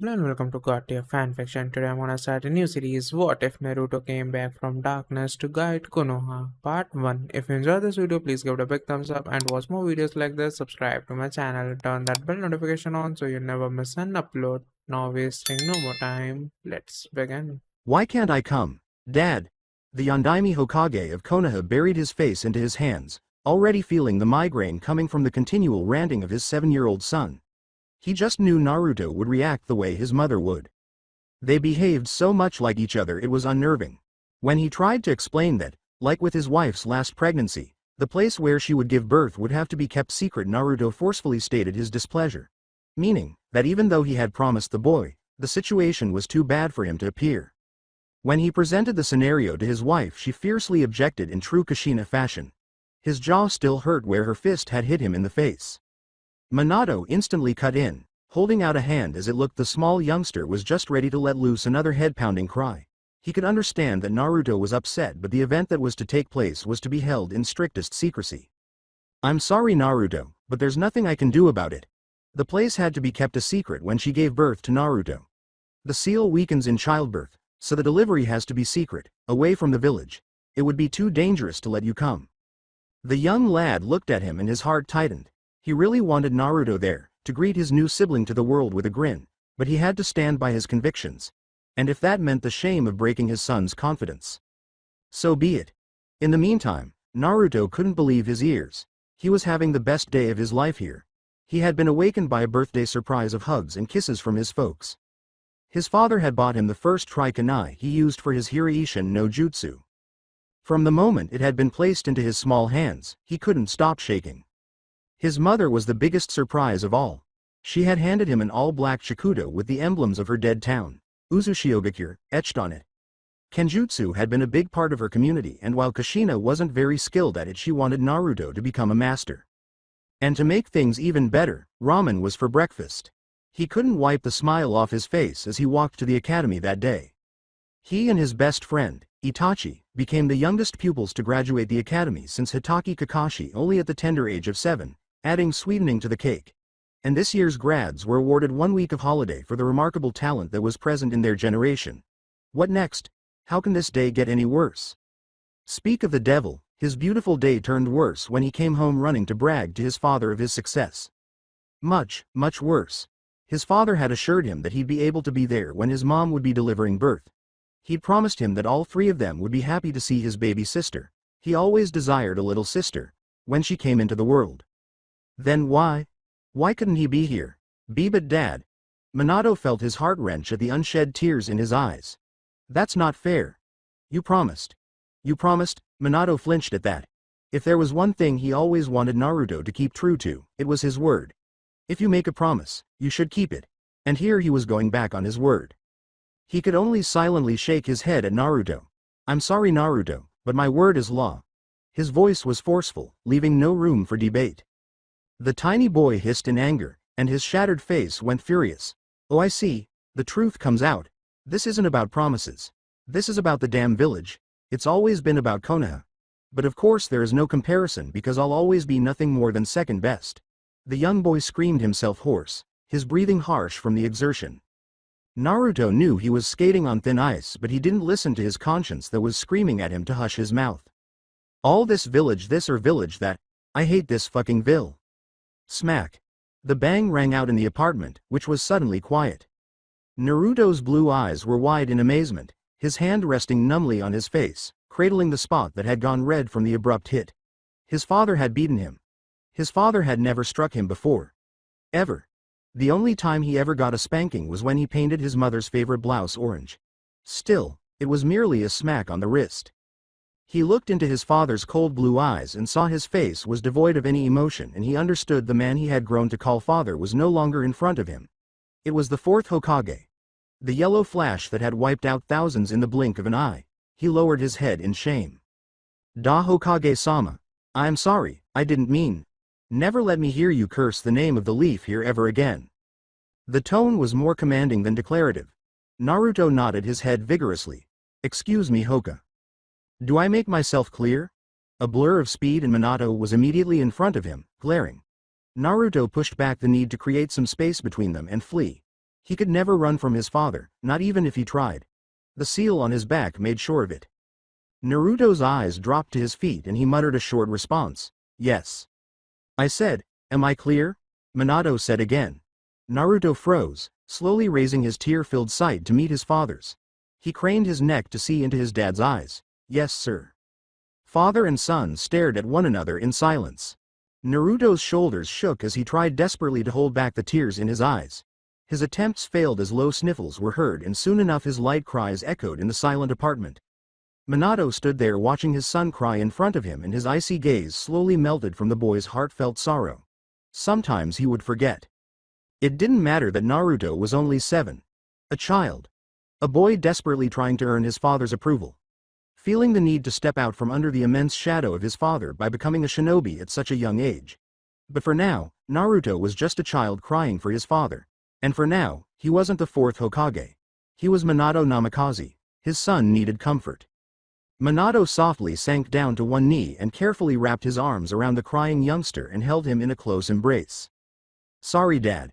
Hello and welcome to God Tier Fanfiction. Today I'm gonna start a new series, What If Naruto Came Back from Darkness to Guide Konoha, Part 1. If you enjoyed this video, please give it a big thumbs up and watch more videos like this. Subscribe to my channel, turn that bell notification on so you never miss an upload. Now wasting no more time, let's begin. Why can't I come? Dad! The Yondaime Hokage of Konoha buried his face into his hands, already feeling the migraine coming from the continual ranting of his 7-year-old son. He just knew Naruto would react the way his mother would. They behaved so much like each other it was unnerving. When he tried to explain that, like with his wife's last pregnancy, the place where she would give birth would have to be kept secret, Naruto forcefully stated his displeasure. Meaning, that even though he had promised the boy, the situation was too bad for him to appear. When he presented the scenario to his wife, she fiercely objected in true Kushina fashion. His jaw still hurt where her fist had hit him in the face. Minato instantly cut in, holding out a hand as it looked the small youngster was just ready to let loose another head-pounding cry. He could understand that Naruto was upset, but the event that was to take place was to be held in strictest secrecy. "I'm sorry, Naruto, but there's nothing I can do about it. The place had to be kept a secret when she gave birth to Naruto. The seal weakens in childbirth, so the delivery has to be secret, away from the village. It would be too dangerous to let you come." The young lad looked at him and his heart tightened. He really wanted Naruto there, to greet his new sibling to the world with a grin, but he had to stand by his convictions. And if that meant the shame of breaking his son's confidence, so be it. In the meantime, Naruto couldn't believe his ears. He was having the best day of his life here. He had been awakened by a birthday surprise of hugs and kisses from his folks. His father had bought him the first trikunai he used for his Hiraishin no Jutsu. From the moment it had been placed into his small hands, he couldn't stop shaking. His mother was the biggest surprise of all. She had handed him an all-black shakudo with the emblems of her dead town, Uzushiogakure, etched on it. Kenjutsu had been a big part of her community, and while Kushina wasn't very skilled at it, she wanted Naruto to become a master. And to make things even better, ramen was for breakfast. He couldn't wipe the smile off his face as he walked to the academy that day. He and his best friend, Itachi, became the youngest pupils to graduate the academy since Hitaki Kakashi, only at the tender age of 7. Adding sweetening to the cake. And this year's grads were awarded 1 week of holiday for the remarkable talent that was present in their generation. What next? How can this day get any worse? Speak of the devil, his beautiful day turned worse when he came home running to brag to his father of his success. Much, much worse. His father had assured him that he'd be able to be there when his mom would be delivering birth. He'd promised him that all 3 of them would be happy to see his baby sister. He always desired a little sister, when she came into the world. Then why? Why couldn't he be here? But Dad. Minato felt his heart wrench at the unshed tears in his eyes. That's not fair. You promised. You promised. Minato flinched at that. If there was one thing he always wanted Naruto to keep true to, it was his word. If you make a promise, you should keep it. And here he was going back on his word. He could only silently shake his head at Naruto. "I'm sorry, Naruto, but my word is law." His voice was forceful, leaving no room for debate. The tiny boy hissed in anger, and his shattered face went furious. "Oh, I see. The truth comes out. This isn't about promises. This is about the damn village. It's always been about Konoha. But of course there is no comparison because I'll always be nothing more than second best." The young boy screamed himself hoarse, his breathing harsh from the exertion. Naruto knew he was skating on thin ice, but he didn't listen to his conscience that was screaming at him to hush his mouth. "All this village this or village that. I hate this fucking ville." Smack. The bang rang out in the apartment, which was suddenly quiet. Naruto's blue eyes were wide in amazement, his hand resting numbly on his face, cradling the spot that had gone red from the abrupt hit. His father had beaten him. His father had never struck him before. Ever. The only time he ever got a spanking was when he painted his mother's favorite blouse orange. Still, it was merely a smack on the wrist. He looked into his father's cold blue eyes and saw his face was devoid of any emotion, and he understood the man he had grown to call father was no longer in front of him. It was the 4th Hokage. The yellow flash that had wiped out thousands in the blink of an eye. He lowered his head in shame. "Da Hokage-sama. I am sorry, I didn't mean. Never let me hear you curse the name of the leaf here ever again." The tone was more commanding than declarative. Naruto nodded his head vigorously. "Excuse me, Hoka. Do I make myself clear?" A blur of speed and Minato was immediately in front of him, glaring. Naruto pushed back the need to create some space between them and flee. He could never run from his father, not even if he tried. The seal on his back made sure of it. Naruto's eyes dropped to his feet and he muttered a short response. Yes. I said, am I clear? Minato said again. Naruto froze, slowly raising his tear-filled sight to meet his father's. He craned his neck to see into his dad's eyes. Yes, sir. Father and son stared at one another in silence. Naruto's shoulders shook as he tried desperately to hold back the tears in his eyes. His attempts failed as low sniffles were heard and soon enough his light cries echoed in the silent apartment. Minato stood there watching his son cry in front of him and his icy gaze slowly melted from the boy's heartfelt sorrow. Sometimes he would forget. It didn't matter that Naruto was only 7. A child. A boy desperately trying to earn his father's approval. Feeling the need to step out from under the immense shadow of his father by becoming a shinobi at such a young age. But for now, Naruto was just a child crying for his father. And for now, he wasn't the 4th Hokage. He was Minato Namikaze. His son needed comfort. Minato softly sank down to one knee and carefully wrapped his arms around the crying youngster and held him in a close embrace. Sorry, Dad.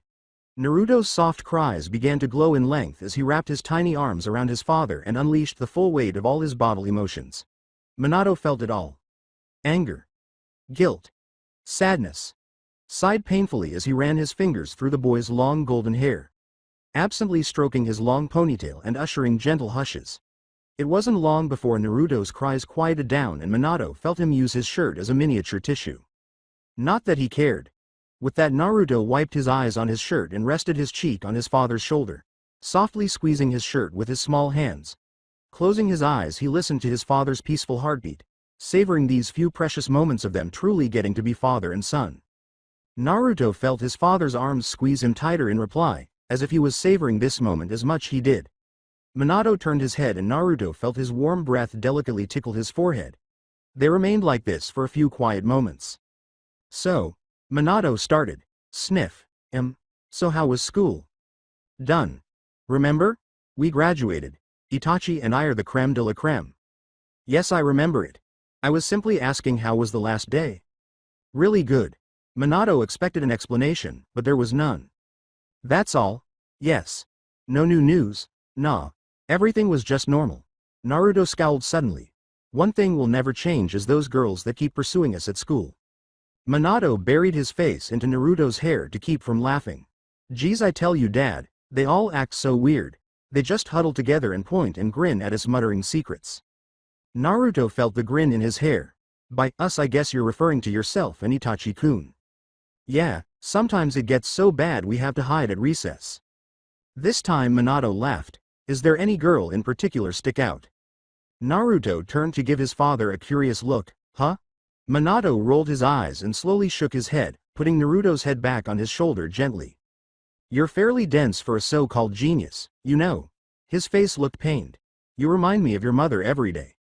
Naruto's soft cries began to glow in length as he wrapped his tiny arms around his father and unleashed the full weight of all his bodily emotions. Minato felt it all. Anger. Guilt. Sadness. Sighed painfully as he ran his fingers through the boy's long golden hair, absently stroking his long ponytail and ushering gentle hushes. It wasn't long before Naruto's cries quieted down and Minato felt him use his shirt as a miniature tissue. Not that he cared. With that, Naruto wiped his eyes on his shirt and rested his cheek on his father's shoulder, softly squeezing his shirt with his small hands. Closing his eyes, he listened to his father's peaceful heartbeat, savoring these few precious moments of them truly getting to be father and son. Naruto felt his father's arms squeeze him tighter in reply, as if he was savoring this moment as much he did. Minato turned his head and Naruto felt his warm breath delicately tickle his forehead. They remained like this for a few quiet moments. So, Minato started. Sniff. So how was school? Done. Remember? We graduated. Itachi and I are the creme de la creme. Yes, I remember it. I was simply asking how was the last day. Really good. Minato expected an explanation, but there was none. That's all? Yes. No new news? Nah. Everything was just normal. Naruto scowled suddenly. One thing will never change is those girls that keep pursuing us at school. Minato buried his face into Naruto's hair to keep from laughing. Geez, I tell you, Dad, they all act so weird. They just huddle together and point and grin at us muttering secrets. Naruto felt the grin in his hair. By us I guess you're referring to yourself and Itachi-kun. Yeah, sometimes it gets so bad we have to hide at recess. This time Minato laughed. Is there any girl in particular stick out? Naruto turned to give his father a curious look. Huh? Minato rolled his eyes and slowly shook his head, putting Naruto's head back on his shoulder gently. You're fairly dense for a so-called genius, you know. His face looked pained. You remind me of your mother every day.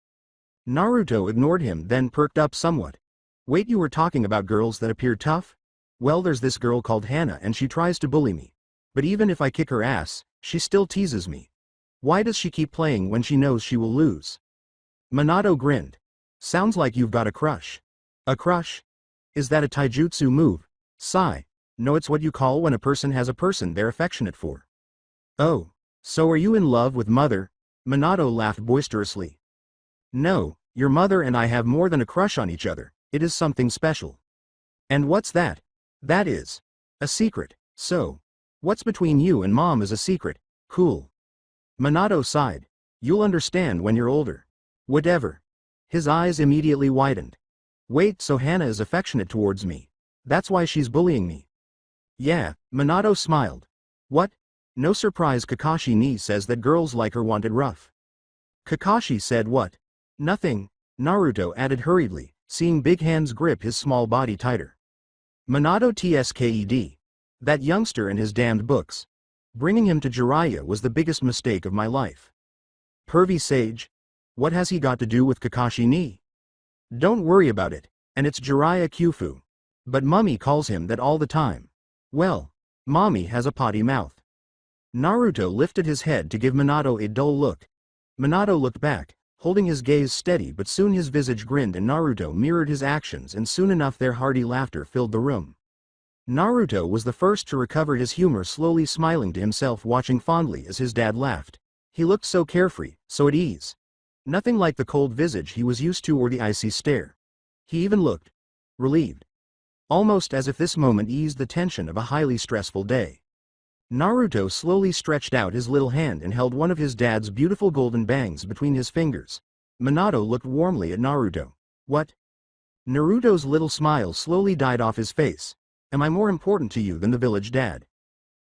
Naruto ignored him, then perked up somewhat. Wait, you were talking about girls that appear tough? Well, there's this girl called Hannah and she tries to bully me. But even if I kick her ass, she still teases me. Why does she keep playing when she knows she will lose? Minato grinned. Sounds like you've got a crush. A crush? Is that a taijutsu move? Sigh. No, it's what you call when a person has a person they're affectionate for. Oh, so are you in love with Mother? Minato laughed boisterously. No, your mother and I have more than a crush on each other, it is something special. And what's that? That is a secret. So, what's between you and Mom is a secret. Cool. Minato sighed. You'll understand when you're older. Whatever. His eyes immediately widened. Wait, so Hannah is affectionate towards me. That's why she's bullying me. Yeah, Minato smiled. What? No surprise, Kakashi ni says that girls like her want it rough. Kakashi said what? Nothing, Naruto added hurriedly, seeing big hands grip his small body tighter. Minato tsked. That youngster and his damned books. Bringing him to Jiraiya was the biggest mistake of my life. Pervy sage? What has he got to do with Kakashi ni? Don't worry about it, and it's Jiraiya Kyufu. But Mummy calls him that all the time. Well, Mommy has a potty mouth. Naruto lifted his head to give Minato a dull look. Minato looked back, holding his gaze steady, but soon his visage grinned and Naruto mirrored his actions and soon enough their hearty laughter filled the room. Naruto was the first to recover his humor, slowly smiling to himself, watching fondly as his dad laughed. He looked so carefree, so at ease. Nothing like the cold visage he was used to or the icy stare. He even looked relieved, almost as if this moment eased the tension of a highly stressful day. Naruto slowly stretched out his little hand and held one of his dad's beautiful golden bangs between his fingers. Minato looked warmly at Naruto. What? Naruto's little smile slowly died off his face. Am I more important to you than the village dad?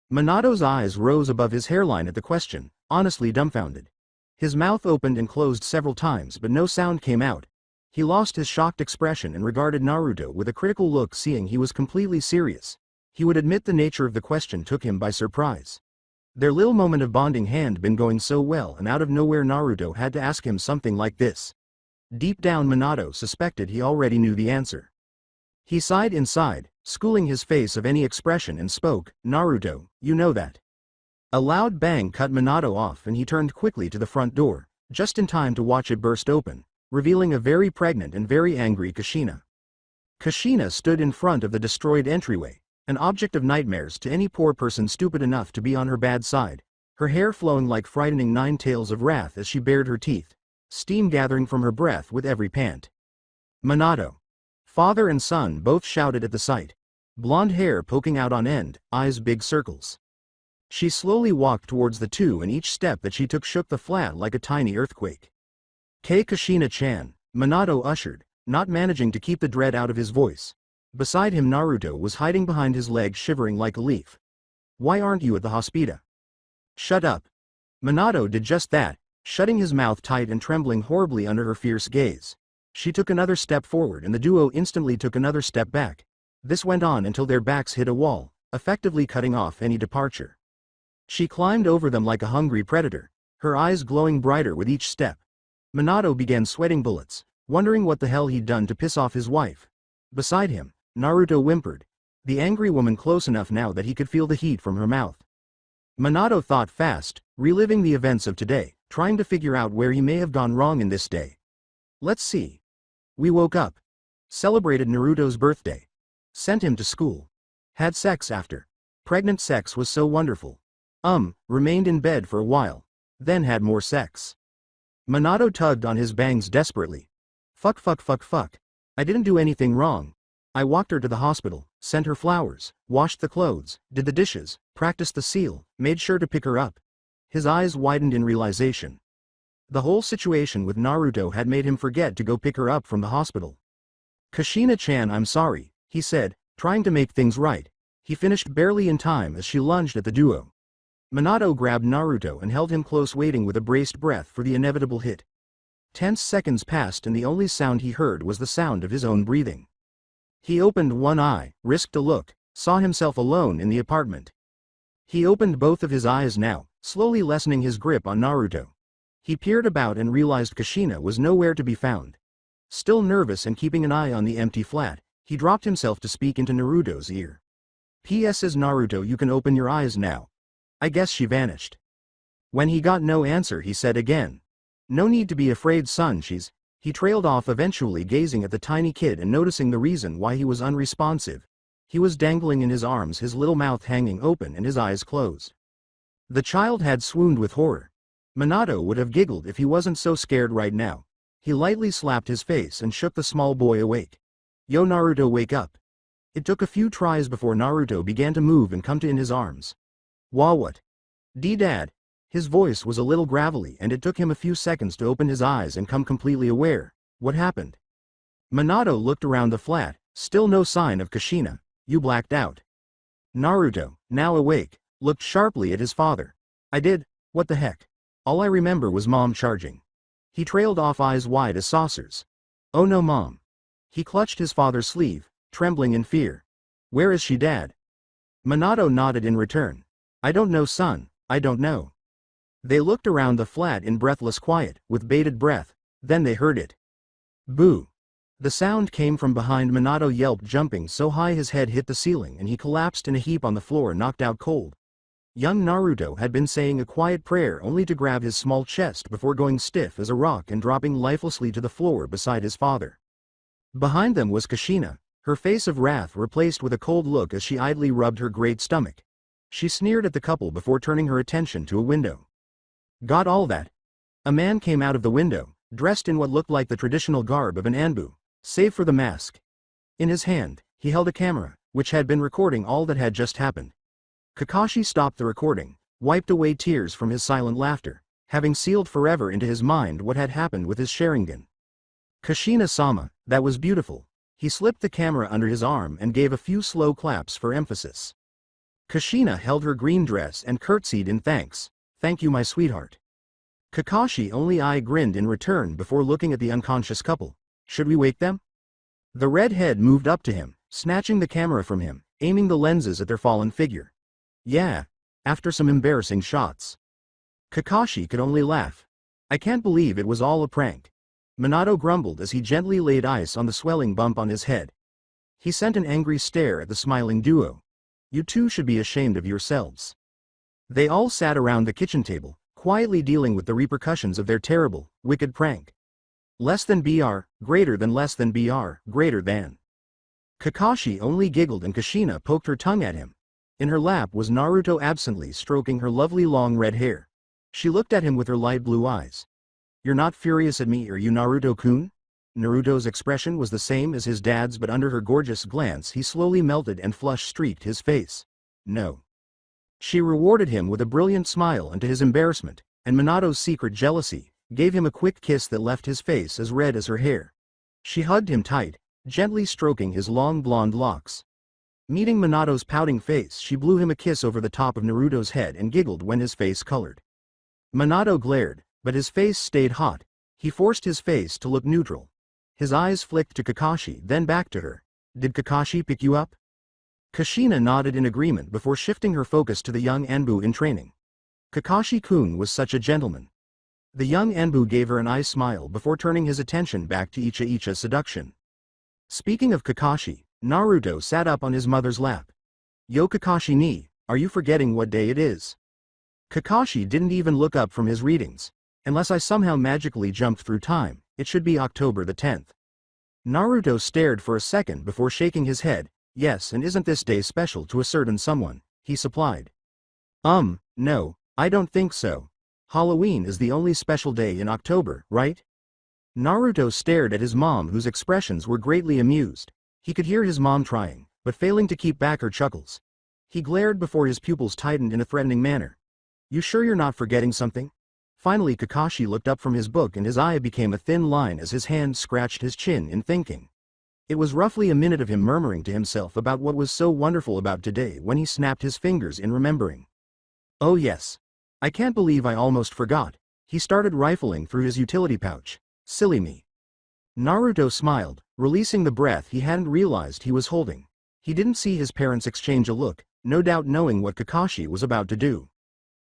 Minato's eyes rose above his hairline at the question, honestly dumbfounded. His mouth opened and closed several times, but no sound came out. He lost his shocked expression and regarded Naruto with a critical look, seeing he was completely serious. He would admit the nature of the question took him by surprise. Their little moment of bonding had been going so well, and out of nowhere Naruto had to ask him something like this. Deep down Minato suspected he already knew the answer. He sighed inside, schooling his face of any expression, and spoke, Naruto, you know that. A loud bang cut Minato off, and he turned quickly to the front door, just in time to watch it burst open, revealing a very pregnant and very angry Kushina. Kushina stood in front of the destroyed entryway, an object of nightmares to any poor person stupid enough to be on her bad side, her hair flowing like frightening nine tails of wrath as she bared her teeth, steam gathering from her breath with every pant. Minato. Father and son both shouted at the sight. Blonde hair poking out on end, eyes big circles. She slowly walked towards the two, and each step that she took shook the flat like a tiny earthquake. Kushina-chan, Minato ushered, not managing to keep the dread out of his voice. Beside him Naruto was hiding behind his leg, shivering like a leaf. Why aren't you at the hospital? Shut up. Minato did just that, shutting his mouth tight and trembling horribly under her fierce gaze. She took another step forward and the duo instantly took another step back. This went on until their backs hit a wall, effectively cutting off any departure. She climbed over them like a hungry predator, her eyes glowing brighter with each step. Minato began sweating bullets, wondering what the hell he'd done to piss off his wife. Beside him, Naruto whimpered, the angry woman close enough now that he could feel the heat from her mouth. Minato thought fast, reliving the events of today, trying to figure out where he may have gone wrong in this day. Let's see. We woke up. Celebrated Naruto's birthday. Sent him to school. Had sex after. Pregnant sex was so wonderful. Remained in bed for a while. Then had more sex. Minato tugged on his bangs desperately. Fuck. I didn't do anything wrong. I walked her to the hospital, sent her flowers, washed the clothes, did the dishes, practiced the seal, made sure to pick her up. His eyes widened in realization. The whole situation with Naruto had made him forget to go pick her up from the hospital. Kushina-chan, I'm sorry, he said, trying to make things right. He finished barely in time as she lunged at the duo. Minato grabbed Naruto and held him close, waiting with a braced breath for the inevitable hit. Tense seconds passed and the only sound he heard was the sound of his own breathing. He opened one eye, risked a look, saw himself alone in the apartment. He opened both of his eyes now, slowly lessening his grip on Naruto. He peered about and realized Kushina was nowhere to be found. Still nervous and keeping an eye on the empty flat, he dropped himself to speak into Naruto's ear. P.S. Naruto, you can open your eyes now. I guess she vanished. When he got no answer, he said again. No need to be afraid, son, she's... He trailed off, eventually gazing at the tiny kid and noticing the reason why he was unresponsive. He was dangling in his arms, his little mouth hanging open and his eyes closed. The child had swooned with horror. Minato would have giggled if he wasn't so scared right now. He lightly slapped his face and shook the small boy awake. Yo Naruto, wake up. It took a few tries before Naruto began to move and come to in his arms. Wah, what? Dad. His voice was a little gravelly and it took him a few seconds to open his eyes and come completely aware. What happened? Minato looked around the flat, still no sign of Kushina. You blacked out. Naruto, now awake, looked sharply at his father. I did, what the heck? All I remember was mom charging. He trailed off, eyes wide as saucers. Oh no, mom. He clutched his father's sleeve, trembling in fear. Where is she, dad? Minato nodded in return. I don't know, son, I don't know. They looked around the flat in breathless quiet, with bated breath, then they heard it. Boo. The sound came from behind. Minato yelped, jumping so high his head hit the ceiling and he collapsed in a heap on the floor, knocked out cold. Young Naruto had been saying a quiet prayer only to grab his small chest before going stiff as a rock and dropping lifelessly to the floor beside his father. Behind them was Kushina, her face of wrath replaced with a cold look as she idly rubbed her great stomach. She sneered at the couple before turning her attention to a window. Got all that? A man came out of the window, dressed in what looked like the traditional garb of an Anbu, save for the mask. In his hand, he held a camera, which had been recording all that had just happened. Kakashi stopped the recording, wiped away tears from his silent laughter, having sealed forever into his mind what had happened with his Sharingan. Kushina-sama, that was beautiful. He slipped the camera under his arm and gave a few slow claps for emphasis. Kushina held her green dress and curtsied in thanks. Thank you, my sweetheart. Kakashi only grinned in return before looking at the unconscious couple. Should we wake them? The red head moved up to him, snatching the camera from him, aiming the lenses at their fallen figure. Yeah. After some embarrassing shots. Kakashi could only laugh. I can't believe it was all a prank. Minato grumbled as he gently laid ice on the swelling bump on his head. He sent an angry stare at the smiling duo. You two should be ashamed of yourselves. They all sat around the kitchen table, quietly dealing with the repercussions of their terrible, wicked prank. Less than BR, greater than less than BR, greater than. Kakashi only giggled and Kushina poked her tongue at him. In her lap was Naruto absently stroking her lovely long red hair. She looked at him with her light blue eyes. You're not furious at me, are you, Naruto-kun? Naruto's expression was the same as his dad's, but under her gorgeous glance he slowly melted and flush streaked his face. No. She rewarded him with a brilliant smile, and to his embarrassment, and Minato's secret jealousy, gave him a quick kiss that left his face as red as her hair. She hugged him tight, gently stroking his long blonde locks. Meeting Minato's pouting face, she blew him a kiss over the top of Naruto's head and giggled when his face colored. Minato glared, but his face stayed hot. He forced his face to look neutral. His eyes flicked to Kakashi, then back to her. Did Kakashi pick you up? Kushina nodded in agreement before shifting her focus to the young Anbu in training. Kakashi-kun was such a gentleman. The young Anbu gave her an eye smile before turning his attention back to Icha-Icha's seduction. Speaking of Kakashi, Naruto sat up on his mother's lap. Yo Kakashi-ni, are you forgetting what day it is? Kakashi didn't even look up from his readings. Unless I somehow magically jumped through time, it should be October the 10th. Naruto stared for a second before shaking his head. Yes, and isn't this day special to a certain someone? He supplied. No, I don't think so. Halloween is the only special day in October, right? Naruto stared at his mom, whose expressions were greatly amused. He could hear his mom trying, but failing to keep back her chuckles. He glared before his pupils tightened in a threatening manner. You sure you're not forgetting something? Finally Kakashi looked up from his book and his eye became a thin line as his hand scratched his chin in thinking. It was roughly a minute of him murmuring to himself about what was so wonderful about today when he snapped his fingers in remembering. Oh yes. I can't believe I almost forgot. He started rifling through his utility pouch. Silly me. Naruto smiled, releasing the breath he hadn't realized he was holding. He didn't see his parents exchange a look, no doubt knowing what Kakashi was about to do.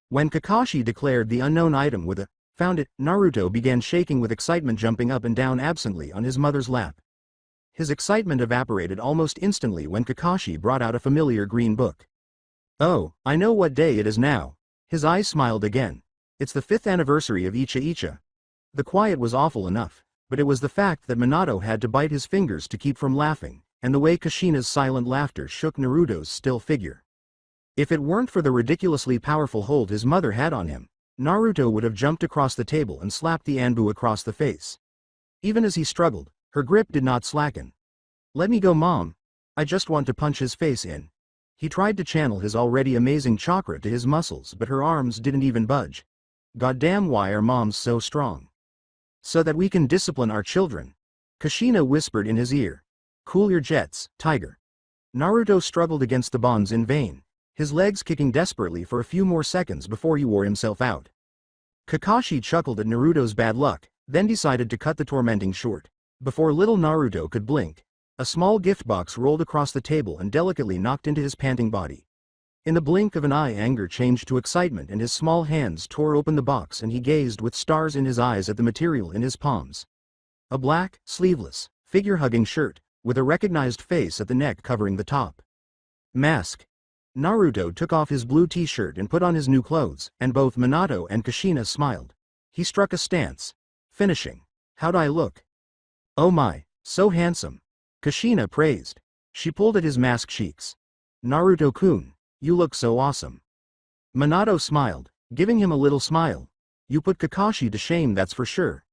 When Kakashi declared the unknown item with a "found it," Naruto began shaking with excitement, jumping up and down absently on his mother's lap. His excitement evaporated almost instantly when Kakashi brought out a familiar green book. Oh, I know what day it is now. His eyes smiled again. It's the 5th anniversary of Icha-Icha. The quiet was awful enough, but it was the fact that Minato had to bite his fingers to keep from laughing, and the way Kushina's silent laughter shook Naruto's still figure. If it weren't for the ridiculously powerful hold his mother had on him, Naruto would have jumped across the table and slapped the Anbu across the face. Even as he struggled, her grip did not slacken. Let me go, Mom. I just want to punch his face in. He tried to channel his already amazing chakra to his muscles, but her arms didn't even budge. Goddamn, why are moms so strong? So that we can discipline our children. Kushina whispered in his ear. Cool your jets, tiger. Naruto struggled against the bonds in vain, his legs kicking desperately for a few more seconds before he wore himself out. Kakashi chuckled at Naruto's bad luck, then decided to cut the tormenting short. Before little Naruto could blink, a small gift box rolled across the table and delicately knocked into his panting body. In the blink of an eye, anger changed to excitement and his small hands tore open the box and he gazed with stars in his eyes at the material in his palms. A black, sleeveless, figure-hugging shirt, with a recognized face at the neck covering the top. Mask. Naruto took off his blue t-shirt and put on his new clothes, and both Minato and Kushina smiled. He struck a stance, finishing. How'd I look? Oh my, so handsome. Kushina praised. She pulled at his mask cheeks. Naruto-kun, you look so awesome. Minato smiled, giving him a little smile. You put Kakashi to shame, that's for sure.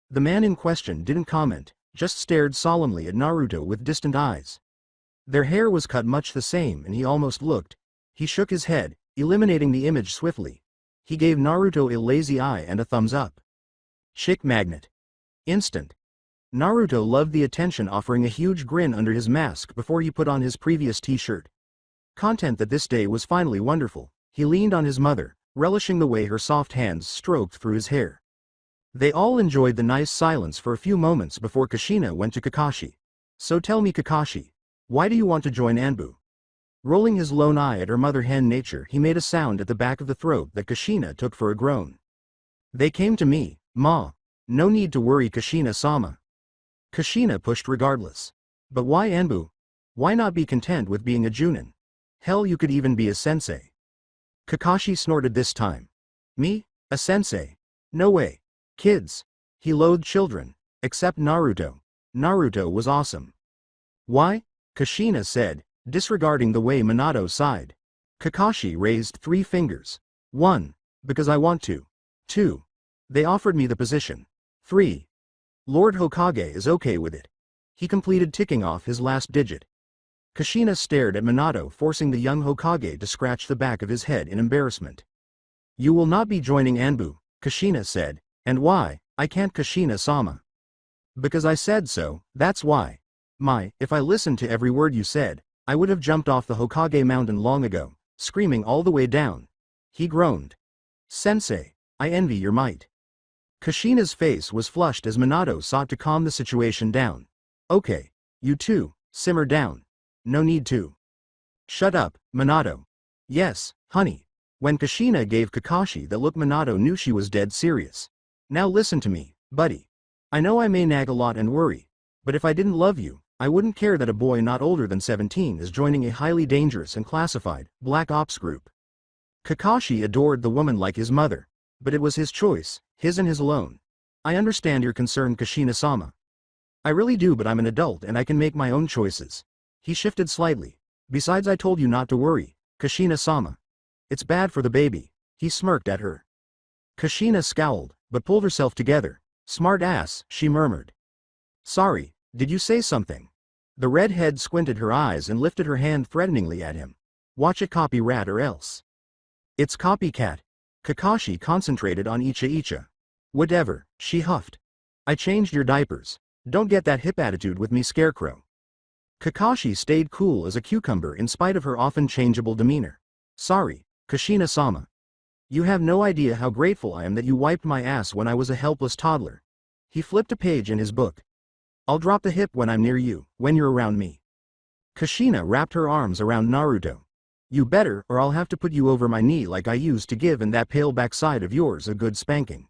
The man in question didn't comment, just stared solemnly at Naruto with distant eyes. Their hair was cut much the same and he almost looked. He shook his head, eliminating the image swiftly. He gave Naruto a lazy eye and a thumbs up. Chick magnet. Instant. Naruto loved the attention, offering a huge grin under his mask before he put on his previous t-shirt. Content that this day was finally wonderful. He leaned on his mother, relishing the way her soft hands stroked through his hair. They all enjoyed the nice silence for a few moments before Kushina went to Kakashi. So tell me, Kakashi, why do you want to join Anbu? Rolling his lone eye at her mother hen nature, he made a sound at the back of the throat that Kushina took for a groan. They came to me, Ma. No need to worry, Kushina-sama. Kushina pushed regardless. But why Anbu? Why not be content with being a Junin? Hell, you could even be a sensei. Kakashi snorted this time. Me? A sensei? No way. Kids. He loathed children. Except Naruto. Naruto was awesome. Why? Kushina said, disregarding the way Minato sighed. Kakashi raised 3 fingers. 1. Because I want to. 2. They offered me the position. 3. Lord Hokage is okay with it. He completed ticking off his last digit. Kushina stared at Minato, forcing the young Hokage to scratch the back of his head in embarrassment. You will not be joining Anbu, Kushina said. And why? I can't, Kushina-sama. Because I said so, that's why. If I listened to every word you said, I would have jumped off the Hokage mountain long ago, screaming all the way down. He groaned. Sensei, I envy your might. Kushina's face was flushed as Minato sought to calm the situation down. Okay, you two, simmer down. No need to. Shut up, Minato. Yes, honey. When Kushina gave Kakashi that look, Minato knew she was dead serious. Now listen to me, buddy. I know I may nag a lot and worry, but if I didn't love you, I wouldn't care that a boy not older than 17 is joining a highly dangerous and classified Black Ops group. Kakashi adored the woman like his mother, but it was his choice, his and his alone. I understand your concern, Kushina-sama. I really do, but I'm an adult and I can make my own choices. He shifted slightly. Besides, I told you not to worry, Kushina-sama. It's bad for the baby. He smirked at her. Kushina scowled, but pulled herself together. Smart ass, she murmured. Sorry, did you say something? The redhead squinted her eyes and lifted her hand threateningly at him. Watch it, copy rat, or else. It's copycat. Kakashi concentrated on Icha. Whatever, she huffed. I changed your diapers. Don't get that hip attitude with me, Scarecrow. Kakashi stayed cool as a cucumber in spite of her often changeable demeanor. Sorry, Kushina-sama. You have no idea how grateful I am that you wiped my ass when I was a helpless toddler. He flipped a page in his book. I'll drop the hip when I'm near you, when you're around me. Kushina wrapped her arms around Naruto. You better, or I'll have to put you over my knee like I used to give and that pale backside of yours a good spanking.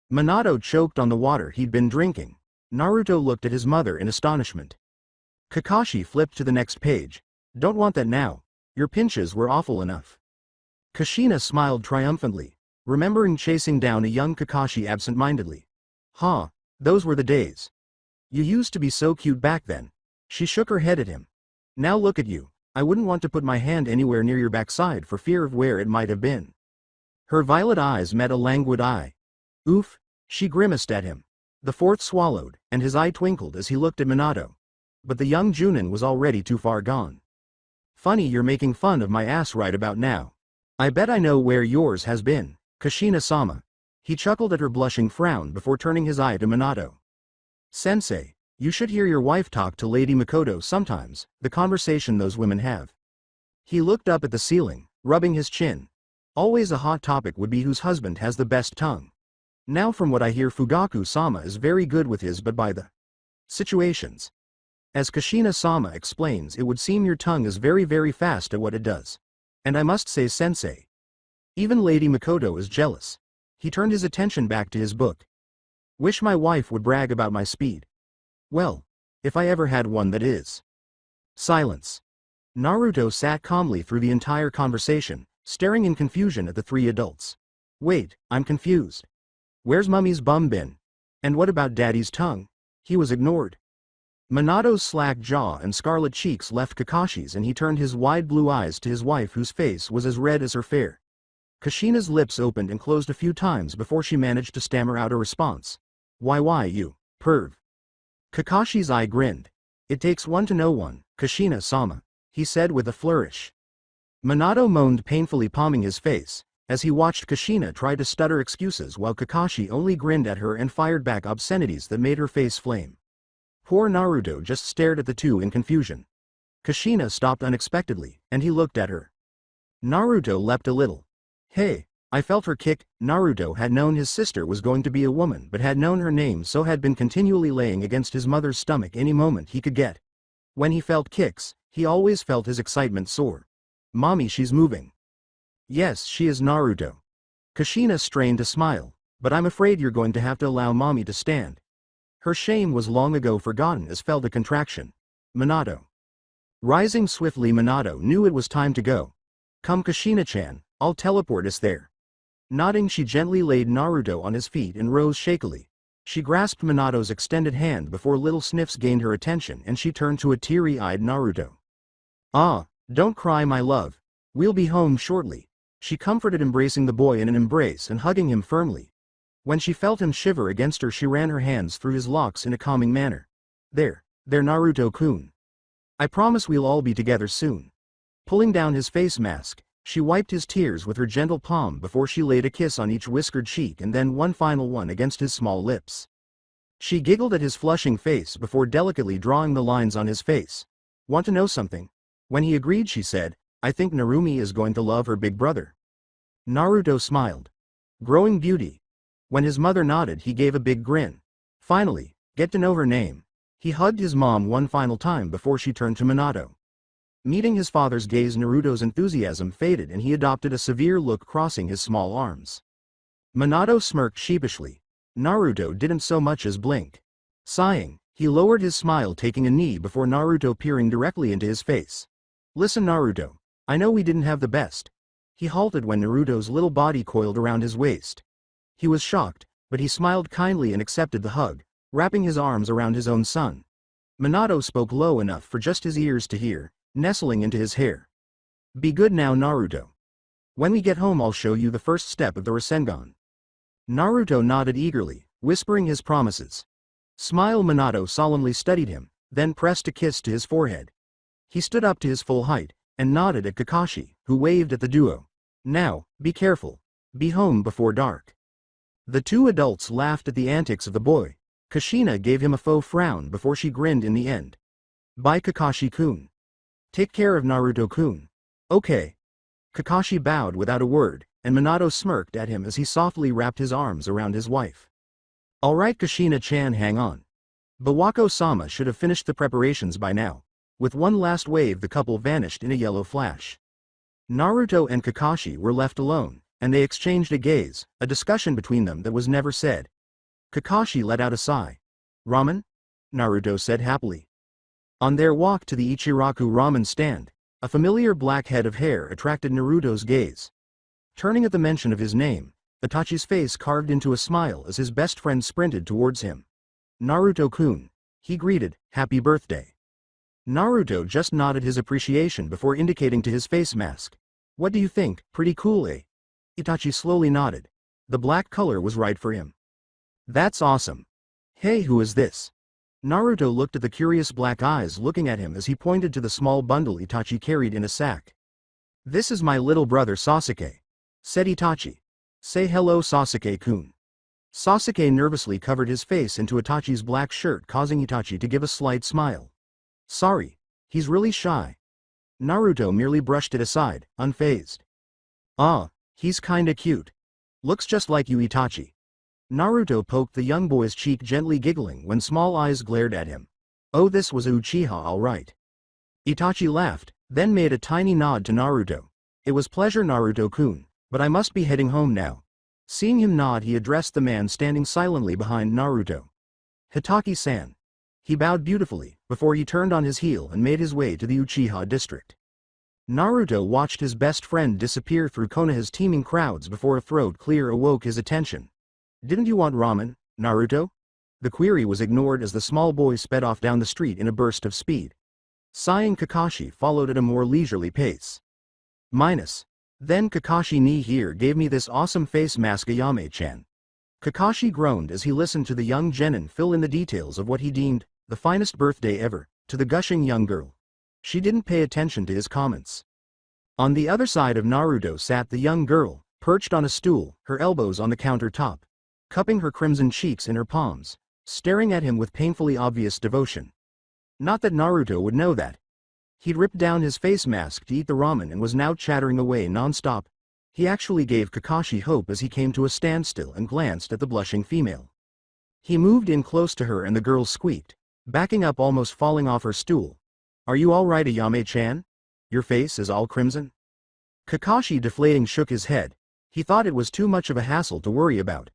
Minato choked on the water he'd been drinking. Naruto looked at his mother in astonishment. Kakashi flipped to the next page. Don't want that now. Your pinches were awful enough. Kushina smiled triumphantly, remembering chasing down a young Kakashi absent-mindedly. Huh, those were the days. You used to be so cute back then. She shook her head at him. Now look at you. I wouldn't want to put my hand anywhere near your backside for fear of where it might have been. Her violet eyes met a languid eye. Oof, she grimaced at him. The fourth swallowed, and his eye twinkled as he looked at Minato. But the young Junin was already too far gone. Funny you're making fun of my ass right about now. I bet I know where yours has been, Kushina-sama. He chuckled at her blushing frown before turning his eye to Minato. Sensei, you should hear your wife talk to Lady Mikoto sometimes, the conversation those women have. He looked up at the ceiling, rubbing his chin. Always a hot topic would be whose husband has the best tongue. Now from what I hear, Fugaku-sama is very good with his, but by the situations. As Kushina-sama explains, it would seem your tongue is very fast at what it does. And I must say, Sensei. Even Lady Mikoto is jealous. He turned his attention back to his book. Wish my wife would brag about my speed. Well, if I ever had one, that is. Silence. Naruto sat calmly through the entire conversation, staring in confusion at the 3 adults. Wait, I'm confused. Where's Mummy's bum been? And what about Daddy's tongue? He was ignored. Minato's slack jaw and scarlet cheeks left Kakashi's, and he turned his wide blue eyes to his wife, whose face was as red as her fair. Kushina's lips opened and closed a few times before she managed to stammer out a response. Why you, perv? Kakashi's eye grinned. It takes one to know one, Kushina-sama, he said with a flourish. Minato moaned painfully, palming his face, as he watched Kushina try to stutter excuses while Kakashi only grinned at her and fired back obscenities that made her face flame. Poor Naruto just stared at the two in confusion. Kushina stopped unexpectedly, and he looked at her. Naruto leapt a little. Hey, I felt her kick. Naruto had known his sister was going to be a woman, but had known her name, so had been continually laying against his mother's stomach any moment he could get. When he felt kicks, he always felt his excitement soar. Mommy, she's moving. Yes, she is, Naruto. Kushina strained to smile, but I'm afraid you're going to have to allow mommy to stand. Her shame was long ago forgotten as felt a contraction. Minato. Rising swiftly, Minato knew it was time to go. Come, Kushina-chan, I'll teleport us there. Nodding, she gently laid Naruto on his feet and rose shakily. She grasped Minato's extended hand before little sniffs gained her attention, and she turned to a teary-eyed Naruto. Ah, don't cry, my love. We'll be home shortly. She comforted, embracing the boy in an embrace and hugging him firmly. When she felt him shiver against her, she ran her hands through his locks in a calming manner. There, Naruto-kun. I promise we'll all be together soon. Pulling down his face mask, she wiped his tears with her gentle palm before she laid a kiss on each whiskered cheek and then one final one against his small lips. She giggled at his flushing face before delicately drawing the lines on his face. Want to know something? When he agreed, she said, I think Narumi is going to love her big brother. Naruto smiled. Growing beauty. When his mother nodded, he gave a big grin. Finally, get to know her name. He hugged his mom one final time before she turned to Minato. Meeting his father's gaze, Naruto's enthusiasm faded and he adopted a severe look, crossing his small arms. Minato smirked sheepishly. Naruto didn't so much as blink. Sighing, he lowered his smile, taking a knee before Naruto, peering directly into his face. Listen, Naruto, I know we didn't have the best. He halted when Naruto's little body coiled around his waist. He was shocked, but he smiled kindly and accepted the hug, wrapping his arms around his own son. Minato spoke low enough for just his ears to hear, nestling into his hair. Be good now, Naruto. When we get home, I'll show you the first step of the Rasengan. Naruto nodded eagerly, whispering his promises. Smile. Minato solemnly studied him, then pressed a kiss to his forehead. He stood up to his full height, and nodded at Kakashi, who waved at the duo. Now, be careful. Be home before dark. The two adults laughed at the antics of the boy. Kushina gave him a faux frown before she grinned in the end. Bye, Kakashi-kun. Take care of Naruto-kun. Okay. Kakashi bowed without a word, and Minato smirked at him as he softly wrapped his arms around his wife. Alright, Kushina-chan, hang on. Bawako-sama should have finished the preparations by now. With one last wave, the couple vanished in a yellow flash. Naruto and Kakashi were left alone, and they exchanged a gaze, a discussion between them that was never said. Kakashi let out a sigh. Ramen? Naruto said happily. On their walk to the Ichiraku ramen stand, a familiar black head of hair attracted Naruto's gaze. Turning at the mention of his name, Itachi's face carved into a smile as his best friend sprinted towards him. Naruto-kun, he greeted, happy birthday. Naruto just nodded his appreciation before indicating to his face mask. What do you think, pretty cool, eh? Itachi slowly nodded. The black color was right for him. That's awesome. Hey, who is this? Naruto looked at the curious black eyes looking at him as he pointed to the small bundle Itachi carried in a sack. This is my little brother Sasuke, said Itachi. Say hello, Sasuke-kun. Sasuke nervously covered his face into Itachi's black shirt, causing Itachi to give a slight smile. Sorry, he's really shy. Naruto merely brushed it aside, unfazed. Ah, he's kinda cute. Looks just like you, Itachi. Naruto poked the young boy's cheek, gently giggling when small eyes glared at him. Oh, this was Uchiha, all right. Itachi laughed, then made a tiny nod to Naruto. It was pleasure, Naruto-kun, but I must be heading home now. Seeing him nod, he addressed the man standing silently behind Naruto. Hitaki-san. He bowed beautifully, before he turned on his heel and made his way to the Uchiha district. Naruto watched his best friend disappear through Konoha's teeming crowds before a throat clear awoke his attention. Didn't you want ramen, Naruto? The query was ignored as the small boy sped off down the street in a burst of speed. Sighing, Kakashi followed at a more leisurely pace. Minus. Then Kakashi ni here gave me this awesome face mask, Ayame-chan. Kakashi groaned as he listened to the young genin fill in the details of what he deemed the finest birthday ever to the gushing young girl. She didn't pay attention to his comments. On the other side of Naruto sat the young girl, perched on a stool, her elbows on the countertop, cupping her crimson cheeks in her palms, staring at him with painfully obvious devotion. Not that Naruto would know that. He'd ripped down his face mask to eat the ramen and was now chattering away non-stop. He actually gave Kakashi hope as he came to a standstill and glanced at the blushing female. He moved in close to her and the girl squeaked, backing up, almost falling off her stool. "Are you all right, Ayame-chan? Your face is all crimson?" Kakashi, deflating, shook his head. He thought it was too much of a hassle to worry about.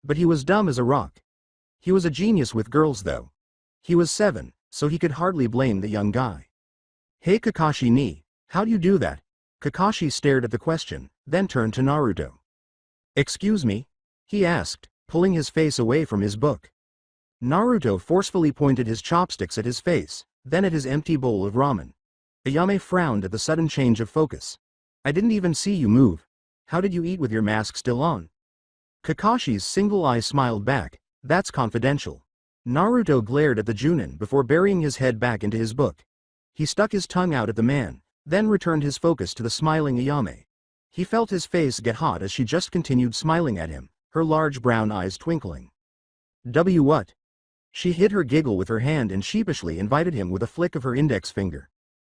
But he was dumb as a rock. He was a genius with girls though. He was 7, so he could hardly blame the young guy. "Hey Kakashi ni, how'd you do that?" Kakashi stared at the question, then turned to Naruto. "Excuse me?" he asked, pulling his face away from his book. Naruto forcefully pointed his chopsticks at his face, then at his empty bowl of ramen. Ayame frowned at the sudden change of focus. "I didn't even see you move. How did you eat with your mask still on?" Kakashi's single eye smiled back. "That's confidential." Naruto glared at the Junin before burying his head back into his book. He stuck his tongue out at the man, then returned his focus to the smiling Ayame. He felt his face get hot as she just continued smiling at him, her large brown eyes twinkling. What?" She hid her giggle with her hand and sheepishly invited him with a flick of her index finger.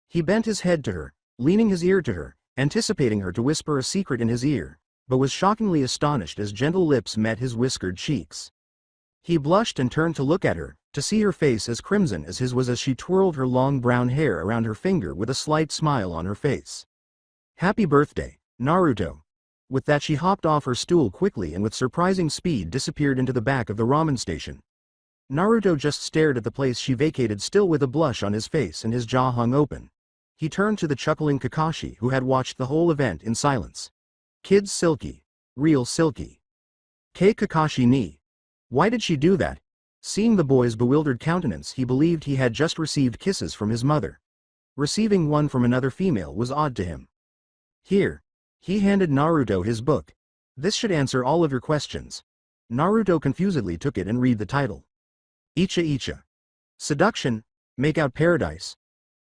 He bent his head to her, leaning his ear to her, anticipating her to whisper a secret in his ear, but was shockingly astonished as gentle lips met his whiskered cheeks. He blushed and turned to look at her, to see her face as crimson as his was as she twirled her long brown hair around her finger with a slight smile on her face. "Happy birthday, Naruto." With that she hopped off her stool quickly and with surprising speed disappeared into the back of the ramen station. Naruto just stared at the place she vacated, still with a blush on his face and his jaw hung open. He turned to the chuckling Kakashi, who had watched the whole event in silence. "Kid's silky. Real silky. K Kakashi ni. Why did she do that?" Seeing the boy's bewildered countenance, he believed he had just received kisses from his mother. Receiving one from another female was odd to him. "Here." He handed Naruto his book. "This should answer all of your questions." Naruto confusedly took it and read the title. Icha Icha. Seduction, Make Out Paradise.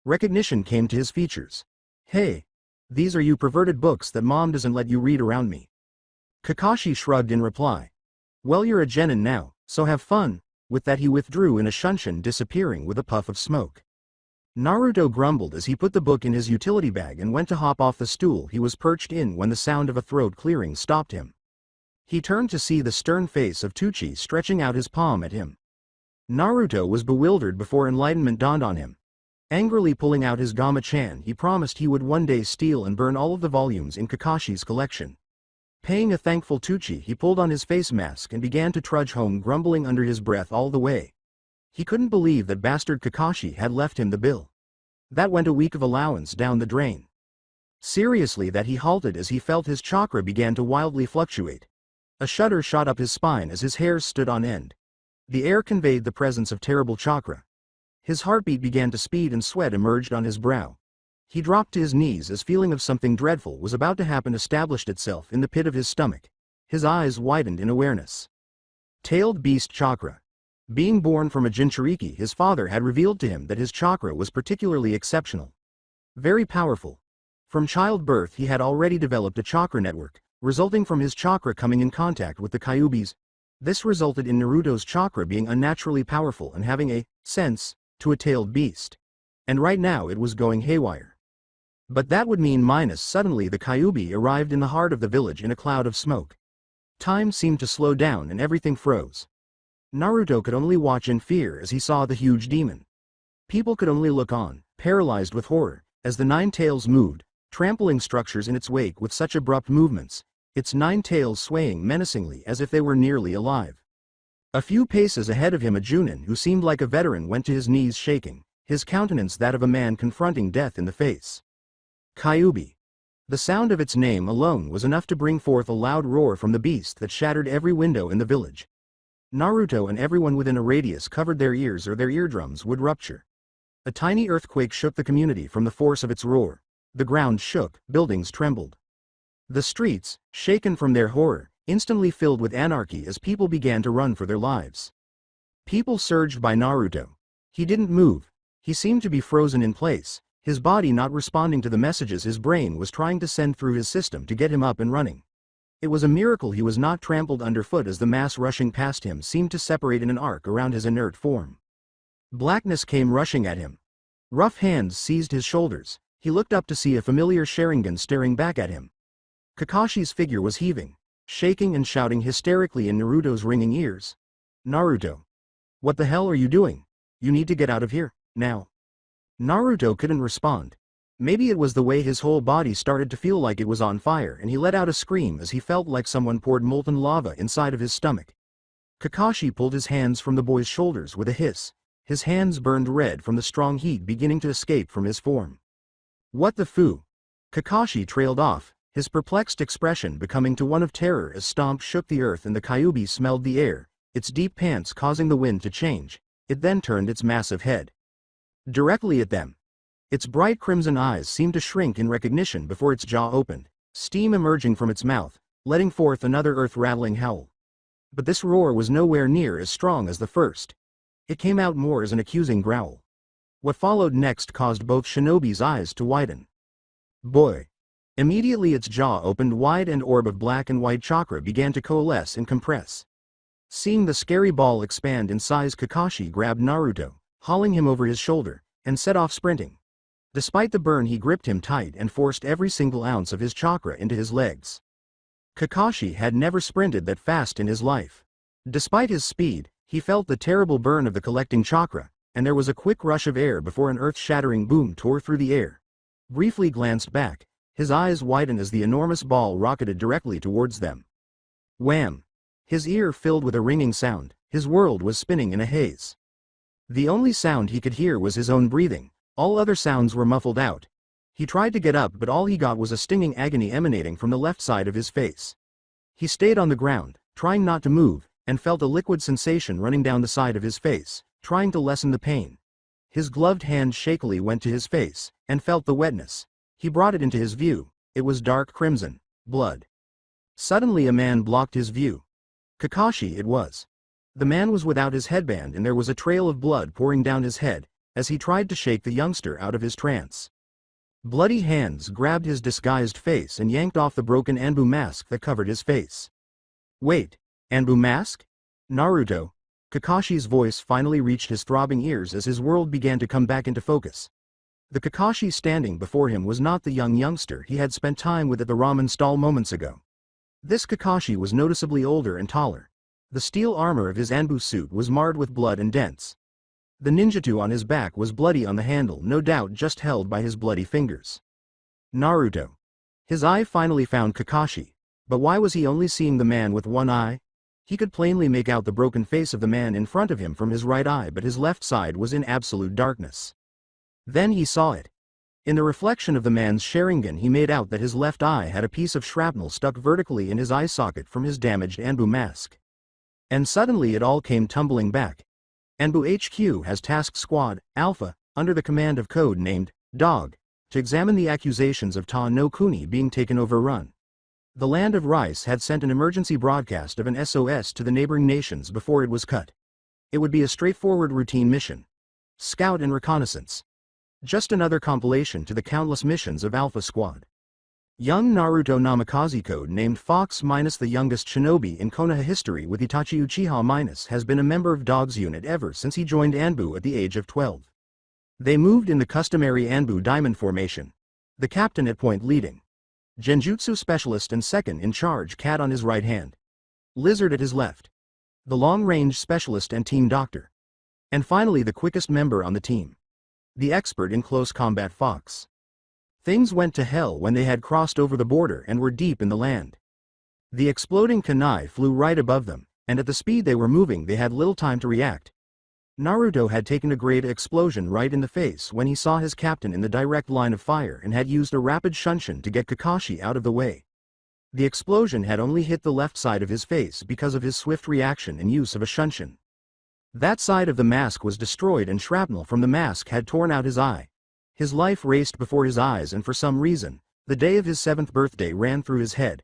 Recognition came to his features. "Hey. These are you perverted books that mom doesn't let you read around me." Kakashi shrugged in reply. "Well, you're a genin now, so have fun." With that he withdrew in a shunshin, disappearing with a puff of smoke. Naruto grumbled as he put the book in his utility bag and went to hop off the stool he was perched in when the sound of a throat clearing stopped him. He turned to see the stern face of Tucci stretching out his palm at him. Naruto was bewildered before enlightenment dawned on him. Angrily pulling out his Gama-chan, he promised he would one day steal and burn all of the volumes in Kakashi's collection. Paying a thankful Tucci, he pulled on his face mask and began to trudge home, grumbling under his breath all the way. He couldn't believe that bastard Kakashi had left him the bill. That went a week of allowance down the drain. Seriously, that he halted as he felt his chakra began to wildly fluctuate. A shudder shot up his spine as his hairs stood on end. The air conveyed the presence of terrible chakra. His heartbeat began to speed and sweat emerged on his brow. He dropped to his knees as feeling of something dreadful was about to happen established itself in the pit of his stomach. His eyes widened in awareness. Tailed beast chakra. Being born from a Jinchuriki, his father had revealed to him that his chakra was particularly exceptional. Very powerful. From childbirth he had already developed a chakra network, resulting from his chakra coming in contact with the Kyuubi's. This resulted in Naruto's chakra being unnaturally powerful and having a sense to a tailed beast. And right now it was going haywire. But that would mean suddenly the Kyuubi arrived in the heart of the village in a cloud of smoke. Time seemed to slow down and everything froze. Naruto could only watch in fear as he saw the huge demon. People could only look on, paralyzed with horror, as the 9 tails moved, trampling structures in its wake with such abrupt movements, its 9 tails swaying menacingly as if they were nearly alive. A few paces ahead of him a Junin who seemed like a veteran went to his knees shaking, his countenance that of a man confronting death in the face. Kyuubi. The sound of its name alone was enough to bring forth a loud roar from the beast that shattered every window in the village. Naruto and everyone within a radius covered their ears or their eardrums would rupture. A tiny earthquake shook the community from the force of its roar. The ground shook, buildings trembled. The streets, shaken from their horror, instantly filled with anarchy as people began to run for their lives. People surged by Naruto. He didn't move. He seemed to be frozen in place, his body not responding to the messages his brain was trying to send through his system to get him up and running. It was a miracle he was not trampled underfoot as the mass rushing past him seemed to separate in an arc around his inert form. Blackness came rushing at him. Rough hands seized his shoulders. He looked up to see a familiar Sharingan staring back at him. Kakashi's figure was heaving, shaking and shouting hysterically in Naruto's ringing ears. "Naruto! What the hell are you doing? You need to get out of here, now." Naruto couldn't respond. Maybe it was the way his whole body started to feel like it was on fire and he let out a scream as he felt like someone poured molten lava inside of his stomach. Kakashi pulled his hands from the boy's shoulders with a hiss. His hands burned red from the strong heat beginning to escape from his form. "What the foo?" Kakashi trailed off, his perplexed expression becoming to one of terror as Stomp shook the earth and the Kyuubi smelled the air, its deep pants causing the wind to change. It then turned its massive head directly at them. Its bright crimson eyes seemed to shrink in recognition before its jaw opened, steam emerging from its mouth, letting forth another earth-rattling howl. But this roar was nowhere near as strong as the first. It came out more as an accusing growl. What followed next caused both shinobi's eyes to widen. Boy! Immediately its jaw opened wide and orb of black and white chakra began to coalesce and compress. Seeing the scary ball expand in size, Kakashi grabbed Naruto, hauling him over his shoulder, and set off sprinting. Despite the burn, he gripped him tight and forced every single ounce of his chakra into his legs. Kakashi had never sprinted that fast in his life. Despite his speed, he felt the terrible burn of the collecting chakra, and there was a quick rush of air before an earth-shattering boom tore through the air. Briefly glanced back, his eyes widened as the enormous ball rocketed directly towards them. Wham! His ear filled with a ringing sound, his world was spinning in a haze. The only sound he could hear was his own breathing, all other sounds were muffled out. He tried to get up but all he got was a stinging agony emanating from the left side of his face. He stayed on the ground, trying not to move, and felt a liquid sensation running down the side of his face, trying to lessen the pain. His gloved hand shakily went to his face, and felt the wetness. He brought it into his view. It was dark crimson, blood. Suddenly a man blocked his view. Kakashi it was. The man was without his headband and there was a trail of blood pouring down his head, as he tried to shake the youngster out of his trance. Bloody hands grabbed his disguised face and yanked off the broken Anbu mask that covered his face. "Wait, Anbu mask? Naruto?" Kakashi's voice finally reached his throbbing ears as his world began to come back into focus. The Kakashi standing before him was not the young youngster he had spent time with at the ramen stall moments ago. This Kakashi was noticeably older and taller. The steel armor of his Anbu suit was marred with blood and dents. The ninjutsu on his back was bloody on the handle, no doubt just held by his bloody fingers. Naruto. His eye finally found Kakashi, but why was he only seeing the man with one eye? He could plainly make out the broken face of the man in front of him from his right eye, but his left side was in absolute darkness. Then he saw it. In the reflection of the man's Sharingan, he made out that his left eye had a piece of shrapnel stuck vertically in his eye socket from his damaged Anbu mask. And suddenly it all came tumbling back. Anbu HQ has Task Squad, Alpha, under the command of code named Dog, to examine the accusations of Ta no Kuni being taken overrun. The land of Rice had sent an emergency broadcast of an SOS to the neighboring nations before it was cut. It would be a straightforward routine mission. Scout and reconnaissance. Just another compilation to the countless missions of Alpha Squad. Young Naruto Namikaze, code named Fox minus the youngest shinobi in Konoha history with Itachi Uchiha minus, has been a member of Dog's unit ever since he joined Anbu at the age of 12. They moved in the customary Anbu diamond formation. The captain at point leading. Genjutsu specialist and second in charge Cat on his right hand. Lizard at his left. The long-range specialist and team doctor. And finally the quickest member on the team. The expert in close combat Fox. Things went to hell when they had crossed over the border and were deep in the land. The exploding kunai flew right above them, and at the speed they were moving they had little time to react. Naruto had taken a great explosion right in the face when he saw his captain in the direct line of fire and had used a rapid shunshin to get Kakashi out of the way. The explosion had only hit the left side of his face because of his swift reaction and use of a shunshin. That side of the mask was destroyed and shrapnel from the mask had torn out his eye. His life raced before his eyes and for some reason, the day of his 7th birthday ran through his head.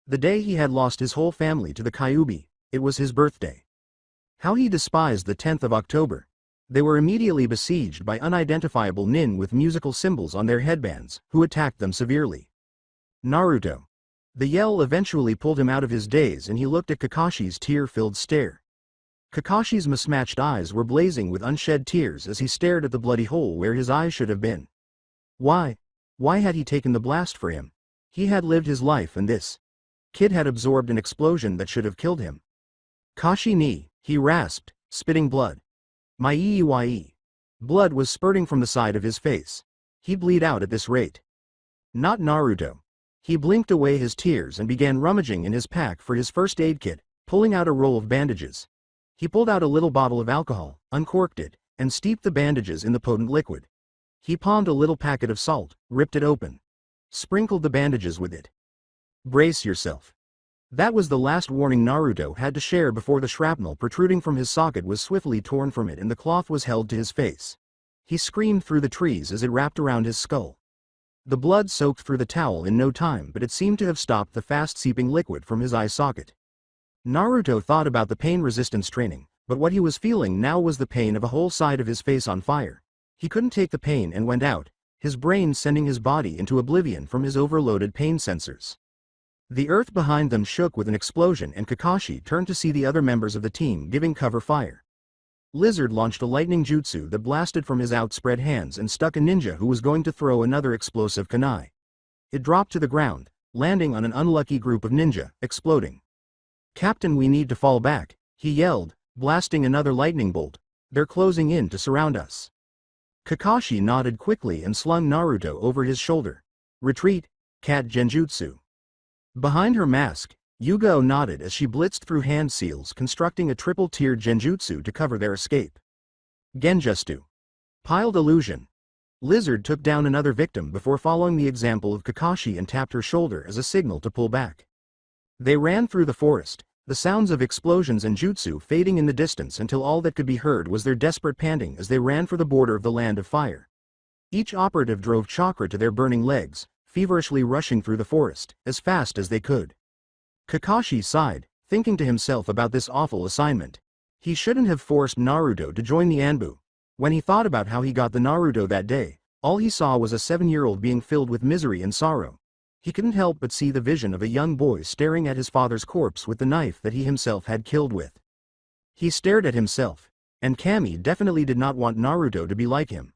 The day he had lost his whole family to the Kyuubi, it was his birthday. How he despised the 10th of October. They were immediately besieged by unidentifiable nin with musical symbols on their headbands, who attacked them severely. Naruto. The yell eventually pulled him out of his daze and he looked at Kakashi's tear-filled stare. Kakashi's mismatched eyes were blazing with unshed tears as he stared at the bloody hole where his eyes should have been. Why? Why had he taken the blast for him? He had lived his life and this kid had absorbed an explosion that should have killed him. Kashi ni, he rasped, spitting blood. My ee. Blood was spurting from the side of his face. He'd bleed out at this rate. Not Naruto. He blinked away his tears and began rummaging in his pack for his first aid kit, pulling out a roll of bandages. He pulled out a little bottle of alcohol, uncorked it, and steeped the bandages in the potent liquid. He palmed a little packet of salt, ripped it open. Sprinkled the bandages with it. Brace yourself. That was the last warning Naruto had to share before the shrapnel protruding from his socket was swiftly torn from it and the cloth was held to his face. He screamed through the trees as it wrapped around his skull. The blood soaked through the towel in no time, but it seemed to have stopped the fast-seeping liquid from his eye socket. Naruto thought about the pain resistance training, but what he was feeling now was the pain of a whole side of his face on fire. He couldn't take the pain and went out, his brain sending his body into oblivion from his overloaded pain sensors. The earth behind them shook with an explosion and Kakashi turned to see the other members of the team giving cover fire. Lizard launched a lightning jutsu that blasted from his outspread hands and stuck a ninja who was going to throw another explosive kunai. It dropped to the ground, landing on an unlucky group of ninja, exploding. Captain, we need to fall back, he yelled, blasting another lightning bolt. They're closing in to surround us. Kakashi nodded quickly and slung Naruto over his shoulder. Retreat, cat genjutsu. Behind her mask, Yugo nodded as she blitzed through hand seals constructing a triple-tiered genjutsu to cover their escape. Genjutsu. Piled illusion. Lizard took down another victim before following the example of Kakashi and tapped her shoulder as a signal to pull back. They ran through the forest, the sounds of explosions and jutsu fading in the distance until all that could be heard was their desperate panting as they ran for the border of the land of fire. Each operative drove chakra to their burning legs, feverishly rushing through the forest, as fast as they could. Kakashi sighed, thinking to himself about this awful assignment. He shouldn't have forced Naruto to join the Anbu. When he thought about how he got the Naruto that day, all he saw was a 7-year-old being filled with misery and sorrow. He couldn't help but see the vision of a young boy staring at his father's corpse with the knife that he himself had killed with. He stared at himself, and Kami definitely did not want Naruto to be like him.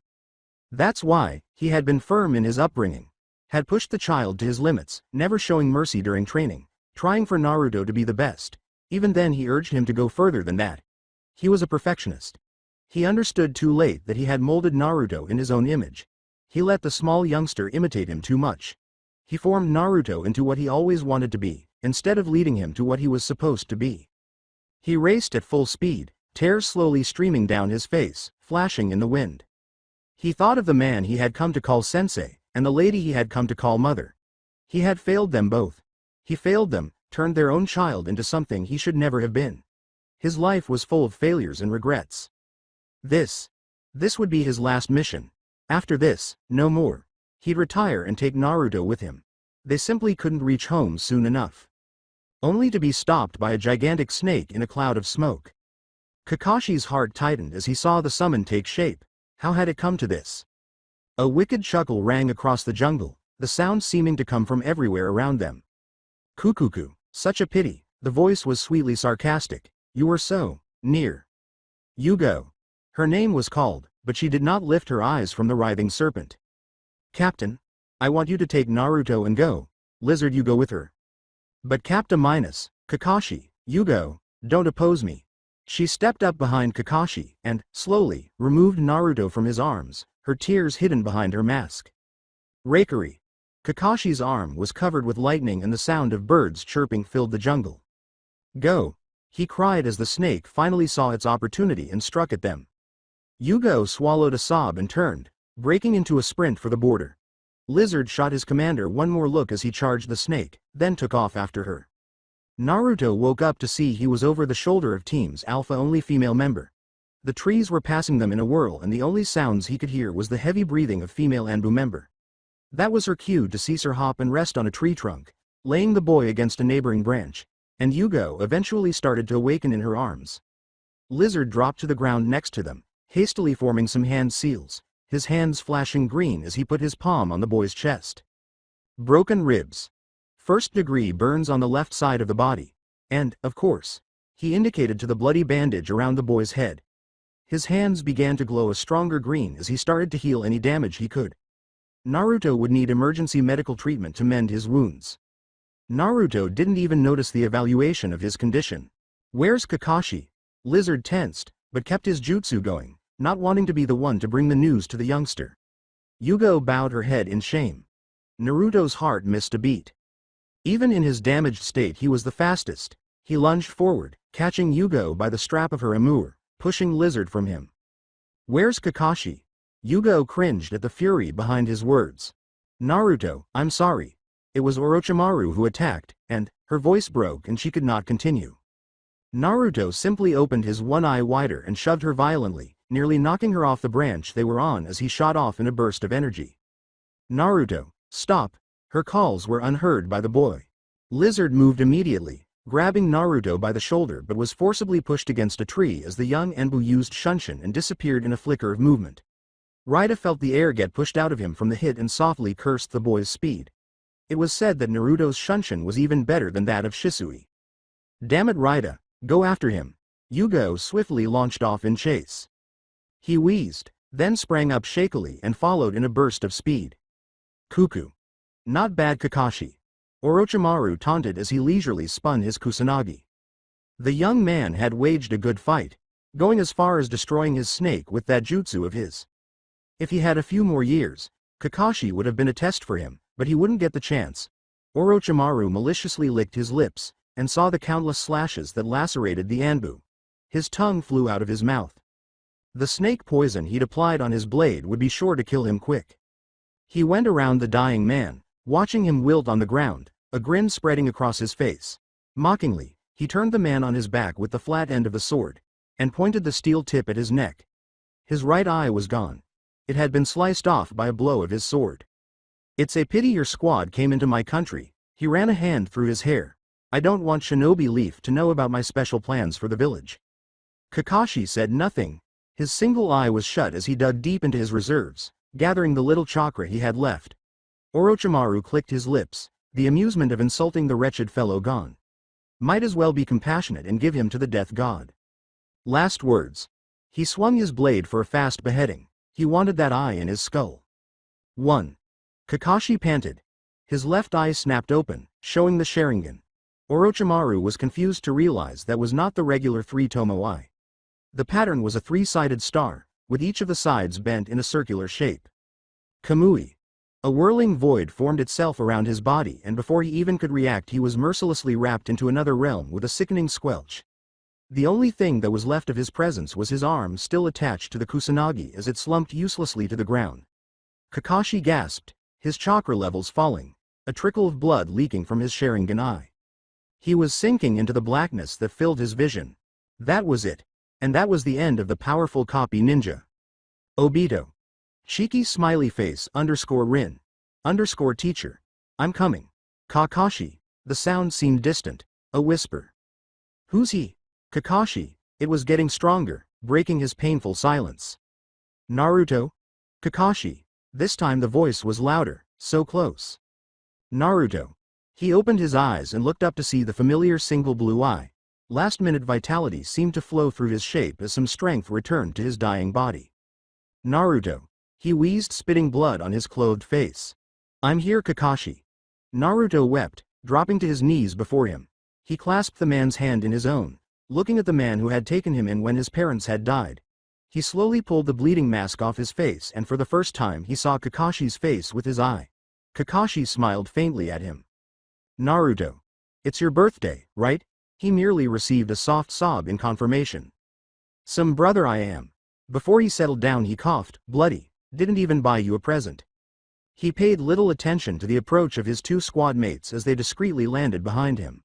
That's why he had been firm in his upbringing, had pushed the child to his limits, never showing mercy during training, trying for Naruto to be the best. Even then he urged him to go further than that. He was a perfectionist. He understood too late that he had molded Naruto in his own image. He let the small youngster imitate him too much. He formed Naruto into what he always wanted to be, instead of leading him to what he was supposed to be. He raced at full speed, tears slowly streaming down his face, flashing in the wind. He thought of the man he had come to call sensei, and the lady he had come to call mother. He had failed them both. He failed them, turned their own child into something he should never have been. His life was full of failures and regrets. This would be his last mission. After this, no more. He'd retire and take Naruto with him. They simply couldn't reach home soon enough. Only to be stopped by a gigantic snake in a cloud of smoke. Kakashi's heart tightened as he saw the summon take shape. How had it come to this? A wicked chuckle rang across the jungle, the sound seeming to come from everywhere around them. Kukuku, such a pity, the voice was sweetly sarcastic. You were so near. Yugo. Her name was called, but she did not lift her eyes from the writhing serpent. Captain, I want you to take Naruto and go. Lizard, you go with her. But Captain minus, Kakashi, you go, don't oppose me. She stepped up behind Kakashi and, slowly, removed Naruto from his arms, her tears hidden behind her mask. Rakery. Kakashi's arm was covered with lightning and the sound of birds chirping filled the jungle. Go, he cried as the snake finally saw its opportunity and struck at them. Yugo swallowed a sob and turned, breaking into a sprint for the border. Lizard shot his commander one more look as he charged the snake, then took off after her. Naruto woke up to see he was over the shoulder of Team's Alpha-only female member. The trees were passing them in a whirl and the only sounds he could hear was the heavy breathing of female Anbu member. That was her cue to cease her hop and rest on a tree trunk, laying the boy against a neighboring branch, and Yugo eventually started to awaken in her arms. Lizard dropped to the ground next to them, hastily forming some hand seals, his hands flashing green as he put his palm on the boy's chest. Broken ribs. First-degree burns on the left side of the body, and, of course, he indicated to the bloody bandage around the boy's head. His hands began to glow a stronger green as he started to heal any damage he could. Naruto would need emergency medical treatment to mend his wounds. Naruto didn't even notice the evaluation of his condition. "Where's Kakashi?" Lizard tensed, but kept his jutsu going, not wanting to be the one to bring the news to the youngster. Yugo bowed her head in shame. Naruto's heart missed a beat. Even in his damaged state he was the fastest. He lunged forward, catching Yugo by the strap of her amur, pushing Lizard from him. "Where's Kakashi?" Yugo cringed at the fury behind his words. "Naruto, I'm sorry. It was Orochimaru who attacked," and her voice broke and she could not continue. Naruto simply opened his one eye wider and shoved her violently, nearly knocking her off the branch they were on as he shot off in a burst of energy. "Naruto, stop!" Her calls were unheard by the boy. Lizard moved immediately, grabbing Naruto by the shoulder but was forcibly pushed against a tree as the young Anbu used Shunshin and disappeared in a flicker of movement. Raida felt the air get pushed out of him from the hit and softly cursed the boy's speed. It was said that Naruto's Shunshin was even better than that of Shisui. "Damn it, Raida, go after him." Yugo swiftly launched off in chase. He wheezed, then sprang up shakily and followed in a burst of speed. "Cuckoo. Not bad, Kakashi," Orochimaru taunted as he leisurely spun his kusanagi. The young man had waged a good fight, going as far as destroying his snake with that jutsu of his. If he had a few more years, Kakashi would have been a test for him, but he wouldn't get the chance. Orochimaru maliciously licked his lips, and saw the countless slashes that lacerated the Anbu. His tongue flew out of his mouth. The snake poison he'd applied on his blade would be sure to kill him quick. He went around the dying man, watching him wilt on the ground, a grin spreading across his face. Mockingly, he turned the man on his back with the flat end of the sword, and pointed the steel tip at his neck. His right eye was gone. It had been sliced off by a blow of his sword. "It's a pity your squad came into my country." He ran a hand through his hair. "I don't want Shinobi Leaf to know about my special plans for the village." Kakashi said nothing. His single eye was shut as he dug deep into his reserves, gathering the little chakra he had left. Orochimaru clicked his lips, the amusement of insulting the wretched fellow gone. Might as well be compassionate and give him to the death god. Last words. He swung his blade for a fast beheading. He wanted that eye in his skull. 1. Kakashi panted. His left eye snapped open, showing the Sharingan. Orochimaru was confused to realize that was not the regular three-tomo eye. The pattern was a three-sided star, with each of the sides bent in a circular shape. Kamui. A whirling void formed itself around his body and before he even could react he was mercilessly wrapped into another realm with a sickening squelch. The only thing that was left of his presence was his arm still attached to the kusanagi as it slumped uselessly to the ground. Kakashi gasped, his chakra levels falling, a trickle of blood leaking from his Sharingan eye. He was sinking into the blackness that filled his vision. That was it. And that was the end of the powerful copy ninja. Obito. Cheeky smiley face _Rin. _teacher. I'm coming. Kakashi. The sound seemed distant, a whisper. Who's he? Kakashi. It was getting stronger, breaking his painful silence. Naruto? Kakashi. This time the voice was louder, so close. Naruto. He opened his eyes and looked up to see the familiar single blue eye. Last-minute vitality seemed to flow through his shape as some strength returned to his dying body. Naruto. He wheezed, spitting blood on his clothed face. I'm here, Kakashi. Naruto wept, dropping to his knees before him. He clasped the man's hand in his own, looking at the man who had taken him in when his parents had died. He slowly pulled the bleeding mask off his face and for the first time he saw Kakashi's face with his eye. Kakashi smiled faintly at him. Naruto. It's your birthday, right? He merely received a soft sob in confirmation. Some brother I am. Before he settled down he coughed, bloody. Didn't even buy you a present. He paid little attention to the approach of his two squad mates as they discreetly landed behind him.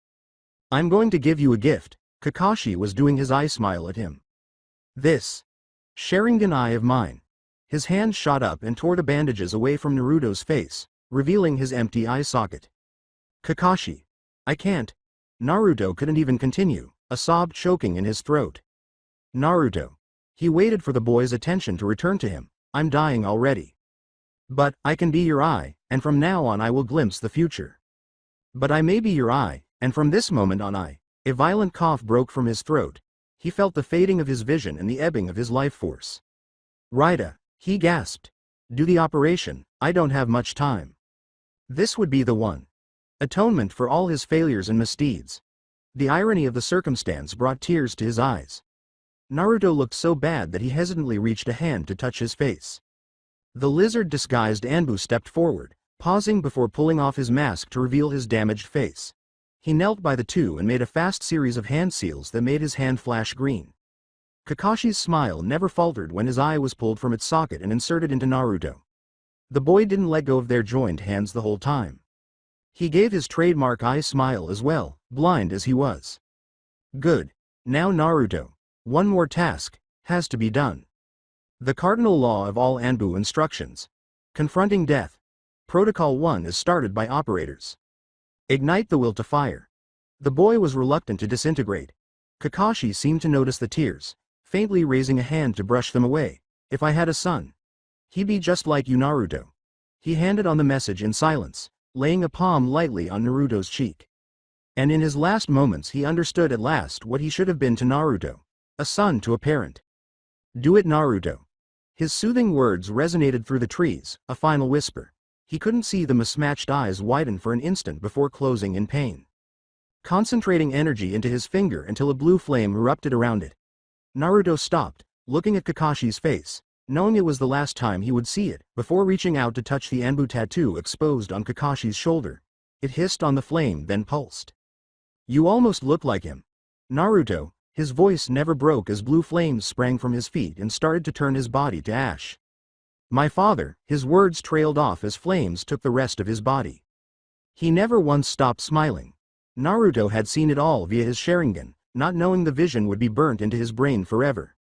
I'm going to give you a gift. Kakashi was doing his eye smile at him. This Sharingan eye of mine. His hand shot up and tore the bandages away from Naruto's face, revealing his empty eye socket. Kakashi. I can't. Naruto couldn't even continue, a sob choking in his throat. Naruto. He waited for the boy's attention to return to him. I'm dying already. But, I can be your eye, and from now on I will glimpse the future. But I may be your eye, and from this moment on a violent cough broke from his throat. He felt the fading of his vision and the ebbing of his life force. Raida, he gasped. Do the operation, I don't have much time. This would be the one. Atonement for all his failures and misdeeds. The irony of the circumstance brought tears to his eyes. Naruto looked so bad that he hesitantly reached a hand to touch his face. The lizard-disguised Anbu stepped forward, pausing before pulling off his mask to reveal his damaged face. He knelt by the two and made a fast series of hand seals that made his hand flash green. Kakashi's smile never faltered when his eye was pulled from its socket and inserted into Naruto. The boy didn't let go of their joined hands the whole time. He gave his trademark eye smile as well, blind as he was. Good. Now Naruto. One more task has to be done. The cardinal law of all Anbu instructions. Confronting death. Protocol 1 is started by operators. Ignite the will to fire. The boy was reluctant to disintegrate. Kakashi seemed to notice the tears, faintly raising a hand to brush them away. If I had a son, he'd be just like you, Naruto. He handed on the message in silence, laying a palm lightly on Naruto's cheek. And in his last moments he understood at last what he should have been to Naruto. A son to a parent. Do it, Naruto. His soothing words resonated through the trees, a final whisper. He couldn't see the mismatched eyes widen for an instant before closing in pain. Concentrating energy into his finger until a blue flame erupted around it. Naruto stopped, looking at Kakashi's face, knowing it was the last time he would see it, before reaching out to touch the Anbu tattoo exposed on Kakashi's shoulder. It hissed on the flame, then pulsed. You almost look like him. Naruto. His voice never broke as blue flames sprang from his feet and started to turn his body to ash. My father, his words trailed off as flames took the rest of his body. He never once stopped smiling. Naruto had seen it all via his Sharingan, not knowing the vision would be burnt into his brain forever.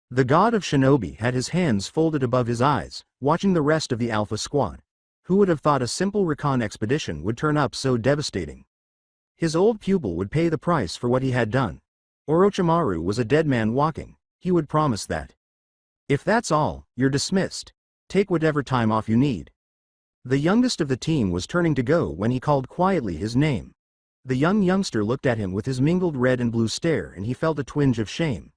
The god of shinobi had his hands folded above his eyes, watching the rest of the Alpha Squad. Who would have thought a simple recon expedition would turn up so devastating? His old pupil would pay the price for what he had done. Orochimaru was a dead man walking, he would promise that. If that's all, you're dismissed. Take whatever time off you need. The youngest of the team was turning to go when he called quietly his name. The youngster looked at him with his mingled red and blue stare and he felt a twinge of shame.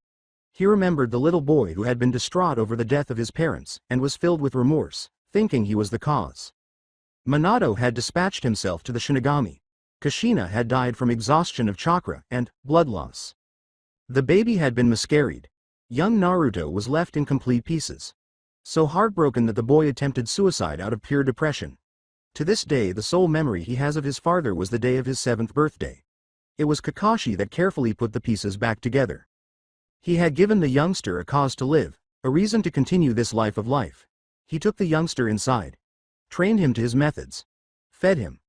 He remembered the little boy who had been distraught over the death of his parents and was filled with remorse, thinking he was the cause. Minato had dispatched himself to the Shinigami. Kushina had died from exhaustion of chakra and blood loss. The baby had been miscarried. Young Naruto was left in complete pieces. So heartbroken that the boy attempted suicide out of pure depression. To this day the sole memory he has of his father was the day of his 7th birthday. It was Kakashi that carefully put the pieces back together. He had given the youngster a cause to live, a reason to continue this life of life. He took the youngster inside. Trained him to his methods. Fed him.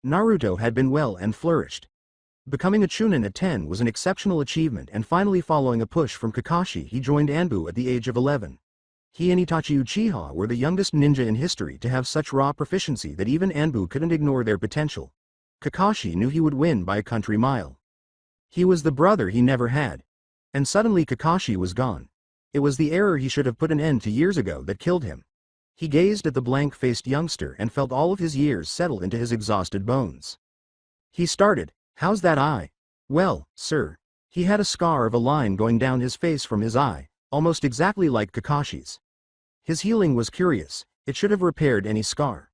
Naruto had been well and flourished. Becoming a Chunin at 10 was an exceptional achievement and finally following a push from Kakashi he joined Anbu at the age of 11. He and Itachi Uchiha were the youngest ninja in history to have such raw proficiency that even Anbu couldn't ignore their potential. Kakashi knew he would win by a country mile. He was the brother he never had. And suddenly Kakashi was gone. It was the error he should have put an end to years ago that killed him. He gazed at the blank-faced youngster and felt all of his years settle into his exhausted bones. He started. How's that eye? Well, sir. He had a scar of a line going down his face from his eye, almost exactly like Kakashi's. His healing was curious, it should have repaired any scar.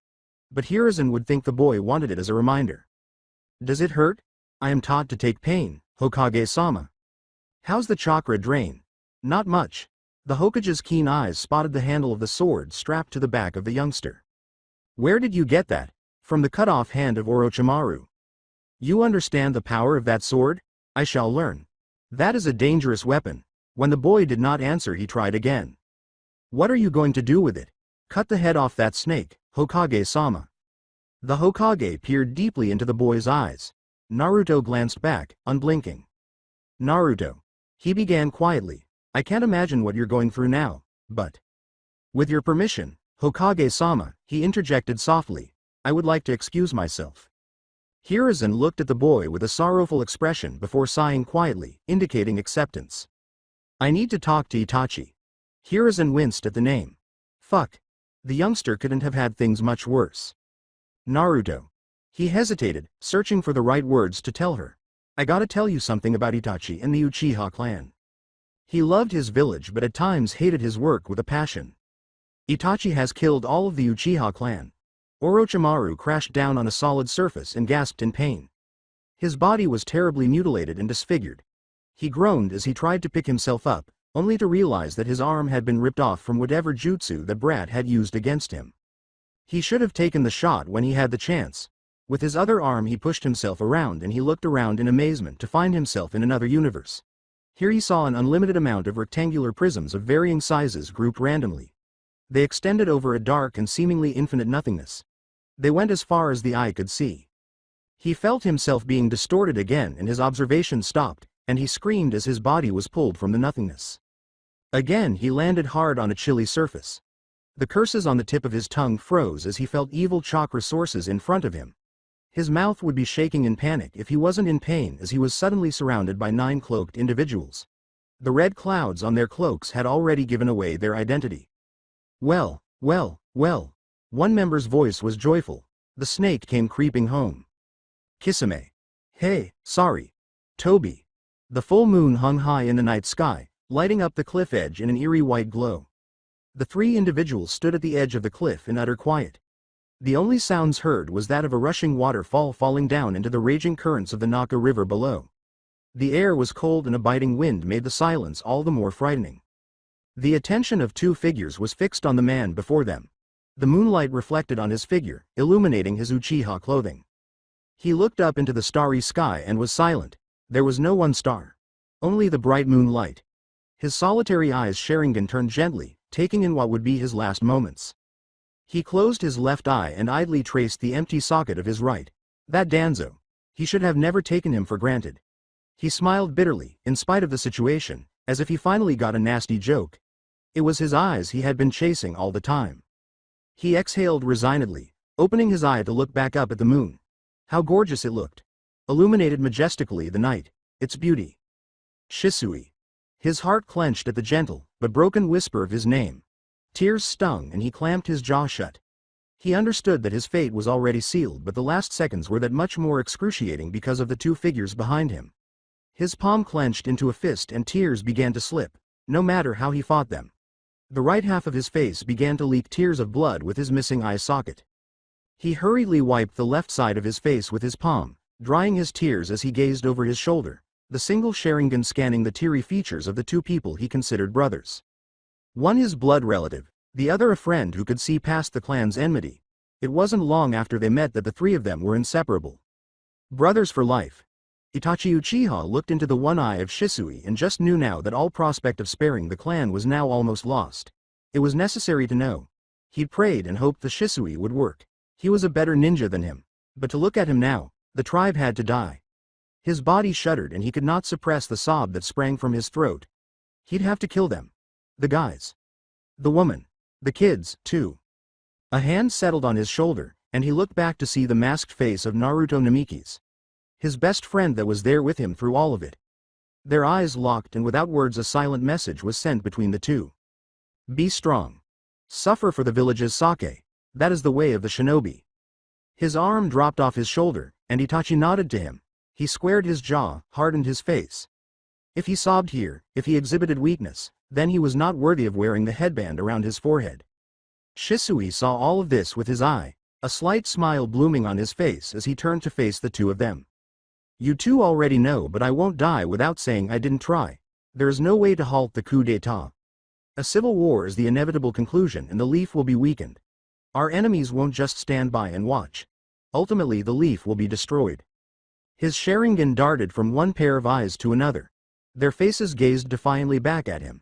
But Hiruzen would think the boy wanted it as a reminder. Does it hurt? I am taught to take pain, Hokage-sama. How's the chakra drain? Not much. The Hokage's keen eyes spotted the handle of the sword strapped to the back of the youngster. Where did you get that? From the cut-off hand of Orochimaru. You understand the power of that sword? I shall learn. That is a dangerous weapon. When the boy did not answer he tried again. What are you going to do with it? Cut the head off that snake, Hokage-sama. The Hokage peered deeply into the boy's eyes. Naruto glanced back, unblinking. Naruto. He began quietly. I can't imagine what you're going through now, but. With your permission, Hokage-sama, he interjected softly. I would like to excuse myself. Hiruzen looked at the boy with a sorrowful expression before sighing quietly, indicating acceptance. I need to talk to Itachi. Hiruzen winced at the name. Fuck. The youngster couldn't have had things much worse. Naruto. He hesitated, searching for the right words to tell her. I gotta tell you something about Itachi and the Uchiha clan. He loved his village but at times hated his work with a passion. Itachi has killed all of the Uchiha clan. Orochimaru crashed down on a solid surface and gasped in pain. His body was terribly mutilated and disfigured. He groaned as he tried to pick himself up, only to realize that his arm had been ripped off from whatever jutsu that brat had used against him. He should have taken the shot when he had the chance. With his other arm he pushed himself around and he looked around in amazement to find himself in another universe. Here he saw an unlimited amount of rectangular prisms of varying sizes grouped randomly. They extended over a dark and seemingly infinite nothingness. They went as far as the eye could see. He felt himself being distorted again and his observation stopped, and he screamed as his body was pulled from the nothingness. Again he landed hard on a chilly surface. The curses on the tip of his tongue froze as he felt evil chakra sources in front of him. His mouth would be shaking in panic if he wasn't in pain as he was suddenly surrounded by 9 cloaked individuals. The red clouds on their cloaks had already given away their identity. Well, well, well. One member's voice was joyful. The snake came creeping home. Kisame. Hey, sorry. Toby. The full moon hung high in the night sky, lighting up the cliff edge in an eerie white glow. The 3 individuals stood at the edge of the cliff in utter quiet. The only sounds heard was that of a rushing waterfall falling down into the raging currents of the Naka River below. The air was cold and a biting wind made the silence all the more frightening. The attention of 2 figures was fixed on the man before them. The moonlight reflected on his figure, illuminating his Uchiha clothing. He looked up into the starry sky and was silent. There was no one star. Only the bright moonlight. His solitary eyes Sharingan turned gently, taking in what would be his last moments. He closed his left eye and idly traced the empty socket of his right. That Danzo. He should have never taken him for granted. He smiled bitterly, in spite of the situation, as if he finally got a nasty joke. It was his eyes he had been chasing all the time. He exhaled resignedly, opening his eye to look back up at the moon. How gorgeous it looked. Illuminated majestically the night, its beauty. Shisui. His heart clenched at the gentle, but broken whisper of his name. Tears stung and he clamped his jaw shut. He understood that his fate was already sealed, but the last seconds were that much more excruciating because of the 2 figures behind him. His palm clenched into a fist and tears began to slip, no matter how he fought them. The right half of his face began to leak tears of blood with his missing eye socket. He hurriedly wiped the left side of his face with his palm, drying his tears as he gazed over his shoulder, the single Sharingan scanning the teary features of the 2 people he considered brothers. One his blood relative, the other a friend who could see past the clan's enmity. It wasn't long after they met that the 3 of them were inseparable. Brothers for life. Itachi Uchiha looked into the one eye of Shisui and just knew now that all prospect of sparing the clan was now almost lost. It was necessary to know. He'd prayed and hoped the Shisui would work. He was a better ninja than him. But to look at him now, the tribe had to die. His body shuddered and he could not suppress the sob that sprang from his throat. He'd have to kill them. The guys. The woman. The kids, too. A hand settled on his shoulder, and he looked back to see the masked face of Naruto Namiki's. His best friend that was there with him through all of it. Their eyes locked and without words a silent message was sent between the 2. Be strong. Suffer for the village's sake. That is the way of the shinobi. His arm dropped off his shoulder, and Itachi nodded to him. He squared his jaw, hardened his face. If he sobbed here, if he exhibited weakness, then he was not worthy of wearing the headband around his forehead. Shisui saw all of this with his eye, a slight smile blooming on his face as he turned to face the 2 of them. You 2 already know, but I won't die without saying I didn't try. There is no way to halt the coup d'état. A civil war is the inevitable conclusion and the leaf will be weakened. Our enemies won't just stand by and watch. Ultimately the leaf will be destroyed. His Sharingan darted from one pair of eyes to another. Their faces gazed defiantly back at him.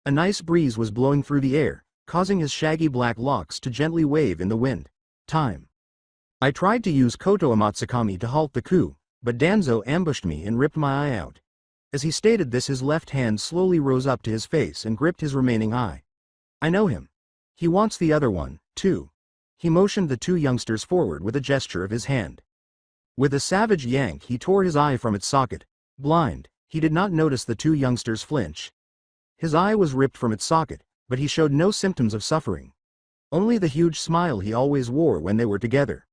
A nice breeze was blowing through the air, causing his shaggy black locks to gently wave in the wind. time. I tried to use Koto Amatsukami to halt the coup, but Danzo ambushed me and ripped my eye out. As he stated this, his left hand slowly rose up to his face and gripped his remaining eye. I know him. He wants the other one, too. He motioned the two youngsters forward with a gesture of his hand. With a savage yank, he tore his eye from its socket. Blind, he did not notice the two youngsters flinch. His eye was ripped from its socket, but he showed no symptoms of suffering. Only the huge smile he always wore when they were together.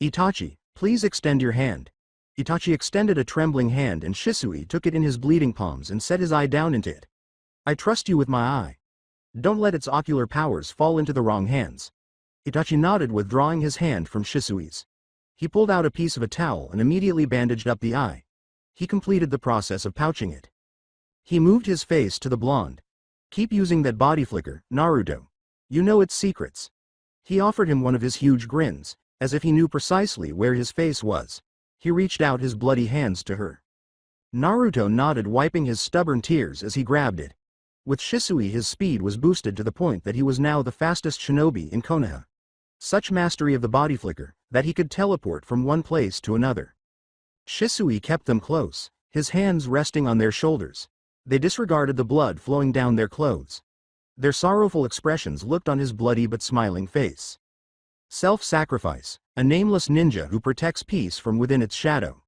Itachi, please extend your hand. Itachi extended a trembling hand and Shisui took it in his bleeding palms and set his eye down into it. I trust you with my eye. Don't let its ocular powers fall into the wrong hands. Itachi nodded, withdrawing his hand from Shisui's. He pulled out a piece of a towel and immediately bandaged up the eye. He completed the process of pouching it. He moved his face to the blonde. Keep using that body flicker, Naruto. You know its secrets. He offered him one of his huge grins, as if he knew precisely where his face was. He reached out his bloody hands to her. Naruto nodded, wiping his stubborn tears as he grabbed it. With Shisui, his speed was boosted to the point that he was now the fastest shinobi in Konoha. Such mastery of the body flicker, that he could teleport from one place to another. Shisui kept them close, his hands resting on their shoulders. They disregarded the blood flowing down their clothes. Their sorrowful expressions looked on his bloody but smiling face. Self-sacrifice, a nameless ninja who protects peace from within its shadow.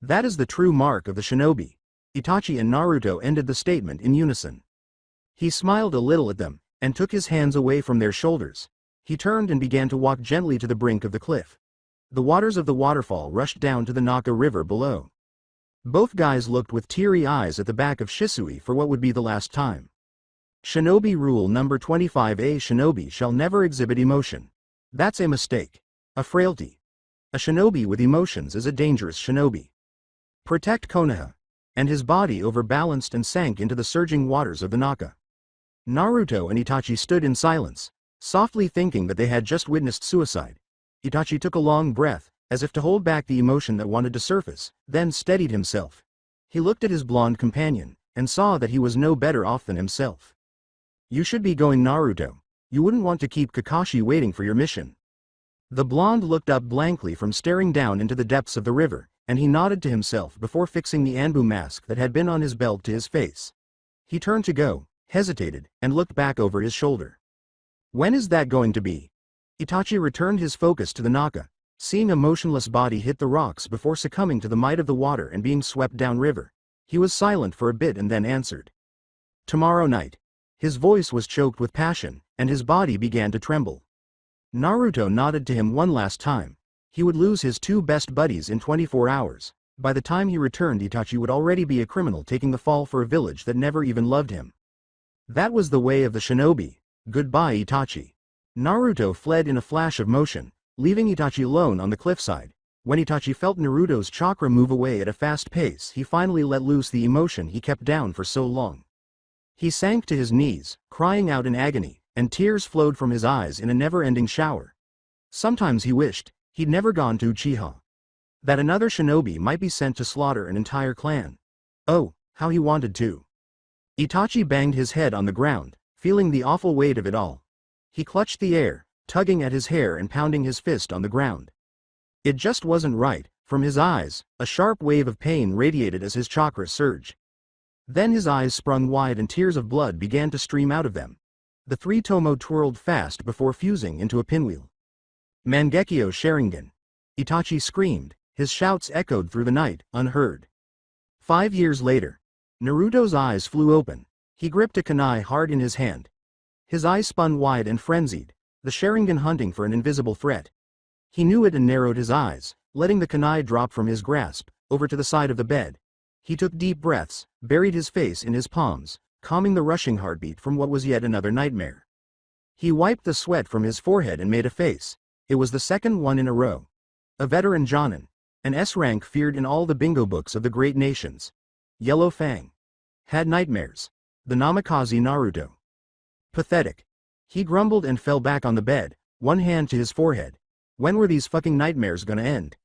That is the true mark of the shinobi. Itachi and Naruto ended the statement in unison. He smiled a little at them, and took his hands away from their shoulders. He turned and began to walk gently to the brink of the cliff. The waters of the waterfall rushed down to the Naka River below. Both guys looked with teary eyes at the back of Shisui for what would be the last time. Shinobi Rule Number 25: A shinobi shall never exhibit emotion. That's a mistake. A frailty. A shinobi with emotions is a dangerous shinobi. Protect Konoha. And his body overbalanced and sank into the surging waters of the Naka. Naruto and Itachi stood in silence, softly thinking that they had just witnessed suicide. Itachi took a long breath, as if to hold back the emotion that wanted to surface, then steadied himself. He looked at his blonde companion, and saw that he was no better off than himself. You should be going, Naruto. You wouldn't want to keep Kakashi waiting for your mission. The blonde looked up blankly from staring down into the depths of the river, and he nodded to himself before fixing the Anbu mask that had been on his belt to his face. He turned to go, hesitated, and looked back over his shoulder. When is that going to be? Itachi returned his focus to the Naka, seeing a motionless body hit the rocks before succumbing to the might of the water and being swept downriver. He was silent for a bit and then answered. Tomorrow night. His voice was choked with passion, and his body began to tremble. Naruto nodded to him one last time. He would lose his two best buddies in 24 hours. By the time he returned, Itachi would already be a criminal taking the fall for a village that never even loved him. That was the way of the shinobi. Goodbye, Itachi. Naruto fled in a flash of motion, leaving Itachi alone on the cliffside. When Itachi felt Naruto's chakra move away at a fast pace, he finally let loose the emotion he kept down for so long. He sank to his knees, crying out in agony, and tears flowed from his eyes in a never-ending shower. Sometimes he wished he'd never gone to Uchiha. That another shinobi might be sent to slaughter an entire clan. Oh, how he wanted to. Itachi banged his head on the ground, feeling the awful weight of it all. He clutched the air, tugging at his hair and pounding his fist on the ground. It just wasn't right. From his eyes, a sharp wave of pain radiated as his chakra surged. Then his eyes sprung wide and tears of blood began to stream out of them. The three tomo twirled fast before fusing into a pinwheel. Mangekyo Sharingan! Itachi screamed, his shouts echoed through the night, unheard. 5 years later. Naruto's eyes flew open. He gripped a kunai hard in his hand. His eyes spun wide and frenzied, the Sharingan hunting for an invisible threat. He knew it and narrowed his eyes, letting the kunai drop from his grasp, over to the side of the bed. He took deep breaths, buried his face in his palms, calming the rushing heartbeat from what was yet another nightmare. He wiped the sweat from his forehead and made a face. It was the second one in a row. A veteran Jonin, an S-rank feared in all the bingo books of the great nations. Yellow Fang. Had nightmares. The Namikaze Naruto. Pathetic. He grumbled and fell back on the bed, one hand to his forehead. When were these fucking nightmares gonna end?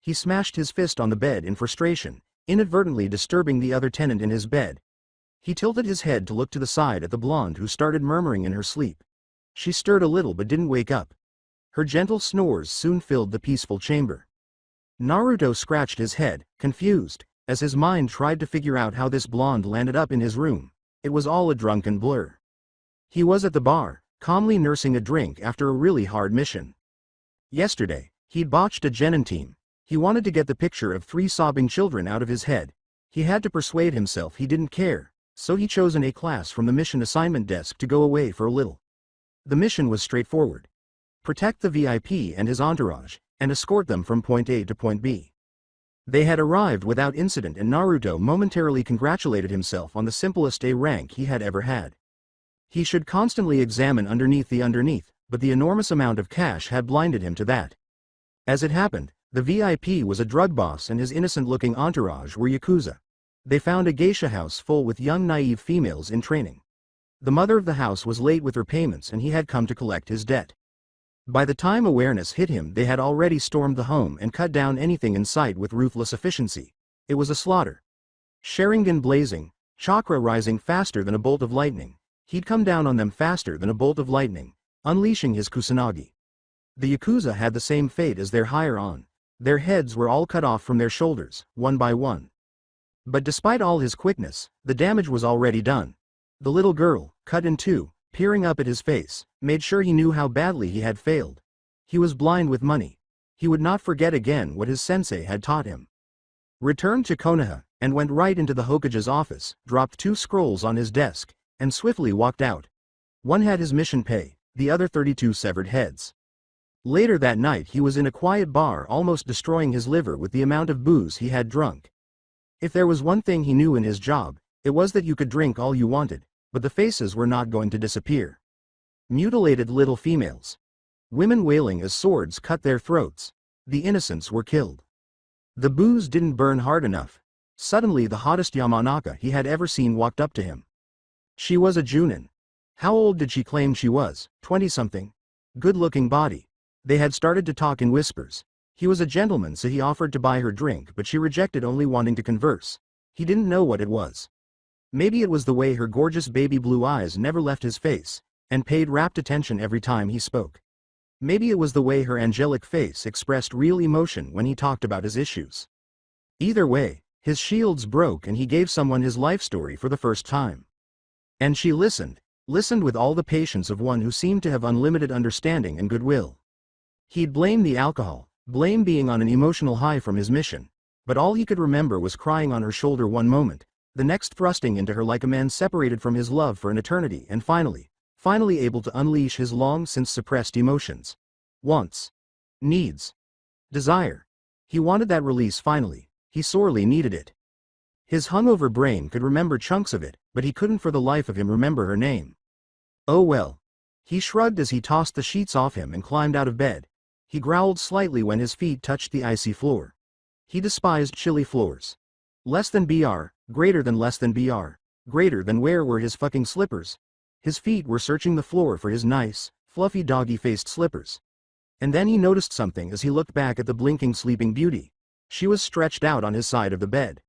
He smashed his fist on the bed in frustration, inadvertently disturbing the other tenant in his bed. He tilted his head to look to the side at the blonde who started murmuring in her sleep. She stirred a little but didn't wake up. Her gentle snores soon filled the peaceful chamber. Naruto scratched his head, confused, as his mind tried to figure out how this blonde landed up in his room. It was all a drunken blur. He was at the bar, calmly nursing a drink after a really hard mission. Yesterday, he'd botched a genin team. He wanted to get the picture of 3 sobbing children out of his head. He had to persuade himself he didn't care, so he chose an A class from the mission assignment desk to go away for a little. The mission was straightforward. Protect the VIP and his entourage, and escort them from point A to point B. They had arrived without incident and Naruto momentarily congratulated himself on the simplest A rank he had ever had. He should constantly examine underneath, but the enormous amount of cash had blinded him to that. As it happened, the VIP was a drug boss and his innocent-looking entourage were Yakuza. They found a geisha house full with young naive females in training. The mother of the house was late with her payments and he had come to collect his debt. By the time awareness hit him, they had already stormed the home and cut down anything in sight with ruthless efficiency. It was a slaughter. Sharingan blazing, chakra rising faster than a bolt of lightning. He'd come down on them faster than a bolt of lightning, unleashing his kusanagi. The Yakuza had the same fate as their higher-on. Their heads were all cut off from their shoulders, one by one. But despite all his quickness, the damage was already done. The little girl, cut in two, peering up at his face, made sure he knew how badly he had failed. He was blind with money. He would not forget again what his sensei had taught him. Returned to Konoha, and went right into the Hokage's office, dropped 2 scrolls on his desk, and swiftly walked out. One had his mission pay, the other 32 severed heads. Later that night he was in a quiet bar almost destroying his liver with the amount of booze he had drunk. If there was one thing he knew in his job, it was that you could drink all you wanted, but the faces were not going to disappear. Mutilated little females. Women wailing as swords cut their throats. The innocents were killed. The booze didn't burn hard enough. Suddenly the hottest Yamanaka he had ever seen walked up to him. She was a Junin. How old did she claim she was? 20-something? Good-looking body. They had started to talk in whispers. He was a gentleman, so he offered to buy her drink, but she rejected, only wanting to converse. He didn't know what it was. Maybe it was the way her gorgeous baby blue eyes never left his face, and paid rapt attention every time he spoke. Maybe it was the way her angelic face expressed real emotion when he talked about his issues. Either way, his shields broke and he gave someone his life story for the first time. And she listened with all the patience of one who seemed to have unlimited understanding and goodwill. He'd blame the alcohol, blame being on an emotional high from his mission, but all he could remember was crying on her shoulder one moment, the next thrusting into her like a man separated from his love for an eternity, and finally able to unleash his long-since suppressed emotions. Wants. Needs. Desire. He wanted that release finally. He sorely needed it. His hungover brain could remember chunks of it, but he couldn't for the life of him remember her name. Oh well. He shrugged as he tossed the sheets off him and climbed out of bed. He growled slightly when his feet touched the icy floor. He despised chilly floors. Less than BR, greater than less than BR, greater than where were his fucking slippers? His feet were searching the floor for his nice, fluffy doggy-faced slippers. And then he noticed something as he looked back at the blinking sleeping beauty. She was stretched out on his side of the bed.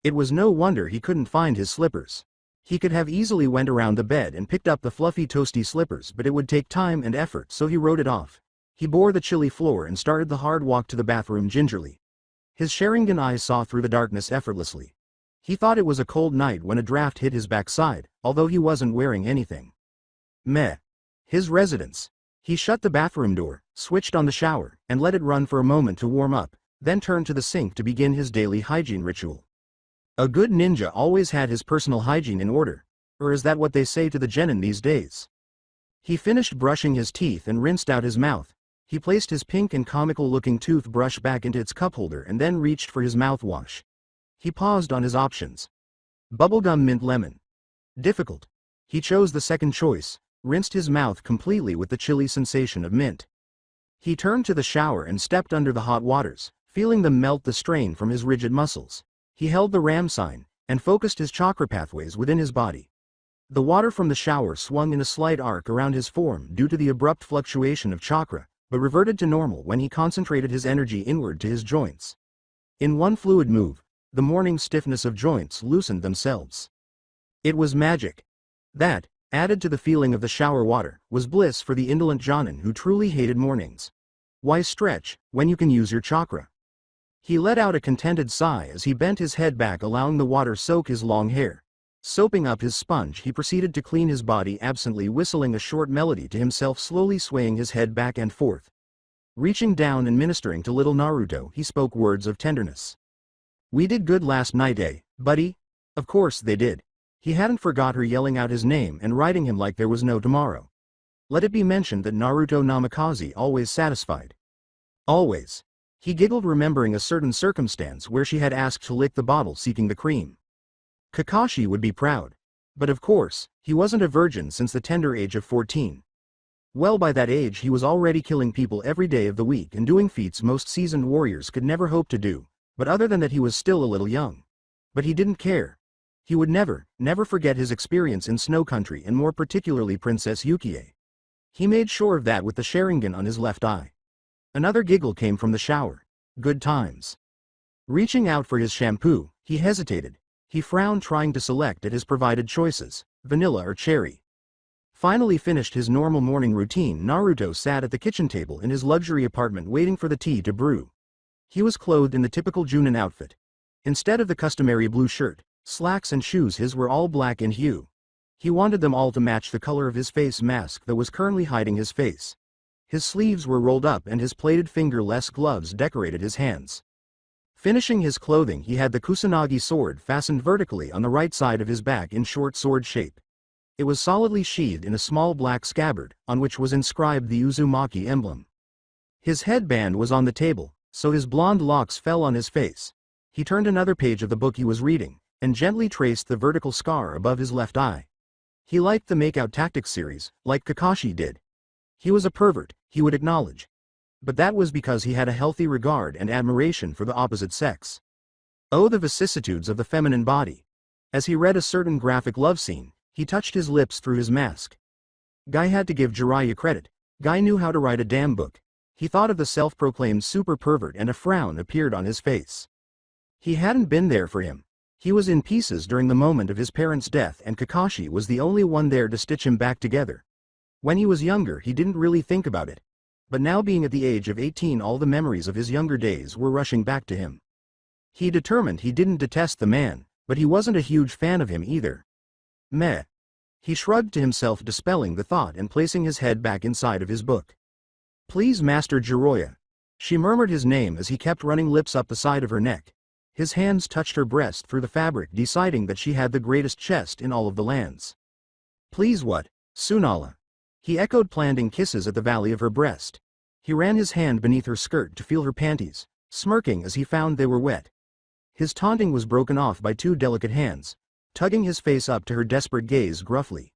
It was no wonder he couldn't find his slippers. He could have easily went around the bed and picked up the fluffy toasty slippers, but it would take time and effort, so he wrote it off. He bore the chilly floor and started the hard walk to the bathroom gingerly. His Sharingan eyes saw through the darkness effortlessly. He thought it was a cold night when a draft hit his backside, although he wasn't wearing anything. Meh. His residence. He shut the bathroom door, switched on the shower, and let it run for a moment to warm up, then turned to the sink to begin his daily hygiene ritual. A good ninja always had his personal hygiene in order, or is that what they say to the genin these days? He finished brushing his teeth and rinsed out his mouth. He placed his pink and comical-looking toothbrush back into its cup holder and then reached for his mouthwash. He paused on his options. Bubblegum mint lemon. Difficult. He chose the second choice, rinsed his mouth completely with the chilly sensation of mint. He turned to the shower and stepped under the hot waters, feeling them melt the strain from his rigid muscles. He held the Ram sign, and focused his chakra pathways within his body. The water from the shower swung in a slight arc around his form due to the abrupt fluctuation of chakra, but reverted to normal when he concentrated his energy inward to his joints. In one fluid move, the morning stiffness of joints loosened themselves. It was magic. That, Added to the feeling of the shower water, was bliss for the indolent Jonin who truly hated mornings. Why stretch, when you can use your chakra? He let out a contented sigh as he bent his head back, allowing the water soak his long hair. Soaping up his sponge, he proceeded to clean his body, absently whistling a short melody to himself, slowly swaying his head back and forth. Reaching down and ministering to little Naruto, he spoke words of tenderness. "We did good last night, eh, buddy?" Of course they did. He hadn't forgot her yelling out his name and riding him like there was no tomorrow. Let it be mentioned that Naruto Namikaze always satisfied. Always. He giggled, remembering a certain circumstance where she had asked to lick the bottle seeking the cream. Kakashi would be proud. But of course, he wasn't a virgin since the tender age of 14. Well, by that age he was already killing people every day of the week and doing feats most seasoned warriors could never hope to do, but other than that he was still a little young. But he didn't care. He would never forget his experience in Snow Country, and more particularly Princess Yukie. He made sure of that with the Sharingan on his left eye. Another giggle came from the shower. Good times. Reaching out for his shampoo, he hesitated. He frowned, trying to select at his provided choices, vanilla or cherry. Finally finished his normal morning routine, Naruto sat at the kitchen table in his luxury apartment waiting for the tea to brew. He was clothed in the typical Junin outfit. Instead of the customary blue shirt, slacks and shoes, his were all black in hue. He wanted them all to match the color of his face mask that was currently hiding his face. His sleeves were rolled up and his plated fingerless gloves decorated his hands. Finishing his clothing, he had the Kusanagi sword fastened vertically on the right side of his back in short sword shape. It was solidly sheathed in a small black scabbard, on which was inscribed the Uzumaki emblem. His headband was on the table, so his blonde locks fell on his face. He turned another page of the book he was reading, and gently traced the vertical scar above his left eye. He liked the Makeout Tactics series, like Kakashi did. He was a pervert, he would acknowledge. But that was because he had a healthy regard and admiration for the opposite sex. Oh, the vicissitudes of the feminine body. As he read a certain graphic love scene, he touched his lips through his mask. Guy had to give Jiraiya credit. Guy knew how to write a damn book. He thought of the self-proclaimed super pervert and a frown appeared on his face. He hadn't been there for him. He was in pieces during the moment of his parents' death, and Kakashi was the only one there to stitch him back together. When he was younger, he didn't really think about it. But now, being at the age of 18, all the memories of his younger days were rushing back to him. He determined he didn't detest the man, but he wasn't a huge fan of him either. Meh. He shrugged to himself, dispelling the thought and placing his head back inside of his book. "Please, Master Jiraiya." She murmured his name as he kept running lips up the side of her neck. His hands touched her breast through the fabric, deciding that she had the greatest chest in all of the lands. "Please what, Sunala?" He echoed, planting kisses at the valley of her breast. He ran his hand beneath her skirt to feel her panties, smirking as he found they were wet. His taunting was broken off by two delicate hands, tugging his face up to her desperate gaze gruffly.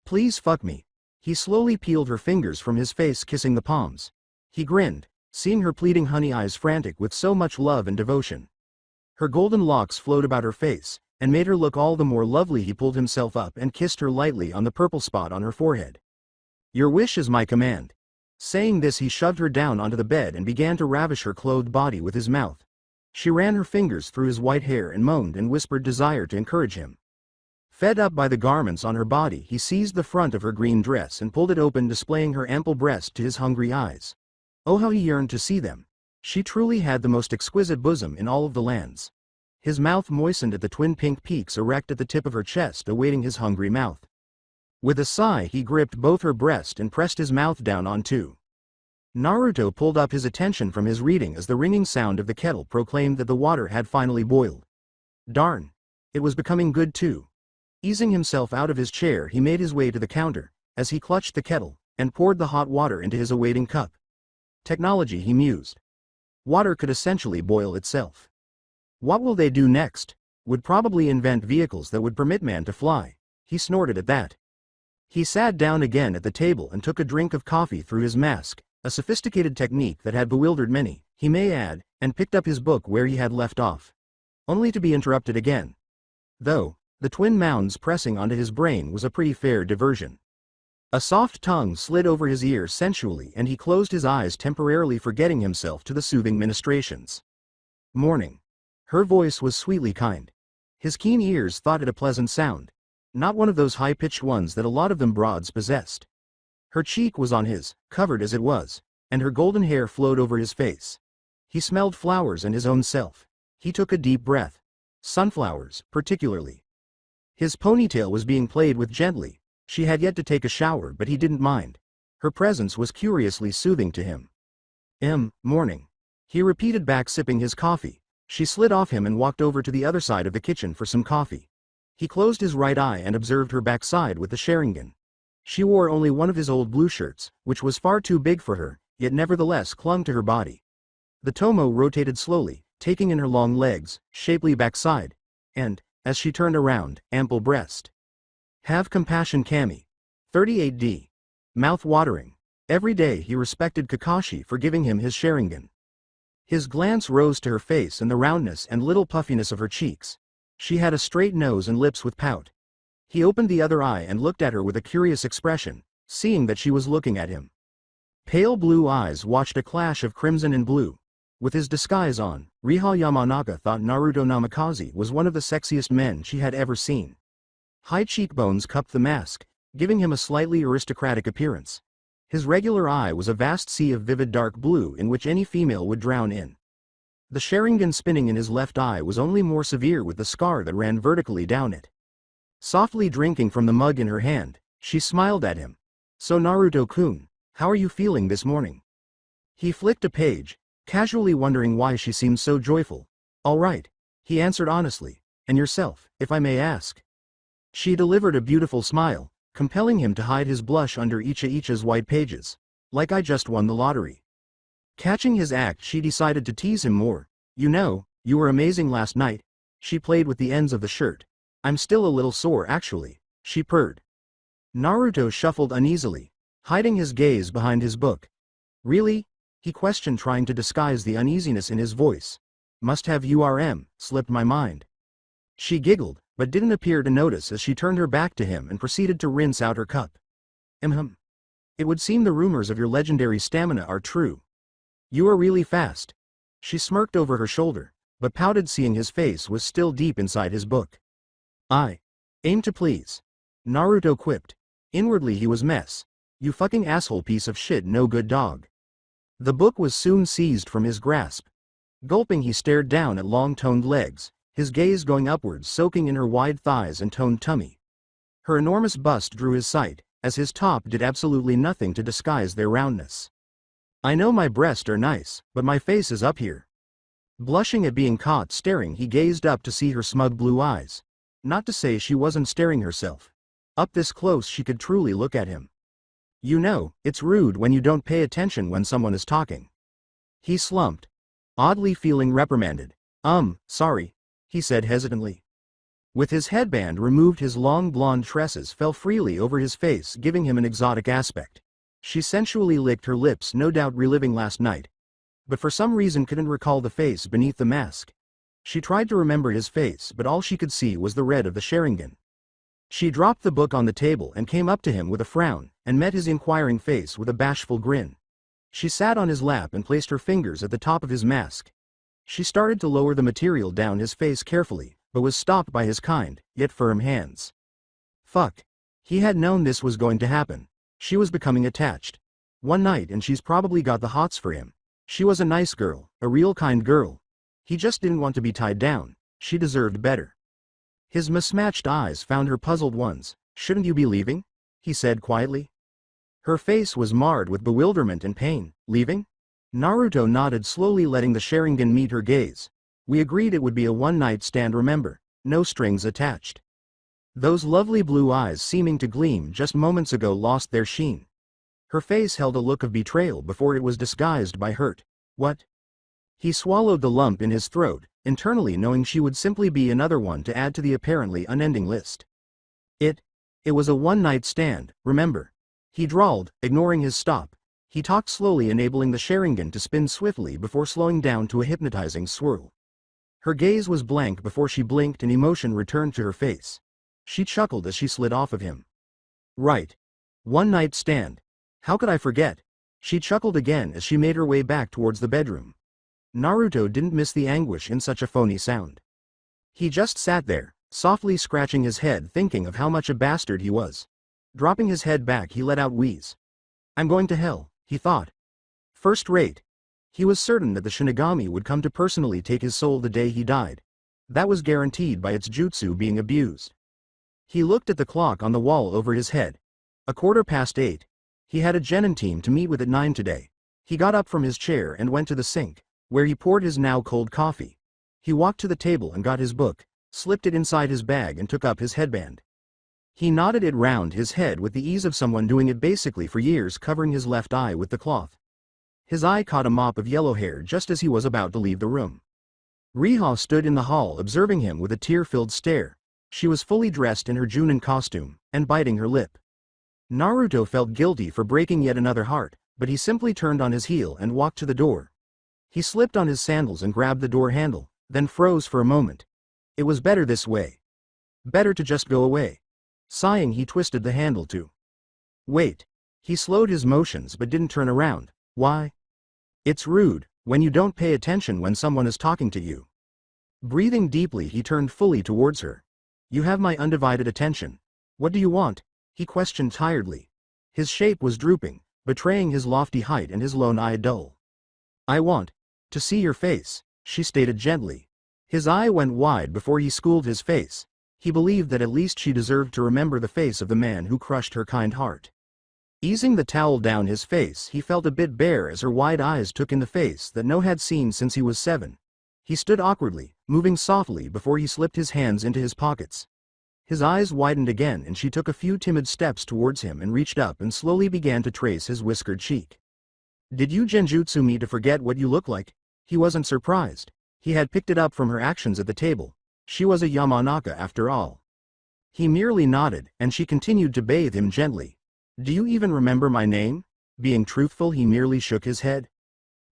"Please fuck me." He slowly peeled her fingers from his face, kissing the palms. He grinned, seeing her pleading honey eyes frantic with so much love and devotion. Her golden locks flowed about her face, and made her look all the more lovely. He pulled himself up and kissed her lightly on the purple spot on her forehead. "Your wish is my command." Saying this, he shoved her down onto the bed and began to ravish her clothed body with his mouth. She ran her fingers through his white hair and moaned and whispered desire to encourage him. Fed up by the garments on her body, he seized the front of her green dress and pulled it open, displaying her ample breast to his hungry eyes. Oh, how he yearned to see them. She truly had the most exquisite bosom in all of the lands. His mouth moistened at the twin pink peaks erect at the tip of her chest, awaiting his hungry mouth. With a sigh, he gripped both her breast and pressed his mouth down onto. Naruto pulled up his attention from his reading as the ringing sound of the kettle proclaimed that the water had finally boiled. Darn. It was becoming good too. Easing himself out of his chair, he made his way to the counter, as he clutched the kettle, and poured the hot water into his awaiting cup. Technology, he mused. Water could essentially boil itself. What will they do next? Would probably invent vehicles that would permit man to fly. He snorted at that. He sat down again at the table and took a drink of coffee through his mask, a sophisticated technique that had bewildered many, he may add, and picked up his book where he had left off. Only to be interrupted again. Though, the twin mounds pressing onto his brain was a pretty fair diversion. A soft tongue slid over his ear sensually, and he closed his eyes, temporarily forgetting himself to the soothing ministrations. Morning. Her voice was sweetly kind. His keen ears thought it a pleasant sound. Not one of those high-pitched ones that a lot of them broads possessed. Her cheek was on his, covered as it was, and her golden hair flowed over his face. He smelled flowers and his own self. He took a deep breath. Sunflowers, particularly. His ponytail was being played with gently. She had yet to take a shower, but he didn't mind. Her presence was curiously soothing to him. Morning. He repeated back, sipping his coffee. She slid off him and walked over to the other side of the kitchen for some coffee. He closed his right eye and observed her backside with the Sharingan. She wore only one of his old blue shirts, which was far too big for her, yet nevertheless clung to her body. The Tomo rotated slowly, taking in her long legs, shapely backside, and, as she turned around, ample breast. Have compassion, Kami. 38D. Mouth-watering. Every day he respected Kakashi for giving him his Sharingan. His glance rose to her face and the roundness and little puffiness of her cheeks. She had a straight nose and lips with pout. He opened the other eye and looked at her with a curious expression, seeing that she was looking at him. Pale blue eyes watched a clash of crimson and blue. With his disguise on, Riha Yamanaka thought Naruto Namikaze was one of the sexiest men she had ever seen. High cheekbones cupped the mask, giving him a slightly aristocratic appearance. His regular eye was a vast sea of vivid dark blue in which any female would drown in. The Sharingan spinning in his left eye was only more severe with the scar that ran vertically down it. Softly drinking from the mug in her hand, she smiled at him. So Naruto-kun, how are you feeling this morning? He flicked a page, casually wondering why she seemed so joyful. All right, he answered honestly. And yourself, if I may ask? She delivered a beautiful smile, compelling him to hide his blush under Icha's white pages. Like I just won the lottery. Catching his act, she decided to tease him more. You know, you were amazing last night. She played with the ends of the shirt. I'm still a little sore actually, she purred. Naruto shuffled uneasily, hiding his gaze behind his book. Really? He questioned, trying to disguise the uneasiness in his voice. Must have slipped my mind. She giggled, but didn't appear to notice as she turned her back to him and proceeded to rinse out her cup. It would seem the rumors of your legendary stamina are true. You are really fast. She smirked over her shoulder, but pouted, seeing his face was still deep inside his book. I aim to please. Naruto quipped. Inwardly he was mess. You fucking asshole piece of shit, no good dog. The book was soon seized from his grasp. Gulping, he stared down at long-toned legs, his gaze going upwards, soaking in her wide thighs and toned tummy. Her enormous bust drew his sight, as his top did absolutely nothing to disguise their roundness. I know my breasts are nice, but my face is up here. Blushing at being caught staring, he gazed up to see her smug blue eyes. Not to say she wasn't staring herself. Up this close she could truly look at him. You know, it's rude when you don't pay attention when someone is talking. He slumped, oddly feeling reprimanded. Sorry, he said hesitantly. With his headband removed, his long blonde tresses fell freely over his face, giving him an exotic aspect. She sensually licked her lips, no doubt reliving last night, but for some reason couldn't recall the face beneath the mask. She tried to remember his face, but all she could see was the red of the Sharingan. She dropped the book on the table and came up to him with a frown, and met his inquiring face with a bashful grin. She sat on his lap and placed her fingers at the top of his mask. She started to lower the material down his face carefully, but was stopped by his kind, yet firm hands. Fuck. He had known this was going to happen. She was becoming attached. One night and she's probably got the hots for him. She was a nice girl, a real kind girl. He just didn't want to be tied down. She deserved better. His mismatched eyes found her puzzled ones. Shouldn't you be leaving? He said quietly. Her face was marred with bewilderment and pain. Leaving? Naruto nodded, slowly letting the Sharingan meet her gaze. We agreed it would be a one-night stand, remember? No strings attached. Those lovely blue eyes, seeming to gleam just moments ago, lost their sheen. Her face held a look of betrayal before it was disguised by hurt. What? He swallowed the lump in his throat, internally knowing she would simply be another one to add to the apparently unending list. It was a one-night stand, remember? He drawled, ignoring his stop. He talked slowly, enabling the Sharingan to spin swiftly before slowing down to a hypnotizing swirl. Her gaze was blank before she blinked and emotion returned to her face. She chuckled as she slid off of him. Right. One-night stand. How could I forget? She chuckled again as she made her way back towards the bedroom. Naruto didn't miss the anguish in such a phony sound. He just sat there, softly scratching his head thinking of how much a bastard he was. Dropping his head back he let out wheeze. I'm going to hell, he thought. First rate. He was certain that the Shinigami would come to personally take his soul the day he died. That was guaranteed by its jutsu being abused. He looked at the clock on the wall over his head. 8:15. He had a genin team to meet with at 9 today. He got up from his chair and went to the sink, where he poured his now cold coffee. He walked to the table and got his book, slipped it inside his bag and took up his headband. He knotted it round his head with the ease of someone doing it basically for years, covering his left eye with the cloth. His eye caught a mop of yellow hair just as he was about to leave the room. Riha stood in the hall observing him with a tear-filled stare. She was fully dressed in her Junin costume, and biting her lip. Naruto felt guilty for breaking yet another heart, but he simply turned on his heel and walked to the door. He slipped on his sandals and grabbed the door handle, then froze for a moment. It was better this way. Better to just go away. Sighing, he twisted the handle too. Wait. He slowed his motions but didn't turn around. Why? It's rude, when you don't pay attention when someone is talking to you. Breathing deeply, he turned fully towards her. You have my undivided attention. What do you want? He questioned tiredly. His shape was drooping, betraying his lofty height and his lone eye dull. I want to see your face, she stated gently. His eye went wide before he schooled his face. He believed that at least she deserved to remember the face of the man who crushed her kind heart. Easing the towel down his face, he felt a bit bare as her wide eyes took in the face that no had seen since he was 7. He stood awkwardly, moving softly before he slipped his hands into his pockets. His eyes widened again and she took a few timid steps towards him and reached up and slowly began to trace his whiskered cheek. Did you genjutsu me to forget what you look like? He wasn't surprised. He had picked it up from her actions at the table. She was a Yamanaka after all. He merely nodded, and she continued to bathe him gently. Do you even remember my name? Being truthful, he merely shook his head.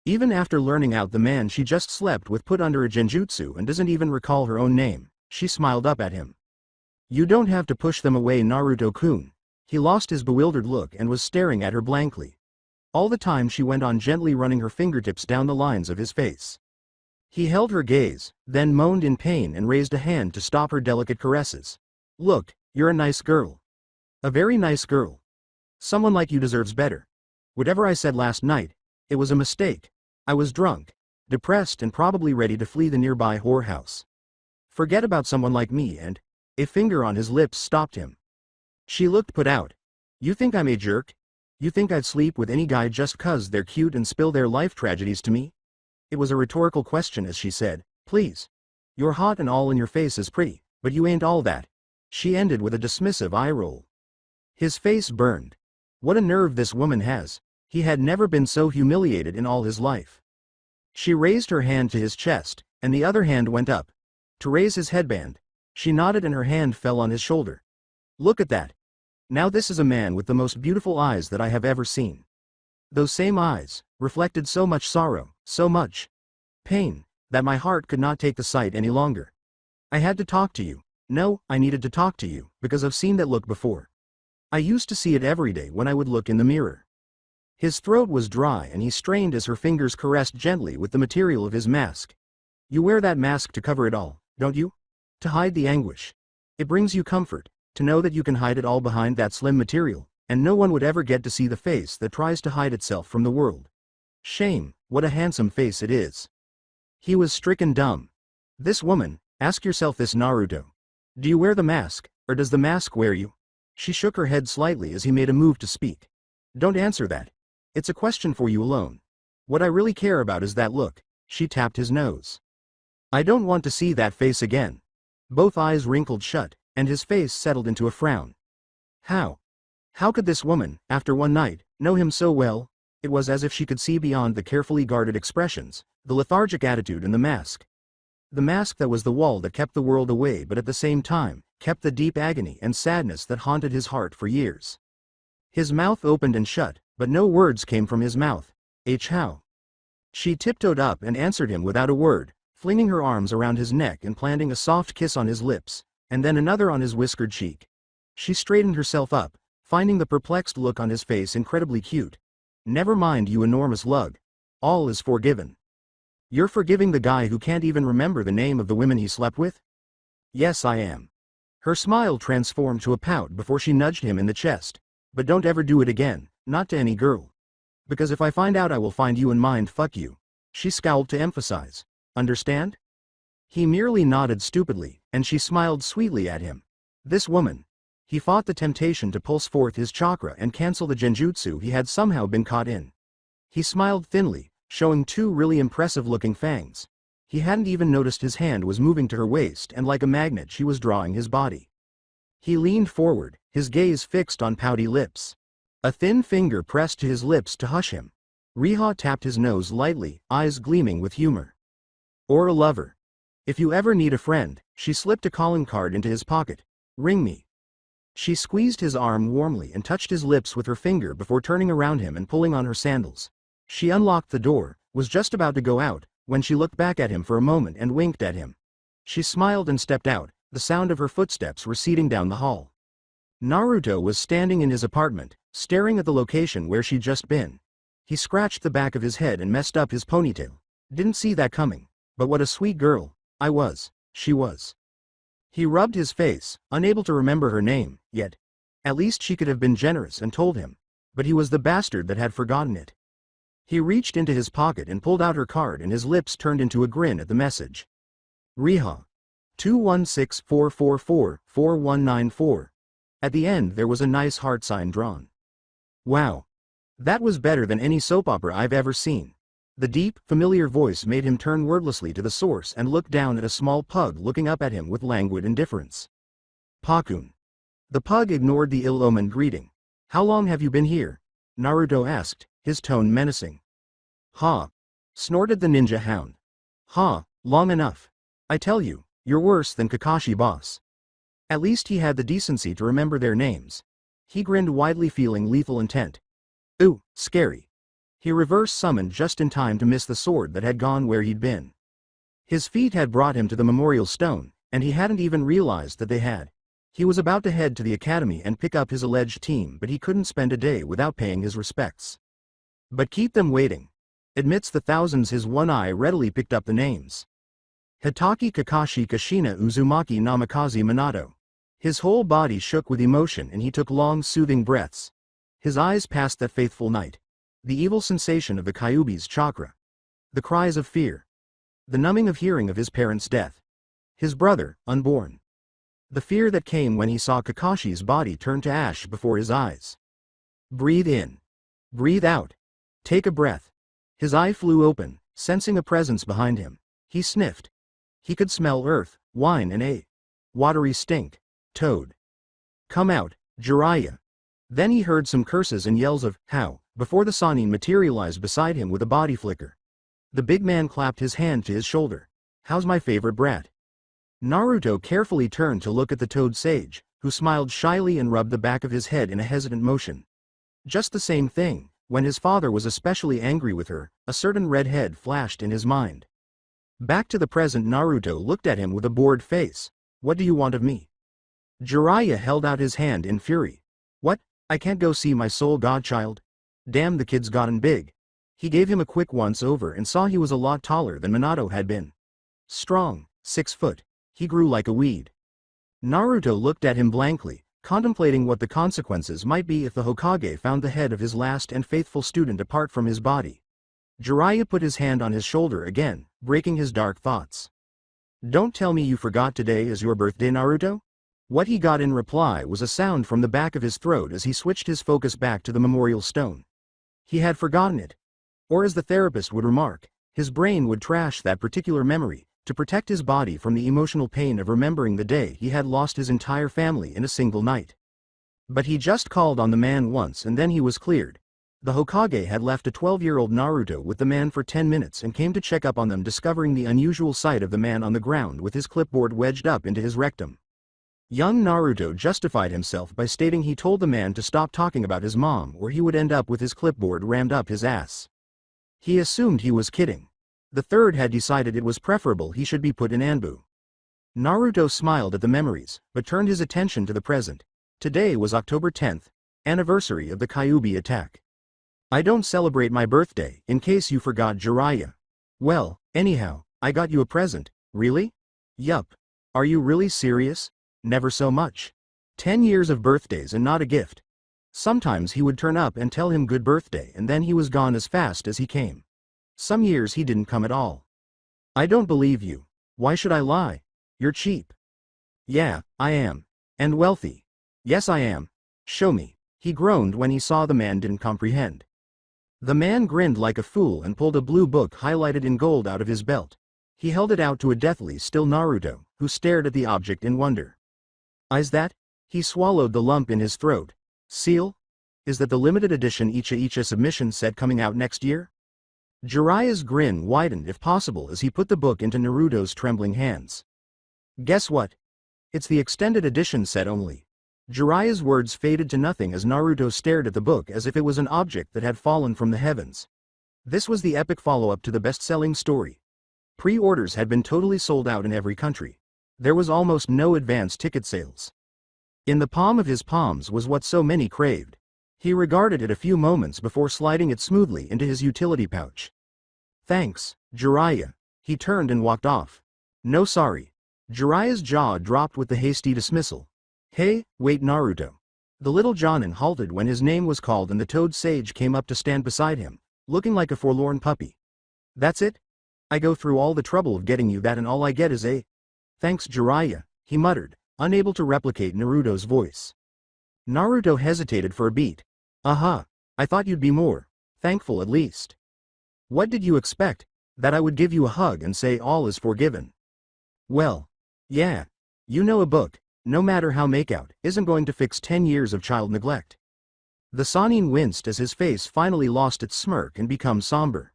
Even after learning out the man she just slept with put under a genjutsu and doesn't even recall her own name, she smiled up at him. You don't have to push them away, Naruto-kun. He lost his bewildered look and was staring at her blankly. All the time she went on gently running her fingertips down the lines of his face. He held her gaze, then moaned in pain and raised a hand to stop her delicate caresses. Look, you're a nice girl. A very nice girl. Someone like you deserves better. Whatever I said last night, it was a mistake. I was drunk, depressed and probably ready to flee the nearby whorehouse. Forget about someone like me and... A finger on his lips stopped him. She looked put out. You think I'm a jerk? You think I'd sleep with any guy just 'cause they're cute and spill their life tragedies to me? It was a rhetorical question as she said, please. You're hot and all and your face is pretty, but you ain't all that. She ended with a dismissive eye roll. His face burned. What a nerve this woman has. He had never been so humiliated in all his life. She raised her hand to his chest, and the other hand went up to raise his headband. She nodded and her hand fell on his shoulder. Look at that. Now this is a man with the most beautiful eyes that I have ever seen. Those same eyes reflected so much sorrow, so much pain, that my heart could not take the sight any longer. I had to talk to you. No, I needed to talk to you, because I've seen that look before. I used to see it every day when I would look in the mirror. His throat was dry and he strained as her fingers caressed gently with the material of his mask. You wear that mask to cover it all, don't you? To hide the anguish. It brings you comfort, to know that you can hide it all behind that slim material, and no one would ever get to see the face that tries to hide itself from the world. Shame, what a handsome face it is. He was stricken dumb. This woman, ask yourself this, Naruto. Do you wear the mask, or does the mask wear you? She shook her head slightly as he made a move to speak. Don't answer that. It's a question for you alone. What I really care about is that look. She tapped his nose. I don't want to see that face again. Both eyes wrinkled shut, and his face settled into a frown. How? How could this woman, after one night, know him so well? It was as if she could see beyond the carefully guarded expressions, the lethargic attitude and the mask. The mask that was the wall that kept the world away but at the same time, kept the deep agony and sadness that haunted his heart for years. His mouth opened and shut, but no words came from his mouth. How? She tiptoed up and answered him without a word, flinging her arms around his neck and planting a soft kiss on his lips, and then another on his whiskered cheek. She straightened herself up, finding the perplexed look on his face incredibly cute. Never mind, you enormous lug. All is forgiven. You're forgiving the guy who can't even remember the name of the women he slept with? Yes, I am. Her smile transformed to a pout before she nudged him in the chest. But don't ever do it again, not to any girl. Because if I find out I will find you and mind fuck you. She scowled to emphasize. Understand? He merely nodded stupidly, and she smiled sweetly at him. This woman. He fought the temptation to pulse forth his chakra and cancel the genjutsu he had somehow been caught in. He smiled thinly, showing two really impressive-looking fangs. He hadn't even noticed his hand was moving to her waist, and like a magnet she was drawing his body. He leaned forward, his gaze fixed on pouty lips. A thin finger pressed to his lips to hush him. Riha tapped his nose lightly, eyes gleaming with humor. Or a lover. If you ever need a friend, she slipped a calling card into his pocket. Ring me. She squeezed his arm warmly and touched his lips with her finger before turning around him and pulling on her sandals. She unlocked the door, was just about to go out, when she looked back at him for a moment and winked at him. She smiled and stepped out, the sound of her footsteps receding down the hall. Naruto was standing in his apartment, staring at the location where she'd just been. He scratched the back of his head and messed up his ponytail. Didn't see that coming. But what a sweet girl. She was. He rubbed his face, unable to remember her name, yet. At least she could have been generous and told him. But he was the bastard that had forgotten it. He reached into his pocket and pulled out her card, and his lips turned into a grin at the message. Riha. 216-444-4194. At the end there was a nice heart sign drawn. Wow. That was better than any soap opera I've ever seen. The deep, familiar voice made him turn wordlessly to the source and look down at a small pug looking up at him with languid indifference. Pakun. The pug ignored the ill-omened greeting. How long have you been here? Naruto asked, his tone menacing. Ha. Snorted the ninja hound. Ha, long enough. I tell you, you're worse than Kakashi boss. At least he had the decency to remember their names. He grinned widely, feeling lethal intent. Ooh, scary. He reverse summoned just in time to miss the sword that had gone where he'd been. His feet had brought him to the memorial stone, and he hadn't even realized that they had. He was about to head to the academy and pick up his alleged team, but he couldn't spend a day without paying his respects. But keep them waiting. Amidst the thousands his one eye readily picked up the names. Hitaki Kakashi Kashina Uzumaki Namikaze Minato. His whole body shook with emotion and he took long soothing breaths. His eyes passed that faithful knight. The evil sensation of the Kyuubi's chakra. The cries of fear. The numbing of hearing of his parents' death. His brother, unborn. The fear that came when he saw Kakashi's body turn to ash before his eyes. Breathe in. Breathe out. Take a breath. His eye flew open, sensing a presence behind him. He sniffed. He could smell earth, wine and a watery stink. Toad. Come out, Jiraiya. Then he heard some curses and yells of, how, before the Sannin materialized beside him with a body flicker. The big man clapped his hand to his shoulder. How's my favorite brat? Naruto carefully turned to look at the toad sage, who smiled shyly and rubbed the back of his head in a hesitant motion. Just the same thing, when his father was especially angry with her, a certain red head flashed in his mind. Back to the present, Naruto looked at him with a bored face. What do you want of me? Jiraiya held out his hand in fury. What? I can't go see my soul godchild? Damn, the kid's gotten big. He gave him a quick once-over and saw he was a lot taller than Minato had been. Strong, 6 foot. He grew like a weed. Naruto looked at him blankly, contemplating what the consequences might be if the Hokage found the head of his last and faithful student apart from his body. Jiraiya put his hand on his shoulder again, breaking his dark thoughts. Don't tell me you forgot today is your birthday, Naruto? What he got in reply was a sound from the back of his throat as he switched his focus back to the memorial stone. He had forgotten it. Or as the therapist would remark, his brain would trash that particular memory, to protect his body from the emotional pain of remembering the day he had lost his entire family in a single night. But he just called on the man once and then he was cleared. The Hokage had left a 12-year-old Naruto with the man for 10 minutes and came to check up on them, discovering the unusual sight of the man on the ground with his clipboard wedged up into his rectum. Young Naruto justified himself by stating he told the man to stop talking about his mom or he would end up with his clipboard rammed up his ass. He assumed he was kidding. The third had decided it was preferable he should be put in Anbu. Naruto smiled at the memories, but turned his attention to the present. Today was October 10th, anniversary of the Kyuubi attack. I don't celebrate my birthday, in case you forgot, Jiraiya. Well, anyhow, I got you a present. Really? Yup. Are you really serious? Never so much. 10 years of birthdays and not a gift. Sometimes he would turn up and tell him good birthday and then he was gone as fast as he came. Some years he didn't come at all. I don't believe you. Why should I lie? You're cheap. Yeah, I am. And wealthy. Yes I am. Show me. He groaned when he saw the man didn't comprehend. The man grinned like a fool and pulled a blue book highlighted in gold out of his belt. He held it out to a deathly still Naruto, who stared at the object in wonder. Is that? He swallowed the lump in his throat. Seal? Is that the limited edition Icha Icha submission set coming out next year? Jiraiya's grin widened if possible as he put the book into Naruto's trembling hands. Guess what? It's the extended edition set only. Jiraiya's words faded to nothing as Naruto stared at the book as if it was an object that had fallen from the heavens. This was the epic follow-up to the best-selling story. Pre-orders had been totally sold out in every country. There was almost no advance ticket sales. In the palm of his palms was what so many craved. He regarded it a few moments before sliding it smoothly into his utility pouch. Thanks, Jiraiya. He turned and walked off. No sorry. Jiraiya's jaw dropped with the hasty dismissal. Hey, wait Naruto. The little Jonin halted when his name was called and the Toad Sage came up to stand beside him, looking like a forlorn puppy. That's it? I go through all the trouble of getting you that and all I get is a... Thanks Jiraiya, he muttered, unable to replicate Naruto's voice. Naruto hesitated for a beat. Aha, I thought you'd be more thankful at least. What did you expect? That I would give you a hug and say all is forgiven? Well, yeah. You know a book, no matter how makeout, isn't going to fix 10 years of child neglect. The Sannin winced as his face finally lost its smirk and became somber.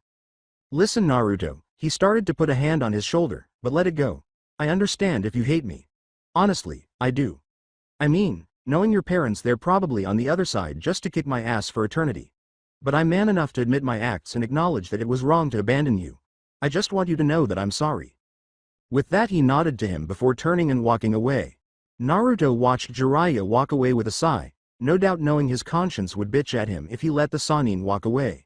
Listen Naruto, he started to put a hand on his shoulder, but let it go. I understand if you hate me. Honestly, I do. I mean, knowing your parents they're probably on the other side just to kick my ass for eternity. But I'm man enough to admit my acts and acknowledge that it was wrong to abandon you. I just want you to know that I'm sorry. With that he nodded to him before turning and walking away. Naruto watched Jiraiya walk away with a sigh, no doubt knowing his conscience would bitch at him if he let the Sannin walk away.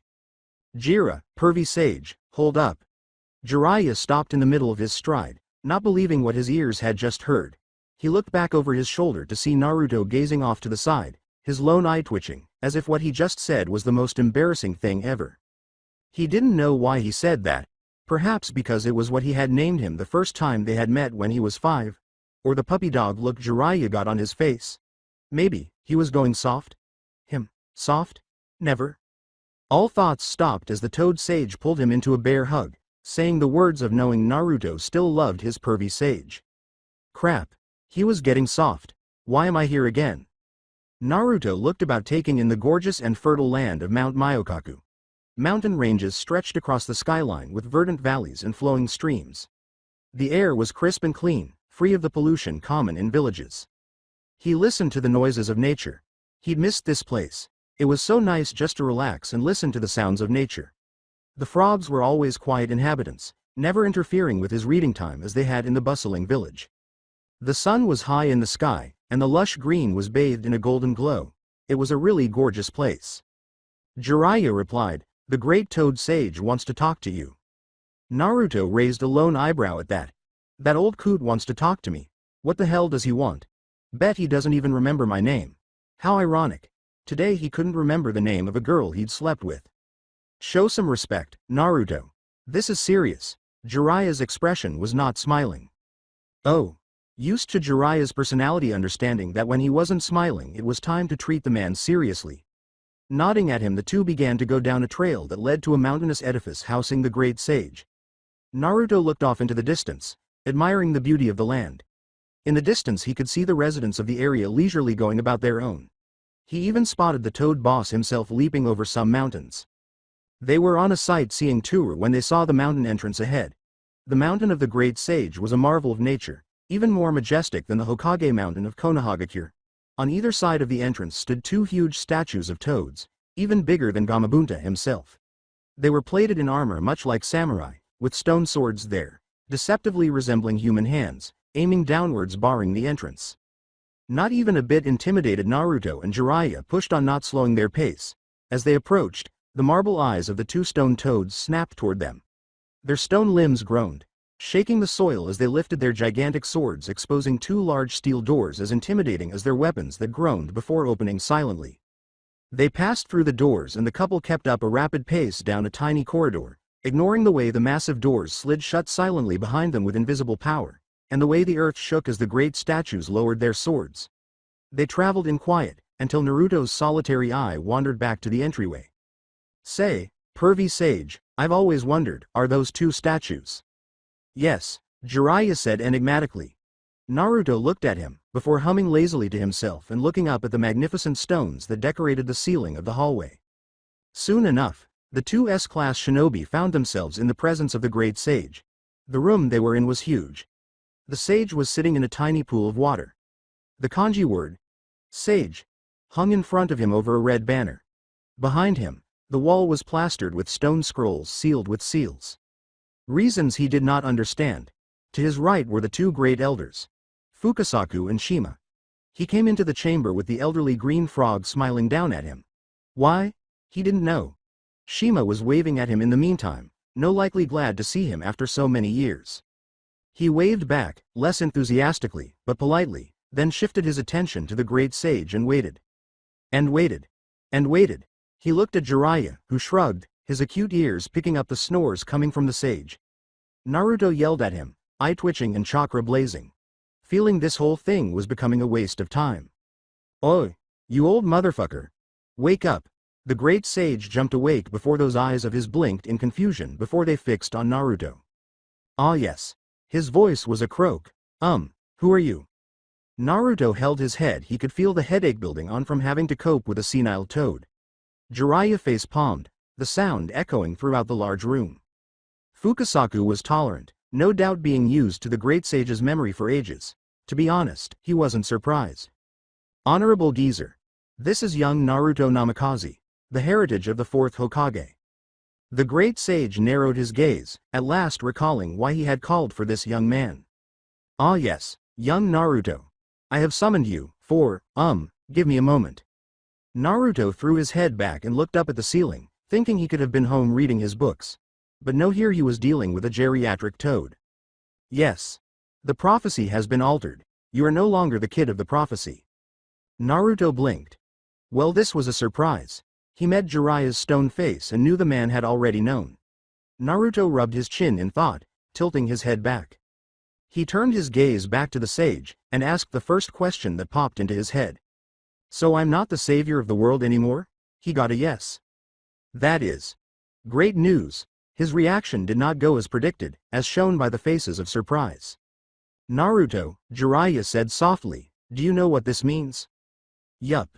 Jiraiya, pervy sage, hold up. Jiraiya stopped in the middle of his stride, not believing what his ears had just heard. He looked back over his shoulder to see Naruto gazing off to the side, his lone eye twitching, as if what he just said was the most embarrassing thing ever. He didn't know why he said that, perhaps because it was what he had named him the first time they had met when he was 5, or the puppy dog look Jiraiya got on his face. Maybe, he was going soft? Him, soft? Never. All thoughts stopped as the Toad Sage pulled him into a bear hug, saying the words of knowing Naruto still loved his pervy sage. Crap. He was getting soft. Why am I here again? Naruto looked about taking in the gorgeous and fertile land of Mount Myokaku. Mountain ranges stretched across the skyline with verdant valleys and flowing streams. The air was crisp and clean, free of the pollution common in villages. He listened to the noises of nature. He'd missed this place. It was so nice just to relax and listen to the sounds of nature. The frogs were always quiet inhabitants, never interfering with his reading time as they had in the bustling village. The sun was high in the sky, and the lush green was bathed in a golden glow. It was a really gorgeous place. Jiraiya replied, the great Toad Sage wants to talk to you. Naruto raised a lone eyebrow at that. That old coot wants to talk to me. What the hell does he want? Bet he doesn't even remember my name. How ironic. Today he couldn't remember the name of a girl he'd slept with. Show some respect, Naruto. This is serious. Jiraiya's expression was not smiling. Oh. Used to Jiraiya's personality understanding that when he wasn't smiling it was time to treat the man seriously. Nodding at him the two began to go down a trail that led to a mountainous edifice housing the great sage. Naruto looked off into the distance, admiring the beauty of the land. In the distance he could see the residents of the area leisurely going about their own. He even spotted the Toad Boss himself leaping over some mountains. They were on a sightseeing tour when they saw the mountain entrance ahead. The mountain of the great sage was a marvel of nature, even more majestic than the Hokage mountain of Konoha. On either side of the entrance stood two huge statues of toads, even bigger than Gamabunta himself. They were plated in armor much like samurai, with stone swords there, deceptively resembling human hands, aiming downwards barring the entrance. Not even a bit intimidated, Naruto and Jiraiya pushed on, not slowing their pace. As they approached, the marble eyes of the two stone toads snapped toward them. Their stone limbs groaned. shaking the soil as they lifted their gigantic swords, exposing two large steel doors as intimidating as their weapons that groaned before opening silently. They passed through the doors and the couple kept up a rapid pace down a tiny corridor, ignoring the way the massive doors slid shut silently behind them with invisible power, and the way the earth shook as the great statues lowered their swords. They traveled in quiet, until Naruto's solitary eye wandered back to the entryway. Say, pervy sage, I've always wondered, are those two statues? Yes, Jiraiya said enigmatically. Naruto looked at him, before humming lazily to himself and looking up at the magnificent stones that decorated the ceiling of the hallway. Soon enough, the two S-class shinobi found themselves in the presence of the great sage. The room they were in was huge. The sage was sitting in a tiny pool of water. The kanji word, sage, hung in front of him over a red banner. Behind him, the wall was plastered with stone scrolls sealed with seals. Reasons he did not understand. To his right were the two great elders, Fukasaku and Shima. He came into the chamber with the elderly green frog smiling down at him. Why? He didn't know. Shima was waving at him in the meantime, no likely glad to see him after so many years. He waved back, less enthusiastically, but politely, then shifted his attention to the great sage and waited. And waited. And waited. He looked at Jiraiya, who shrugged, his acute ears picking up the snores coming from the sage. Naruto yelled at him, eye twitching and chakra blazing. Feeling this whole thing was becoming a waste of time. "Oi, you old motherfucker. Wake up." The great sage jumped awake before those eyes of his blinked in confusion before they fixed on Naruto. "Ah yes." His voice was a croak. Who are you?" Naruto held his head. He could feel the headache building on from having to cope with a senile toad. Jiraiya face palmed, the sound echoing throughout the large room. Fukasaku was tolerant, no doubt being used to the great sage's memory for ages. To be honest, he wasn't surprised. "Honorable geezer. This is young Naruto Namikaze, the heritage of the fourth Hokage." The great sage narrowed his gaze, at last recalling why he had called for this young man. "Ah yes, young Naruto. I have summoned you, give me a moment." Naruto threw his head back and looked up at the ceiling, thinking he could have been home reading his books. But no, here he was dealing with a geriatric toad. "Yes. The prophecy has been altered. You are no longer the kid of the prophecy." Naruto blinked. Well, this was a surprise. He met Jiraiya's stone face and knew the man had already known. Naruto rubbed his chin in thought, tilting his head back. He turned his gaze back to the sage, and asked the first question that popped into his head. "So I'm not the savior of the world anymore?" He got a yes. "That is great news." His reaction did not go as predicted, as shown by the faces of surprise. "Naruto," Jiraiya said softly, "do you know what this means?" "Yup.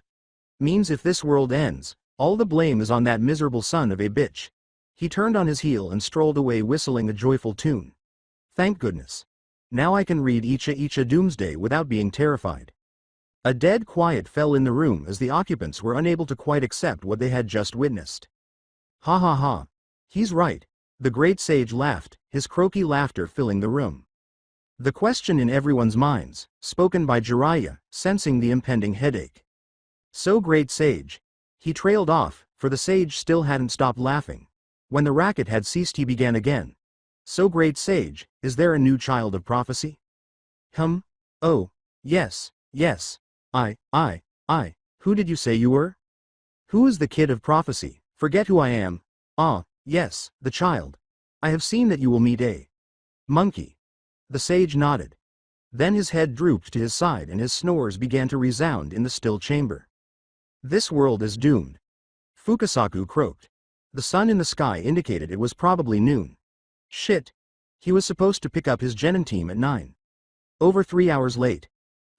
Means if this world ends, all the blame is on that miserable son of a bitch." He turned on his heel and strolled away whistling a joyful tune. "Thank goodness. Now I can read Icha Icha Doomsday without being terrified." A dead quiet fell in the room as the occupants were unable to quite accept what they had just witnessed. "Ha ha ha. He's right." The great sage laughed, his croaky laughter filling the room. The question in everyone's minds, spoken by Jiraiya, sensing the impending headache. "So great sage." He trailed off, for the sage still hadn't stopped laughing. When the racket had ceased he began again. "So great sage, is there a new child of prophecy?" Oh, yes. I. Who did you say you were?" "Who is the kid of prophecy? Forget who I am." "Ah, yes, the child. I have seen that you will meet a monkey." The sage nodded. Then his head drooped to his side and his snores began to resound in the still chamber. "This world is doomed." Fukasaku croaked. The sun in the sky indicated it was probably noon. Shit. He was supposed to pick up his genin team at 9. Over 3 hours late.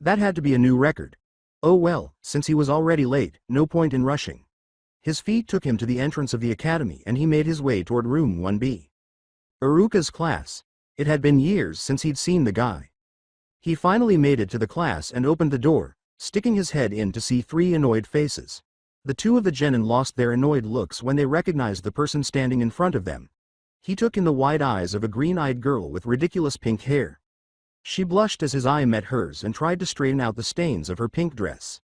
That had to be a new record. Oh well, since he was already late, no point in rushing. His feet took him to the entrance of the academy and he made his way toward room 1B. Iruka's class. It had been years since he'd seen the guy. He finally made it to the class and opened the door, sticking his head in to see 3 annoyed faces. The 2 of the genin lost their annoyed looks when they recognized the person standing in front of them. He took in the wide eyes of a green-eyed girl with ridiculous pink hair. She blushed as his eye met hers and tried to straighten out the stains of her pink dress.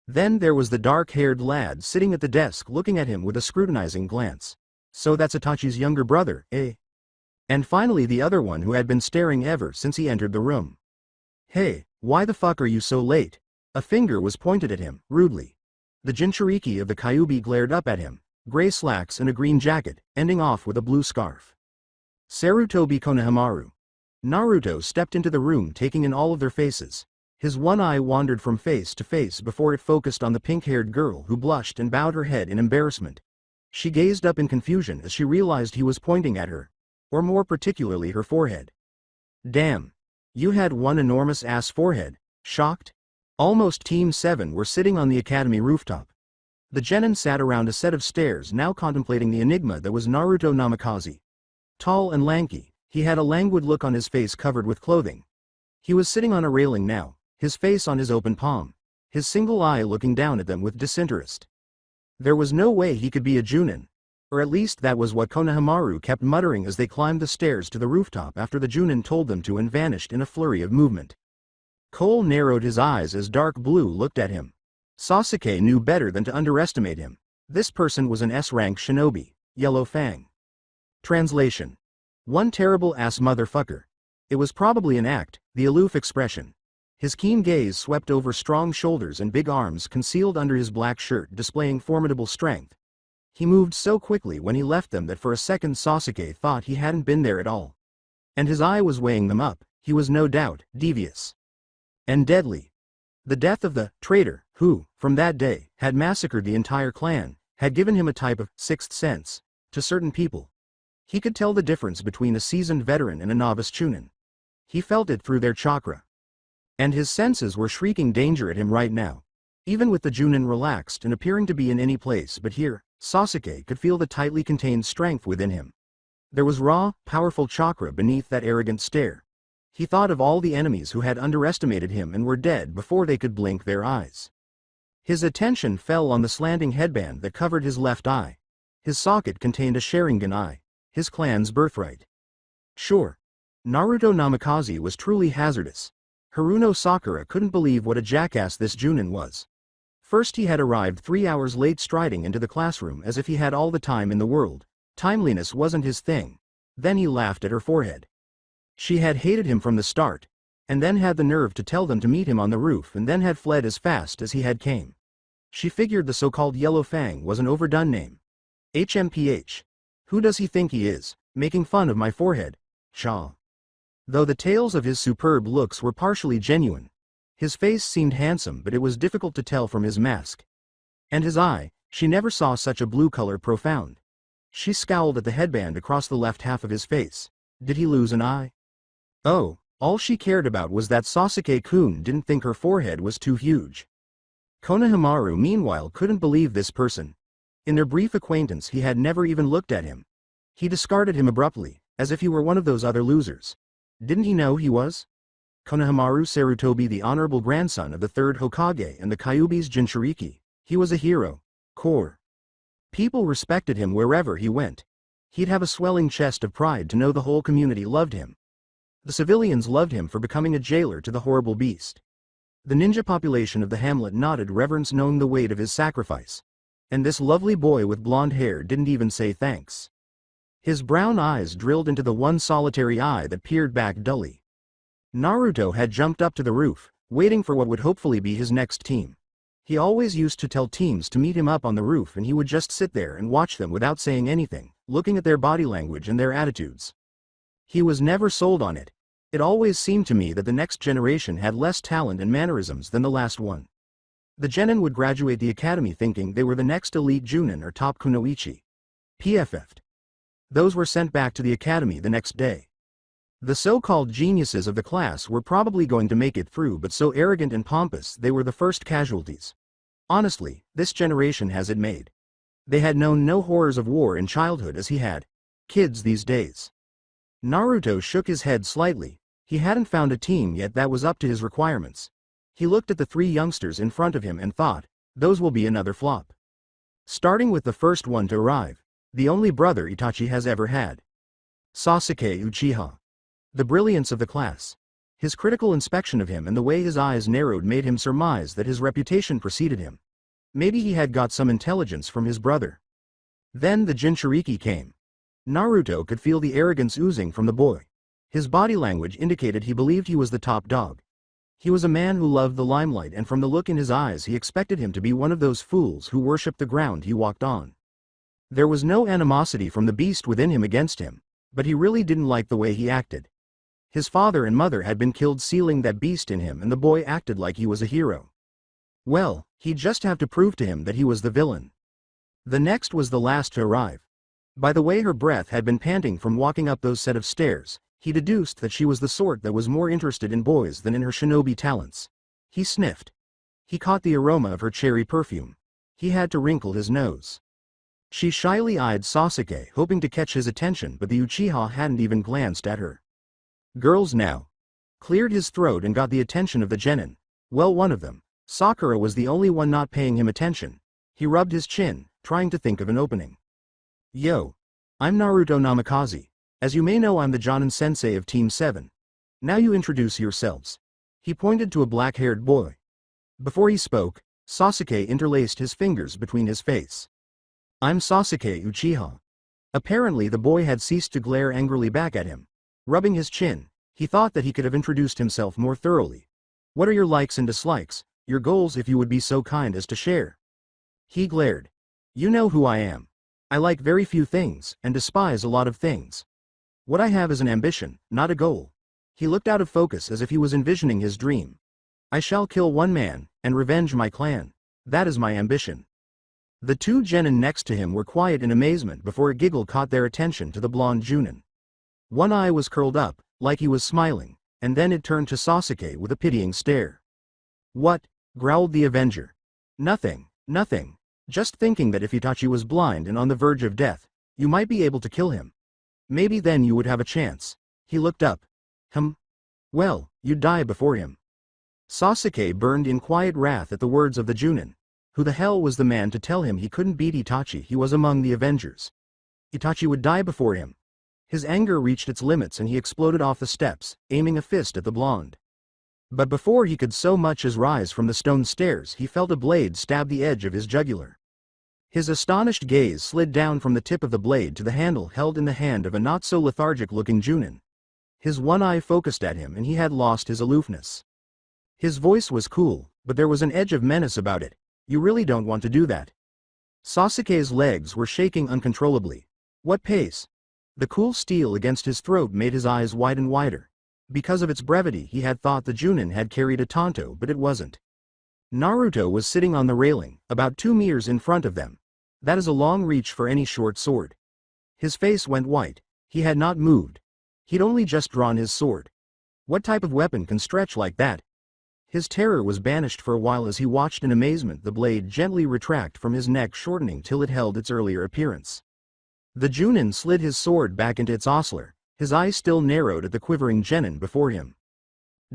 Then there was the dark-haired lad sitting at the desk looking at him with a scrutinizing glance. "So that's Itachi's younger brother, eh?" And finally the other one who had been staring ever since he entered the room. "Hey, why the fuck are you so late?" A finger was pointed at him, rudely. The Jinchuriki of the Kyuubi glared up at him, gray slacks and a green jacket, ending off with a blue scarf. Sarutobi Konohamaru. Naruto stepped into the room taking in all of their faces. His one eye wandered from face to face before it focused on the pink-haired girl who blushed and bowed her head in embarrassment. She gazed up in confusion as she realized he was pointing at her, or more particularly her forehead. "Damn. You had one enormous ass forehead." Shocked? Almost Team 7 were sitting on the academy rooftop. The genin sat around a set of stairs now contemplating the enigma that was Naruto Namikaze. Tall and lanky, he had a languid look on his face covered with clothing. He was sitting on a railing now, his face on his open palm, his single eye looking down at them with disinterest. There was no way he could be a Junin, or at least that was what Konohamaru kept muttering as they climbed the stairs to the rooftop after the Junin told them to and vanished in a flurry of movement. Cole narrowed his eyes as Dark Blue looked at him. Sasuke knew better than to underestimate him. This person was an S-rank shinobi, Yellow Fang. Translation: one terrible ass motherfucker. It was probably an act, the aloof expression. His keen gaze swept over strong shoulders and big arms concealed under his black shirt displaying formidable strength. He moved so quickly when he left them that for a second Sasuke thought he hadn't been there at all. And his eye was weighing them up. He was no doubt devious and deadly. The death of the traitor, who, from that day, had massacred the entire clan, had given him a type of sixth sense. To certain people, he could tell the difference between a seasoned veteran and a novice chunin. He felt it through their chakra. And his senses were shrieking danger at him right now. Even with the Junin relaxed and appearing to be in any place but here, Sasuke could feel the tightly contained strength within him. There was raw, powerful chakra beneath that arrogant stare. He thought of all the enemies who had underestimated him and were dead before they could blink their eyes. His attention fell on the slanting headband that covered his left eye. His socket contained a Sharingan eye, his clan's birthright. Sure, Naruto Namikaze was truly hazardous. Haruno Sakura couldn't believe what a jackass this Junin was. First he had arrived 3 hours late striding into the classroom as if he had all the time in the world. Timeliness wasn't his thing. Then he laughed at her forehead. She had hated him from the start, and then had the nerve to tell them to meet him on the roof and then had fled as fast as he had came. She figured the so-called Yellow Fang was an overdone name. HMPH. Who does he think he is, making fun of my forehead? Shaw. Though the tales of his superb looks were partially genuine, his face seemed handsome but it was difficult to tell from his mask. And his eye, she never saw such a blue color profound. She scowled at the headband across the left half of his face. Did he lose an eye? Oh, all she cared about was that Sasuke-kun didn't think her forehead was too huge. Konohamaru meanwhile couldn't believe this person. In their brief acquaintance he had never even looked at him. He discarded him abruptly, as if he were one of those other losers. Didn't he know he was? Konohamaru Sarutobi, the honorable grandson of the third Hokage and the Kyuubi's Jinchuriki. He was a hero. Core. People respected him wherever he went. He'd have a swelling chest of pride to know the whole community loved him. The civilians loved him for becoming a jailer to the horrible beast. The ninja population of the hamlet nodded reverence knowing the weight of his sacrifice. And this lovely boy with blonde hair didn't even say thanks. His brown eyes drilled into the one solitary eye that peered back dully. Naruto had jumped up to the roof, waiting for what would hopefully be his next team. He always used to tell teams to meet him up on the roof and he would just sit there and watch them without saying anything, looking at their body language and their attitudes. He was never sold on it. It always seemed to me that the next generation had less talent and mannerisms than the last one. The genin would graduate the academy thinking they were the next elite Junin or top kunoichi. PFF'd. Those were sent back to the academy the next day. The so-called geniuses of the class were probably going to make it through but so arrogant and pompous they were the first casualties. Honestly, this generation has it made. They had known no horrors of war in childhood as he had. Kids these days. Naruto shook his head slightly. He hadn't found a team yet that was up to his requirements. He looked at the 3 youngsters in front of him and thought, those will be another flop. Starting with the first one to arrive, the only brother Itachi has ever had. Sasuke Uchiha. The brilliance of the class. His critical inspection of him and the way his eyes narrowed made him surmise that his reputation preceded him. Maybe he had got some intelligence from his brother. Then the Jinchuriki came. Naruto could feel the arrogance oozing from the boy. His body language indicated he believed he was the top dog. He was a man who loved the limelight, and from the look in his eyes he expected him to be one of those fools who worshipped the ground he walked on. There was no animosity from the beast within him against him, but he really didn't like the way he acted. His father and mother had been killed sealing that beast in him, and the boy acted like he was a hero. Well, he'd just have to prove to him that he was the villain. The next was the last to arrive. By the way her breath had been panting from walking up those set of stairs, he deduced that she was the sort that was more interested in boys than in her shinobi talents. He sniffed. He caught the aroma of her cherry perfume. He had to wrinkle his nose. She shyly eyed Sasuke, hoping to catch his attention, but the Uchiha hadn't even glanced at her. Girls now. Cleared his throat and got the attention of the genin. Well, one of them. Sakura was the only one not paying him attention. He rubbed his chin, trying to think of an opening. Yo. I'm Naruto Namikaze. As you may know, I'm the Jonin sensei of Team 7. Now you introduce yourselves. He pointed to a black-haired boy. Before he spoke, Sasuke interlaced his fingers between his face. I'm Sasuke Uchiha. Apparently the boy had ceased to glare angrily back at him. Rubbing his chin, he thought that he could have introduced himself more thoroughly. What are your likes and dislikes, your goals, if you would be so kind as to share? He glared. You know who I am. I like very few things, and despise a lot of things. What I have is an ambition, not a goal. He looked out of focus as if he was envisioning his dream. I shall kill one man, and revenge my clan. That is my ambition. The two genin next to him were quiet in amazement before a giggle caught their attention to the blonde Junin. One eye was curled up, like he was smiling, and then it turned to Sasuke with a pitying stare. What? Growled the Avenger. Nothing, nothing. Just thinking that if Itachi was blind and on the verge of death, you might be able to kill him. Maybe then you would have a chance. He looked up. Well, you'd die before him. Sasuke burned in quiet wrath at the words of the Junin. Who the hell was the man to tell him he couldn't beat Itachi? He was among the Avengers. Itachi would die before him. His anger reached its limits and he exploded off the steps, aiming a fist at the blonde. But before he could so much as rise from the stone stairs, he felt a blade stab the edge of his jugular. His astonished gaze slid down from the tip of the blade to the handle held in the hand of a not-so-lethargic-looking Junin. His one eye focused at him and he had lost his aloofness. His voice was cool, but there was an edge of menace about it. You really don't want to do that. Sasuke's legs were shaking uncontrollably. What pace? The cool steel against his throat made his eyes widen wider. Because of its brevity he had thought the Junin had carried a tanto, but it wasn't. Naruto was sitting on the railing, about 2 meters in front of them. That is a long reach for any short sword. His face went white. He had not moved. He'd only just drawn his sword. What type of weapon can stretch like that? His terror was banished for a while as he watched in amazement the blade gently retract from his neck, shortening till it held its earlier appearance. The Junin slid his sword back into its osler, his eyes still narrowed at the quivering genin before him.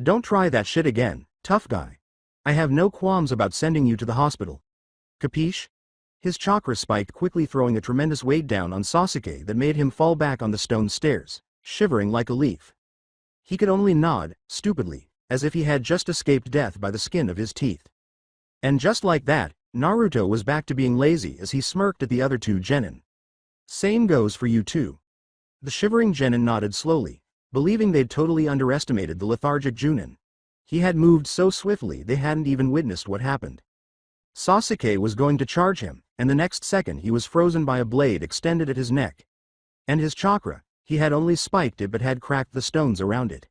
Don't try that shit again, tough guy. I have no qualms about sending you to the hospital. Capiche? His chakra spiked quickly, throwing a tremendous weight down on Sasuke that made him fall back on the stone stairs, shivering like a leaf. He could only nod, stupidly, as if he had just escaped death by the skin of his teeth. And just like that, Naruto was back to being lazy as he smirked at the other two genin. Same goes for you too. The shivering genin nodded slowly, believing they'd totally underestimated the lethargic Junin. He had moved so swiftly they hadn't even witnessed what happened. Sasuke was going to charge him, and the next second he was frozen by a blade extended at his neck. And his chakra, he had only spiked it but had cracked the stones around it.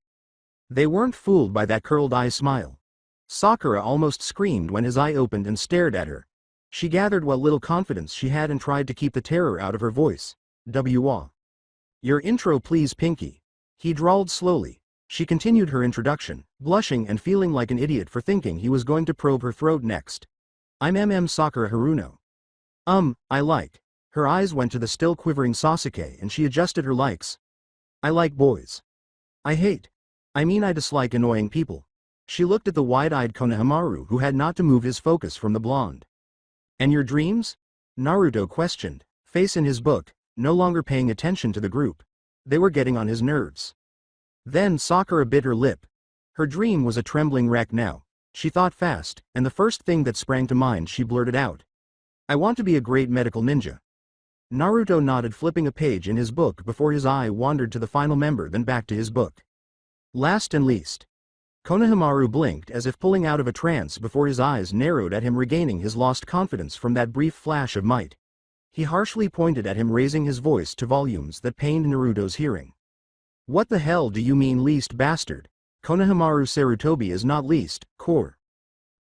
They weren't fooled by that curled eye smile. Sakura almost screamed when his eye opened and stared at her. She gathered what little confidence she had and tried to keep the terror out of her voice. "Wa. Your intro please, Pinky." He drawled slowly. She continued her introduction, blushing and feeling like an idiot for thinking he was going to probe her throat next. I'm Sakura Haruno. I like. Her eyes went to the still quivering Sasuke and she adjusted her likes. I like boys. I dislike annoying people. She looked at the wide-eyed Konohamaru who had not to move his focus from the blonde. And your dreams? Naruto questioned, face in his book, no longer paying attention to the group. They were getting on his nerves. Then Sakura bit her lip. Her dream was a trembling wreck now. She thought fast, and the first thing that sprang to mind she blurted out. I want to be a great medical ninja. Naruto nodded, flipping a page in his book before his eye wandered to the final member, then back to his book. Last and least. Konohamaru blinked as if pulling out of a trance before his eyes narrowed at him, regaining his lost confidence from that brief flash of might. He harshly pointed at him, raising his voice to volumes that pained Naruto's hearing. What the hell do you mean, least bastard? Konohamaru Sarutobi is not least, core.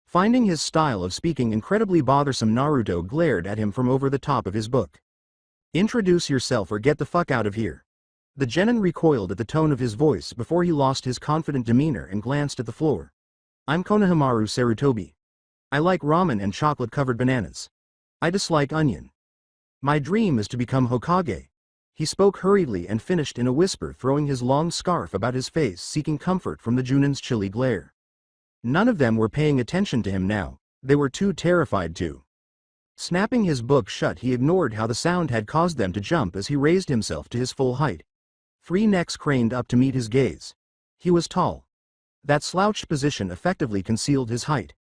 Finding his style of speaking incredibly bothersome, Naruto glared at him from over the top of his book. Introduce yourself or get the fuck out of here. The genin recoiled at the tone of his voice before he lost his confident demeanor and glanced at the floor. I'm Konohamaru Sarutobi. I like ramen and chocolate-covered bananas. I dislike onion. My dream is to become Hokage. He spoke hurriedly and finished in a whisper, throwing his long scarf about his face, seeking comfort from the Junin's chilly glare. None of them were paying attention to him now, they were too terrified to. Snapping his book shut, he ignored how the sound had caused them to jump as he raised himself to his full height. 3 necks craned up to meet his gaze. He was tall. That slouched position effectively concealed his height.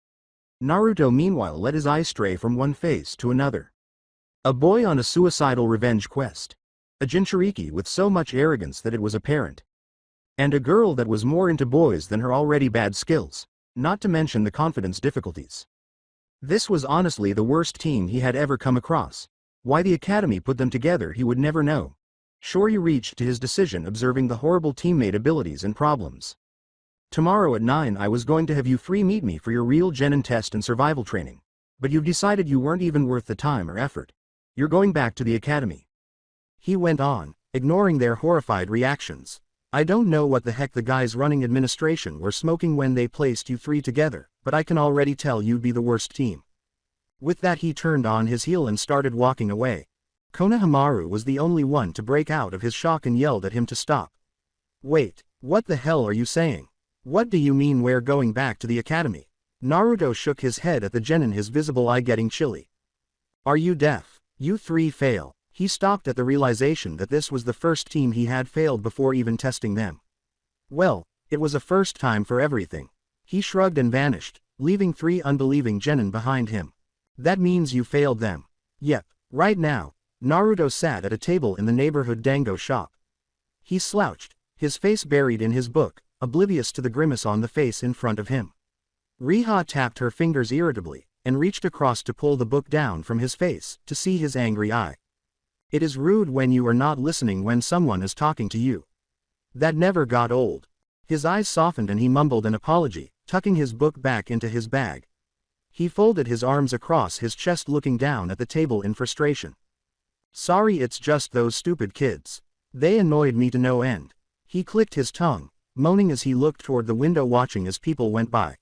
Naruto meanwhile let his eyes stray from one face to another. A boy on a suicidal revenge quest. A Jinchuriki with so much arrogance that it was apparent. And a girl that was more into boys than her already bad skills, not to mention the confidence difficulties. This was honestly the worst team he had ever come across. Why the academy put them together he would never know. Sure, he reached to his decision observing the horrible teammate abilities and problems. Tomorrow at 9 I was going to have you 3 meet me for your real genin test and survival training. But you've decided you weren't even worth the time or effort. You're going back to the academy. He went on, ignoring their horrified reactions. I don't know what the heck the guys running administration were smoking when they placed you 3 together, but I can already tell you'd be the worst team. With that he turned on his heel and started walking away. Konohamaru was the only one to break out of his shock and yelled at him to stop. Wait, what the hell are you saying? What do you mean we're going back to the academy? Naruto shook his head at the genin, his visible eye getting chilly. Are you deaf? You 3 fail. He stopped at the realization that this was the first team he had failed before even testing them. Well, it was a first time for everything. He shrugged and vanished, leaving 3 unbelieving genin behind him. That means you failed them. Yep, right now. Naruto sat at a table in the neighborhood dango shop. He slouched, his face buried in his book, oblivious to the grimace on the face in front of him. Riha tapped her fingers irritably, and reached across to pull the book down from his face, to see his angry eye. It is rude when you are not listening when someone is talking to you. That never got old. His eyes softened and he mumbled an apology, tucking his book back into his bag. He folded his arms across his chest, looking down at the table in frustration. Sorry, it's just those stupid kids. They annoyed me to no end. He clicked his tongue, moaning as he looked toward the window watching as people went by.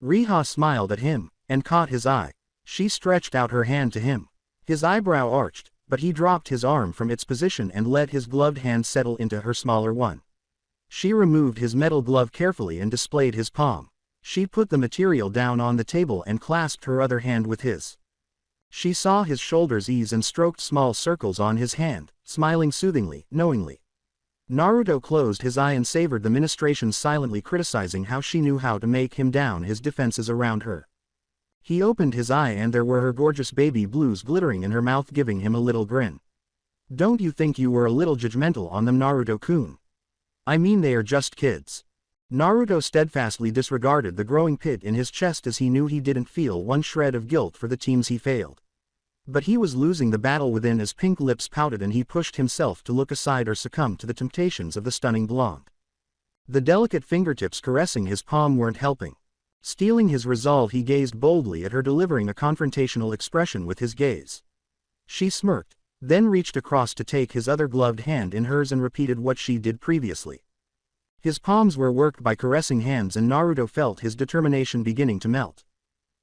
Riha smiled at him, and caught his eye. She stretched out her hand to him. His eyebrow arched, but he dropped his arm from its position and let his gloved hand settle into her smaller one. She removed his metal glove carefully and displayed his palm. She put the material down on the table and clasped her other hand with his. She saw his shoulders ease and stroked small circles on his hand, smiling soothingly, knowingly. Naruto closed his eye and savored the ministration, silently criticizing how she knew how to make him down his defenses around her. He opened his eye and there were her gorgeous baby blues glittering in her mouth, giving him a little grin. Don't you think you were a little judgmental on them, Naruto-kun? I mean, they are just kids. Naruto steadfastly disregarded the growing pit in his chest as he knew he didn't feel one shred of guilt for the teams he failed. But he was losing the battle within as pink lips pouted and he pushed himself to look aside or succumb to the temptations of the stunning blonde. The delicate fingertips caressing his palm weren't helping. Steeling his resolve, he gazed boldly at her, delivering a confrontational expression with his gaze. She smirked, then reached across to take his other gloved hand in hers and repeated what she did previously. His palms were worked by caressing hands and Naruto felt his determination beginning to melt.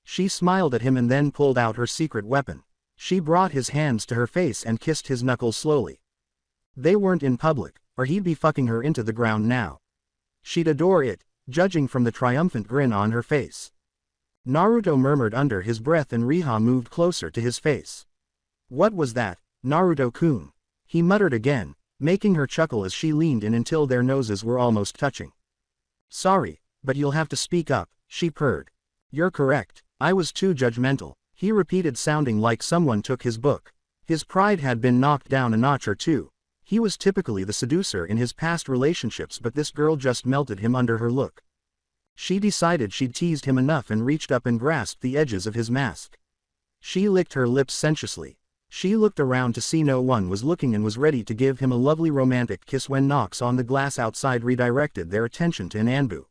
She smiled at him and then pulled out her secret weapon. She brought his hands to her face and kissed his knuckles slowly. They weren't in public, or he'd be fucking her into the ground now. She'd adore it, judging from the triumphant grin on her face. Naruto murmured under his breath and Riha moved closer to his face. What was that, Naruto-kun? He muttered again, making her chuckle as she leaned in until their noses were almost touching. Sorry, but you'll have to speak up, she purred. You're correct, I was too judgmental, he repeated, sounding like someone took his book. His pride had been knocked down a notch or two. He was typically the seducer in his past relationships, but this girl just melted him under her look. She decided she'd teased him enough and reached up and grasped the edges of his mask. She licked her lips sensuously. She looked around to see no one was looking and was ready to give him a lovely romantic kiss when knocks on the glass outside redirected their attention to Anbu.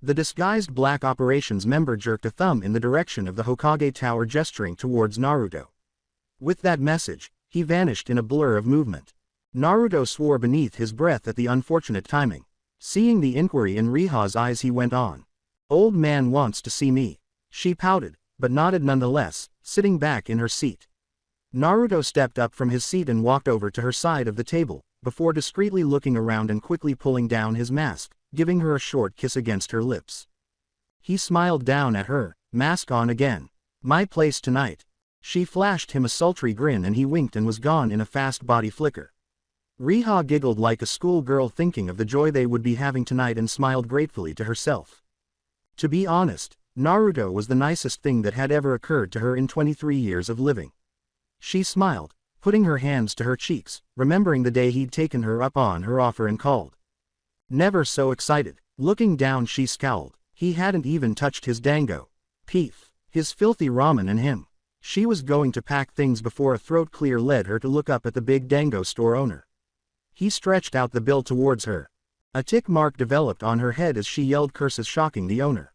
The disguised black operations member jerked a thumb in the direction of the Hokage Tower, gesturing towards Naruto. With that message, he vanished in a blur of movement. Naruto swore beneath his breath at the unfortunate timing. Seeing the inquiry in Riha's eyes, he went on. "Old man wants to see me." She pouted, but nodded nonetheless, sitting back in her seat. Naruto stepped up from his seat and walked over to her side of the table, before discreetly looking around and quickly pulling down his mask, giving her a short kiss against her lips. He smiled down at her, mask on again. "My place tonight." She flashed him a sultry grin and he winked and was gone in a fast body flicker. Riha giggled like a schoolgirl thinking of the joy they would be having tonight and smiled gratefully to herself. To be honest, Naruto was the nicest thing that had ever occurred to her in 23 years of living. She smiled, putting her hands to her cheeks, remembering the day he'd taken her up on her offer and called. Never so excited. Looking down, she scowled. He hadn't even touched his dango. Peef. His filthy ramen and him. She was going to pack things before a throat clear led her to look up at the big dango store owner. He stretched out the bill towards her. A tick mark developed on her head as she yelled curses, shocking the owner.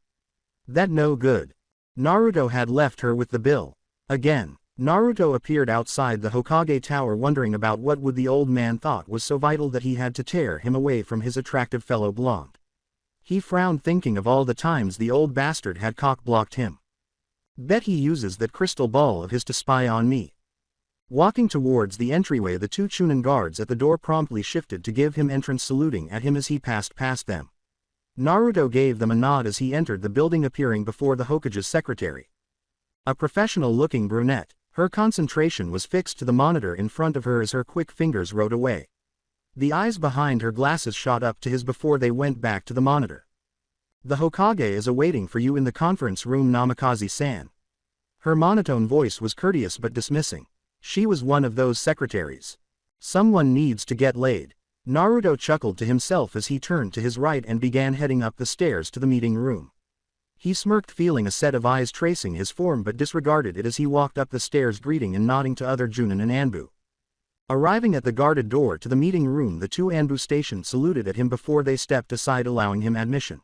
That no good. Naruto had left her with the bill. Again. Naruto appeared outside the Hokage Tower, wondering about what would the old man thought was so vital that he had to tear him away from his attractive fellow blonde. He frowned, thinking of all the times the old bastard had cock-blocked him. Bet he uses that crystal ball of his to spy on me. Walking towards the entryway, the two Chunin guards at the door promptly shifted to give him entrance, saluting at him as he passed past them. Naruto gave them a nod as he entered the building, appearing before the Hokage's secretary. A professional-looking brunette. Her concentration was fixed to the monitor in front of her as her quick fingers wrote away. The eyes behind her glasses shot up to his before they went back to the monitor. "The Hokage is awaiting for you in the conference room, Namikaze-san." Her monotone voice was courteous but dismissing. She was one of those secretaries. Someone needs to get laid. Naruto chuckled to himself as he turned to his right and began heading up the stairs to the meeting room. He smirked, feeling a set of eyes tracing his form, but disregarded it as he walked up the stairs, greeting and nodding to other Junin and Anbu. Arriving at the guarded door to the meeting room, the two Anbu stationed saluted at him before they stepped aside, allowing him admission.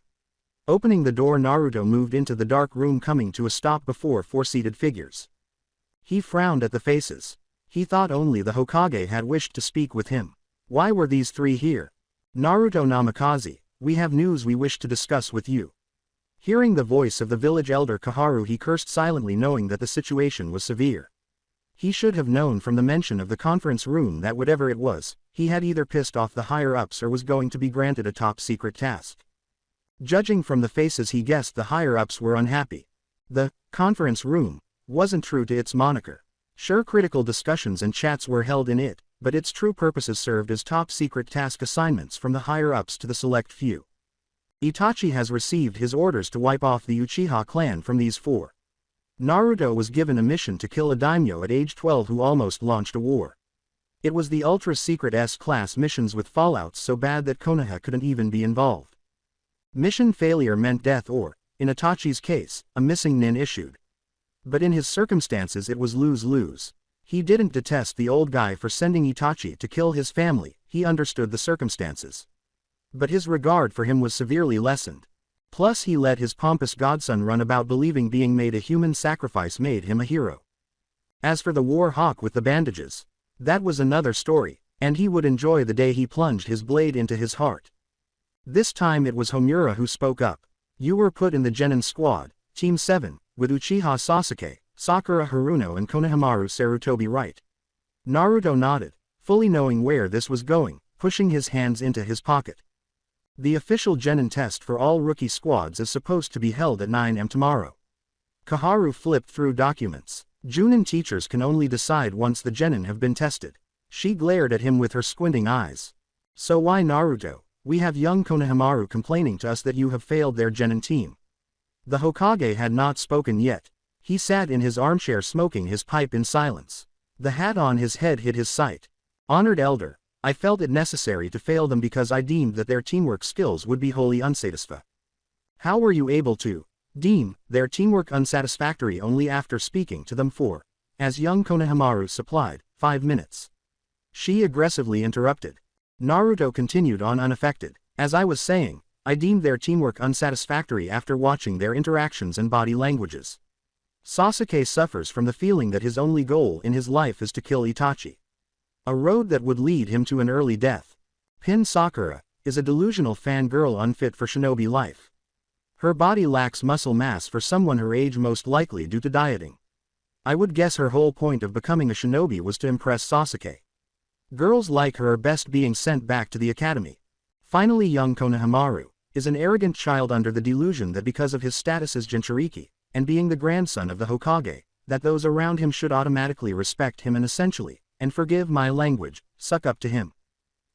Opening the door, Naruto moved into the dark room, coming to a stop before four seated figures. He frowned at the faces. He thought only the Hokage had wished to speak with him. Why were these three here? "Naruto Namikaze, we have news we wish to discuss with you." Hearing the voice of the village elder Koharu, he cursed silently, knowing that the situation was severe. He should have known from the mention of the conference room that whatever it was, he had either pissed off the higher-ups or was going to be granted a top-secret task. Judging from the faces, he guessed the higher-ups were unhappy. The conference room wasn't true to its moniker. Sure, critical discussions and chats were held in it, but its true purposes served as top-secret task assignments from the higher-ups to the select few. Itachi has received his orders to wipe off the Uchiha clan from these four. Naruto was given a mission to kill a daimyo at age 12 who almost launched a war. It was the ultra-secret S-class missions with fallouts so bad that Konoha couldn't even be involved. Mission failure meant death or, in Itachi's case, a missing nin issued. But in his circumstances it was lose-lose. He didn't detest the old guy for sending Itachi to kill his family, he understood the circumstances. But his regard for him was severely lessened. Plus he let his pompous godson run about believing being made a human sacrifice made him a hero. As for the war hawk with the bandages, that was another story, and he would enjoy the day he plunged his blade into his heart. This time it was Homura who spoke up. "You were put in the Genin squad, Team 7, with Uchiha Sasuke, Sakura Haruno and Konohamaru Sarutobi, right?" Naruto nodded, fully knowing where this was going, pushing his hands into his pocket. "The official Genin test for all rookie squads is supposed to be held at 9 am tomorrow." Koharu flipped through documents. "Junin teachers can only decide once the Genin have been tested." She glared at him with her squinting eyes. "So why, Naruto? We have young Konohamaru complaining to us that you have failed their Genin team." The Hokage had not spoken yet. He sat in his armchair smoking his pipe in silence. The hat on his head hid his sight. Honored elder, I felt it necessary to fail them because I deemed that their teamwork skills would be wholly unsatisfactory. How were you able to deem their teamwork unsatisfactory only after speaking to them for, as young Konohamaru supplied, 5 minutes? She aggressively interrupted. Naruto continued on unaffected. As I was saying, I deemed their teamwork unsatisfactory after watching their interactions and body languages. Sasuke suffers from the feeling that his only goal in his life is to kill Itachi. A road that would lead him to an early death. Pin Sakura is a delusional fangirl unfit for shinobi life. Her body lacks muscle mass for someone her age, most likely due to dieting. I would guess her whole point of becoming a shinobi was to impress Sasuke. Girls like her are best being sent back to the academy. Finally, young Konohamaru is an arrogant child under the delusion that because of his status as Jinchuriki, and being the grandson of the Hokage, that those around him should automatically respect him and essentially, and forgive my language, suck up to him.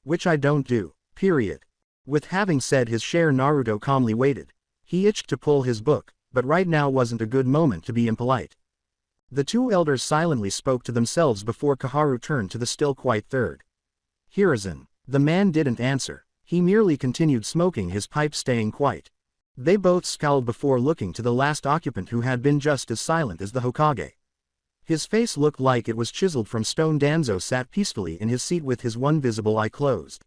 Which I don't do, period. With having said his share, Naruto calmly waited. He itched to pull his book, but right now wasn't a good moment to be impolite. The two elders silently spoke to themselves before Koharu turned to the still quiet third. Hiruzen. The man didn't answer. He merely continued smoking his pipe, staying quiet. They both scowled before looking to the last occupant, who had been just as silent as the Hokage. His face looked like it was chiseled from stone. Danzo sat peacefully in his seat with his one visible eye closed.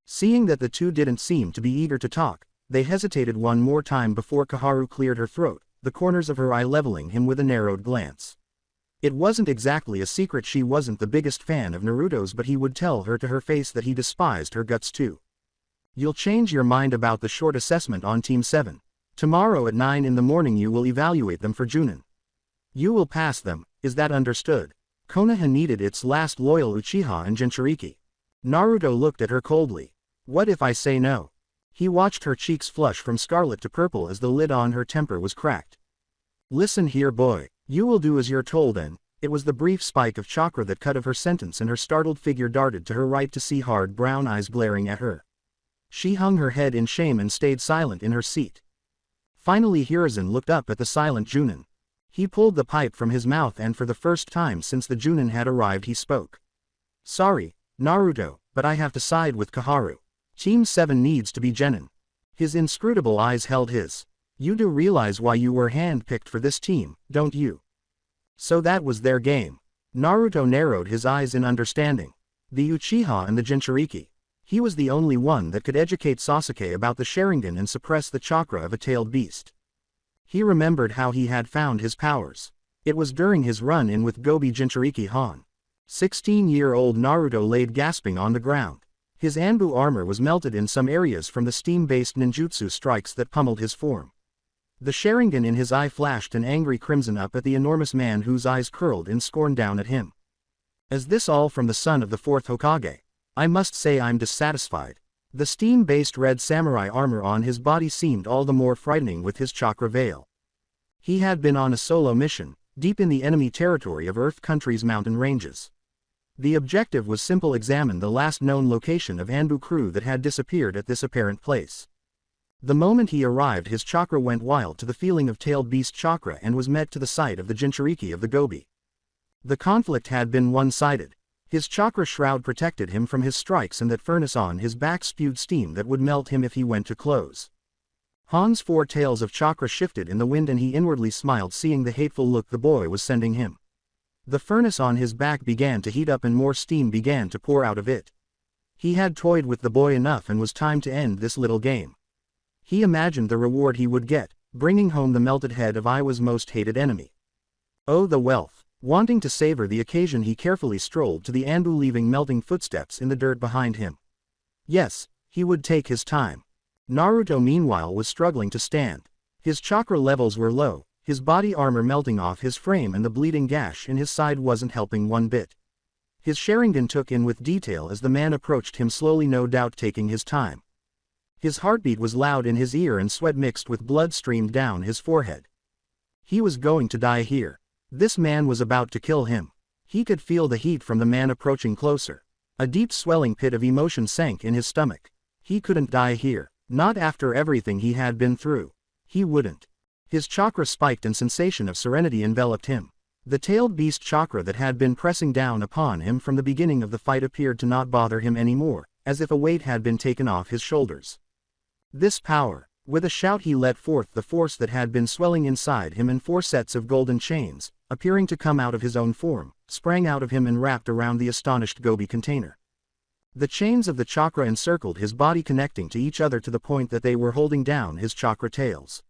Seeing that the two didn't seem to be eager to talk, they hesitated one more time before Koharu cleared her throat, the corners of her eye leveling him with a narrowed glance. It wasn't exactly a secret she wasn't the biggest fan of Naruto's, but he would tell her to her face that he despised her guts too. You'll change your mind about the short assessment on Team 7. Tomorrow at 9 in the morning you will evaluate them for Junin. You will pass them, is that understood? Konoha needed its last loyal Uchiha and Jinchuriki. Naruto looked at her coldly. What if I say no? He watched her cheeks flush from scarlet to purple as the lid on her temper was cracked. Listen here, boy, you will do as you're told. And it was the brief spike of chakra that cut of her sentence, and her startled figure darted to her right to see hard brown eyes glaring at her. She hung her head in shame and stayed silent in her seat. Finally Hiruzen looked up at the silent Junin. He pulled the pipe from his mouth, and for the first time since the Junin had arrived he spoke. Sorry, Naruto, but I have to side with Koharu. Team 7 needs to be genin. His inscrutable eyes held his. You do realize why you were hand-picked for this team, don't you? So that was their game. Naruto narrowed his eyes in understanding. The Uchiha and the Jinchuriki. He was the only one that could educate Sasuke about the Sharingan and suppress the chakra of a tailed beast. He remembered how he had found his powers. It was during his run-in with Gobi Jinchuriki Han. 16-year-old Naruto laid gasping on the ground. His Anbu armor was melted in some areas from the steam-based ninjutsu strikes that pummeled his form. The Sharingan in his eye flashed an angry crimson up at the enormous man, whose eyes curled in scorn down at him. Is this all from the son of the fourth Hokage? I must say I'm dissatisfied. The steam-based red samurai armor on his body seemed all the more frightening with his chakra veil. He had been on a solo mission, deep in the enemy territory of Earth Country's mountain ranges. The objective was simple: examine the last known location of Anbu crew that had disappeared at this apparent place. The moment he arrived, his chakra went wild to the feeling of tailed beast chakra and was met to the sight of the Jinchuriki of the Gobi. The conflict had been one-sided. His chakra shroud protected him from his strikes, and that furnace on his back spewed steam that would melt him if he went too close. Han's 4 tails of chakra shifted in the wind, and he inwardly smiled, seeing the hateful look the boy was sending him. The furnace on his back began to heat up and more steam began to pour out of it. He had toyed with the boy enough, and was time to end this little game. He imagined the reward he would get, bringing home the melted head of Iwa's most hated enemy. Oh, the wealth! Wanting to savor the occasion, he carefully strolled to the Anbu, leaving melting footsteps in the dirt behind him. Yes, he would take his time. Naruto meanwhile was struggling to stand. His chakra levels were low, his body armor melting off his frame, and the bleeding gash in his side wasn't helping one bit. His Sharingan took in with detail as the man approached him slowly, no doubt taking his time. His heartbeat was loud in his ear, and sweat mixed with blood streamed down his forehead. He was going to die here. This man was about to kill him. He could feel the heat from the man approaching closer. A deep swelling pit of emotion sank in his stomach. He couldn't die here. Not after everything he had been through. He wouldn't. His chakra spiked and sensation of serenity enveloped him. The tailed beast chakra that had been pressing down upon him from the beginning of the fight appeared to not bother him anymore, as if a weight had been taken off his shoulders. This power. With a shout he let forth the force that had been swelling inside him, and 4 sets of golden chains, appearing to come out of his own form, sprang out of him and wrapped around the astonished Gobi container. The chains of the chakra encircled his body, connecting to each other to the point that they were holding down his chakra tails.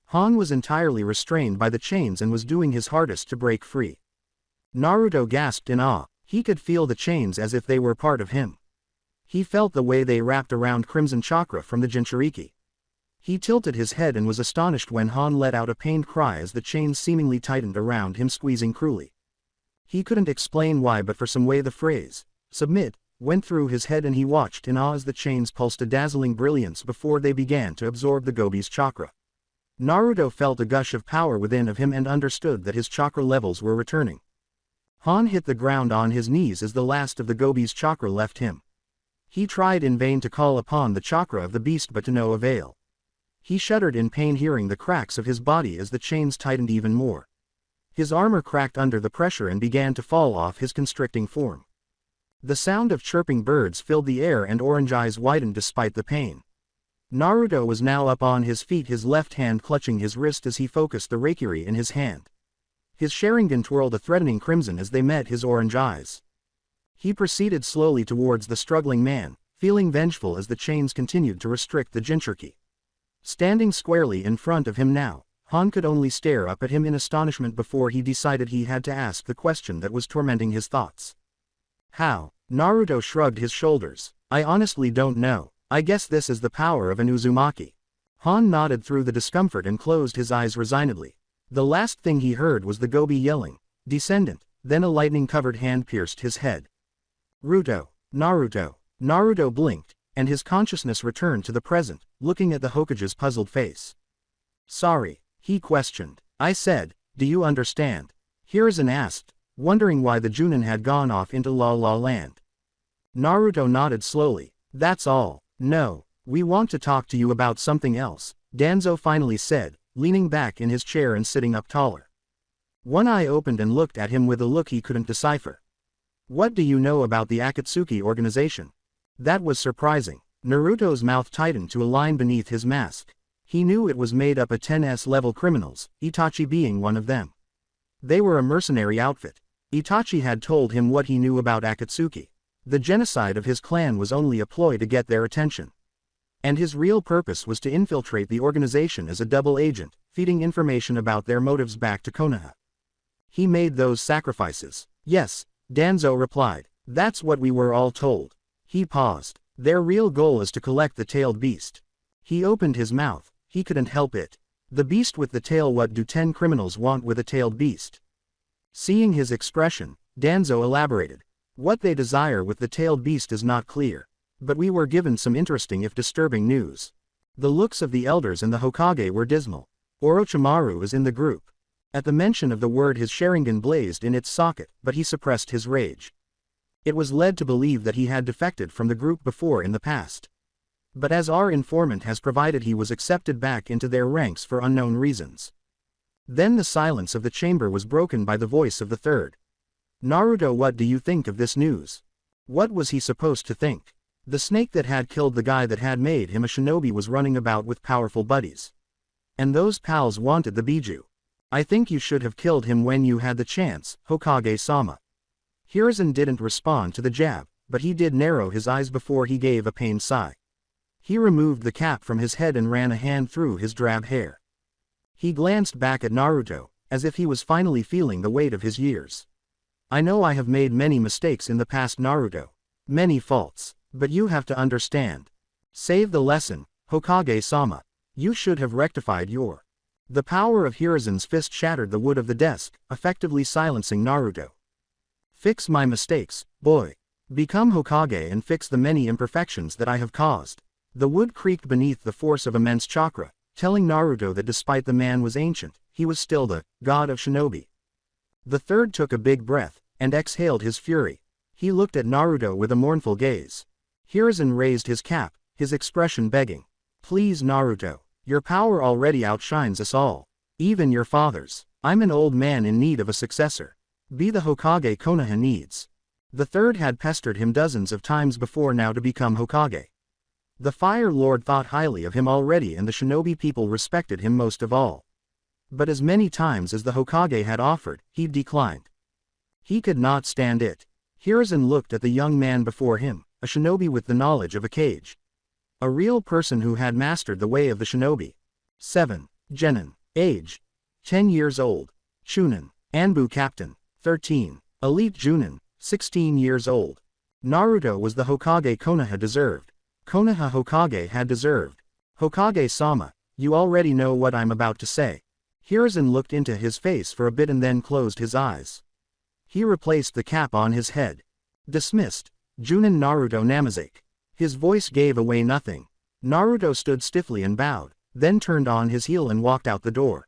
Han was entirely restrained by the chains and was doing his hardest to break free. Naruto gasped in awe. He could feel the chains as if they were part of him. He felt the way they wrapped around Crimson Chakra from the Jinchuriki. He tilted his head and was astonished when Han let out a pained cry as the chains seemingly tightened around him, squeezing cruelly. He couldn't explain why, but for some way the phrase, "submit," went through his head, and he watched in awe as the chains pulsed a dazzling brilliance before they began to absorb the Gobi's chakra. Naruto felt a gush of power within of him and understood that his chakra levels were returning. Han hit the ground on his knees as the last of the Gobi's chakra left him. He tried in vain to call upon the chakra of the beast, but to no avail. He shuddered in pain, hearing the cracks of his body as the chains tightened even more. His armor cracked under the pressure and began to fall off his constricting form. The sound of chirping birds filled the air and orange eyes widened despite the pain. Naruto was now up on his feet, his left hand clutching his wrist as he focused the Raikiri in his hand. His Sharingan twirled a threatening crimson as they met his orange eyes. He proceeded slowly towards the struggling man, feeling vengeful as the chains continued to restrict the Jinchuriki. Standing squarely in front of him now, Han could only stare up at him in astonishment before he decided he had to ask the question that was tormenting his thoughts. How? Naruto shrugged his shoulders. I honestly don't know. I guess this is the power of an Uzumaki. Han nodded through the discomfort and closed his eyes resignedly. The last thing he heard was the Gobi yelling, "Descendant," then a lightning-covered hand pierced his head. Ruto. Naruto. Naruto blinked, and his consciousness returned to the present, looking at the Hokage's puzzled face. Sorry, he questioned. I said, do you understand? Hiruzen asked, wondering why the Junin had gone off into La La Land. Naruto nodded slowly. That's all. No, we want to talk to you about something else, Danzo finally said, leaning back in his chair and sitting up taller. One eye opened and looked at him with a look he couldn't decipher. What do you know about the Akatsuki organization? That was surprising. Naruto's mouth tightened to a line beneath his mask. He knew it was made up of 10S level criminals, Itachi being one of them. They were a mercenary outfit. Itachi had told him what he knew about Akatsuki. The genocide of his clan was only a ploy to get their attention. And his real purpose was to infiltrate the organization as a double agent, feeding information about their motives back to Konoha. He made those sacrifices. Yes, Danzo replied. That's what we were all told. He paused. Their real goal is to collect the tailed beast. He opened his mouth. He couldn't help it. The beast with the tail. What do 10 criminals want with a tailed beast? Seeing his expression, Danzo elaborated. What they desire with the tailed beast is not clear. But we were given some interesting if disturbing news. The looks of the elders and the Hokage were dismal. Orochimaru is in the group. At the mention of the word his Sharingan blazed in its socket, but he suppressed his rage. It was led to believe that he had defected from the group before in the past. But as our informant has provided, he was accepted back into their ranks for unknown reasons. Then the silence of the chamber was broken by the voice of the third. Naruto, what do you think of this news? What was he supposed to think? The snake that had killed the guy that had made him a shinobi was running about with powerful buddies. And those pals wanted the Biju. I think you should have killed him when you had the chance, Hokage-sama. Hiruzen didn't respond to the jab, but he did narrow his eyes before he gave a pained sigh. He removed the cap from his head and ran a hand through his drab hair. He glanced back at Naruto, as if he was finally feeling the weight of his years. I know I have made many mistakes in the past, Naruto. Many faults, but you have to understand. Save the lesson, Hokage-sama. You should have rectified your. The power of Hiruzen's fist shattered the wood of the desk, effectively silencing Naruto. Fix my mistakes, boy. Become Hokage and fix the many imperfections that I have caused. The wood creaked beneath the force of immense chakra, telling Naruto that despite the man was ancient, he was still the god of shinobi. The third took a big breath, and exhaled his fury. He looked at Naruto with a mournful gaze. Hiruzen raised his cap, his expression begging. Please, Naruto, your power already outshines us all. Even your father's. I'm an old man in need of a successor. Be the Hokage Konoha needs. The third had pestered him dozens of times before now to become Hokage. The Fire Lord thought highly of him already and the shinobi people respected him most of all. But as many times as the Hokage had offered, he'd declined. He could not stand it. Hiruzen looked at the young man before him, a shinobi with the knowledge of a kage. A real person who had mastered the way of the shinobi. 7. Genin. Age. 10 years old. Chunin. Anbu Captain. 13. Elite Junin. 16 years old. Naruto was the Hokage Konoha deserved. Konoha Hokage had deserved. Hokage-sama, you already know what I'm about to say. Hiruzen looked into his face for a bit and then closed his eyes. He replaced the cap on his head. Dismissed. Junin Naruto Namazake. His voice gave away nothing. Naruto stood stiffly and bowed, then turned on his heel and walked out the door.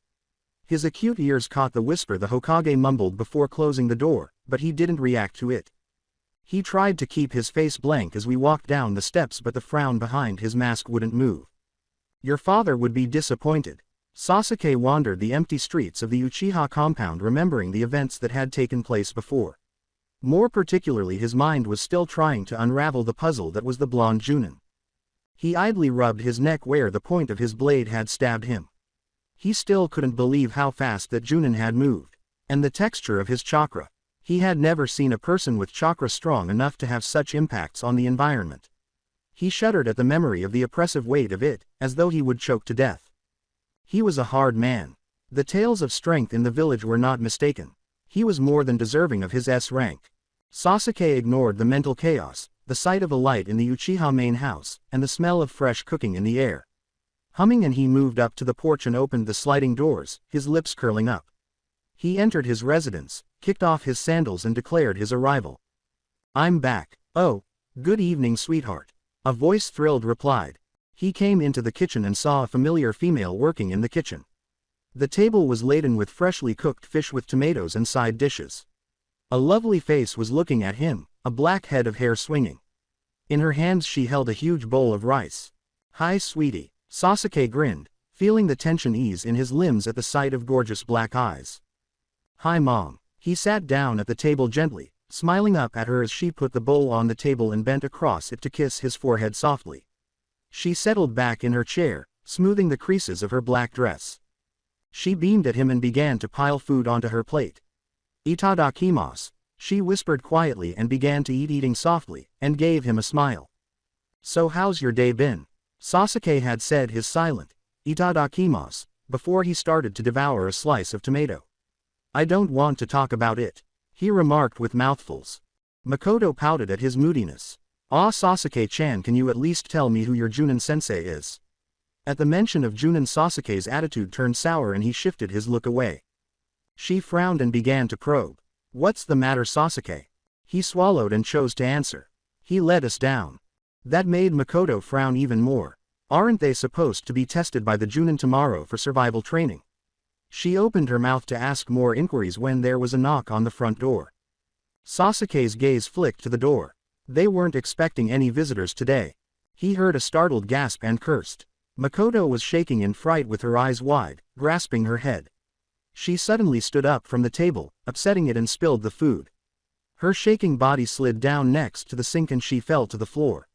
His acute ears caught the whisper the Hokage mumbled before closing the door, but he didn't react to it. He tried to keep his face blank as we walked down the steps but the frown behind his mask wouldn't move. Your father would be disappointed. Sasuke wandered the empty streets of the Uchiha compound remembering the events that had taken place before. More particularly his mind was still trying to unravel the puzzle that was the blonde Junin. He idly rubbed his neck where the point of his blade had stabbed him. He still couldn't believe how fast that Junin had moved, and the texture of his chakra. He had never seen a person with chakra strong enough to have such impacts on the environment. He shuddered at the memory of the oppressive weight of it, as though he would choke to death. He was a hard man. The tales of strength in the village were not mistaken. He was more than deserving of his S rank. Sasuke ignored the mental chaos, the sight of a light in the Uchiha main house, and the smell of fresh cooking in the air. Humming, and he moved up to the porch and opened the sliding doors, his lips curling up. He entered his residence, kicked off his sandals and declared his arrival. I'm back. Oh, good evening, sweetheart. A voice thrilled replied. He came into the kitchen and saw a familiar female working in the kitchen. The table was laden with freshly cooked fish with tomatoes and side dishes. A lovely face was looking at him, a black head of hair swinging. In her hands she held a huge bowl of rice. Hi, sweetie. Sasuke grinned, feeling the tension ease in his limbs at the sight of gorgeous black eyes. Hi, Mom. He sat down at the table gently, smiling up at her as she put the bowl on the table and bent across it to kiss his forehead softly. She settled back in her chair, smoothing the creases of her black dress. She beamed at him and began to pile food onto her plate. Itadakimasu, she whispered quietly and began to eat, eating softly, and gave him a smile. So how's your day been? Sasuke had said his silent, Itadakimasu, before he started to devour a slice of tomato. I don't want to talk about it, he remarked with mouthfuls. Makoto pouted at his moodiness. Ah, Sasuke-chan, can you at least tell me who your Junin-sensei is? At the mention of Junin, Sasuke's attitude turned sour and he shifted his look away. She frowned and began to probe. What's the matter, Sasuke? He swallowed and chose to answer. He let us down. That made Makoto frown even more. Aren't they supposed to be tested by the Junin tomorrow for survival training? She opened her mouth to ask more inquiries when there was a knock on the front door. Sasuke's gaze flicked to the door. They weren't expecting any visitors today. He heard a startled gasp and cursed. Makoto was shaking in fright with her eyes wide, grasping her head. She suddenly stood up from the table, upsetting it and spilled the food. Her shaking body slid down next to the sink and she fell to the floor.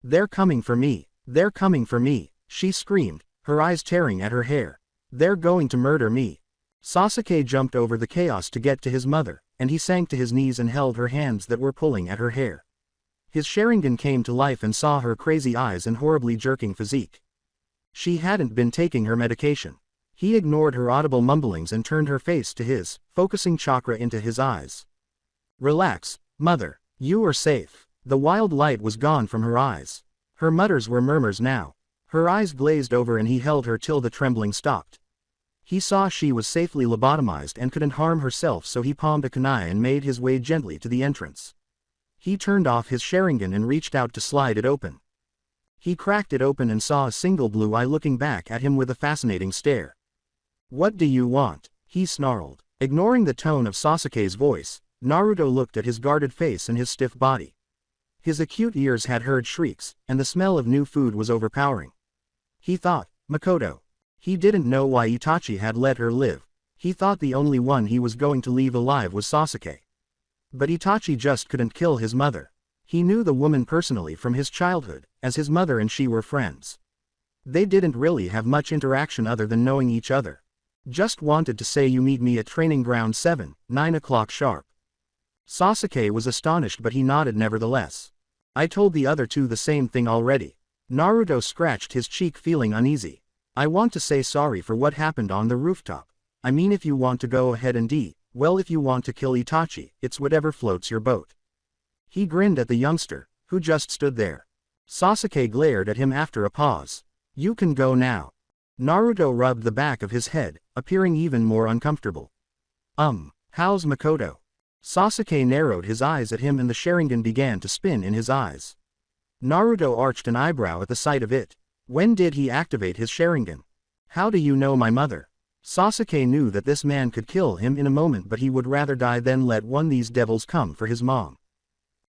They're coming for me. They're coming for me, she screamed, her eyes tearing at her hair. They're going to murder me. Sasuke jumped over the chaos to get to his mother, and he sank to his knees and held her hands that were pulling at her hair. His Sharingan came to life and saw her crazy eyes and horribly jerking physique. She hadn't been taking her medication. He ignored her audible mumblings and turned her face to his, focusing chakra into his eyes. Relax, mother. You are safe. The wild light was gone from her eyes. Her mutters were murmurs now. Her eyes glazed over and he held her till the trembling stopped. He saw she was safely lobotomized and couldn't harm herself, so he palmed a kunai and made his way gently to the entrance. He turned off his Sharingan and reached out to slide it open. He cracked it open and saw a single blue eye looking back at him with a fascinating stare. What do you want? He snarled. Ignoring the tone of Sasuke's voice, Naruto looked at his guarded face and his stiff body. His acute ears had heard shrieks, and the smell of new food was overpowering. He thought, Makoto. He didn't know why Itachi had let her live. He thought the only one he was going to leave alive was Sasuke. But Itachi just couldn't kill his mother. He knew the woman personally from his childhood, as his mother and she were friends. They didn't really have much interaction other than knowing each other. Just wanted to say you meet me at training ground 7, 9 o'clock sharp. Sasuke was astonished but he nodded nevertheless. I told the other two the same thing already. Naruto scratched his cheek feeling uneasy. I want to say sorry for what happened on the rooftop. I mean if you want to go ahead and well if you want to kill Itachi, it's whatever floats your boat. He grinned at the youngster, who just stood there. Sasuke glared at him after a pause. You can go now. Naruto rubbed the back of his head, appearing even more uncomfortable. How's Makoto? Sasuke narrowed his eyes at him and the Sharingan began to spin in his eyes. Naruto arched an eyebrow at the sight of it. When did he activate his Sharingan? How do you know my mother? Sasuke knew that this man could kill him in a moment but he would rather die than let one of these devils come for his mom.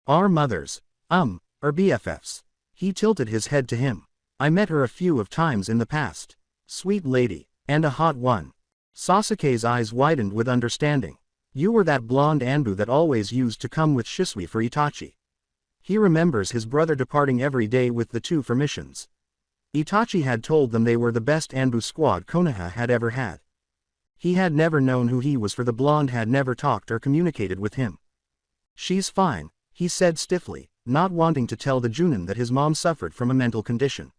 Our mothers, are BFFs. He tilted his head to him. I met her a few of times in the past. Sweet lady, and a hot one. Sasuke's eyes widened with understanding. You were that blonde Anbu that always used to come with Shisui for Itachi. He remembers his brother departing every day with the two for missions. Itachi had told them they were the best Anbu squad Konoha had ever had. He had never known who he was for the blonde had never talked or communicated with him. She's fine, he said stiffly, not wanting to tell the Junin that his mom suffered from a mental condition.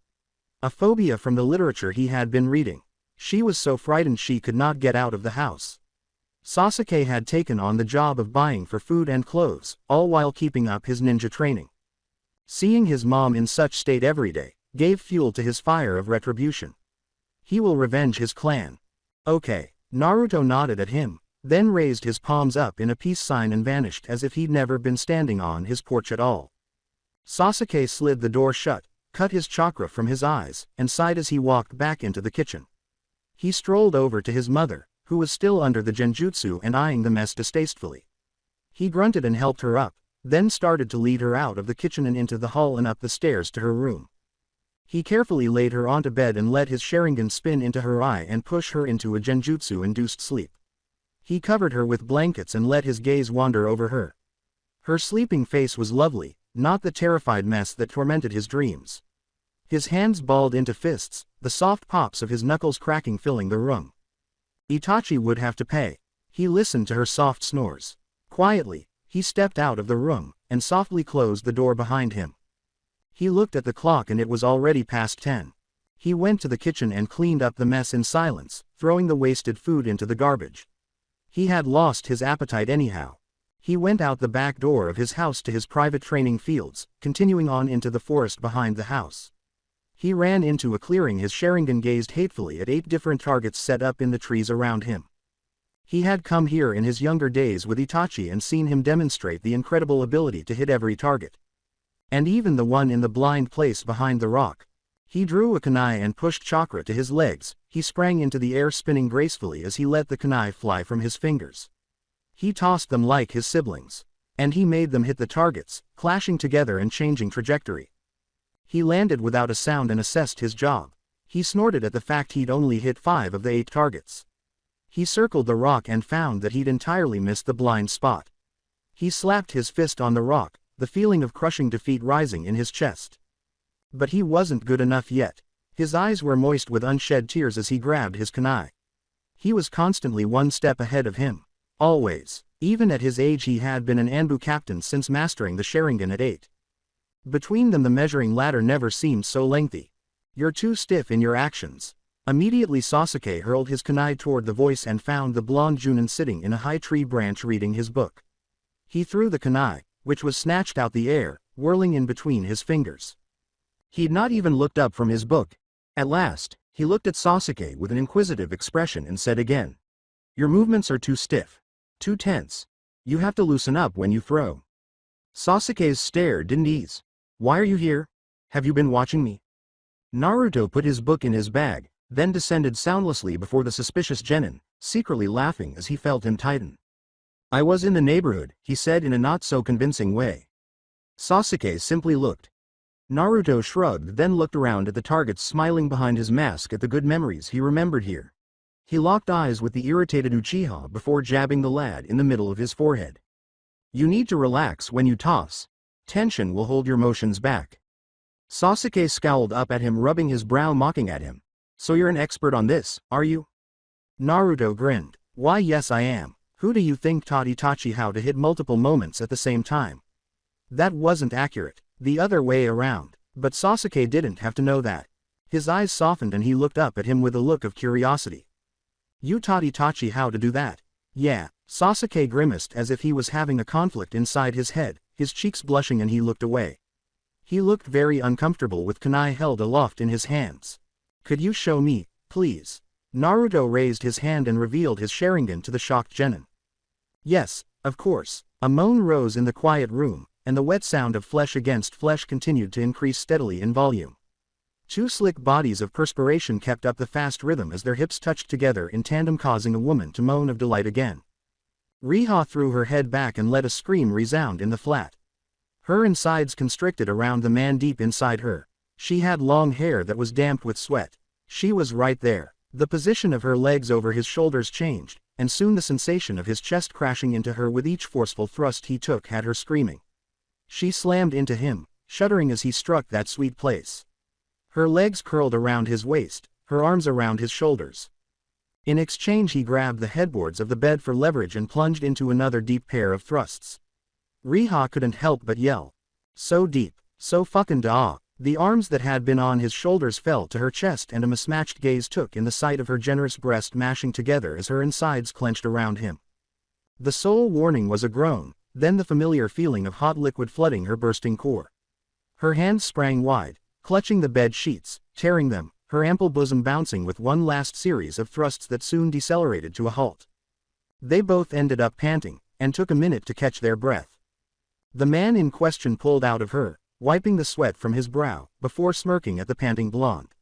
A phobia from the literature he had been reading. She was so frightened she could not get out of the house. Sasuke had taken on the job of buying for food and clothes, all while keeping up his ninja training. Seeing his mom in such state every day, gave fuel to his fire of retribution. He will revenge his clan. Okay. Naruto nodded at him, then raised his palms up in a peace sign and vanished as if he'd never been standing on his porch at all. Sasuke slid the door shut, cut his chakra from his eyes, and sighed as he walked back into the kitchen. He strolled over to his mother, who was still under the genjutsu and eyeing the mess distastefully. He grunted and helped her up, then started to lead her out of the kitchen and into the hall and up the stairs to her room. He carefully laid her onto bed and let his Sharingan spin into her eye and push her into a genjutsu-induced sleep. He covered her with blankets and let his gaze wander over her. Her sleeping face was lovely, not the terrified mess that tormented his dreams. His hands balled into fists, the soft pops of his knuckles cracking filling the room. Itachi would have to pay. He listened to her soft snores. Quietly, he stepped out of the room, and softly closed the door behind him. He looked at the clock and it was already past 10. He went to the kitchen and cleaned up the mess in silence, throwing the wasted food into the garbage. He had lost his appetite anyhow. He went out the back door of his house to his private training fields, continuing on into the forest behind the house. He ran into a clearing. His Sharingan gazed hatefully at 8 different targets set up in the trees around him. He had come here in his younger days with Itachi and seen him demonstrate the incredible ability to hit every target. And even the one in the blind place behind the rock. He drew a kunai and pushed chakra to his legs. He sprang into the air spinning gracefully as he let the kunai fly from his fingers. He tossed them like his siblings. And he made them hit the targets, clashing together and changing trajectory. He landed without a sound and assessed his job. He snorted at the fact he'd only hit 5 of the 8 targets. He circled the rock and found that he'd entirely missed the blind spot. He slapped his fist on the rock, the feeling of crushing defeat rising in his chest. But he wasn't good enough yet. His eyes were moist with unshed tears as he grabbed his kunai. He was constantly one step ahead of him. Always. Even at his age he had been an Anbu captain since mastering the Sharingan at 8. Between them the measuring ladder never seemed so lengthy. You're too stiff in your actions. Immediately Sasuke hurled his kunai toward the voice and found the blonde Junin sitting in a high tree branch reading his book. He threw the kunai, which was snatched out the air, whirling in between his fingers. He'd not even looked up from his book. At last, he looked at Sasuke with an inquisitive expression and said again. Your movements are too stiff. Too tense. You have to loosen up when you throw. Sasuke's stare didn't ease. Why are you here? Have you been watching me? Naruto put his book in his bag, then descended soundlessly before the suspicious genin, secretly laughing as he felt him tighten. I was in the neighborhood, he said in a not-so-convincing way. Sasuke simply looked. Naruto shrugged then looked around at the targets smiling behind his mask at the good memories he remembered here. He locked eyes with the irritated Uchiha before jabbing the lad in the middle of his forehead. You need to relax when you toss. Tension will hold your motions back. Sasuke scowled up at him, rubbing his brow, mocking at him. So you're an expert on this, are you? Naruto grinned. Why yes I am. Who do you think taught Itachi how to hit multiple moments at the same time? That wasn't accurate. The other way around. But Sasuke didn't have to know that. His eyes softened and he looked up at him with a look of curiosity. You taught Itachi how to do that? Yeah. Sasuke grimaced as if he was having a conflict inside his head, his cheeks blushing, and he looked away. He looked very uncomfortable with kunai held aloft in his hands. Could you show me, please? Naruto raised his hand and revealed his Sharingan to the shocked genin. Yes, of course. A moan rose in the quiet room, and the wet sound of flesh against flesh continued to increase steadily in volume. Two slick bodies of perspiration kept up the fast rhythm as their hips touched together in tandem, causing a woman to moan of delight again. Riha threw her head back and let a scream resound in the flat. Her insides constricted around the man deep inside her. She had long hair that was damp with sweat. She was right there. The position of her legs over his shoulders changed, and soon the sensation of his chest crashing into her with each forceful thrust he took had her screaming. She slammed into him, shuddering as he struck that sweet place. Her legs curled around his waist, her arms around his shoulders. In exchange he grabbed the headboards of the bed for leverage and plunged into another deep pair of thrusts. Riha couldn't help but yell. So deep, so fucking da. The arms that had been on his shoulders fell to her chest and a mismatched gaze took in the sight of her generous breast mashing together as her insides clenched around him. The sole warning was a groan, then the familiar feeling of hot liquid flooding her bursting core. Her hands sprang wide, clutching the bed sheets, tearing them, her ample bosom bouncing with one last series of thrusts that soon decelerated to a halt. They both ended up panting, and took a minute to catch their breath. The man in question pulled out of her, wiping the sweat from his brow, before smirking at the panting blonde.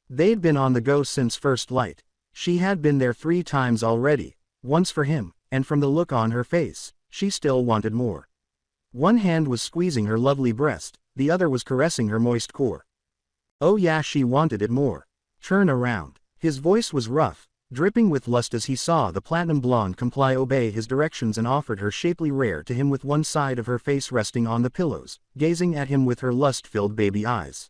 They'd been on the go since first light. She had been there 3 times already, once for him, and from the look on her face, she still wanted more. One hand was squeezing her lovely breast, the other was caressing her moist core. Oh yeah, she wanted it more. Turn around. His voice was rough, dripping with lust as he saw the platinum blonde obey his directions and offered her shapely rear to him with one side of her face resting on the pillows, gazing at him with her lust-filled baby eyes.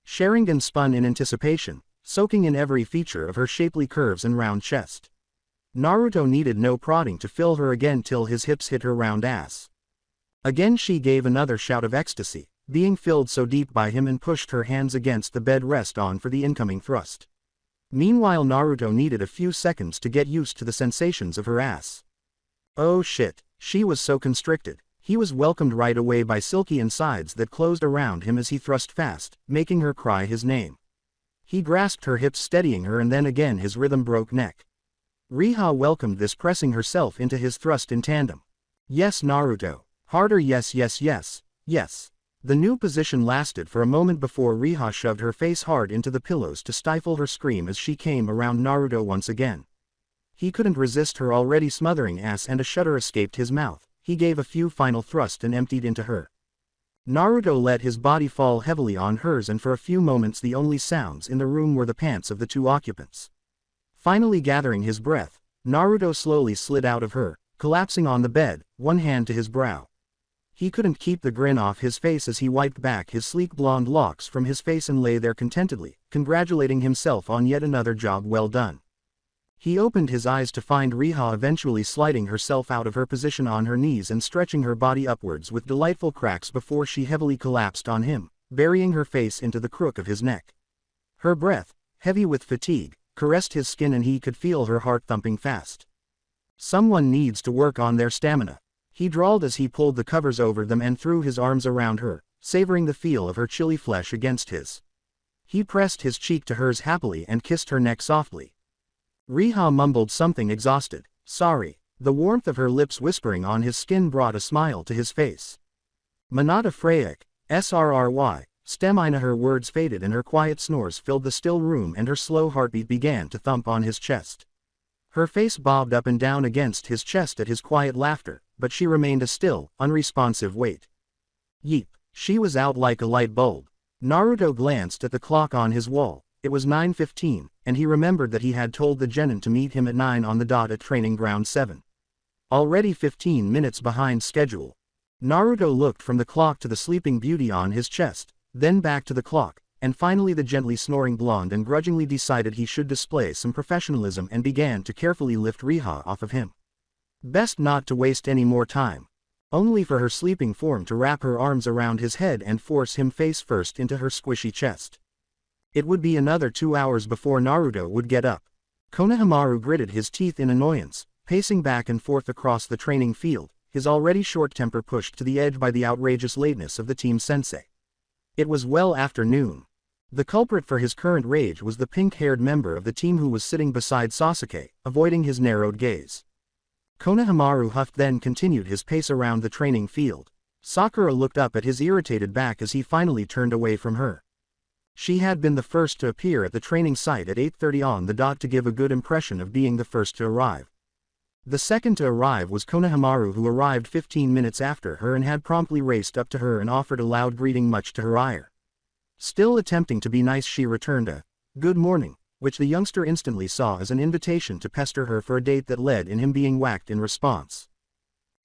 Sharingan spun in anticipation, soaking in every feature of her shapely curves and round chest. Naruto needed no prodding to fill her again till his hips hit her round ass. Again she gave another shout of ecstasy, being filled so deep by him, and pushed her hands against the bed rest on for the incoming thrust. Meanwhile Naruto needed a few seconds to get used to the sensations of her ass. Oh shit, she was so constricted. He was welcomed right away by silky insides that closed around him as he thrust fast, making her cry his name. He grasped her hips, steadying her, and then again his rhythm broke neck. Riha welcomed this, pressing herself into his thrust in tandem. Yes Naruto. Harder, yes yes yes, yes. The new position lasted for a moment before Riha shoved her face hard into the pillows to stifle her scream as she came around Naruto once again. He couldn't resist her already smothering ass, and a shudder escaped his mouth. He gave a few final thrusts and emptied into her. Naruto let his body fall heavily on hers, and for a few moments the only sounds in the room were the pants of the two occupants. Finally gathering his breath, Naruto slowly slid out of her, collapsing on the bed, one hand to his brow. He couldn't keep the grin off his face as he wiped back his sleek blonde locks from his face and lay there contentedly, congratulating himself on yet another job well done. He opened his eyes to find Riha eventually sliding herself out of her position on her knees and stretching her body upwards with delightful cracks before she heavily collapsed on him, burying her face into the crook of his neck. Her breath, heavy with fatigue, caressed his skin and he could feel her heart thumping fast. Someone needs to work on their stamina, he drawled as he pulled the covers over them and threw his arms around her, savoring the feel of her chilly flesh against his. He pressed his cheek to hers happily and kissed her neck softly. Riha mumbled something exhausted. Sorry. The warmth of her lips whispering on his skin brought a smile to his face. Manata Freyek, SRRY, Stemina. Her words faded and her quiet snores filled the still room, and her slow heartbeat began to thump on his chest. Her face bobbed up and down against his chest at his quiet laughter, but she remained a still, unresponsive weight. Yeep. She was out like a light bulb. Naruto glanced at the clock on his wall. It was 9:15, and he remembered that he had told the genin to meet him at 9 on the dot at training ground 7. Already 15 minutes behind schedule. Naruto looked from the clock to the sleeping beauty on his chest, then back to the clock, and finally the gently snoring blonde, and grudgingly decided he should display some professionalism and began to carefully lift Riha off of him. Best not to waste any more time. Only for her sleeping form to wrap her arms around his head and force him face first into her squishy chest. It would be another 2 hours before Naruto would get up. Konohamaru gritted his teeth in annoyance, pacing back and forth across the training field, his already short temper pushed to the edge by the outrageous lateness of the team sensei. It was well after noon. The culprit for his current rage was the pink-haired member of the team who was sitting beside Sasuke, avoiding his narrowed gaze. Konohamaru huffed, then continued his pace around the training field. Sakura looked up at his irritated back as he finally turned away from her. She had been the first to appear at the training site at 8:30 on the dot to give a good impression of being the first to arrive. The second to arrive was Konohamaru, who arrived 15 minutes after her and had promptly raced up to her and offered a loud greeting, much to her ire. Still attempting to be nice, she returned a "good morning," which the youngster instantly saw as an invitation to pester her for a date that led in him being whacked in response.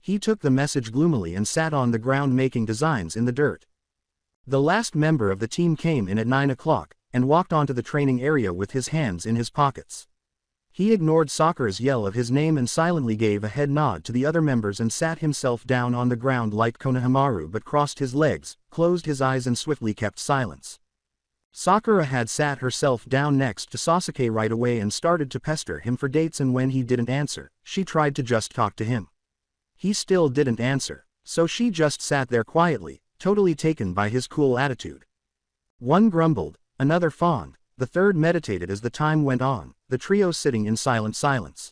He took the message gloomily and sat on the ground making designs in the dirt. The last member of the team came in at 9 o'clock, and walked onto the training area with his hands in his pockets. He ignored Sakura's yell of his name and silently gave a head nod to the other members and sat himself down on the ground like Konohamaru, but crossed his legs, closed his eyes and swiftly kept silence. Sakura had sat herself down next to Sasuke right away and started to pester him for dates, and when he didn't answer, she tried to just talk to him. He still didn't answer, so she just sat there quietly, totally taken by his cool attitude. One grumbled, another fawned, the third meditated as the time went on, the trio sitting in silent silence.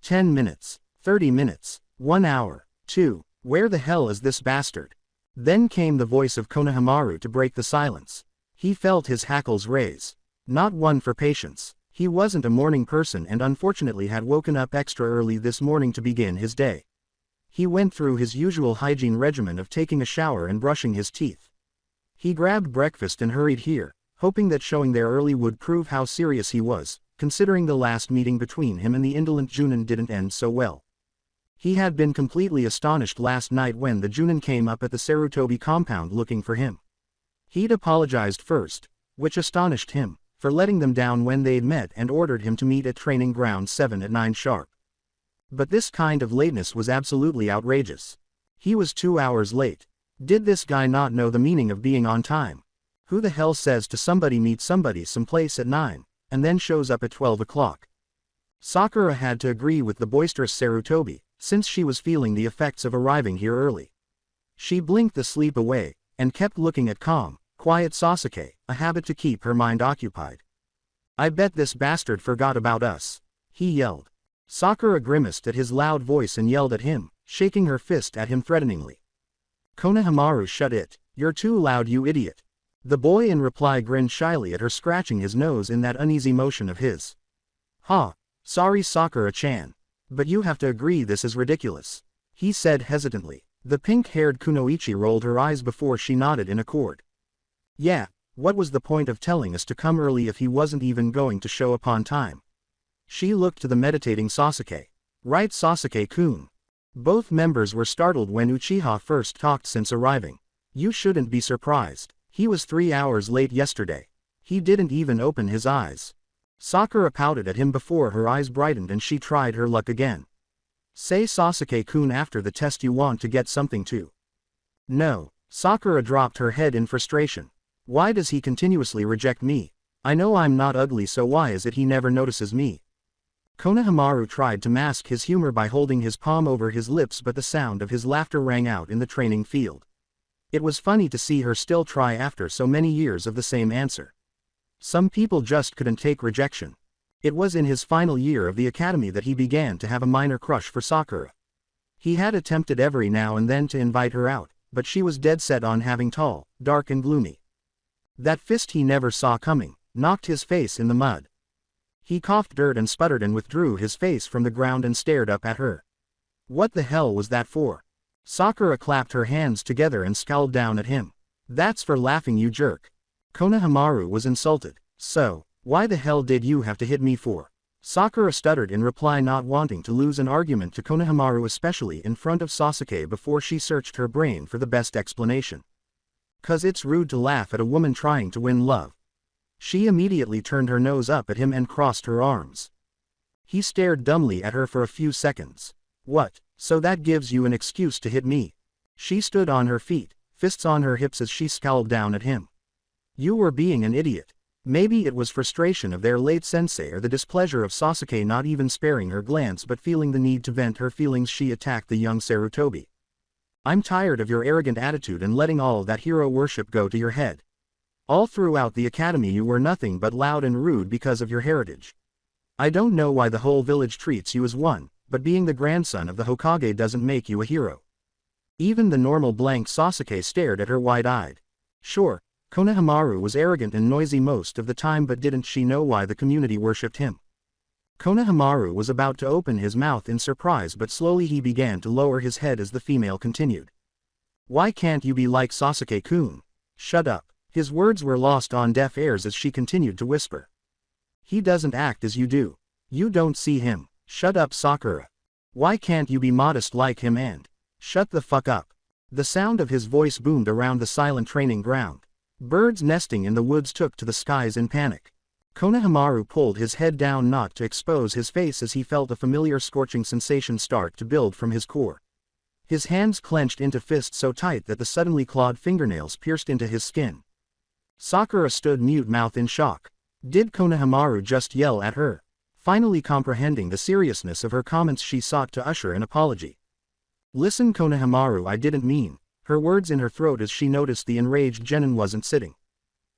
10 minutes, 30 minutes, 1 hour, 2, where the hell is this bastard? Then came the voice of Konohamaru to break the silence. He felt his hackles raise. Not one for patience. He wasn't a morning person and unfortunately had woken up extra early this morning to begin his day. He went through his usual hygiene regimen of taking a shower and brushing his teeth. He grabbed breakfast and hurried here, hoping that showing there early would prove how serious he was, considering the last meeting between him and the indolent Junin didn't end so well. He had been completely astonished last night when the Junin came up at the Sarutobi compound looking for him. He'd apologized first, which astonished him, for letting them down when they'd met, and ordered him to meet at training ground 7 at 9 sharp. But this kind of lateness was absolutely outrageous. He was 2 hours late. Did this guy not know the meaning of being on time? Who the hell says to somebody meet somebody someplace at 9, and then shows up at 12 o'clock? Sakura had to agree with the boisterous Sarutobi, since she was feeling the effects of arriving here early. She blinked the sleep away, and kept looking at calm, quiet Sasuke, a habit to keep her mind occupied. "I bet this bastard forgot about us," he yelled. Sakura grimaced at his loud voice and yelled at him, shaking her fist at him threateningly. Konohamaru, "Shut it, you're too loud, you idiot." The boy in reply grinned shyly at her, scratching his nose in that uneasy motion of his. "Ha, sorry Sakura-chan. But you have to agree this is ridiculous," he said hesitantly. The pink-haired Kunoichi rolled her eyes before she nodded in accord. "Yeah, what was the point of telling us to come early if he wasn't even going to show up on time?" She looked to the meditating Sasuke. "Right, Sasuke-kun." Both members were startled when Uchiha first talked since arriving. "You shouldn't be surprised. He was 3 hours late yesterday. He didn't even open his eyes." Sakura pouted at him before her eyes brightened and she tried her luck again. "Say Sasuke-kun after the test you want to get something too." "No." Sakura dropped her head in frustration. "Why does he continuously reject me? I know I'm not ugly, so why is it he never notices me?" Konohamaru tried to mask his humor by holding his palm over his lips, but the sound of his laughter rang out in the training field. It was funny to see her still try after so many years of the same answer. Some people just couldn't take rejection. It was in his final year of the academy that he began to have a minor crush for Sakura. He had attempted every now and then to invite her out, but she was dead set on having tall, dark and gloomy. That fist he never saw coming knocked his face in the mud. He coughed dirt and sputtered and withdrew his face from the ground and stared up at her. What the hell was that for? Sakura clapped her hands together and scowled down at him. "That's for laughing, you jerk." Konohamaru was insulted. So, why the hell did you have to hit me for? Sakura stuttered in reply, not wanting to lose an argument to Konohamaru, especially in front of Sasuke, before she searched her brain for the best explanation. "'Cause it's rude to laugh at a woman trying to win love." She immediately turned her nose up at him and crossed her arms. He stared dumbly at her for a few seconds. "What, so that gives you an excuse to hit me?" She stood on her feet, fists on her hips as she scowled down at him. "You were being an idiot." Maybe it was frustration of their late sensei or the displeasure of Sasuke not even sparing her glance but feeling the need to vent her feelings, she attacked the young Sarutobi. "I'm tired of your arrogant attitude and letting all that hero worship go to your head. All throughout the academy you were nothing but loud and rude because of your heritage. I don't know why the whole village treats you as one, but being the grandson of the Hokage doesn't make you a hero." Even the normal blank Sasuke stared at her wide-eyed. Sure, Konohamaru was arrogant and noisy most of the time, but didn't she know why the community worshipped him? Konohamaru was about to open his mouth in surprise, but slowly he began to lower his head as the female continued. "Why can't you be like Sasuke-kun?" "Shut up." His words were lost on deaf ears as she continued to whisper. "He doesn't act as you do. You don't see him." "Shut up, Sakura. Why can't you be modest like him and shut the fuck up?" The sound of his voice boomed around the silent training ground. Birds nesting in the woods took to the skies in panic. Konohamaru pulled his head down not to expose his face as he felt a familiar scorching sensation start to build from his core. His hands clenched into fists so tight that the suddenly clawed fingernails pierced into his skin. Sakura stood mute, mouth in shock. Did Konohamaru just yell at her? Finally comprehending the seriousness of her comments, she sought to usher an apology. "Listen, Konohamaru, I didn't mean," her words in her throat as she noticed the enraged genin wasn't sitting.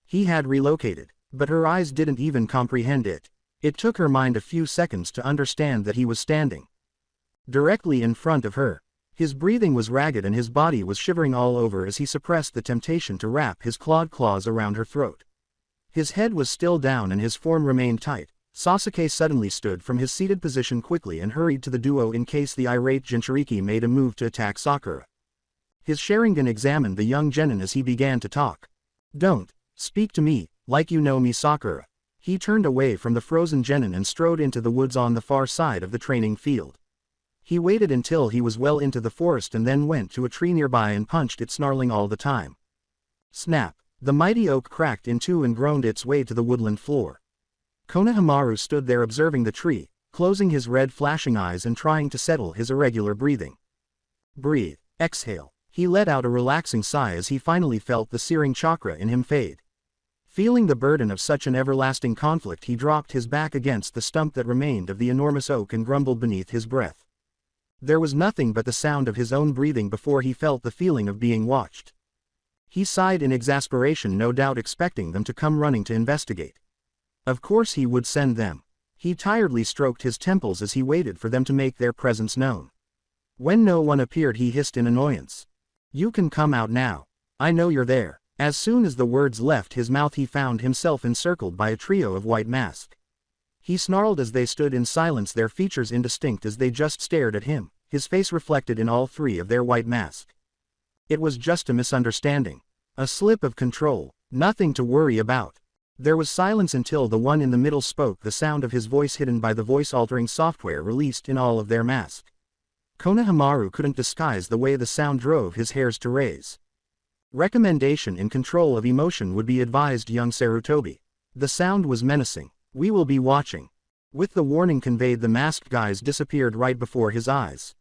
He had relocated, but her eyes didn't even comprehend it. It took her mind a few seconds to understand that he was standing directly in front of her. His breathing was ragged and his body was shivering all over as he suppressed the temptation to wrap his clawed claws around her throat. His head was still down and his form remained tight. Sasuke suddenly stood from his seated position quickly and hurried to the duo in case the irate Jinchuriki made a move to attack Sakura. His Sharingan examined the young genin as he began to talk. "Don't speak to me like you know me, Sakura." He turned away from the frozen genin and strode into the woods on the far side of the training field. He waited until he was well into the forest and then went to a tree nearby and punched it, snarling all the time. Snap! The mighty oak cracked in two and groaned its way to the woodland floor. Konohamaru stood there observing the tree, closing his red flashing eyes and trying to settle his irregular breathing. Breathe. Exhale. He let out a relaxing sigh as he finally felt the searing chakra in him fade. Feeling the burden of such an everlasting conflict, he dropped his back against the stump that remained of the enormous oak and grumbled beneath his breath. There was nothing but the sound of his own breathing before he felt the feeling of being watched. He sighed in exasperation, no doubt expecting them to come running to investigate. Of course he would send them. He tiredly stroked his temples as he waited for them to make their presence known. When no one appeared, he hissed in annoyance. "You can come out now. I know you're there." As soon as the words left his mouth, he found himself encircled by a trio of white masks. He snarled as they stood in silence, their features indistinct as they just stared at him, his face reflected in all three of their white masks. It was just a misunderstanding. A slip of control. Nothing to worry about. There was silence until the one in the middle spoke, the sound of his voice hidden by the voice-altering software released in all of their masks. Konohamaru couldn't disguise the way the sound drove his hairs to raise. "Recommendation: in control of emotion would be advised, young Sarutobi." The sound was menacing. "We will be watching." With the warning conveyed, the masked guys disappeared right before his eyes.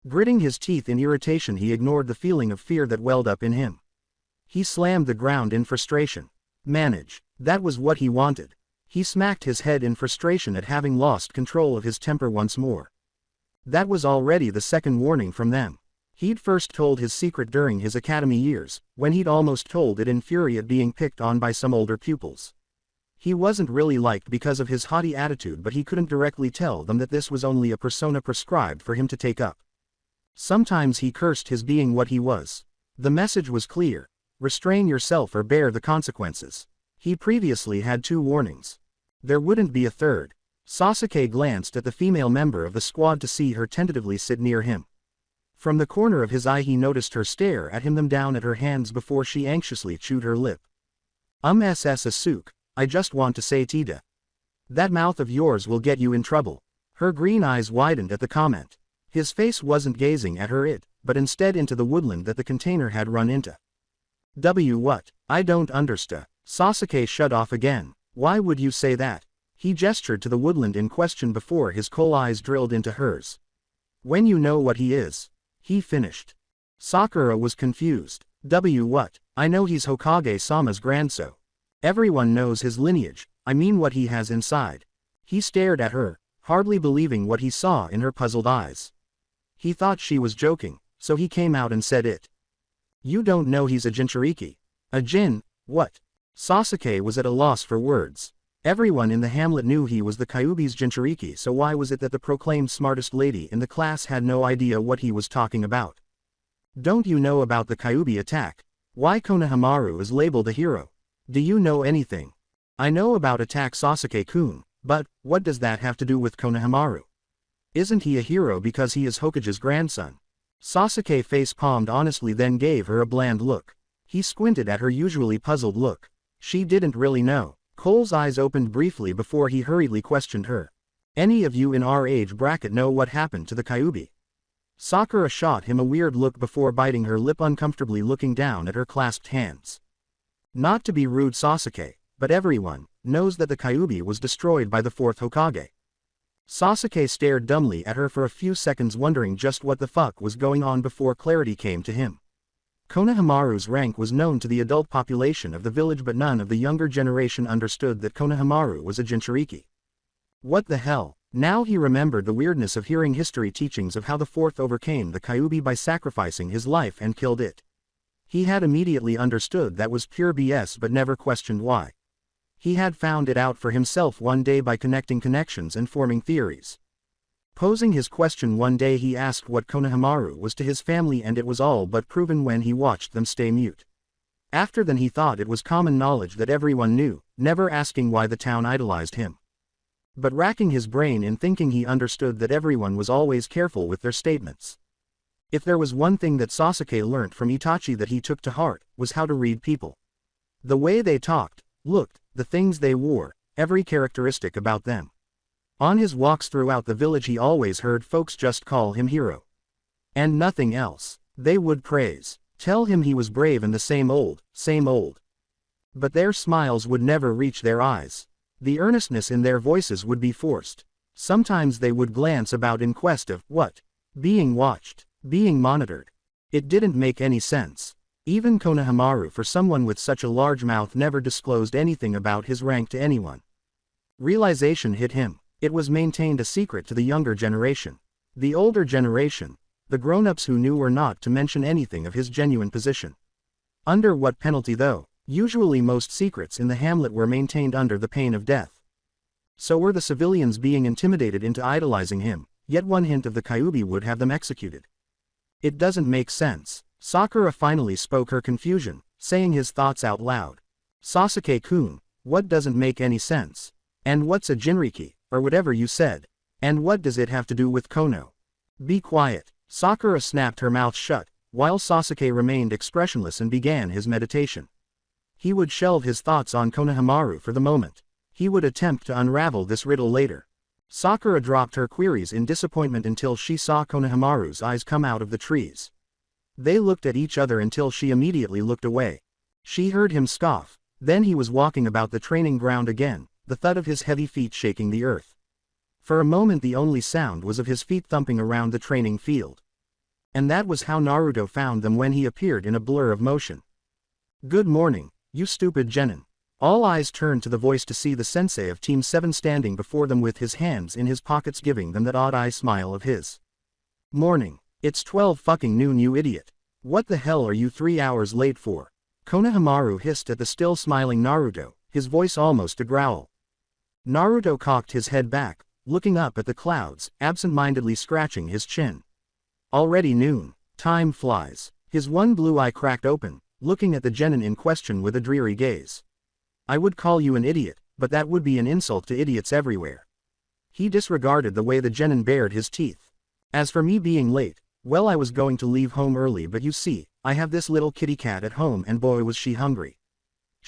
Gritting his teeth in irritation, he ignored the feeling of fear that welled up in him. He slammed the ground in frustration. Manage. That was what he wanted. He smacked his head in frustration at having lost control of his temper once more. That was already the second warning from them. He'd first told his secret during his academy years, when he'd almost told it in fury at being picked on by some older pupils. He wasn't really liked because of his haughty attitude, but he couldn't directly tell them that this was only a persona prescribed for him to take up. Sometimes he cursed his being what he was. The message was clear: restrain yourself or bear the consequences. He previously had 2 warnings. There wouldn't be a third. Sasuke glanced at the female member of the squad to see her tentatively sit near him. From the corner of his eye he noticed her stare at him, them down at her hands before she anxiously chewed her lip. Asuke, I just want to say Tita. That mouth of yours will get you in trouble. Her green eyes widened at the comment. His face wasn't gazing at her but instead into the woodland that the container had run into. What? I don't understand. Sasuke shut off again. Why would you say that? He gestured to the woodland in question before his coal eyes drilled into hers. When you know what he is. He finished. Sakura was confused. What? I know he's Hokage-sama's grandson. Everyone knows his lineage, I mean what he has inside. He stared at her, hardly believing what he saw in her puzzled eyes. He thought she was joking, so he came out and said it. You don't know he's a Jinchuriki. A Jin, what? Sasuke was at a loss for words. Everyone in the hamlet knew he was the Kyuubi's Jinchuriki, so why was it that the proclaimed smartest lady in the class had no idea what he was talking about? Don't you know about the Kyuubi attack? Why Konohamaru is labeled a hero? Do you know anything? I know about attack Sasuke-kun, but what does that have to do with Konohamaru? Isn't he a hero because he is Hokage's grandson? Sasuke face-palmed honestly, then gave her a bland look. He squinted at her usually puzzled look. She didn't really know. Cole's eyes opened briefly before he hurriedly questioned her. Any of you in our age bracket know what happened to the Kyuubi? Sakura shot him a weird look before biting her lip uncomfortably, looking down at her clasped hands. Not to be rude, Sasuke, but everyone knows that the Kyuubi was destroyed by the fourth Hokage. Sasuke stared dumbly at her for a few seconds, wondering just what the fuck was going on before clarity came to him. Konohamaru's rank was known to the adult population of the village, but none of the younger generation understood that Konohamaru was a Jinchuriki. What the hell? Now he remembered the weirdness of hearing history teachings of how the fourth overcame the Kyuubi by sacrificing his life and killed it. He had immediately understood that was pure BS, but never questioned why. He had found it out for himself one day by connecting connections and forming theories. Posing his question one day, he asked what Konohamaru was to his family, and it was all but proven when he watched them stay mute. After then he thought it was common knowledge that everyone knew, never asking why the town idolized him. But racking his brain in thinking, he understood that everyone was always careful with their statements. If there was one thing that Sasuke learnt from Itachi that he took to heart, was how to read people. The way they talked, looked, the things they wore, every characteristic about them. On his walks throughout the village he always heard folks just call him hero. And nothing else. They would praise, tell him he was brave and the same old. But their smiles would never reach their eyes. The earnestness in their voices would be forced. Sometimes they would glance about in quest of what? Being watched, being monitored. It didn't make any sense. Even Konohamaru, for someone with such a large mouth, never disclosed anything about his rank to anyone. Realization hit him. It was maintained a secret to the younger generation. The older generation, the grown-ups who knew or not to mention anything of his genuine position. Under what penalty though? Usually most secrets in the hamlet were maintained under the pain of death. So were the civilians being intimidated into idolizing him, yet one hint of the Kyuubi would have them executed. It doesn't make sense. Sakura finally spoke her confusion, saying his thoughts out loud. Sasuke-kun, what doesn't make any sense? And what's a Jinriki, or whatever you said? And what does it have to do with Kono? Be quiet. Sakura snapped her mouth shut, while Sasuke remained expressionless and began his meditation. He would shelve his thoughts on Konohamaru for the moment. He would attempt to unravel this riddle later. Sakura dropped her queries in disappointment until she saw Konohamaru's eyes come out of the trees. They looked at each other until she immediately looked away. She heard him scoff. Then he was walking about the training ground again, the thud of his heavy feet shaking the earth. For a moment the only sound was of his feet thumping around the training field. And that was how Naruto found them when he appeared in a blur of motion. Good morning, you stupid genin. All eyes turned to the voice to see the sensei of Team 7 standing before them with his hands in his pockets, giving them that odd-eye smile of his. Morning. It's 12 fucking noon, you idiot. What the hell are you 3 hours late for? Konohamaru hissed at the still smiling Naruto, his voice almost a growl. Naruto cocked his head back, looking up at the clouds, absent-mindedly scratching his chin. Already noon. Time flies. His one blue eye cracked open, looking at the genin in question with a dreary gaze. I would call you an idiot, but that would be an insult to idiots everywhere. He disregarded the way the genin bared his teeth. As for me being late, well, I was going to leave home early, but you see, I have this little kitty cat at home and boy was she hungry.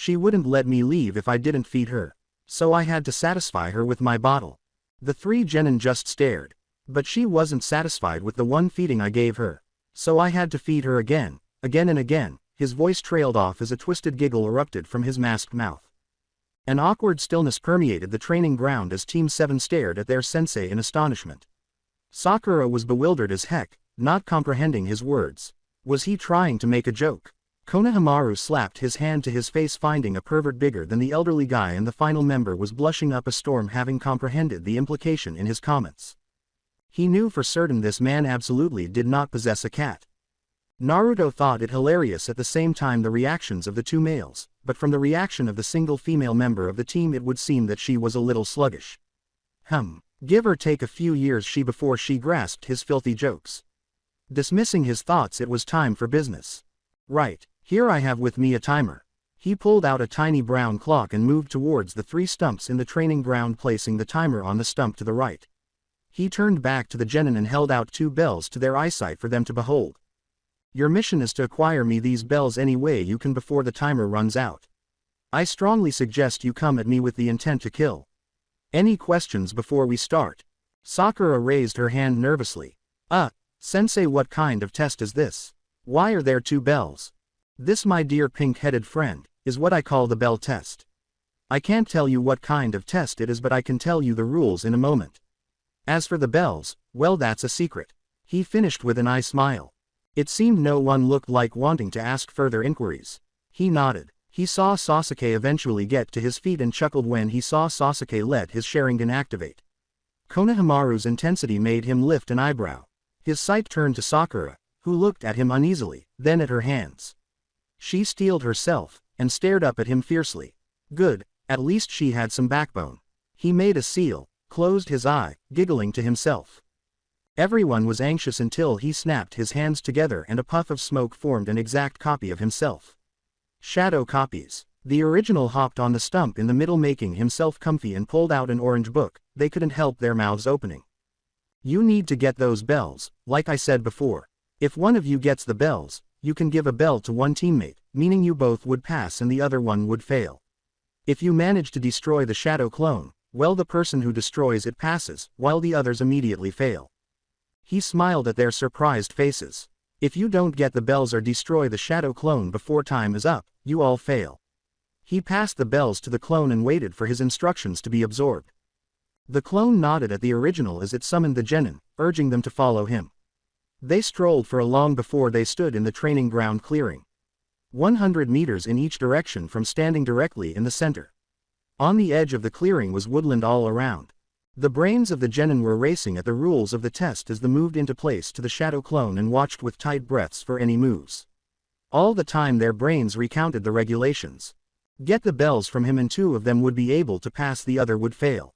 She wouldn't let me leave if I didn't feed her. So I had to satisfy her with my bottle. The three genin just stared. But she wasn't satisfied with the one feeding I gave her. So I had to feed her again and again. His voice trailed off as a twisted giggle erupted from his masked mouth. An awkward stillness permeated the training ground as Team 7 stared at their sensei in astonishment. Sakura was bewildered as heck, not comprehending his words. Was he trying to make a joke? Konohamaru slapped his hand to his face, finding a pervert bigger than the elderly guy, and the final member was blushing up a storm, having comprehended the implication in his comments. He knew for certain this man absolutely did not possess a cat. Naruto thought it hilarious at the same time the reactions of the two males, but from the reaction of the single female member of the team it would seem that she was a little sluggish. Give or take a few years before she grasped his filthy jokes. Dismissing his thoughts, it was time for business. Right, here I have with me a timer. He pulled out a tiny brown clock and moved towards the three stumps in the training ground, placing the timer on the stump to the right. He turned back to the genin and held out two bells to their eyesight for them to behold. Your mission is to acquire me these bells any way you can before the timer runs out. I strongly suggest you come at me with the intent to kill. Any questions before we start? Sakura raised her hand nervously. Sensei, what kind of test is this? Why are there two bells? This, my dear pink-headed friend, is what I call the bell test. I can't tell you what kind of test it is, but I can tell you the rules in a moment. As for the bells, well, that's a secret. He finished with an eye smile. It seemed no one looked like wanting to ask further inquiries. He nodded. He saw Sasuke eventually get to his feet and chuckled when he saw Sasuke let his Sharingan activate. Konohamaru's intensity made him lift an eyebrow. His sight turned to Sakura, who looked at him uneasily, then at her hands. She steeled herself, and stared up at him fiercely. Good, at least she had some backbone. He made a seal, closed his eye, giggling to himself. Everyone was anxious until he snapped his hands together and a puff of smoke formed an exact copy of himself. Shadow copies. The original hopped on the stump in the middle, making himself comfy, and pulled out an orange book. They couldn't help their mouths opening. You need to get those bells, like I said before. If one of you gets the bells, you can give a bell to one teammate, meaning you both would pass and the other one would fail. If you manage to destroy the shadow clone, well, the person who destroys it passes, while the others immediately fail. He smiled at their surprised faces. If you don't get the bells or destroy the shadow clone before time is up, you all fail. He passed the bells to the clone and waited for his instructions to be absorbed. The clone nodded at the original as it summoned the genin, urging them to follow him. They strolled for a long before they stood in the training ground clearing. 100 meters in each direction from standing directly in the center. On the edge of the clearing was woodland all around. The brains of the genin were racing at the rules of the test as they moved into place to the shadow clone and watched with tight breaths for any moves. All the time their brains recounted the regulations. Get the bells from him and two of them would be able to pass, the other would fail.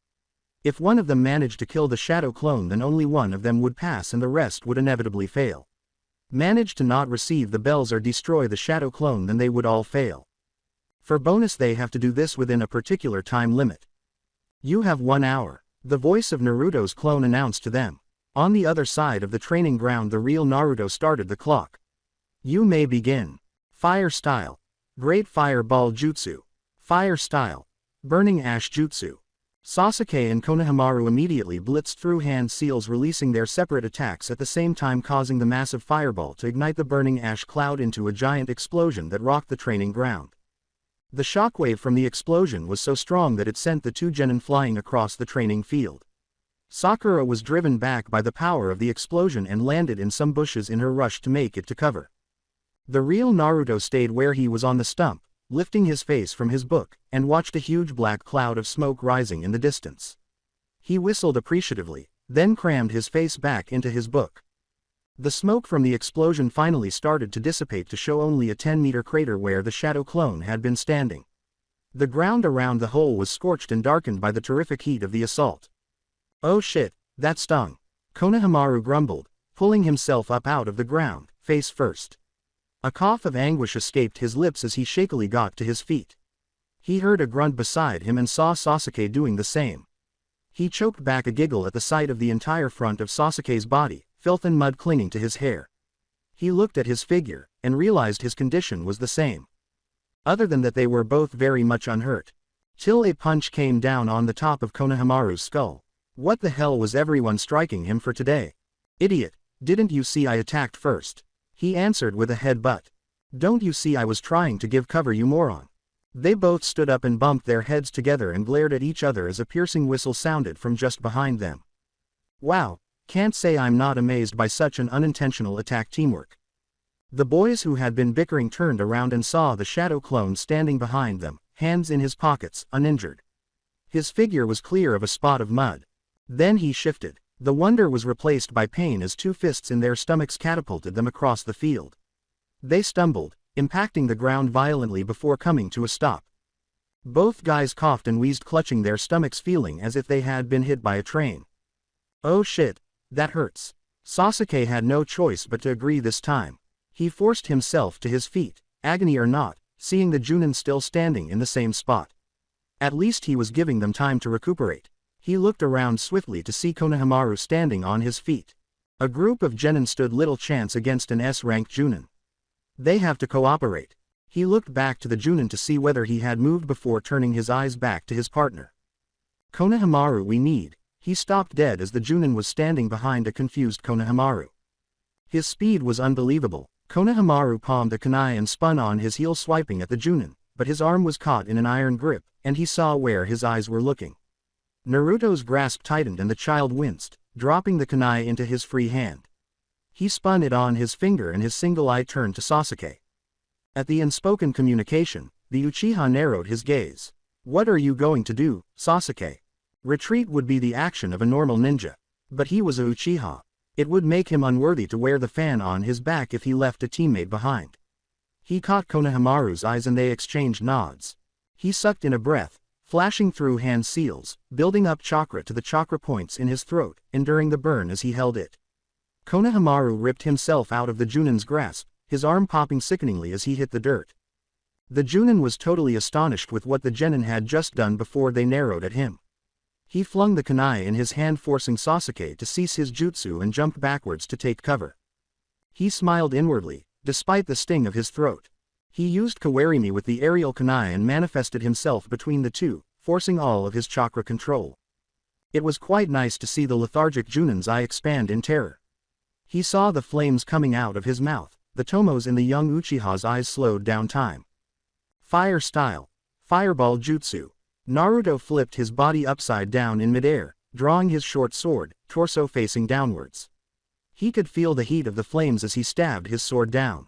If one of them managed to kill the shadow clone, then only one of them would pass and the rest would inevitably fail. Manage to not receive the bells or destroy the shadow clone, then they would all fail. For bonus, they have to do this within a particular time limit. You have 1 hour. The voice of Naruto's clone announced to them. On the other side of the training ground, the real Naruto started the clock. You may begin. Fire style. Great Fireball Jutsu. Fire style. Burning Ash Jutsu. Sasuke and Konohamaru immediately blitzed through hand seals, releasing their separate attacks at the same time, causing the massive fireball to ignite the burning ash cloud into a giant explosion that rocked the training ground. The shockwave from the explosion was so strong that it sent the two genin flying across the training field. Sakura was driven back by the power of the explosion and landed in some bushes in her rush to make it to cover. The real Naruto stayed where he was on the stump, lifting his face from his book, and watched a huge black cloud of smoke rising in the distance. He whistled appreciatively, then crammed his face back into his book. The smoke from the explosion finally started to dissipate to show only a 10-meter crater where the shadow clone had been standing. The ground around the hole was scorched and darkened by the terrific heat of the assault. Oh shit, that stung. Konohamaru grumbled, pulling himself up out of the ground, face first. A cough of anguish escaped his lips as he shakily got to his feet. He heard a grunt beside him and saw Sasuke doing the same. He choked back a giggle at the sight of the entire front of Sasuke's body, filth and mud clinging to his hair. He looked at his figure, and realized his condition was the same. other than that they were both very much unhurt. Till a punch came down on the top of Konohamaru's skull. What the hell was everyone striking him for today? Idiot, didn't you see I attacked first? He answered with a headbutt. Don't you see I was trying to give cover, you moron? They both stood up and bumped their heads together and glared at each other as a piercing whistle sounded from just behind them. Wow, can't say I'm not amazed by such an unintentional attack teamwork. The boys who had been bickering turned around and saw the shadow clone standing behind them, hands in his pockets, uninjured. His figure was clear of a spot of mud. Then he shifted. The wonder was replaced by pain as two fists in their stomachs catapulted them across the field. They stumbled, impacting the ground violently before coming to a stop. Both guys coughed and wheezed, clutching their stomachs, feeling as if they had been hit by a train. Oh shit, that hurts. Sasuke had no choice but to agree this time. He forced himself to his feet, agony or not, seeing the Junin still standing in the same spot. At least he was giving them time to recuperate. He looked around swiftly to see Konohamaru standing on his feet. A group of genin stood little chance against an S-rank Junin. They have to cooperate. He looked back to the Junin to see whether he had moved before turning his eyes back to his partner. Konohamaru, we need. He stopped dead as the Junin was standing behind a confused Konohamaru. His speed was unbelievable. Konohamaru palmed a kunai and spun on his heel, swiping at the Junin, but his arm was caught in an iron grip, and he saw where his eyes were looking. Naruto's grasp tightened and the child winced, dropping the kunai into his free hand. He spun it on his finger and his single eye turned to Sasuke. At the unspoken communication, the Uchiha narrowed his gaze. What are you going to do, Sasuke? Retreat would be the action of a normal ninja. But he was a Uchiha. It would make him unworthy to wear the fan on his back if he left a teammate behind. He caught Konohamaru's eyes and they exchanged nods. He sucked in a breath, flashing through hand seals, building up chakra to the chakra points in his throat, enduring the burn as he held it. Konohamaru ripped himself out of the Junin's grasp, his arm popping sickeningly as he hit the dirt. The Junin was totally astonished with what the genin had just done before they narrowed at him. He flung the kunai in his hand, forcing Sasuke to cease his jutsu and jumped backwards to take cover. He smiled inwardly, despite the sting of his throat. He used Kawarimi with the aerial kunai and manifested himself between the two, forcing all of his chakra control. It was quite nice to see the lethargic Junin's eye expand in terror. He saw the flames coming out of his mouth. The tomos in the young Uchiha's eyes slowed down time. Fire style. Fireball jutsu. Naruto flipped his body upside down in midair, drawing his short sword, torso facing downwards. He could feel the heat of the flames as he stabbed his sword down.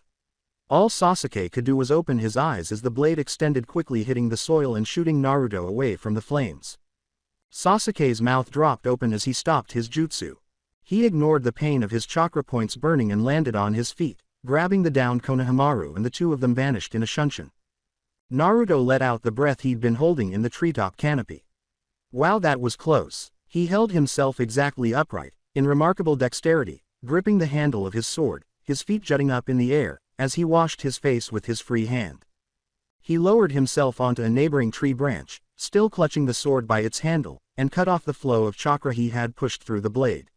All Sasuke could do was open his eyes as the blade extended, quickly hitting the soil and shooting Naruto away from the flames. Sasuke's mouth dropped open as he stopped his jutsu. He ignored the pain of his chakra points burning and landed on his feet, grabbing the downed Konohamaru, and the two of them vanished in a shunshin. Naruto let out the breath he'd been holding in the treetop canopy. Wow, that was close. He held himself exactly upright, in remarkable dexterity, gripping the handle of his sword, his feet jutting up in the air, as he washed his face with his free hand. He lowered himself onto a neighboring tree branch, still clutching the sword by its handle, and cut off the flow of chakra he had pushed through the blade.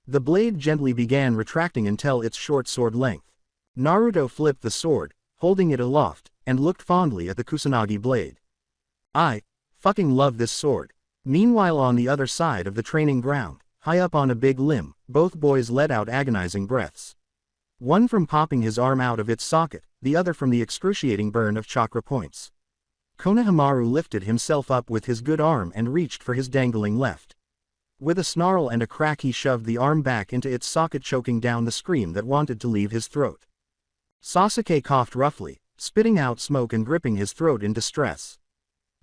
The blade gently began retracting until its short sword length. Naruto flipped the sword, holding it aloft, and looked fondly at the Kusanagi blade. I fucking love this sword. Meanwhile, on the other side of the training ground, high up on a big limb, both boys let out agonizing breaths. One from popping his arm out of its socket, the other from the excruciating burn of chakra points. Konohamaru lifted himself up with his good arm and reached for his dangling left. With a snarl and a crack, he shoved the arm back into its socket, choking down the scream that wanted to leave his throat. Sasuke coughed roughly, spitting out smoke and gripping his throat in distress.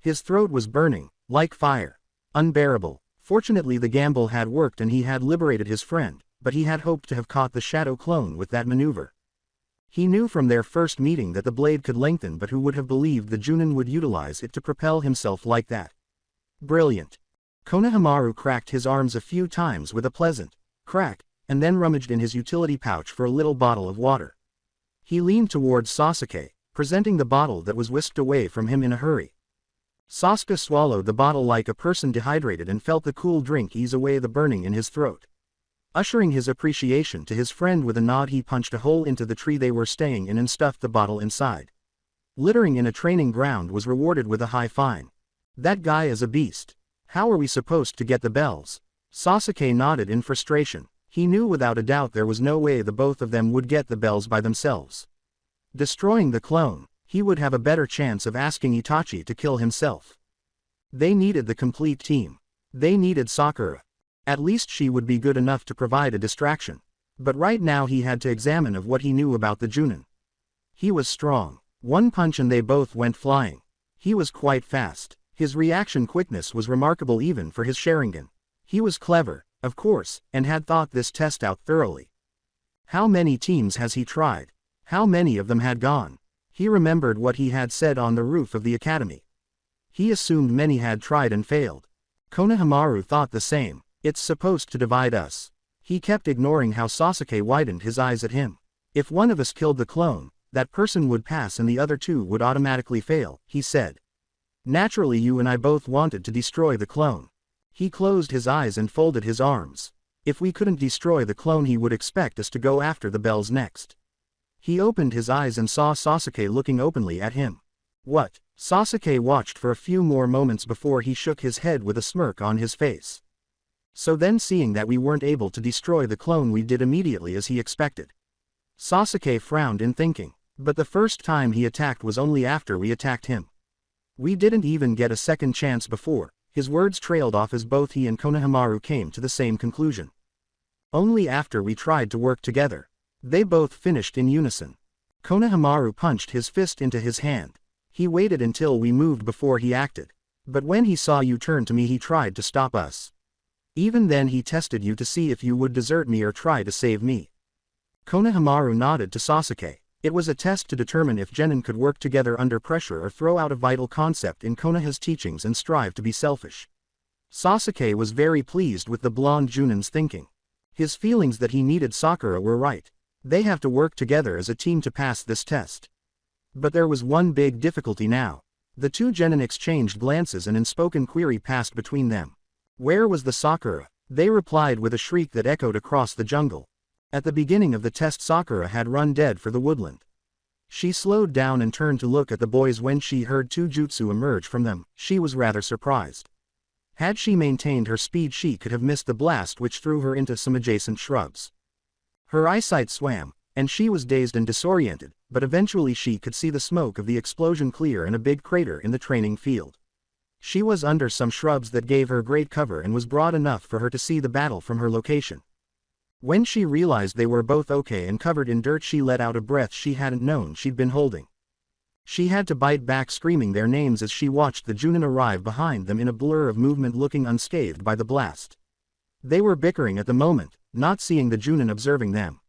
His throat was burning, like fire. Unbearable. Fortunately, the gamble had worked and he had liberated his friend, but he had hoped to have caught the shadow clone with that maneuver. He knew from their first meeting that the blade could lengthen, but who would have believed the Junin would utilize it to propel himself like that? Brilliant. Konohamaru cracked his arms a few times with a pleasant crack, and then rummaged in his utility pouch for a little bottle of water. He leaned towards Sasuke, presenting the bottle that was whisked away from him in a hurry. Sasuke swallowed the bottle like a person dehydrated and felt the cool drink ease away the burning in his throat. Ushering his appreciation to his friend with a nod, he punched a hole into the tree they were staying in and stuffed the bottle inside. Littering in a training ground was rewarded with a high fine. That guy is a beast. How are we supposed to get the bells? Sasuke nodded in frustration. He knew without a doubt there was no way the both of them would get the bells by themselves. Destroying the clone, he would have a better chance of asking Itachi to kill himself. They needed the complete team. They needed Sakura. At least she would be good enough to provide a distraction. But right now he had to examine of what he knew about the Junin. He was strong. One punch and they both went flying. He was quite fast. His reaction quickness was remarkable even for his Sharingan. He was clever, of course, and had thought this test out thoroughly. How many teams has he tried? How many of them had gone? He remembered what he had said on the roof of the academy. He assumed many had tried and failed. Konohamaru thought the same. It's supposed to divide us. He kept ignoring how Sasuke widened his eyes at him. If one of us killed the clone, that person would pass and the other two would automatically fail, he said. Naturally you and I both wanted to destroy the clone. He closed his eyes and folded his arms. If we couldn't destroy the clone he would expect us to go after the bells next. He opened his eyes and saw Sasuke looking openly at him. What? Sasuke watched for a few more moments before he shook his head with a smirk on his face. So then seeing that we weren't able to destroy the clone we did immediately as he expected. Sasuke frowned in thinking, but the first time he attacked was only after we attacked him. We didn't even get a second chance before. His words trailed off as both he and Konohamaru came to the same conclusion. Only after we tried to work together. They both finished in unison. Konohamaru punched his fist into his hand. He waited until we moved before he acted. But when he saw you turn to me he tried to stop us. Even then he tested you to see if you would desert me or try to save me. Konohamaru nodded to Sasuke. It was a test to determine if genin could work together under pressure or throw out a vital concept in Konoha's teachings and strive to be selfish. Sasuke was very pleased with the blonde Junin's thinking. His feelings that he needed Sakura were right. They have to work together as a team to pass this test. But there was one big difficulty now. The two genin exchanged glances and an unspoken query passed between them. Where was the Sakura? They replied with a shriek that echoed across the jungle. At the beginning of the test Sakura had run dead for the woodland. She slowed down and turned to look at the boys when she heard two jutsu emerge from them. She was rather surprised. Had she maintained her speed she could have missed the blast which threw her into some adjacent shrubs. Her eyesight swam, and she was dazed and disoriented, but eventually she could see the smoke of the explosion clear and a big crater in the training field. She was under some shrubs that gave her great cover and was broad enough for her to see the battle from her location. When she realized they were both okay and covered in dirt she let out a breath she hadn't known she'd been holding. She had to bite back screaming their names as she watched the Junin arrive behind them in a blur of movement looking unscathed by the blast. They were bickering at the moment, not seeing the Junin observing them.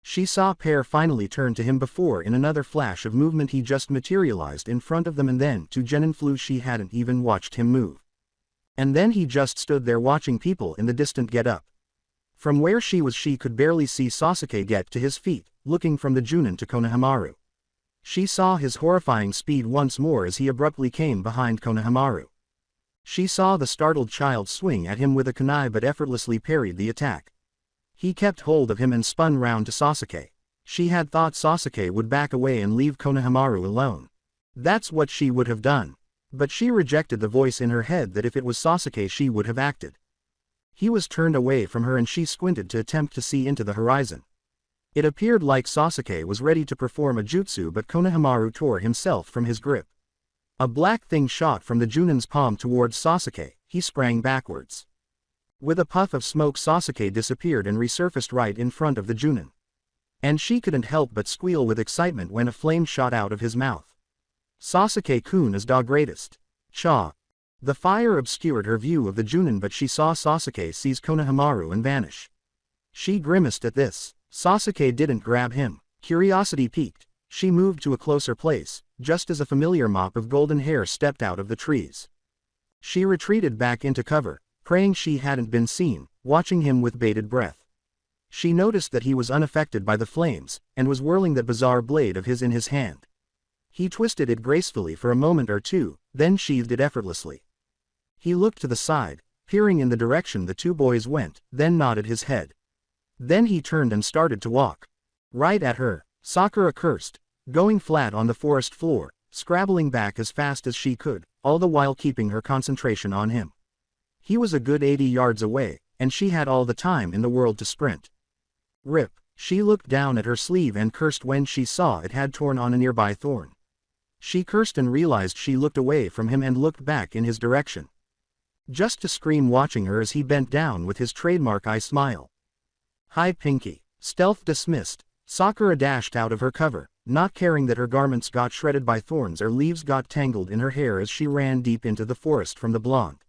She saw Pear finally turn to him before in another flash of movement he just materialized in front of them and then two genin flew she hadn't even watched him move. And then he just stood there watching people in the distant get up. From where she was she could barely see Sasuke get to his feet, looking from the Junin to Konohamaru. She saw his horrifying speed once more as he abruptly came behind Konohamaru. She saw the startled child swing at him with a kunai but effortlessly parried the attack. He kept hold of him and spun round to Sasuke. She had thought Sasuke would back away and leave Konohamaru alone. That's what she would have done. But she rejected the voice in her head that if it was Sasuke she would have acted. He was turned away from her and she squinted to attempt to see into the horizon. It appeared like Sasuke was ready to perform a jutsu but Konohamaru tore himself from his grip. A black thing shot from the Junin's palm towards Sasuke. He sprang backwards. With a puff of smoke Sasuke disappeared and resurfaced right in front of the Junin. And she couldn't help but squeal with excitement when a flame shot out of his mouth. Sasuke-kun is the greatest. Cha. The fire obscured her view of the Junin but she saw Sasuke seize Konohamaru and vanish. She grimaced at this. Sasuke didn't grab him. Curiosity piqued. She moved to a closer place, just as a familiar mop of golden hair stepped out of the trees. She retreated back into cover, praying she hadn't been seen, watching him with bated breath. She noticed that he was unaffected by the flames, and was whirling that bizarre blade of his in his hand. He twisted it gracefully for a moment or two, then sheathed it effortlessly. He looked to the side, peering in the direction the two boys went, then nodded his head. Then he turned and started to walk. Right at her. Sakura cursed. going flat on the forest floor, scrabbling back as fast as she could, all the while keeping her concentration on him. He was a good 80 yards away, and she had all the time in the world to sprint. Rip, she looked down at her sleeve and cursed when she saw it had torn on a nearby thorn. She cursed and realized she looked away from him and looked back in his direction. Just to scream watching her as he bent down with his trademark eye smile. "Hi Pinky." Stealth dismissed, Sakura dashed out of her cover, not caring that her garments got shredded by thorns or leaves got tangled in her hair as she ran deep into the forest from the blonde.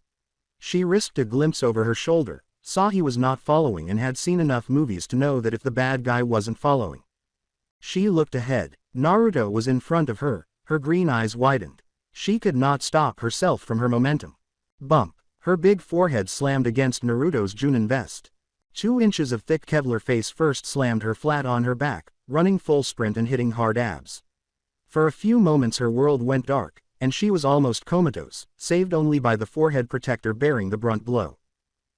She risked a glimpse over her shoulder, saw he was not following and had seen enough movies to know that if the bad guy wasn't following. She looked ahead. Naruto was in front of her, her green eyes widened. She could not stop herself from her momentum. Bump. Her big forehead slammed against Naruto's Junin vest. 2 inches of thick Kevlar face first slammed her flat on her back, running full sprint and hitting hard abs. For a few moments her world went dark, and she was almost comatose, saved only by the forehead protector bearing the brunt blow.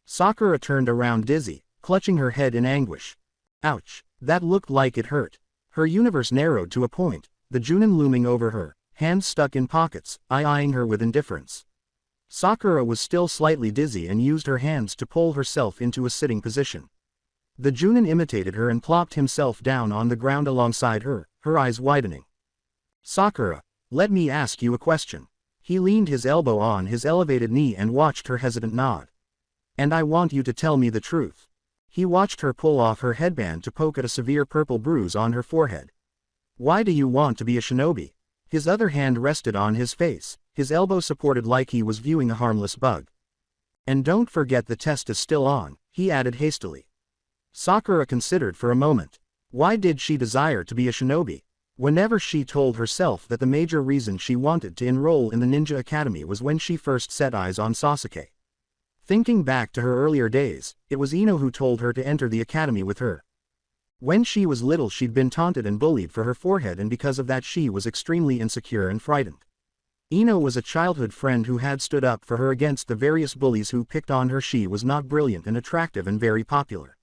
Sakura turned around dizzy, clutching her head in anguish. Ouch, that looked like it hurt. Her universe narrowed to a point, the Junin looming over her, hands stuck in pockets, eyeing her with indifference. Sakura was still slightly dizzy and used her hands to pull herself into a sitting position. The Junin imitated her and plopped himself down on the ground alongside her, her eyes widening. "Sakura, let me ask you a question." He leaned his elbow on his elevated knee and watched her hesitant nod. "And I want you to tell me the truth." He watched her pull off her headband to poke at a severe purple bruise on her forehead. "Why do you want to be a shinobi?" His other hand rested on his face, his elbow supported like he was viewing a harmless bug. "And don't forget the test is still on," he added hastily. Sakura considered for a moment. Why did she desire to be a shinobi? Whenever she told herself that the major reason she wanted to enroll in the ninja academy was when she first set eyes on Sasuke. Thinking back to her earlier days, it was Ino who told her to enter the academy with her. When she was little she'd been taunted and bullied for her forehead, and because of that she was extremely insecure and frightened. Ino was a childhood friend who had stood up for her against the various bullies who picked on her. She was not brilliant and attractive and very popular.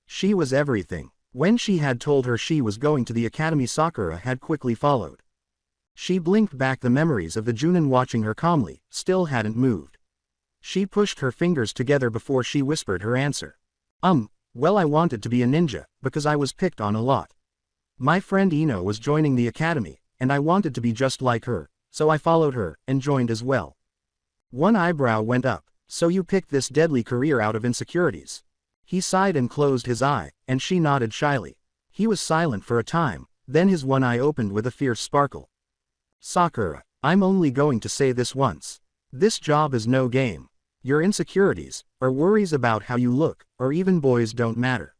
She was everything. When she had told her she was going to the academy, Sakura had quickly followed. She blinked back the memories of the Junin watching her calmly, still hadn't moved. She pushed her fingers together before she whispered her answer. Well, I wanted to be a ninja, because I was picked on a lot. My friend Ino was joining the academy, and I wanted to be just like her, so I followed her, and joined as well." One eyebrow went up. "So you picked this deadly career out of insecurities?" He sighed and closed his eye, and she nodded shyly. He was silent for a time, then his one eye opened with a fierce sparkle. "Sakura, I'm only going to say this once. This job is no game. Your insecurities, or worries about how you look, or even boys don't matter.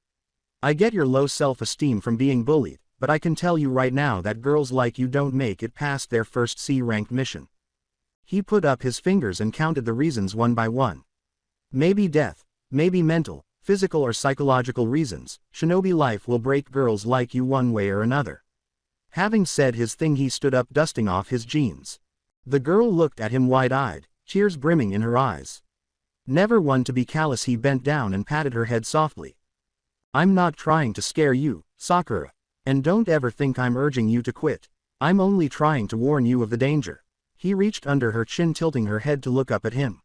I get your low self-esteem from being bullied, but I can tell you right now that girls like you don't make it past their first C-ranked mission." He put up his fingers and counted the reasons one by one. "Maybe death, maybe mental, physical or psychological reasons. Shinobi life will break girls like you one way or another." Having said his thing, he stood up, dusting off his jeans. The girl looked at him wide-eyed, tears brimming in her eyes. Never one to be callous, he bent down and patted her head softly. "I'm not trying to scare you, Sakura. And don't ever think I'm urging you to quit. I'm only trying to warn you of the danger." He reached under her chin, tilting her head to look up at him.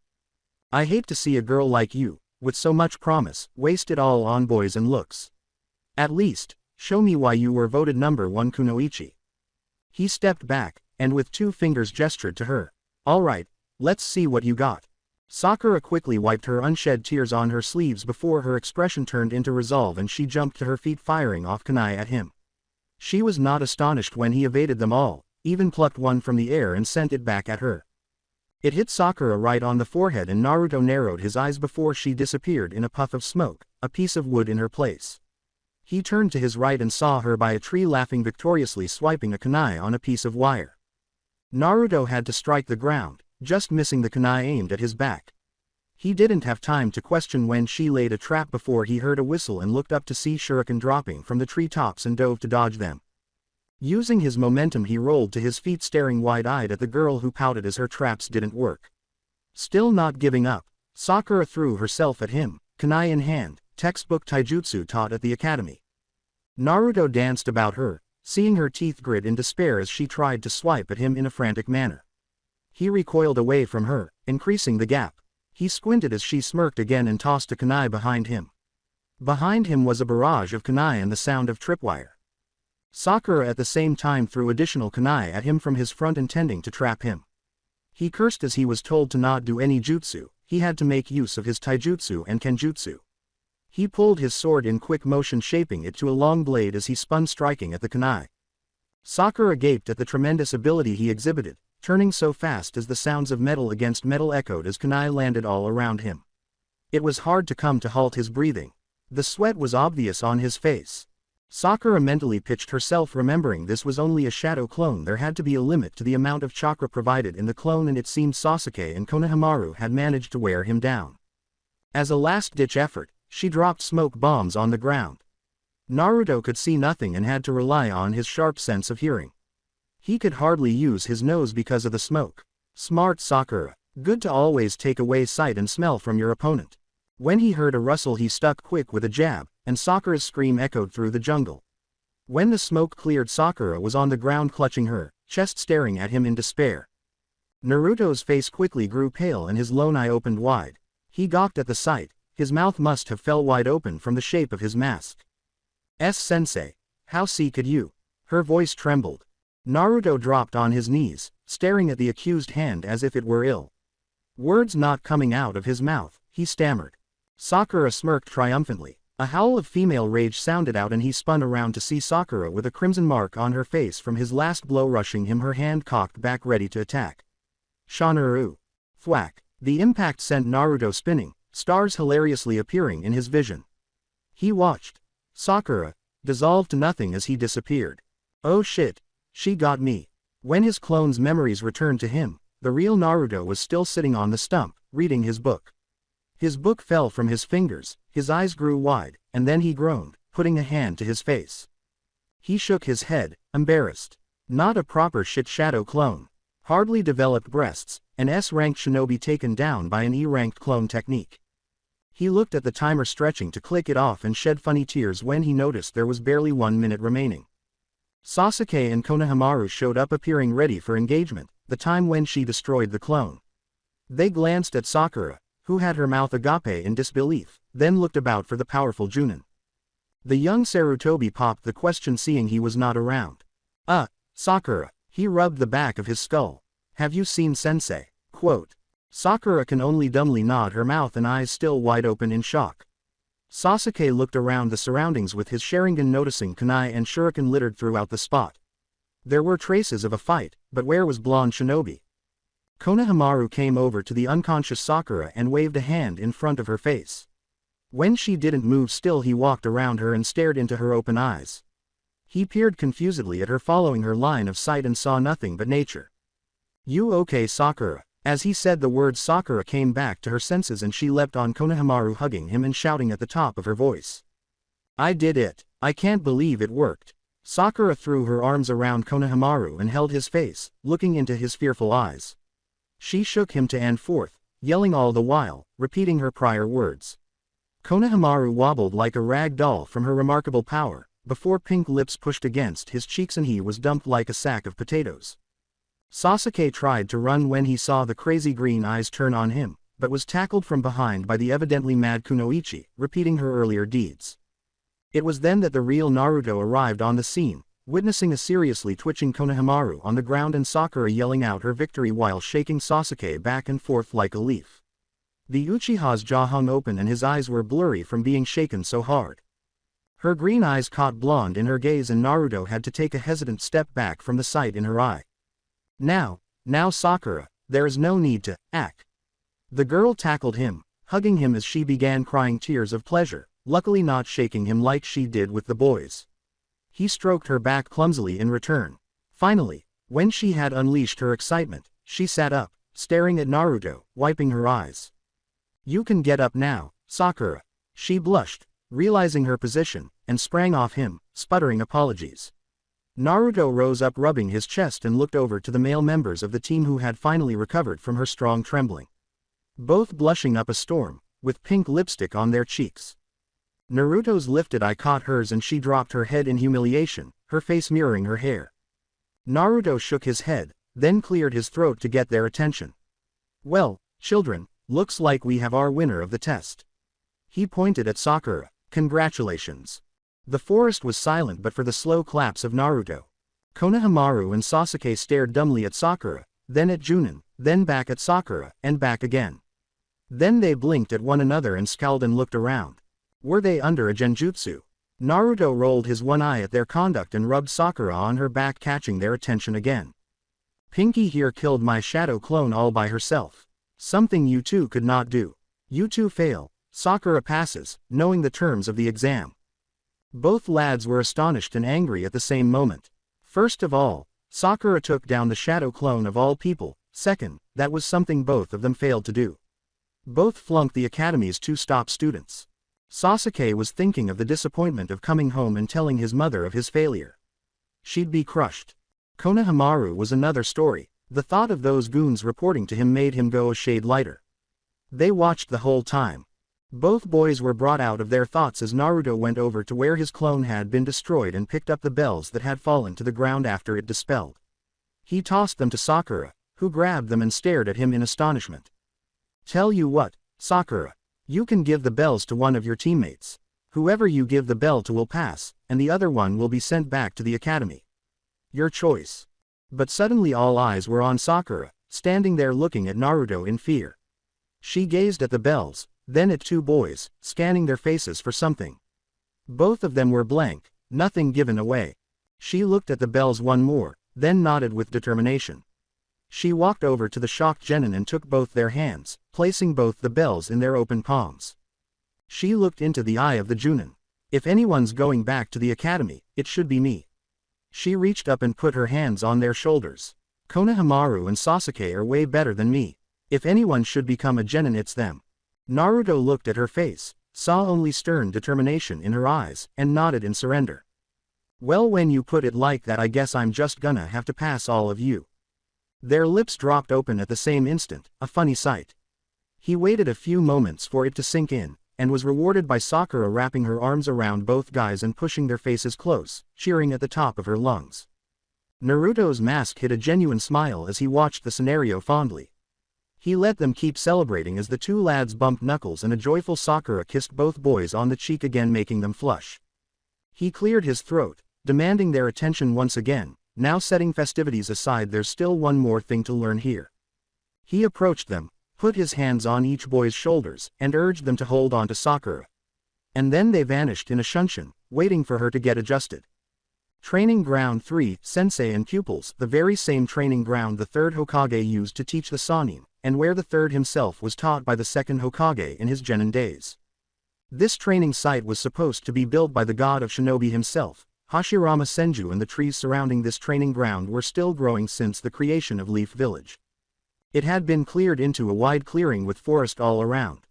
"I hate to see a girl like you, with so much promise, waste it all on boys and looks. At least, show me why you were voted #1 kunoichi." He stepped back, and with 2 fingers gestured to her. "All right, let's see what you got." Sakura quickly wiped her unshed tears on her sleeves before her expression turned into resolve, and she jumped to her feet, firing off kunai at him. She was not astonished when he evaded them all, even plucked one from the air and sent it back at her. It hit Sakura right on the forehead, and Naruto narrowed his eyes before she disappeared in a puff of smoke, a piece of wood in her place. He turned to his right and saw her by a tree, laughing victoriously, swiping a kunai on a piece of wire. Naruto had to strike the ground, just missing the kunai aimed at his back. He didn't have time to question when she laid a trap before he heard a whistle and looked up to see shuriken dropping from the treetops and dove to dodge them. Using his momentum, he rolled to his feet, staring wide-eyed at the girl who pouted as her traps didn't work. Still not giving up, Sakura threw herself at him, kunai in hand, textbook taijutsu taught at the academy. Naruto danced about her, seeing her teeth grit in despair as she tried to swipe at him in a frantic manner. He recoiled away from her, increasing the gap. He squinted as she smirked again and tossed a kunai behind him. Behind him was a barrage of kunai and the sound of tripwire. Sakura at the same time threw additional kunai at him from his front, intending to trap him. He cursed as he was told to not do any jutsu. He had to make use of his taijutsu and kenjutsu. He pulled his sword in quick motion, shaping it to a long blade as he spun, striking at the kunai. Sakura gaped at the tremendous ability he exhibited, turning so fast as the sounds of metal against metal echoed as kunai landed all around him. It was hard to come to halt his breathing. The sweat was obvious on his face. Sakura mentally pitched herself, remembering this was only a shadow clone. There had to be a limit to the amount of chakra provided in the clone, and it seemed Sasuke and Konohamaru had managed to wear him down. As a last-ditch effort, she dropped smoke bombs on the ground. Naruto could see nothing and had to rely on his sharp sense of hearing. He could hardly use his nose because of the smoke. Smart Sakura. Good to always take away sight and smell from your opponent. When he heard a rustle, he stuck quick with a jab, and Sakura's scream echoed through the jungle. When the smoke cleared, Sakura was on the ground clutching her chest, staring at him in despair. Naruto's face quickly grew pale and his lone eye opened wide. He gawked at the sight. His mouth must have fell wide open from the shape of his mask. Sensei, how could you? Her voice trembled. Naruto dropped on his knees, staring at the accused hand as if it were ill. Words not coming out of his mouth, he stammered. Sakura smirked triumphantly. A howl of female rage sounded out and he spun around to see Sakura with a crimson mark on her face from his last blow rushing him, her hand cocked back ready to attack. Shanaru. Thwack. The impact sent Naruto spinning, stars hilariously appearing in his vision. He watched. Sakura dissolved to nothing as he disappeared. Oh shit, she got me. When his clone's memories returned to him, the real Naruto was still sitting on the stump, reading his book. His book fell from his fingers, his eyes grew wide, and then he groaned, putting a hand to his face. He shook his head, embarrassed. Not a proper shit shadow clone. Hardly developed breasts, an S-ranked shinobi taken down by an E-ranked clone technique. He looked at the timer stretching to click it off and shed funny tears when he noticed there was barely 1 minute remaining. Sasuke and Konohamaru showed up, appearing ready for engagement, the time when she destroyed the clone. They glanced at Sakura, who had her mouth agape in disbelief, then looked about for the powerful Junin. The young Sarutobi popped the question, seeing he was not around. Sakura. He rubbed the back of his skull. Have you seen Sensei? Quote. Sakura can only dumbly nod her mouth and eyes still wide open in shock. Sasuke looked around the surroundings with his Sharingan, noticing kunai and shuriken littered throughout the spot. There were traces of a fight, but where was blonde shinobi? Konohamaru came over to the unconscious Sakura and waved a hand in front of her face. When she didn't move still, he walked around her and stared into her open eyes. He peered confusedly at her, following her line of sight, and saw nothing but nature. You okay, Sakura? As he said the words, Sakura came back to her senses and she leapt on Konohamaru, hugging him and shouting at the top of her voice. I did it. I can't believe it worked. Sakura threw her arms around Konohamaru and held his face, looking into his fearful eyes. She shook him to and forth, yelling all the while, repeating her prior words. Konohamaru wobbled like a rag doll from her remarkable power, before pink lips pushed against his cheeks and he was dumped like a sack of potatoes. Sasuke tried to run when he saw the crazy green eyes turn on him, but was tackled from behind by the evidently mad Kunoichi, repeating her earlier deeds. It was then that the real Naruto arrived on the scene, witnessing a seriously twitching Konohamaru on the ground and Sakura yelling out her victory while shaking Sasuke back and forth like a leaf. The Uchiha's jaw hung open and his eyes were blurry from being shaken so hard. Her green eyes caught blonde in her gaze and Naruto had to take a hesitant step back from the sight in her eye. Now Sakura, there is no need to act. The girl tackled him, hugging him as she began crying tears of pleasure, luckily not shaking him like she did with the boys. He stroked her back clumsily in return. Finally, when she had unleashed her excitement, she sat up, staring at Naruto, wiping her eyes. You can get up now, Sakura. She blushed, realizing her position, and sprang off him, sputtering apologies. Naruto rose up, rubbing his chest, and looked over to the male members of the team who had finally recovered from her strong trembling. Both blushing up a storm, with pink lipstick on their cheeks. Naruto's lifted eye caught hers and she dropped her head in humiliation, her face mirroring her hair. Naruto shook his head, then cleared his throat to get their attention. "Well, children, looks like we have our winner of the test." He pointed at Sakura. "Congratulations." The forest was silent but for the slow claps of Naruto. Konohamaru and Sasuke stared dumbly at Sakura, then at Junin, then back at Sakura, and back again. Then they blinked at one another and scowled and looked around. Were they under a genjutsu? Naruto rolled his one eye at their conduct and rubbed Sakura on her back, catching their attention again. "Pinky here killed my shadow clone all by herself. Something you two could not do. You two fail. Sakura passes, knowing the terms of the exam." Both lads were astonished and angry at the same moment. First of all, Sakura took down the shadow clone of all people. Second, that was something both of them failed to do. Both flunked the academy's two top students. Sasuke was thinking of the disappointment of coming home and telling his mother of his failure. She'd be crushed. Konohamaru was another story. The thought of those goons reporting to him made him go a shade lighter. They watched the whole time. Both boys were brought out of their thoughts as Naruto went over to where his clone had been destroyed and picked up the bells that had fallen to the ground after it dispelled. He tossed them to Sakura, who grabbed them and stared at him in astonishment. "Tell you what, Sakura. You can give the bells to one of your teammates. Whoever you give the bell to will pass, and the other one will be sent back to the academy. Your choice." But suddenly all eyes were on Sakura, standing there looking at Naruto in fear. She gazed at the bells, then at two boys, scanning their faces for something. Both of them were blank, nothing given away. She looked at the bells one more, then nodded with determination. She walked over to the shocked genin and took both their hands, placing both the bells in their open palms. She looked into the eye of the Junin. "If anyone's going back to the academy, it should be me." She reached up and put her hands on their shoulders. "Konohamaru and Sasuke are way better than me. If anyone should become a genin, it's them." Naruto looked at her face, saw only stern determination in her eyes, and nodded in surrender. "Well, when you put it like that, I guess I'm just gonna have to pass all of you." Their lips dropped open at the same instant, a funny sight. He waited a few moments for it to sink in, and was rewarded by Sakura wrapping her arms around both guys and pushing their faces close, cheering at the top of her lungs. Naruto's mask hid a genuine smile as he watched the scenario fondly. He let them keep celebrating as the two lads bumped knuckles and a joyful Sakura kissed both boys on the cheek again, making them flush. He cleared his throat, demanding their attention once again. "Now, setting festivities aside, there's still one more thing to learn here." He approached them, put his hands on each boy's shoulders, and urged them to hold on to Sakura. And then they vanished in a shunshin, waiting for her to get adjusted. Training Ground 3, Sensei and Pupils, the very same training ground the third Hokage used to teach the Sannin, and where the third himself was taught by the second Hokage in his genin days. This training site was supposed to be built by the god of shinobi himself, Hashirama Senju, and the trees surrounding this training ground were still growing since the creation of Leaf Village. It had been cleared into a wide clearing with forest all around.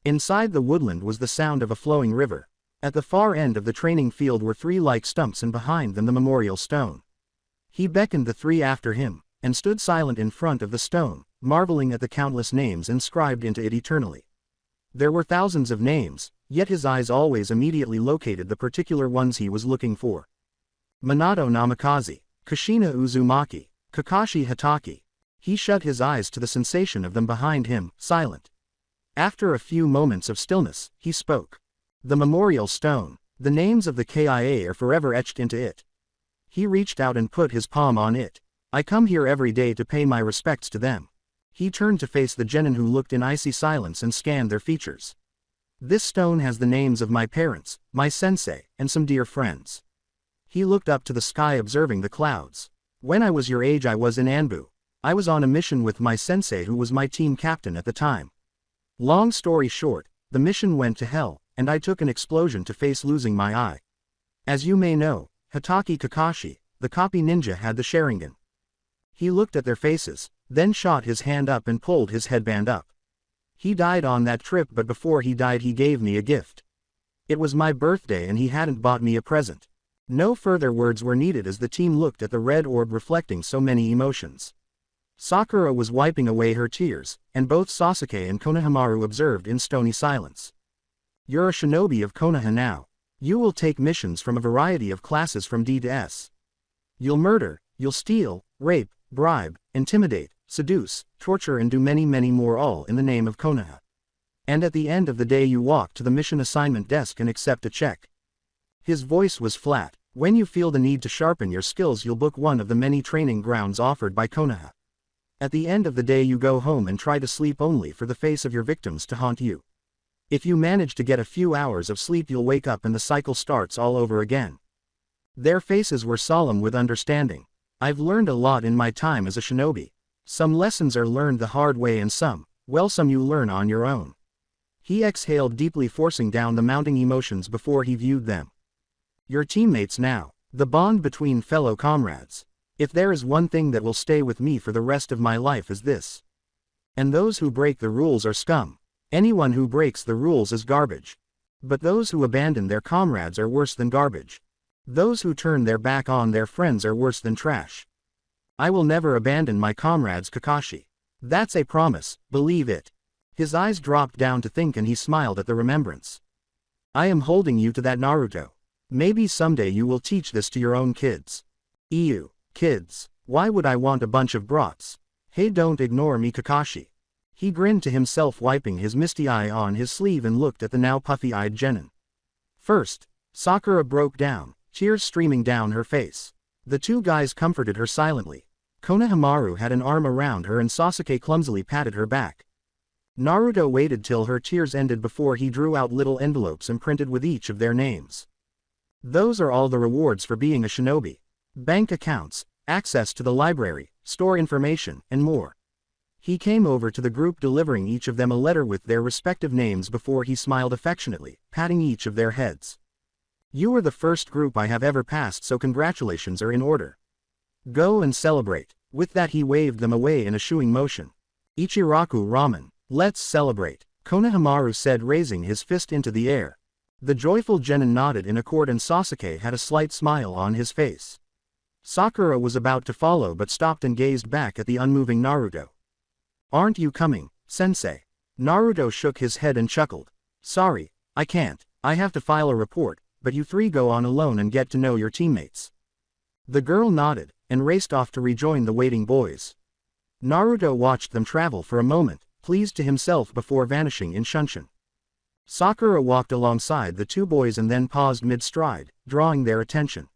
Inside the woodland was the sound of a flowing river. At the far end of the training field were three like stumps and behind them the memorial stone. He beckoned the three after him, and stood silent in front of the stone, marveling at the countless names inscribed into it eternally. There were thousands of names, yet his eyes always immediately located the particular ones he was looking for. Minato Namikaze, Kushina Uzumaki, Kakashi Hatake. He shut his eyes to the sensation of them behind him, silent. After a few moments of stillness, he spoke. "The memorial stone. The names of the KIA are forever etched into it." He reached out and put his palm on it. "I come here every day to pay my respects to them." He turned to face the genin who looked in icy silence and scanned their features. "This stone has the names of my parents, my sensei, and some dear friends." He looked up to the sky observing the clouds. "When I was your age I was in Anbu. I was on a mission with my sensei who was my team captain at the time. Long story short, the mission went to hell, and I took an explosion to face losing my eye. As you may know, Hatake Kakashi, the copy ninja, had the Sharingan." He looked at their faces, then shot his hand up and pulled his headband up. "He died on that trip, but before he died he gave me a gift. It was my birthday and he hadn't bought me a present." No further words were needed as the team looked at the red orb reflecting so many emotions. Sakura was wiping away her tears, and both Sasuke and Konohamaru observed in stony silence. "You're a shinobi of Konoha now. You will take missions from a variety of classes from D to S. You'll murder, you'll steal, rape, bribe, intimidate, seduce, torture and do many more, all in the name of Konoha. And at the end of the day you walk to the mission assignment desk and accept a check. His voice was flat. When you feel the need to sharpen your skills you'll book one of the many training grounds offered by Konoha. At the end of the day you go home and try to sleep only for the face of your victims to haunt you. If you manage to get a few hours of sleep you'll wake up and the cycle starts all over again. Their faces were solemn with understanding. I've learned a lot in my time as a shinobi. Some lessons are learned the hard way and some you learn on your own. He exhaled deeply, forcing down the mounting emotions before he viewed them. Your teammates now. The bond between fellow comrades. If there is one thing that will stay with me for the rest of my life is this. And those who break the rules are scum. Anyone who breaks the rules is garbage. But those who abandon their comrades are worse than garbage. Those who turn their back on their friends are worse than trash. I will never abandon my comrades, Kakashi. That's a promise, believe it. His eyes dropped down to think and he smiled at the remembrance. I am holding you to that, Naruto. Maybe someday you will teach this to your own kids. Ew, kids. Why would I want a bunch of brats? Hey, don't ignore me, Kakashi. He grinned to himself, wiping his misty eye on his sleeve and looked at the now puffy-eyed Genin. First, Sakura broke down, tears streaming down her face. The two guys comforted her silently. Konohamaru had an arm around her and Sasuke clumsily patted her back. Naruto waited till her tears ended before he drew out little envelopes imprinted with each of their names. Those are all the rewards for being a shinobi. Bank accounts, access to the library, store information, and more. He came over to the group, delivering each of them a letter with their respective names before he smiled affectionately, patting each of their heads. You are the first group I have ever passed, so congratulations are in order. Go and celebrate. With that he waved them away in a shooing motion. Ichiraku ramen. Let's celebrate, Konohamaru said, raising his fist into the air. The joyful Genin nodded in accord and Sasuke had a slight smile on his face. Sakura was about to follow but stopped and gazed back at the unmoving Naruto. Aren't you coming, sensei? Naruto shook his head and chuckled. Sorry, I can't. I have to file a report, but you three go on alone and get to know your teammates. The girl nodded, and raced off to rejoin the waiting boys. Naruto watched them travel for a moment, pleased to himself before vanishing in Shunshin. Sakura walked alongside the two boys and then paused mid-stride, drawing their attention.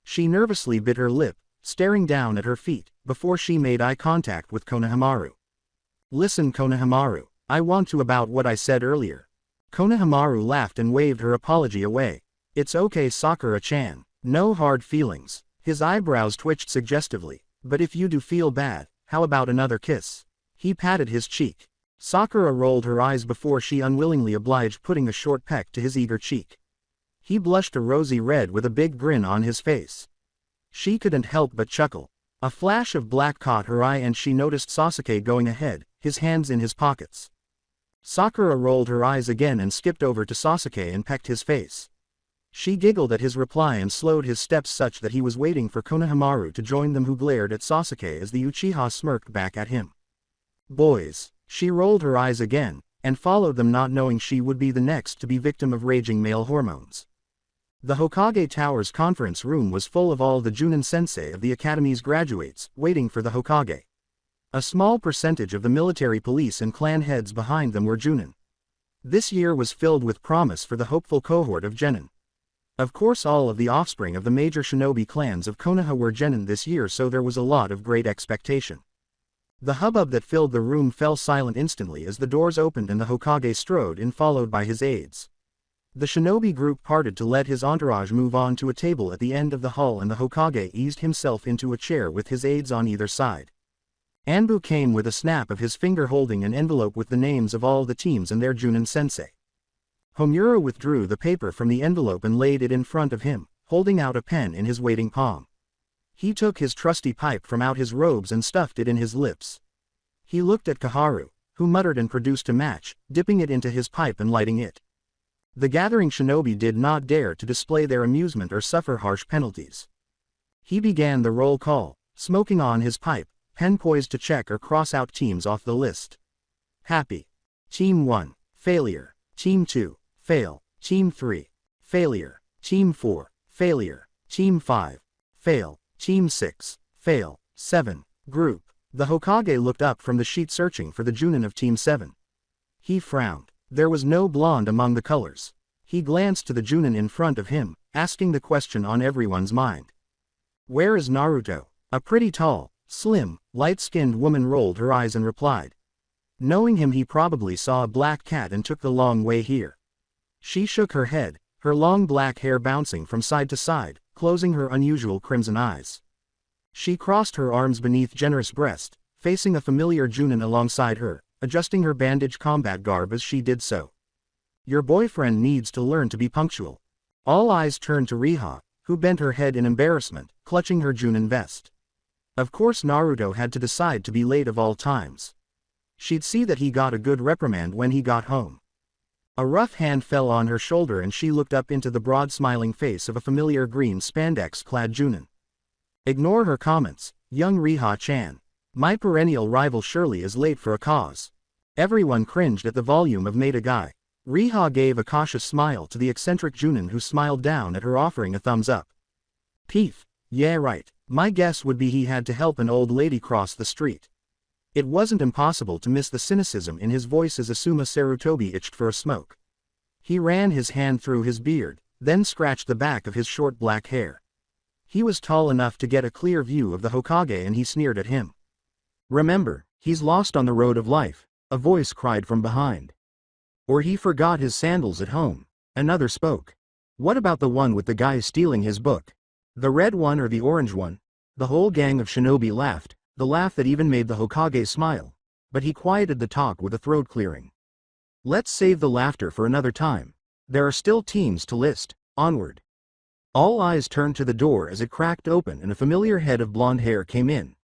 She nervously bit her lip, staring down at her feet, before she made eye contact with Konohamaru. Listen, Konohamaru, I want to about what I said earlier. Konohamaru laughed and waved her apology away. It's okay, Sakura-chan. No hard feelings. His eyebrows twitched suggestively. But if you do feel bad, how about another kiss? He patted his cheek. Sakura rolled her eyes before she unwillingly obliged, putting a short peck to his eager cheek. He blushed a rosy red with a big grin on his face. She couldn't help but chuckle. A flash of black caught her eye and she noticed Sasuke going ahead, his hands in his pockets. Sakura rolled her eyes again and skipped over to Sasuke and pecked his face. She giggled at his reply and slowed his steps such that he was waiting for Konohamaru to join them, who glared at Sasuke as the Uchiha smirked back at him. Boys. She rolled her eyes again, and followed them, not knowing she would be the next to be victim of raging male hormones. The Hokage Tower's conference room was full of all the Junin sensei of the academy's graduates, waiting for the Hokage. A small percentage of the military police and clan heads behind them were Junin. This year was filled with promise for the hopeful cohort of Genin. Of course, all of the offspring of the major shinobi clans of Konoha were Genin this year, so there was a lot of great expectation. The hubbub that filled the room fell silent instantly as the doors opened and the Hokage strode in, followed by his aides. The shinobi group parted to let his entourage move on to a table at the end of the hall, and the Hokage eased himself into a chair with his aides on either side. Anbu came with a snap of his finger, holding an envelope with the names of all the teams and their Junin sensei. Homura withdrew the paper from the envelope and laid it in front of him, holding out a pen in his waiting palm. He took his trusty pipe from out his robes and stuffed it in his lips. He looked at Kaharu, who muttered and produced a match, dipping it into his pipe and lighting it. The gathering shinobi did not dare to display their amusement or suffer harsh penalties. He began the roll call, smoking on his pipe, pen poised to check or cross out teams off the list. Happy. Team 1, failure. Team 2, fail. Team 3, failure. Team 4, failure. Team 5, fail. Team 6, fail. 7, group. The Hokage looked up from the sheet searching for the Junin of Team 7. He frowned. There was no blonde among the colors. He glanced to the Junin in front of him, asking the question on everyone's mind. Where is Naruto? A pretty tall, slim, light-skinned woman rolled her eyes and replied. Knowing him, he probably saw a black cat and took the long way here. She shook her head, her long black hair bouncing from side to side, closing her unusual crimson eyes. She crossed her arms beneath generous breast, facing a familiar Junin alongside her, adjusting her bandage combat garb as she did so. Your boyfriend needs to learn to be punctual. All eyes turned to Riha, who bent her head in embarrassment, clutching her Junin vest. Of course Naruto had to decide to be late of all times. She'd see that he got a good reprimand when he got home. A rough hand fell on her shoulder and she looked up into the broad smiling face of a familiar green spandex-clad Junin. Ignore her comments, young Riha-chan. My perennial rival surely is late for a cause. Everyone cringed at the volume of made a guy. Riha gave a cautious smile to the eccentric Junin who smiled down at her, offering a thumbs up. Peef. Yeah right, my guess would be he had to help an old lady cross the street. It wasn't impossible to miss the cynicism in his voice as Asuma Sarutobi itched for a smoke. He ran his hand through his beard, then scratched the back of his short black hair. He was tall enough to get a clear view of the Hokage and he sneered at him. Remember, he's lost on the road of life, a voice cried from behind. Or he forgot his sandals at home, another spoke. What about the one with the guy stealing his book? The red one or the orange one? The whole gang of shinobi laughed, the laugh that even made the Hokage smile, but he quieted the talk with a throat clearing. Let's save the laughter for another time. There are still teams to list, onward. All eyes turned to the door as it cracked open and a familiar head of blonde hair came in.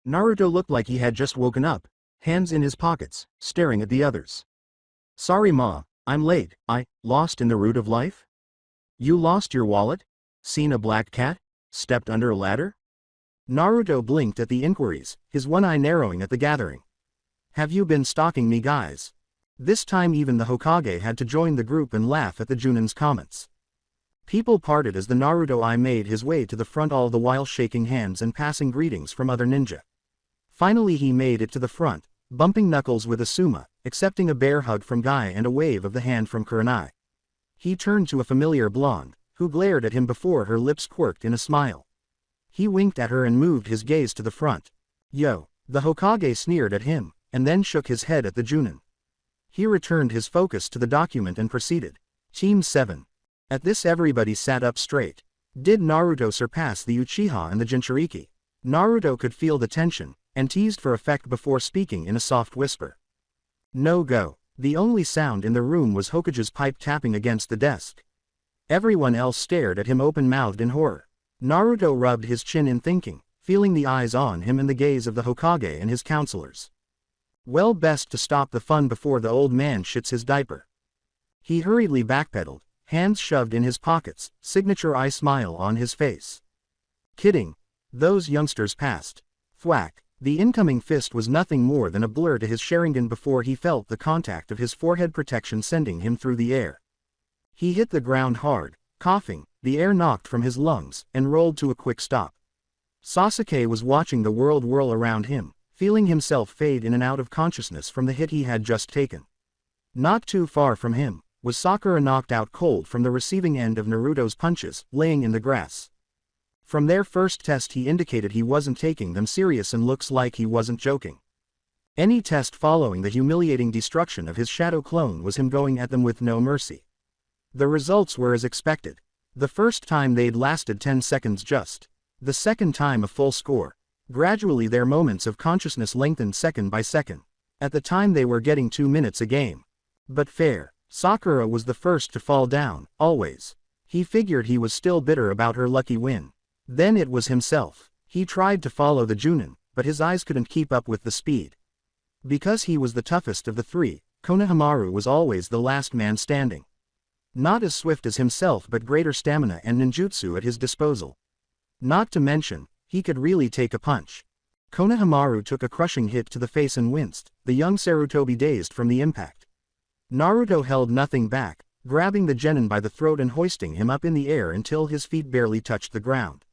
Naruto looked like he had just woken up, hands in his pockets, staring at the others. Sorry ma, I'm late, lost in the root of life? You lost your wallet? Seen a black cat? Stepped under a ladder? Naruto blinked at the inquiries, his one eye narrowing at the gathering. Have you been stalking me guys? This time even the Hokage had to join the group and laugh at the Junin's comments. People parted as the Naruto eye made his way to the front, all the while shaking hands and passing greetings from other ninja. Finally he made it to the front, bumping knuckles with Asuma, accepting a bear hug from Guy and a wave of the hand from Kurenai. He turned to a familiar blonde, who glared at him before her lips quirked in a smile. He winked at her and moved his gaze to the front. Yo, the Hokage sneered at him, and then shook his head at the Junin. He returned his focus to the document and proceeded. Team 7. At this everybody sat up straight. Did Naruto surpass the Uchiha and the Jinchuriki? Naruto could feel the tension, and teased for effect before speaking in a soft whisper. No go. The only sound in the room was Hokage's pipe tapping against the desk. Everyone else stared at him open-mouthed in horror. Naruto rubbed his chin in thinking, feeling the eyes on him and the gaze of the Hokage and his counselors. Well, best to stop the fun before the old man shits his diaper. He hurriedly backpedaled, hands shoved in his pockets, signature eye smile on his face. Kidding. Those youngsters passed. Thwack. The incoming fist was nothing more than a blur to his Sharingan before he felt the contact of his forehead protection sending him through the air. He hit the ground hard, coughing, the air knocked from his lungs, and rolled to a quick stop. Sasuke was watching the world whirl around him, feeling himself fade in and out of consciousness from the hit he had just taken. Not too far from him was Sakura, knocked out cold from the receiving end of Naruto's punches, laying in the grass. From their first test he indicated he wasn't taking them serious and looks like he wasn't joking. Any test following the humiliating destruction of his shadow clone was him going at them with no mercy. The results were as expected. The first time they'd lasted 10 seconds just. The second time a full score. Gradually their moments of consciousness lengthened second by second. At the time they were getting 2 minutes a game. But fair. Sakura was the first to fall down, always. He figured he was still bitter about her lucky win. Then it was himself. He tried to follow the Junin, but his eyes couldn't keep up with the speed. Because he was the toughest of the three, Konohamaru was always the last man standing. Not as swift as himself but greater stamina and ninjutsu at his disposal. Not to mention, he could really take a punch. Konohamaru took a crushing hit to the face and winced, the young Sarutobi dazed from the impact. Naruto held nothing back, grabbing the genin by the throat and hoisting him up in the air until his feet barely touched the ground.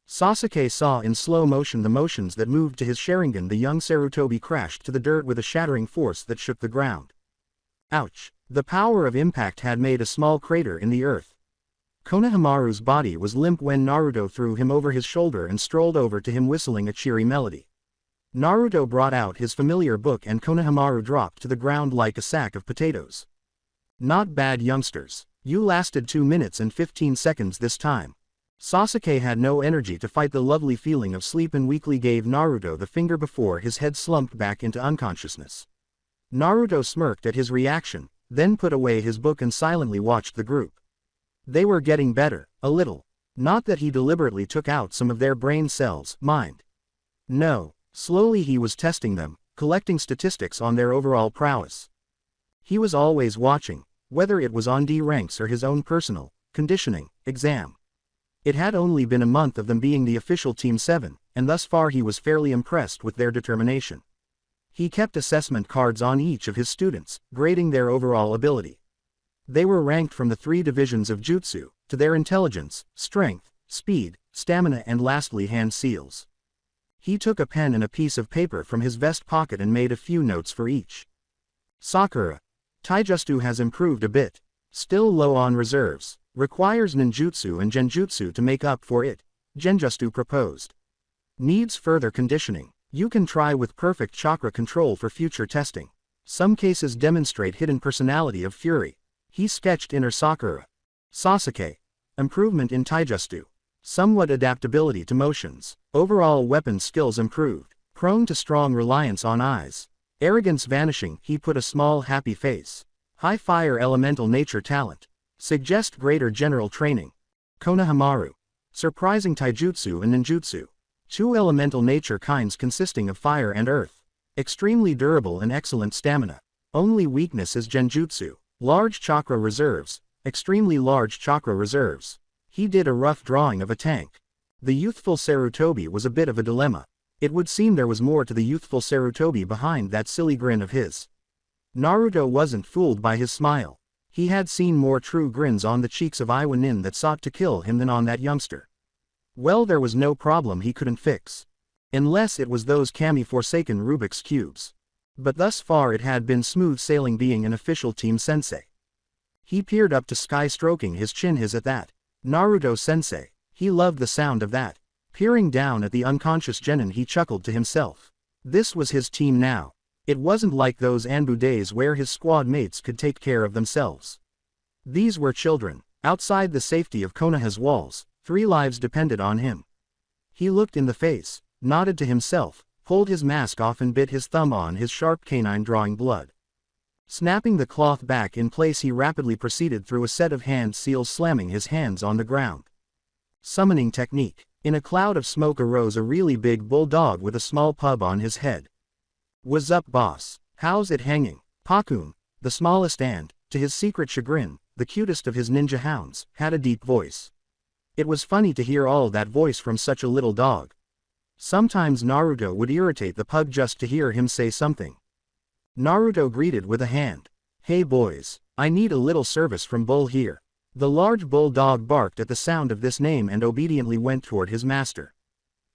Sasuke saw in slow motion the motions that moved to his Sharingan. The young Sarutobi crashed to the dirt with a shattering force that shook the ground. Ouch! The power of impact had made a small crater in the earth. Konohamaru's body was limp when Naruto threw him over his shoulder and strolled over to him whistling a cheery melody. Naruto brought out his familiar book and Konohamaru dropped to the ground like a sack of potatoes. Not bad, youngsters. You lasted 2 minutes and 15 seconds this time. Sasuke had no energy to fight the lovely feeling of sleep and weakly gave Naruto the finger before his head slumped back into unconsciousness. Naruto smirked at his reaction, then put away his book and silently watched the group. They were getting better, a little. Not that he deliberately took out some of their brain cells, mind. No, slowly he was testing them, collecting statistics on their overall prowess. He was always watching, whether it was on D ranks or his own personal conditioning exam. It had only been a month of them being the official Team 7, and thus far he was fairly impressed with their determination. He kept assessment cards on each of his students, grading their overall ability. They were ranked from the 3 divisions of jutsu, to their intelligence, strength, speed, stamina and lastly hand seals. He took a pen and a piece of paper from his vest pocket and made a few notes for each. Sakura. Taijutsu has improved a bit. Still low on reserves. Requires ninjutsu and genjutsu to make up for it, Genjutsu proposed. Needs further conditioning. You can try with perfect chakra control for future testing. Some cases demonstrate hidden personality of fury. He sketched inner Sakura. Sasuke. Improvement in taijutsu. Somewhat adaptability to motions. Overall weapon skills improved. Prone to strong reliance on eyes. Arrogance vanishing. He put a small happy face. High fire elemental nature talent. Suggest greater general training. Konohamaru. Surprising taijutsu and ninjutsu. 2 elemental nature kinds consisting of fire and earth. Extremely durable and excellent stamina. Only weakness is genjutsu. Large chakra reserves. Extremely large chakra reserves. He did a rough drawing of a tank. The youthful Sarutobi was a bit of a dilemma. It would seem there was more to the youthful Sarutobi behind that silly grin of his. Naruto wasn't fooled by his smile. He had seen more true grins on the cheeks of Iwa Nin that sought to kill him than on that youngster. Well, there was no problem he couldn't fix. Unless it was those Kami-forsaken Rubik's Cubes. But thus far it had been smooth sailing being an official team sensei. He peered up to sky stroking his chin. His at that. Naruto sensei. He loved the sound of that. Peering down at the unconscious genin he chuckled to himself. This was his team now. It wasn't like those Anbu days where his squad mates could take care of themselves. These were children. Outside the safety of Konoha's walls, 3 lives depended on him. He looked in the face, nodded to himself, pulled his mask off and bit his thumb on his sharp canine drawing blood. Snapping the cloth back in place he rapidly proceeded through a set of hand seals slamming his hands on the ground. Summoning technique. In a cloud of smoke arose a really big bulldog with a small pub on his head. "What's up, boss? How's it hanging?" Pakun, the smallest and, to his secret chagrin, the cutest of his ninja hounds, had a deep voice. It was funny to hear all that voice from such a little dog. Sometimes Naruto would irritate the pug just to hear him say something. Naruto greeted with a hand. "Hey boys, I need a little service from Bull here." The large bulldog barked at the sound of this name and obediently went toward his master.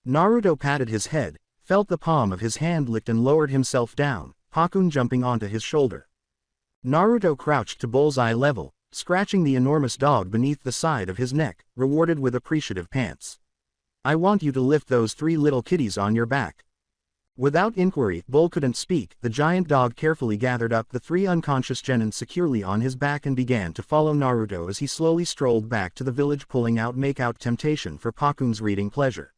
Naruto patted his head, felt the palm of his hand licked and lowered himself down, Pakun jumping onto his shoulder. Naruto crouched to bullseye level, scratching the enormous dog beneath the side of his neck, rewarded with appreciative pants. "I want you to lift those 3 little kitties on your back." Without inquiry, Bull couldn't speak. The giant dog carefully gathered up the 3 unconscious genin securely on his back and began to follow Naruto as he slowly strolled back to the village, pulling out make-out temptation for Pakun's reading pleasure.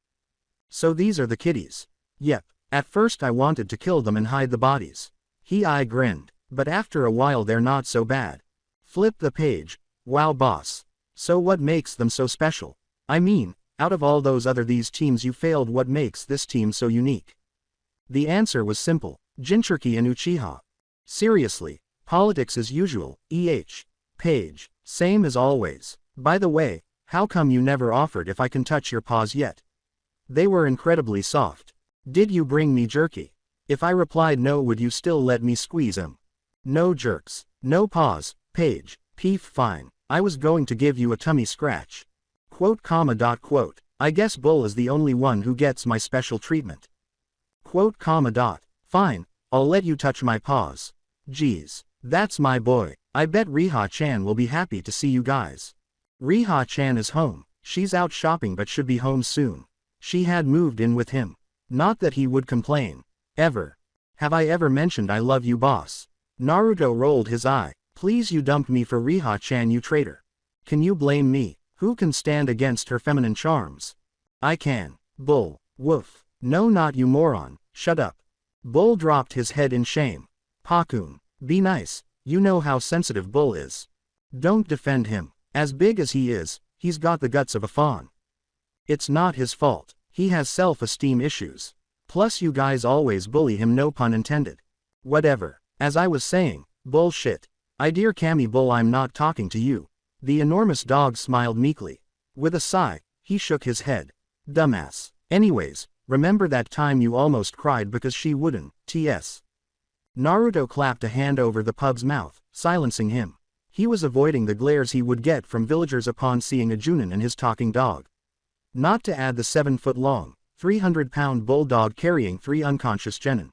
"So these are the kitties." "Yep. At first I wanted to kill them and hide the bodies." I grinned. "But after a while they're not so bad." Flip the page. "Wow, boss. So what makes them so special? I mean, out of all those other these teams you failed, what makes this team so unique?" The answer was simple. Jinchuriki and Uchiha. "Seriously, politics as usual, Page. Same as always. By the way, how come you never offered if I can touch your paws yet?" They were incredibly soft. "Did you bring me jerky? If I replied no, would you still let me squeeze 'em?" "No jerks. No paws, Page. Fine. I was going to give you a tummy scratch. Quote, comma, dot, quote. I guess Bull is the only one who gets my special treatment. Quote, comma, dot. Fine, I'll let you touch my paws. Geez, that's my boy. I bet Riha-chan will be happy to see you guys. Riha-chan is home. She's out shopping but should be home soon. She had moved in with him. Not that he would complain. Ever. Have I ever mentioned I love you, boss? Naruto rolled his eye. Please, you dumped me for Riha-chan, you traitor. Can you blame me? Who can stand against her feminine charms? I can. Bull. Woof. No, not you, moron. Shut up. Bull dropped his head in shame. Pakun. Be nice. You know how sensitive Bull is. Don't defend him. As big as he is, he's got the guts of a fawn. It's not his fault. He has self-esteem issues. Plus you guys always bully him, no pun intended. Whatever. As I was saying, bullshit. I dear Kami Bull, I'm not talking to you. The enormous dog smiled meekly. With a sigh, he shook his head. Dumbass. Anyways, remember that time you almost cried because she wouldn't, ts. Naruto clapped a hand over the pug's mouth, silencing him. He was avoiding the glares he would get from villagers upon seeing a Junin and his talking dog. Not to add the 7-foot-long, 300-pound bulldog carrying 3 unconscious genin.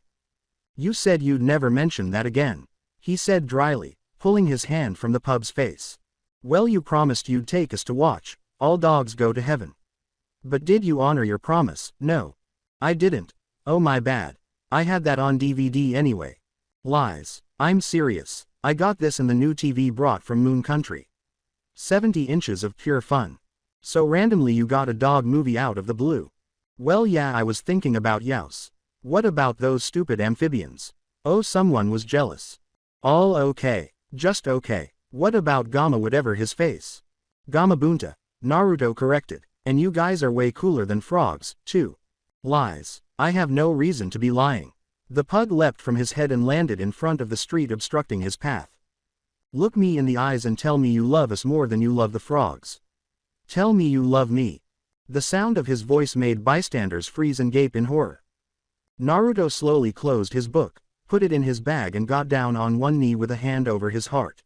You said you'd never mention that again, he said dryly, pulling his hand from the pug's face. Well, you promised you'd take us to watch All Dogs Go to Heaven. But did you honor your promise? No. I didn't. Oh, my bad. I had that on DVD anyway. Lies. I'm serious. I got this in the new TV brought from Moon Country. 70 inches of pure fun. So randomly you got a dog movie out of the blue. Well, yeah, I was thinking about Yaos. What about those stupid amphibians? Oh, someone was jealous. All okay. Just okay. What about Gamma, whatever his face? Gamabunta. Naruto corrected. And you guys are way cooler than frogs, too. Lies. I have no reason to be lying. The pug leapt from his head and landed in front of the street, obstructing his path. Look me in the eyes and tell me you love us more than you love the frogs. Tell me you love me. The sound of his voice made bystanders freeze and gape in horror. Naruto slowly closed his book, put it in his bag and got down on one knee with a hand over his heart.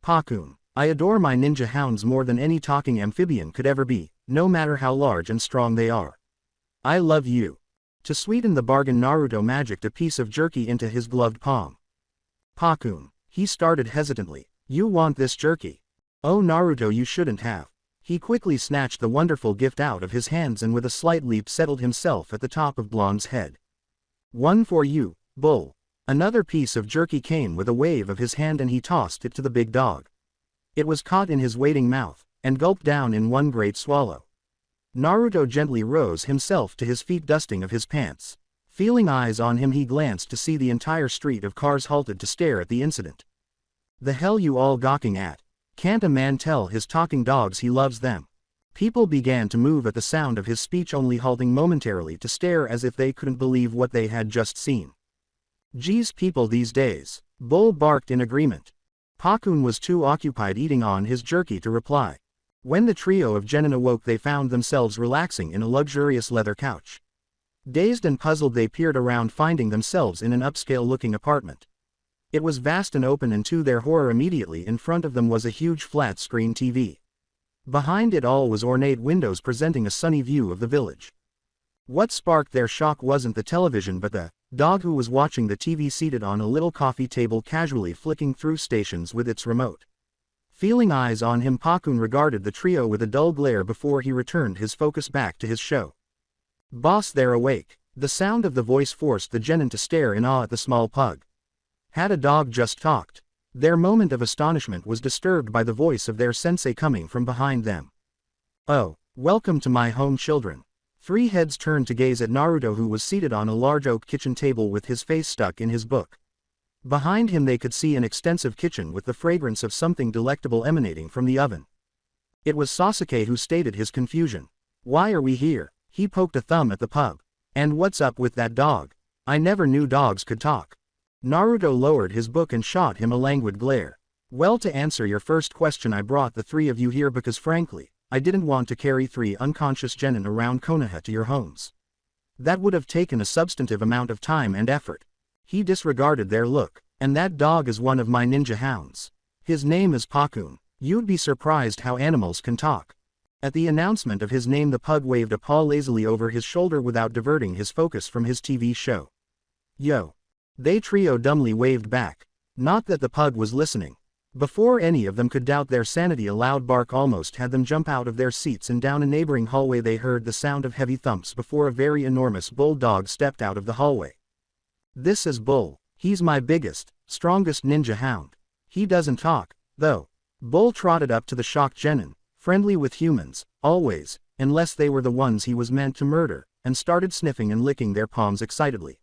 Pakun. I adore my ninja hounds more than any talking amphibian could ever be, no matter how large and strong they are. I love you. To sweeten the bargain, Naruto magicked a piece of jerky into his gloved palm. Pakun. He started hesitantly. You want this jerky? Oh, Naruto, you shouldn't have. He quickly snatched the wonderful gift out of his hands and with a slight leap settled himself at the top of Blonde's head. One for you, Bull. Another piece of jerky came with a wave of his hand and he tossed it to the big dog. It was caught in his waiting mouth, and gulped down in one great swallow. Naruto gently rose himself to his feet, dusting of his pants. Feeling eyes on him, he glanced to see the entire street of cars halted to stare at the incident. The hell you all gawking at? Can't a man tell his talking dogs he loves them? People began to move at the sound of his speech, only halting momentarily to stare as if they couldn't believe what they had just seen. Geez, people these days. Bull barked in agreement. Pakun was too occupied eating on his jerky to reply. When the trio of genin awoke, they found themselves relaxing in a luxurious leather couch. Dazed and puzzled, they peered around, finding themselves in an upscale-looking apartment. It was vast and open, and to their horror, immediately in front of them was a huge flat-screen TV. Behind it all was ornate windows presenting a sunny view of the village. What sparked their shock wasn't the television but the dog who was watching the TV seated on a little coffee table, casually flicking through stations with its remote. Feeling eyes on him, Pakun regarded the trio with a dull glare before he returned his focus back to his show. Boss, they're awake. The sound of the voice forced the genin to stare in awe at the small pug. Had a dog just talked? Their moment of astonishment was disturbed by the voice of their sensei coming from behind them. Oh, welcome to my home, children. 3 heads turned to gaze at Naruto, who was seated on a large oak kitchen table with his face stuck in his book. Behind him they could see an extensive kitchen with the fragrance of something delectable emanating from the oven. It was Sasuke who stated his confusion. Why are we here? He poked a thumb at the pug. And what's up with that dog? I never knew dogs could talk. Naruto lowered his book and shot him a languid glare. Well, to answer your first question, I brought the 3 of you here because frankly, I didn't want to carry 3 unconscious genin around Konoha to your homes. That would have taken a substantive amount of time and effort. He disregarded their look. And that dog is one of my ninja hounds. His name is Pakun. You'd be surprised how animals can talk. At the announcement of his name, the pug waved a paw lazily over his shoulder without diverting his focus from his TV show. Yo! They trio dumbly waved back. Not that the pug was listening. Before any of them could doubt their sanity, a loud bark almost had them jump out of their seats, and down a neighboring hallway they heard the sound of heavy thumps before a very enormous bulldog stepped out of the hallway. This is Bull. He's my biggest, strongest ninja hound. He doesn't talk, though. Bull trotted up to the shocked genin, friendly with humans, always, unless they were the ones he was meant to murder, and started sniffing and licking their palms excitedly.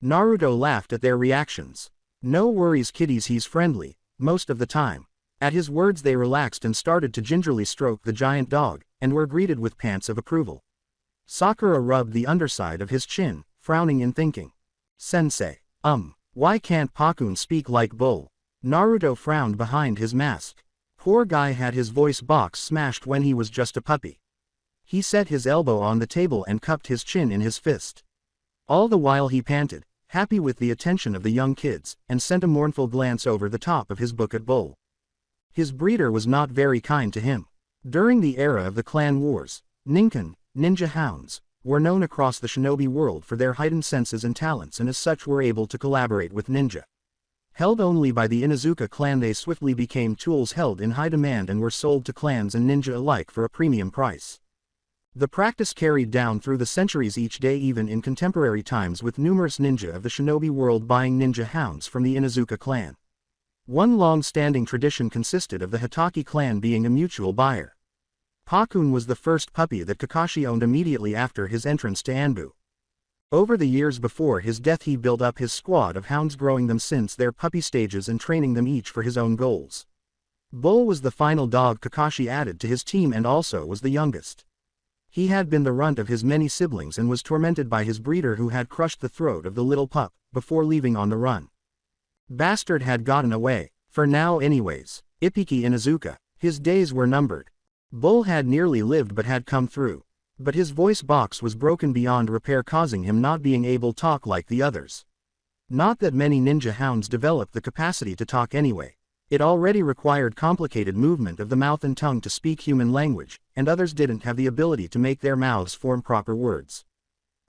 Naruto laughed at their reactions. No worries kiddies, he's friendly, most of the time. At his words they relaxed and started to gingerly stroke the giant dog, and were greeted with pants of approval. Sakura rubbed the underside of his chin, frowning and thinking. Sensei, why can't Pakun speak like Bull? Naruto frowned behind his mask. Poor guy had his voice box smashed when he was just a puppy. He set his elbow on the table and cupped his chin in his fist. All the while he panted, happy with the attention of the young kids, and sent a mournful glance over the top of his book at Bull. His breeder was not very kind to him. During the era of the clan wars, Ninken, ninja hounds, were known across the shinobi world for their heightened senses and talents, and as such were able to collaborate with ninja. Held only by the Inuzuka clan, they swiftly became tools held in high demand and were sold to clans and ninja alike for a premium price. The practice carried down through the centuries each day, even in contemporary times, with numerous ninja of the shinobi world buying ninja hounds from the Inuzuka clan. One long-standing tradition consisted of the Hitaki clan being a mutual buyer. Pakun was the first puppy that Kakashi owned immediately after his entrance to Anbu. Over the years before his death he built up his squad of hounds, growing them since their puppy stages and training them each for his own goals. Bull was the final dog Kakashi added to his team and also was the youngest. He had been the runt of his many siblings and was tormented by his breeder, who had crushed the throat of the little pup before leaving on the run. Bastard had gotten away, for now anyways. Ippiki Inuzuka, his days were numbered. Bull had nearly lived but had come through. But his voice box was broken beyond repair, causing him not being able to talk like the others. Not that many ninja hounds develop the capacity to talk anyway. It already required complicated movement of the mouth and tongue to speak human language, and others didn't have the ability to make their mouths form proper words.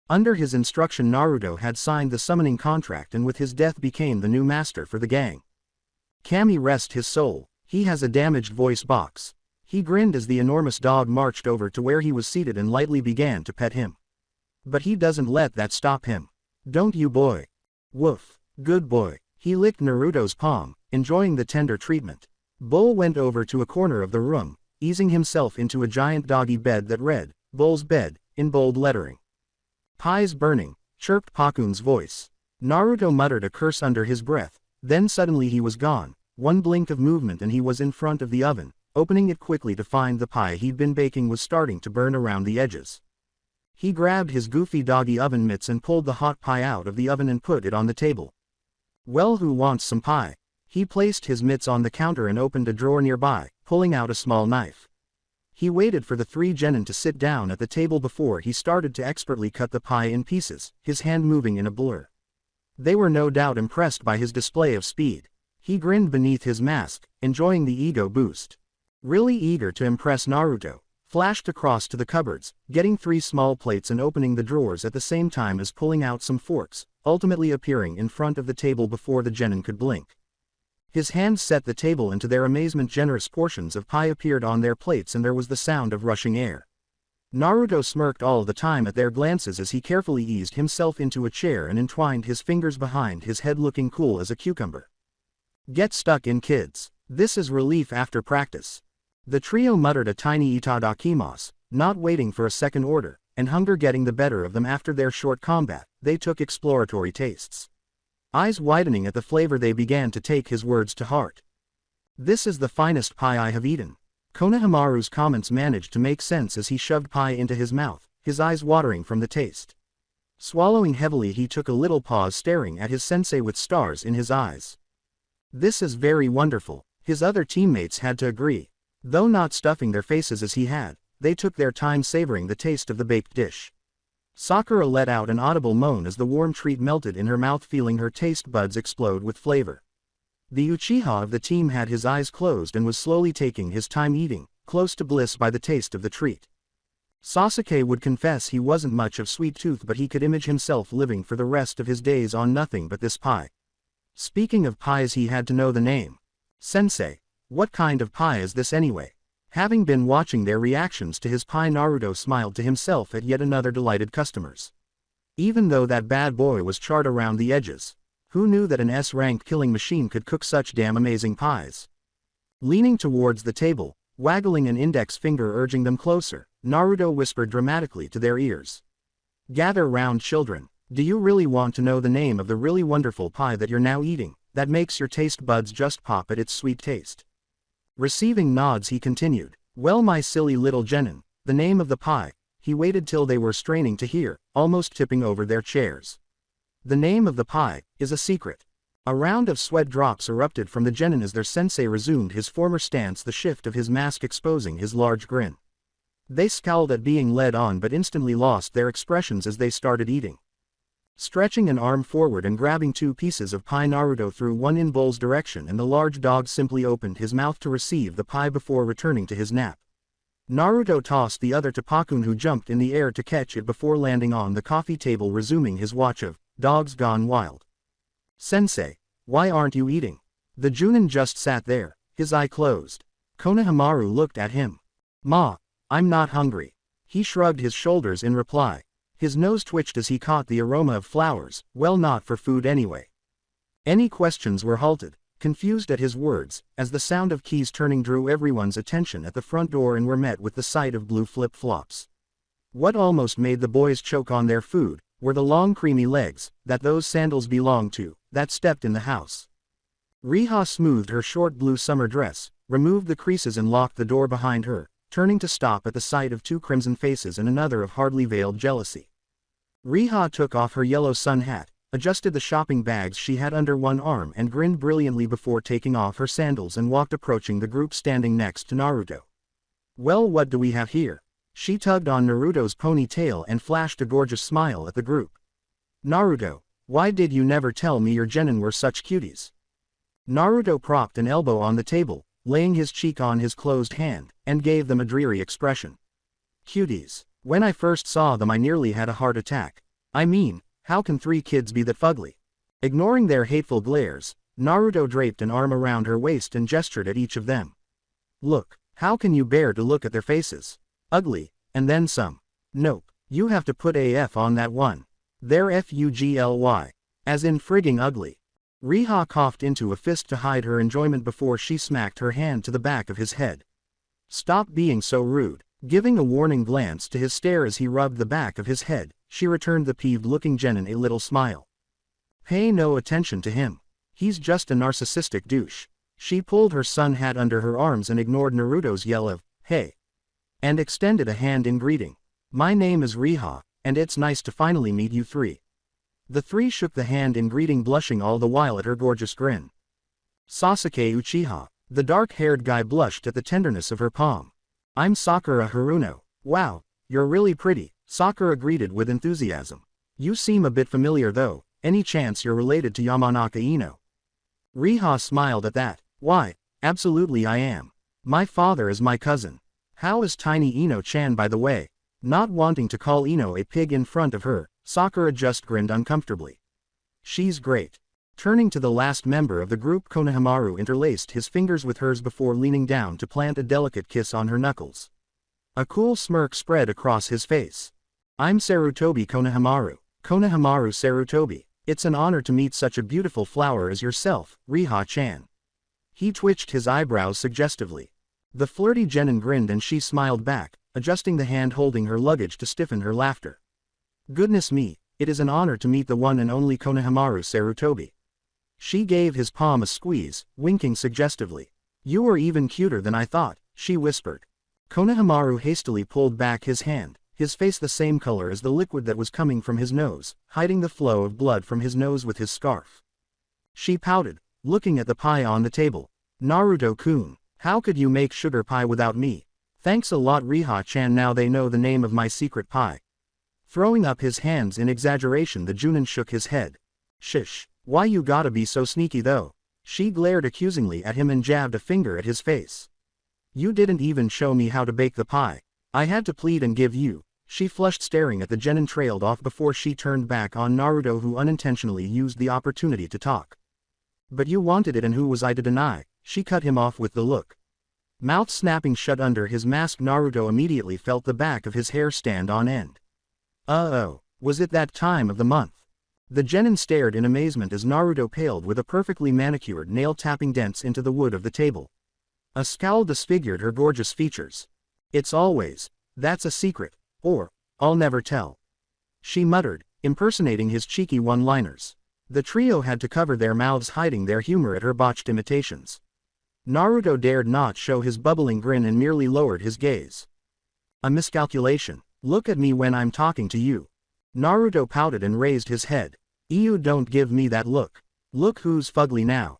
Under his instruction, Naruto had signed the summoning contract and with his death became the new master for the gang. Kami rest his soul, he has a damaged voice box. He grinned as the enormous dog marched over to where he was seated and lightly began to pet him. But he doesn't let that stop him. Don't you, boy? Woof. Good boy. He licked Naruto's palm, enjoying the tender treatment. Bull went over to a corner of the room, easing himself into a giant doggy bed that read, Bull's bed, in bold lettering. Pie's burning, chirped Pakun's voice. Naruto muttered a curse under his breath, then suddenly he was gone. One blink of movement and he was in front of the oven, opening it quickly to find the pie he'd been baking was starting to burn around the edges. He grabbed his goofy doggy oven mitts and pulled the hot pie out of the oven and put it on the table. Well, who wants some pie? He placed his mitts on the counter and opened a drawer nearby, pulling out a small knife. He waited for the three genin to sit down at the table before he started to expertly cut the pie in pieces, his hand moving in a blur. They were no doubt impressed by his display of speed. He grinned beneath his mask, enjoying the ego boost. Really eager to impress Naruto, flashed across to the cupboards, getting 3 small plates and opening the drawers at the same time as pulling out some forks, ultimately appearing in front of the table before the genin could blink. His hands set the table, and to their amazement generous portions of pie appeared on their plates and there was the sound of rushing air. Naruto smirked all the time at their glances as he carefully eased himself into a chair and entwined his fingers behind his head, looking cool as a cucumber. Get stuck in, kids. This is relief after practice. The trio muttered a tiny itadakimasu, not waiting for a second order, and hunger getting the better of them after their short combat. They took exploratory tastes. Eyes widening at the flavor, they began to take his words to heart. This is the finest pie I have eaten. Konohamaru's comments managed to make sense as he shoved pie into his mouth, his eyes watering from the taste. Swallowing heavily, he took a little pause, staring at his sensei with stars in his eyes. This is very wonderful, his other teammates had to agree. Though not stuffing their faces as he had, they took their time savoring the taste of the baked dish. Sakura let out an audible moan as the warm treat melted in her mouth, feeling her taste buds explode with flavor. The Uchiha of the team had his eyes closed and was slowly taking his time eating, close to bliss by the taste of the treat. Sasuke would confess he wasn't much of sweet tooth, but he could image himself living for the rest of his days on nothing but this pie. Speaking of pies, he had to know the name. Sensei, what kind of pie is this anyway? Having been watching their reactions to his pie, Naruto smiled to himself at yet another delighted customers. Even though that bad boy was charred around the edges, who knew that an S-rank killing machine could cook such damn amazing pies? Leaning towards the table, waggling an index finger urging them closer, Naruto whispered dramatically to their ears. Gather round, children. Do you really want to know the name of the really wonderful pie that you're now eating, that makes your taste buds just pop at its sweet taste? Receiving nods, he continued. Well, my silly little genin, the name of the pie. He waited till they were straining to hear, almost tipping over their chairs. The name of the pie is a secret. A round of sweat drops erupted from the genin as their sensei resumed his former stance, the shift of his mask exposing his large grin. They scowled at being led on but instantly lost their expressions as they started eating. Stretching an arm forward and grabbing 2 pieces of pie, Naruto threw one in Bull's direction, and the large dog simply opened his mouth to receive the pie before returning to his nap. Naruto tossed the other to Pakun, who jumped in the air to catch it before landing on the coffee table, resuming his watch of Dogs Gone Wild. Sensei, why aren't you eating? The Junin just sat there, his eye closed. Konohamaru looked at him. Ma, I'm not hungry. He shrugged his shoulders in reply. His nose twitched as he caught the aroma of flowers, well, not for food anyway. Any questions were halted, confused at his words, as the sound of keys turning drew everyone's attention at the front door and were met with the sight of blue flip-flops. What almost made the boys choke on their food were the long creamy legs that those sandals belonged to, that stepped in the house. Riha smoothed her short blue summer dress, removed the creases and locked the door behind her, turning to stop at the sight of 2 crimson faces and another of hardly veiled jealousy. Riha took off her yellow sun hat, adjusted the shopping bags she had under one arm and grinned brilliantly before taking off her sandals and walked approaching the group standing next to Naruto. Well, what do we have here? She tugged on Naruto's ponytail and flashed a gorgeous smile at the group. Naruto, why did you never tell me your genin were such cuties? Naruto propped an elbow on the table, laying his cheek on his closed hand, and gave them a dreary expression. Cuties. When I first saw them I nearly had a heart attack. I mean, how can 3 kids be that fugly? Ignoring their hateful glares, Naruto draped an arm around her waist and gestured at each of them. Look, how can you bear to look at their faces? Ugly, and then some. Nope, you have to put AF on that one. They're FUGLY. As in frigging ugly. Riha coughed into a fist to hide her enjoyment before she smacked her hand to the back of his head. Stop being so rude. Giving a warning glance to his stare as he rubbed the back of his head, she returned the peeved-looking genin a little smile. Pay no attention to him. He's just a narcissistic douche. She pulled her sun hat under her arms and ignored Naruto's yell of, hey, and extended a hand in greeting. My name is Riha, and it's nice to finally meet you 3. The 3 shook the hand in greeting, blushing all the while at her gorgeous grin. Sasuke Uchiha. The dark-haired guy blushed at the tenderness of her palm. I'm Sakura Haruno. Wow, you're really pretty, Sakura greeted with enthusiasm. You seem a bit familiar though. Any chance you're related to Yamanaka Ino? Riha smiled at that. Why, absolutely I am. My father is my cousin. How is tiny Ino-chan, by the way? Not wanting to call Ino a pig in front of her, Sakura just grinned uncomfortably. She's great. Turning to the last member of the group, Konohamaru interlaced his fingers with hers before leaning down to plant a delicate kiss on her knuckles. A cool smirk spread across his face. I'm Sarutobi Konohamaru. Konohamaru Sarutobi. It's an honor to meet such a beautiful flower as yourself, Riha-chan. He twitched his eyebrows suggestively. The flirty genin grinned and she smiled back, adjusting the hand holding her luggage to stiffen her laughter. Goodness me, it is an honor to meet the one and only Konohamaru Sarutobi. She gave his palm a squeeze, winking suggestively. You are even cuter than I thought, she whispered. Konohamaru hastily pulled back his hand, his face the same color as the liquid that was coming from his nose, hiding the flow of blood from his nose with his scarf. She pouted, looking at the pie on the table. Naruto-kun, how could you make sugar pie without me? Thanks a lot, Riha-chan. Now they know the name of my secret pie. Throwing up his hands in exaggeration, the Junin shook his head. Shish. Why you gotta be so sneaky though? She glared accusingly at him and jabbed a finger at his face. You didn't even show me how to bake the pie. I had to plead and give you. She flushed, staring at the genin trailed off before she turned back on Naruto, who unintentionally used the opportunity to talk. But you wanted it and who was I to deny? She cut him off with the look. Mouth snapping shut under his mask, Naruto immediately felt the back of his hair stand on end. Uh-oh, was it that time of the month? The genin stared in amazement as Naruto paled with a perfectly manicured nail tapping dents into the wood of the table. A scowl disfigured her gorgeous features. It's always, that's a secret, or, I'll never tell. She muttered, impersonating his cheeky one-liners. The trio had to cover their mouths, hiding their humor at her botched imitations. Naruto dared not show his bubbling grin and merely lowered his gaze. A miscalculation. Look at me when I'm talking to you. Naruto pouted and raised his head. Ew, don't give me that look. Look who's fugly now.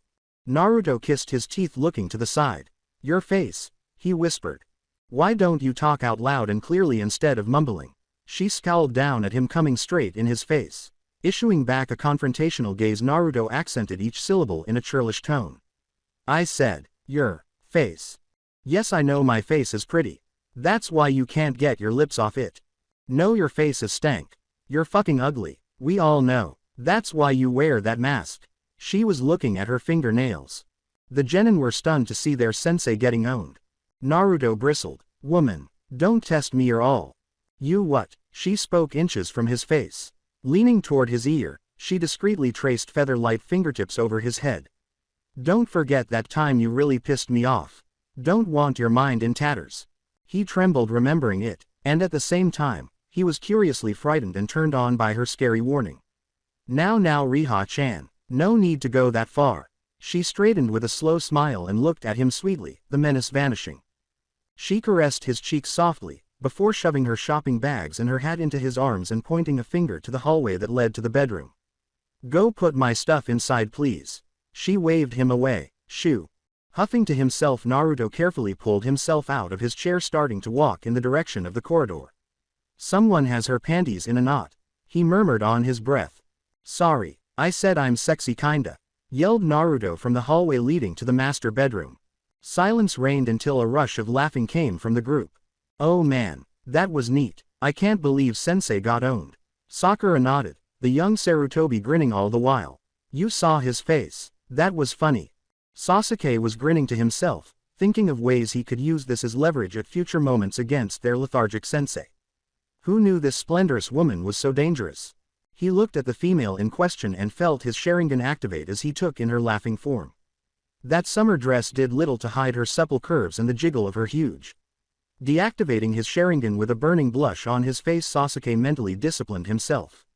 Naruto kissed his teeth, looking to the side. Your face, he whispered. Why don't you talk out loud and clearly instead of mumbling? She scowled down at him, coming straight in his face. Issuing back a confrontational gaze, Naruto accented each syllable in a churlish tone. I said, your face. Yes, I know my face is pretty. That's why you can't get your lips off it. No, your face is stank. You're fucking ugly. We all know. That's why you wear that mask. She was looking at her fingernails. The genin were stunned to see their sensei getting owned. Naruto bristled. Woman, don't test me or all. You what? She spoke inches from his face. Leaning toward his ear, she discreetly traced feather-light fingertips over his head. Don't forget that time you really pissed me off. Don't want your mind in tatters. He trembled remembering it, and at the same time, he was curiously frightened and turned on by her scary warning. Now Riha-chan, no need to go that far. She straightened with a slow smile and looked at him sweetly, the menace vanishing. She caressed his cheeks softly, before shoving her shopping bags and her hat into his arms and pointing a finger to the hallway that led to the bedroom. Go put my stuff inside, please. She waved him away. Shoo. Huffing to himself, Naruto carefully pulled himself out of his chair, starting to walk in the direction of the corridor. Someone has her panties in a knot, he murmured on his breath. Sorry, I said I'm sexy kinda, yelled Naruto from the hallway leading to the master bedroom. Silence reigned until a rush of laughing came from the group. Oh man, that was neat. I can't believe Sensei got owned. Sakura nodded, the young Sarutobi grinning all the while. You saw his face. That was funny. Sasuke was grinning to himself, thinking of ways he could use this as leverage at future moments against their lethargic sensei. Who knew this splendorous woman was so dangerous? He looked at the female in question and felt his Sharingan activate as he took in her laughing form. That summer dress did little to hide her supple curves and the jiggle of her huge. Deactivating his Sharingan with a burning blush on his face, Sasuke mentally disciplined himself.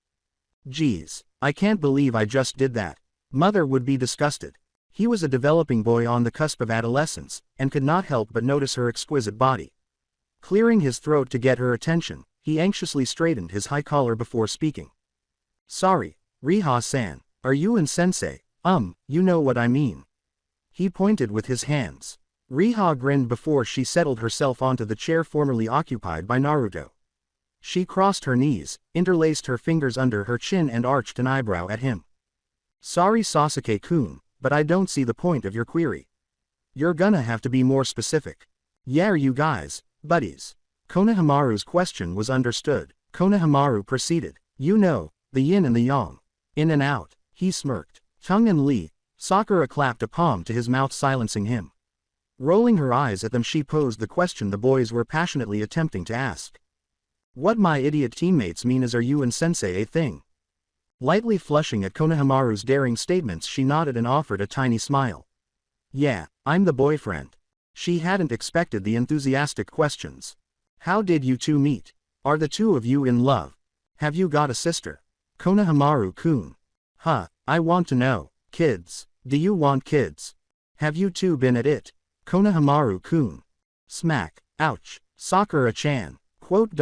Geez, I can't believe I just did that. Mother would be disgusted. He was a developing boy on the cusp of adolescence, and could not help but notice her exquisite body. Clearing his throat to get her attention, he anxiously straightened his high collar before speaking. Sorry, Riha-san, are you and Sensei? You know what I mean. He pointed with his hands. Riha grinned before she settled herself onto the chair formerly occupied by Naruto. She crossed her knees, interlaced her fingers under her chin and arched an eyebrow at him. Sorry Sasuke-kun, but I don't see the point of your query. You're gonna have to be more specific. Yeah, are you guys, buddies? Konohamaru's question was understood. Konohamaru proceeded. You know, the yin and the yang. In and out, he smirked. Tongue and Lee. Sakura clapped a palm to his mouth, silencing him. Rolling her eyes at them, she posed the question the boys were passionately attempting to ask. What my idiot teammates mean is, are you and Sensei a thing? Lightly flushing at Konohamaru's daring statements, she nodded and offered a tiny smile. Yeah, I'm the boyfriend. She hadn't expected the enthusiastic questions. How did you two meet? Are the two of you in love? Have you got a sister? Konohamaru-kun. Huh, I want to know. Kids. Do you want kids? Have you two been at it? Konohamaru-kun. Smack. Ouch. Sakura-chan. Quote.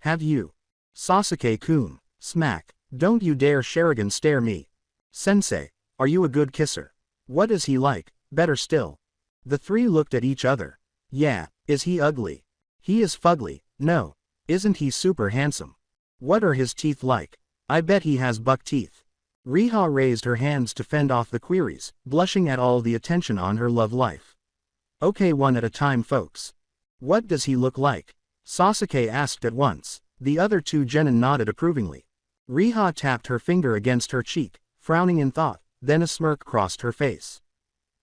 Have you? Sasuke-kun. Smack. Don't you dare Sharingan stare me. Sensei, are you a good kisser? What is he like? Better still. The three looked at each other. Yeah, is he ugly? He is fugly. No. Isn't he super handsome? What are his teeth like? I bet he has buck teeth. Riha raised her hands to fend off the queries, blushing at all the attention on her love life. Okay, one at a time, folks. What does he look like? Sasuke asked at once. The other two genin nodded approvingly. Riha tapped her finger against her cheek, frowning in thought, then a smirk crossed her face.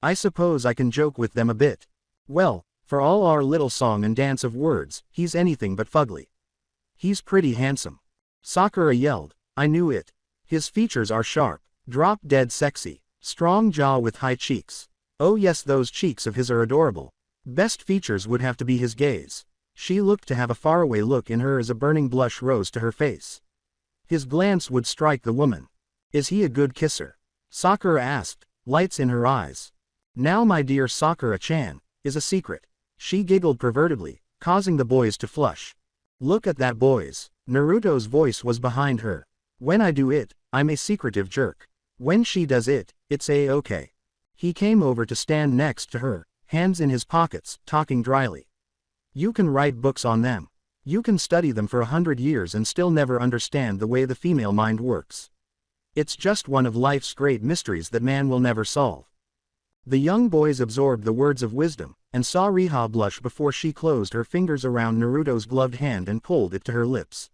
I suppose I can joke with them a bit. Well, for all our little song and dance of words, he's anything but fugly. He's pretty handsome. Sakura yelled, I knew it. His features are sharp, drop-dead sexy, strong jaw with high cheeks. Oh yes, those cheeks of his are adorable. Best features would have to be his gaze. She looked to have a faraway look in her as a burning blush rose to her face. His glance would strike the woman. Is he a good kisser? Sakura asked, lights in her eyes. Now my dear Sakura-chan, is a secret. She giggled pervertedly, causing the boys to flush. Look at that, boys. Naruto's voice was behind her. When I do it, I'm a secretive jerk. When she does it, it's a-okay. He came over to stand next to her, hands in his pockets, talking dryly. You can write books on them. You can study them for 100 years and still never understand the way the female mind works. It's just one of life's great mysteries that man will never solve. The young boys absorbed the words of wisdom, and saw Riha blush before she closed her fingers around Naruto's gloved hand and pulled it to her lips.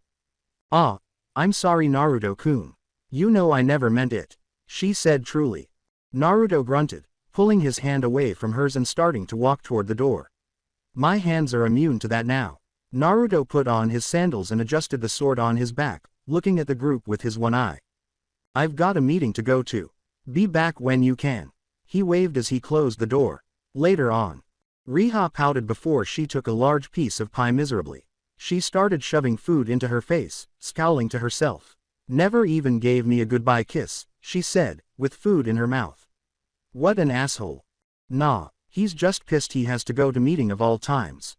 Ah, I'm sorry, Naruto-kun. You know I never meant it, she said truly. Naruto grunted, pulling his hand away from hers and starting to walk toward the door. My hands are immune to that now. Naruto put on his sandals and adjusted the sword on his back, looking at the group with his one eye. I've got a meeting to go to. Be back when you can. He waved as he closed the door. Later on. Riha pouted before she took a large piece of pie miserably. She started shoving food into her face, scowling to herself. Never even gave me a goodbye kiss, she said, with food in her mouth. What an asshole. Nah, he's just pissed he has to go to meeting of all times.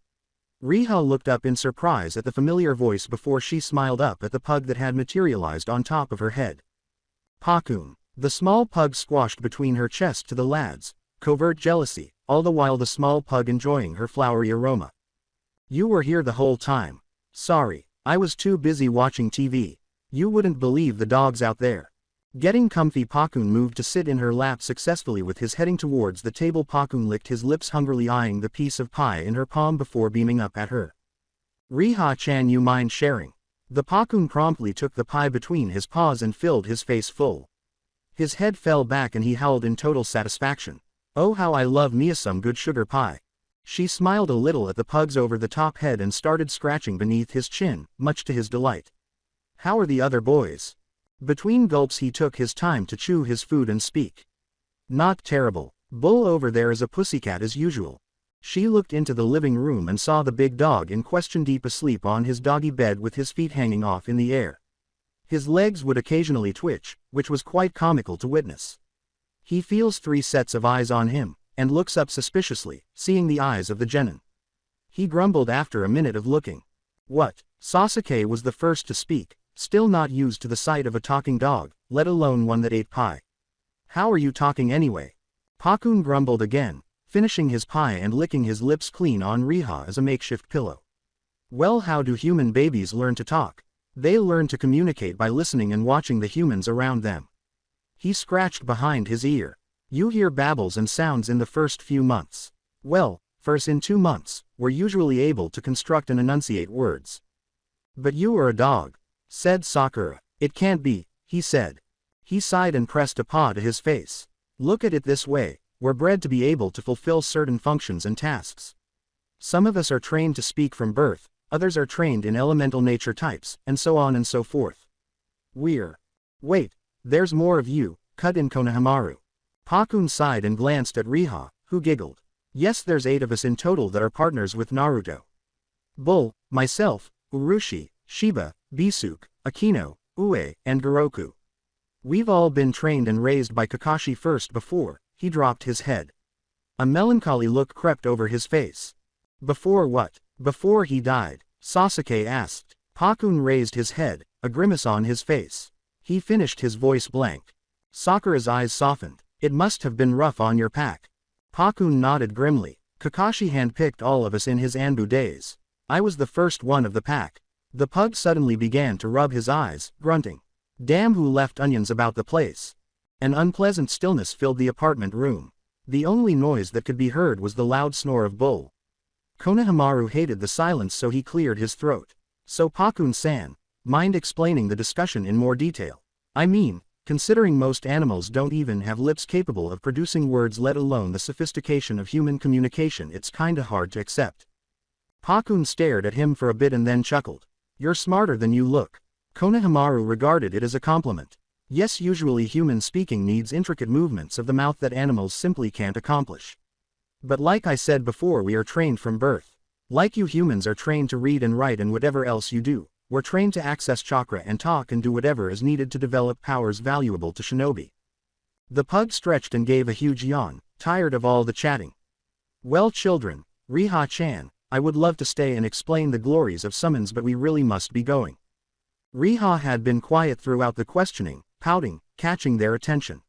Riha looked up in surprise at the familiar voice before she smiled up at the pug that had materialized on top of her head. Pakun. The small pug squashed between her chest to the lad's, covert jealousy, all the while the small pug enjoying her flowery aroma. You were here the whole time. Sorry, I was too busy watching TV. You wouldn't believe the dogs out there. Getting comfy, Pakun moved to sit in her lap successfully with his heading towards the table. Pakun licked his lips hungrily, eyeing the piece of pie in her palm before beaming up at her. Riha-chan, you mind sharing? The Pakun promptly took the pie between his paws and filled his face full. His head fell back and he howled in total satisfaction. Oh, how I love me some good sugar pie. She smiled a little at the pug's over-the-top head and started scratching beneath his chin, much to his delight. How are the other boys? Between gulps he took his time to chew his food and speak. Not terrible. Bull over there is a pussycat as usual. She looked into the living room and saw the big dog in question deep asleep on his doggy bed with his feet hanging off in the air. His legs would occasionally twitch, which was quite comical to witness. He feels 3 sets of eyes on him, and looks up suspiciously, seeing the eyes of the genin. He grumbled after a minute of looking. What? Sasuke was the first to speak, still not used to the sight of a talking dog, let alone one that ate pie. How are you talking anyway? Pakun grumbled again, finishing his pie and licking his lips clean on Riha as a makeshift pillow. Well, how do human babies learn to talk? They learn to communicate by listening and watching the humans around them. He scratched behind his ear. You hear babbles and sounds in the first few months. Well, first in 2 months, we're usually able to construct and enunciate words. But you are a dog, said Sakura. It can't be, he said. He sighed and pressed a paw to his face. Look at it this way, we're bred to be able to fulfill certain functions and tasks. Some of us are trained to speak from birth, others are trained in elemental nature types, and so on and so forth. Wait, there's more of you, cut in Konohamaru. Pakun sighed and glanced at Riha, who giggled. Yes, there's 8 of us in total that are partners with Naruto. Bull, myself, Urushi, Shiba, Bisuke, Akino, Ue, and Garoku. We've all been trained and raised by Kakashi first before. He dropped his head. A melancholy look crept over his face. Before what? Before he died? Sasuke asked. Pakun raised his head, a grimace on his face. He finished his voice blank. Sakura's eyes softened. It must have been rough on your pack. Pakun nodded grimly. Kakashi handpicked all of us in his Anbu days. I was the first one of the pack. The pug suddenly began to rub his eyes, grunting. Damn, who left onions about the place? An unpleasant stillness filled the apartment room. The only noise that could be heard was the loud snore of Bull. Konohamaru hated the silence, so he cleared his throat. So Pakun-san, mind explaining the discussion in more detail? I mean, considering most animals don't even have lips capable of producing words, let alone the sophistication of human communication, it's kinda hard to accept. Pakun stared at him for a bit and then chuckled. You're smarter than you look. Konohamaru regarded it as a compliment. Yes, usually human speaking needs intricate movements of the mouth that animals simply can't accomplish. But like I said before, we are trained from birth. Like you humans are trained to read and write and whatever else you do, we're trained to access chakra and talk and do whatever is needed to develop powers valuable to shinobi. The pug stretched and gave a huge yawn, tired of all the chatting. Well children, Riha-chan, I would love to stay and explain the glories of summons, but we really must be going. Riha had been quiet throughout the questioning, pouting, catching their attention.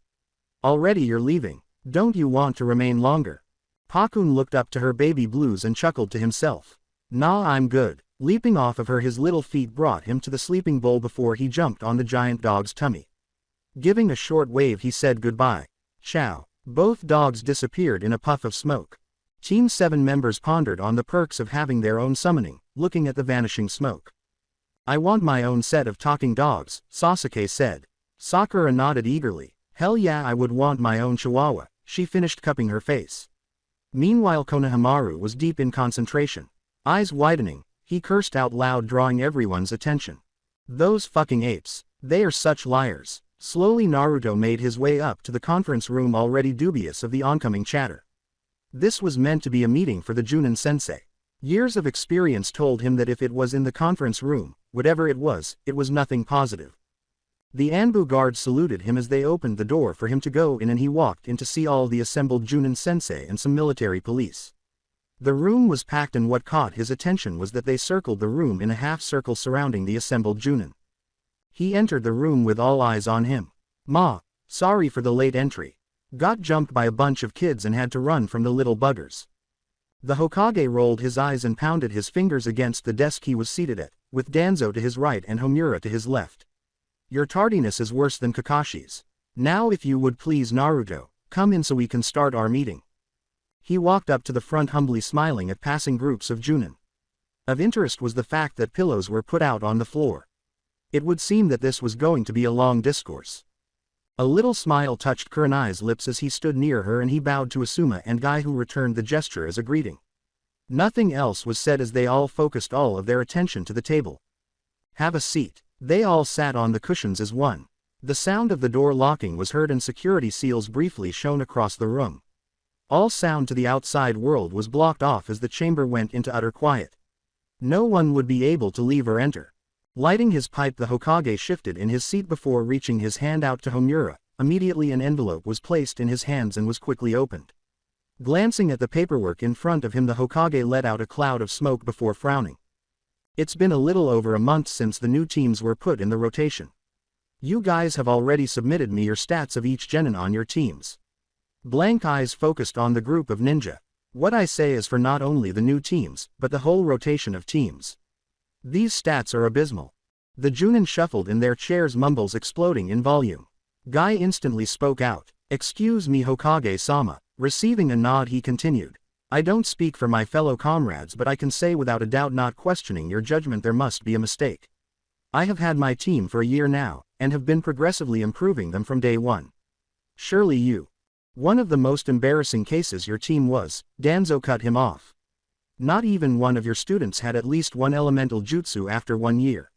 Already you're leaving, don't you want to remain longer? Pakun looked up to her baby blues and chuckled to himself. Nah, I'm good. Leaping off of her, his little feet brought him to the sleeping bowl before he jumped on the giant dog's tummy. Giving a short wave, he said goodbye. Ciao. Both dogs disappeared in a puff of smoke. Team 7 members pondered on the perks of having their own summoning, looking at the vanishing smoke. I want my own set of talking dogs, Sasuke said. Sakura nodded eagerly. Hell yeah, I would want my own chihuahua. She finished cupping her face. Meanwhile, Konohamaru was deep in concentration. Eyes widening, he cursed out loud, drawing everyone's attention. Those fucking apes. They are such liars. Slowly Naruto made his way up to the conference room, already dubious of the oncoming chatter. This was meant to be a meeting for the Junin sensei. Years of experience told him that if it was in the conference room, whatever it was nothing positive. The Anbu guards saluted him as they opened the door for him to go in, and he walked in to see all the assembled Junin sensei and some military police. The room was packed, and what caught his attention was that they circled the room in a half circle surrounding the assembled Junin. He entered the room with all eyes on him. Ma, sorry for the late entry. Got jumped by a bunch of kids and had to run from the little buggers. The Hokage rolled his eyes and pounded his fingers against the desk he was seated at, with Danzo to his right and Homura to his left. Your tardiness is worse than Kakashi's. Now if you would please, Naruto, come in so we can start our meeting. He walked up to the front, humbly smiling at passing groups of Junin. Of interest was the fact that pillows were put out on the floor. It would seem that this was going to be a long discourse. A little smile touched Kurenai's lips as he stood near her, and he bowed to Asuma and Guy, who returned the gesture as a greeting. Nothing else was said as they all focused all of their attention to the table. Have a seat. They all sat on the cushions as one. The sound of the door locking was heard and security seals briefly shone across the room. All sound to the outside world was blocked off as the chamber went into utter quiet. No one would be able to leave or enter. Lighting his pipe, the Hokage shifted in his seat before reaching his hand out to Homura. Immediately an envelope was placed in his hands and was quickly opened. Glancing at the paperwork in front of him, the Hokage let out a cloud of smoke before frowning. It's been a little over a month since the new teams were put in the rotation. You guys have already submitted me your stats of each genin on your teams. Blank eyes focused on the group of ninja. What I say is for not only the new teams, but the whole rotation of teams. These stats are abysmal. The Junin shuffled in their chairs, mumbles exploding in volume. Guy instantly spoke out. Excuse me, Hokage-sama. Receiving a nod, he continued. I don't speak for my fellow comrades, but I can say without a doubt, not questioning your judgment, there must be a mistake. I have had my team for a year now, and have been progressively improving them from day one. Surely you. One of the most embarrassing cases your team was, Danzo cut him off. Not even one of your students had at least one elemental jutsu after 1 year.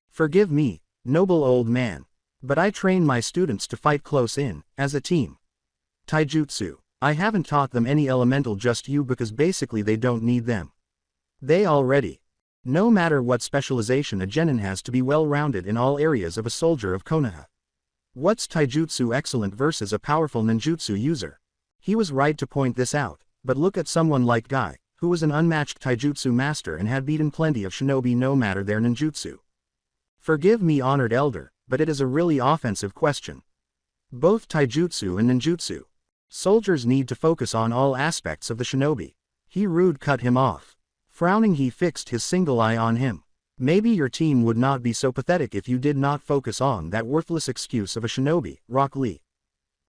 Forgive me, noble old man, but I train my students to fight close in, as a team. Taijutsu. I haven't taught them any elemental, just you, because basically they don't need them. They already. No matter what specialization a genin has to be well-rounded in all areas of a soldier of Konoha. What's taijutsu excellent versus a powerful ninjutsu user? He was right to point this out, but look at someone like Guy, who was an unmatched taijutsu master and had beaten plenty of shinobi no matter their ninjutsu. Forgive me, honored elder, but it is a really offensive question. Both taijutsu and ninjutsu. Soldiers need to focus on all aspects of the shinobi. He rude cut him off. Frowning, he fixed his single eye on him. Maybe your team would not be so pathetic if you did not focus on that worthless excuse of a shinobi, Rock Lee.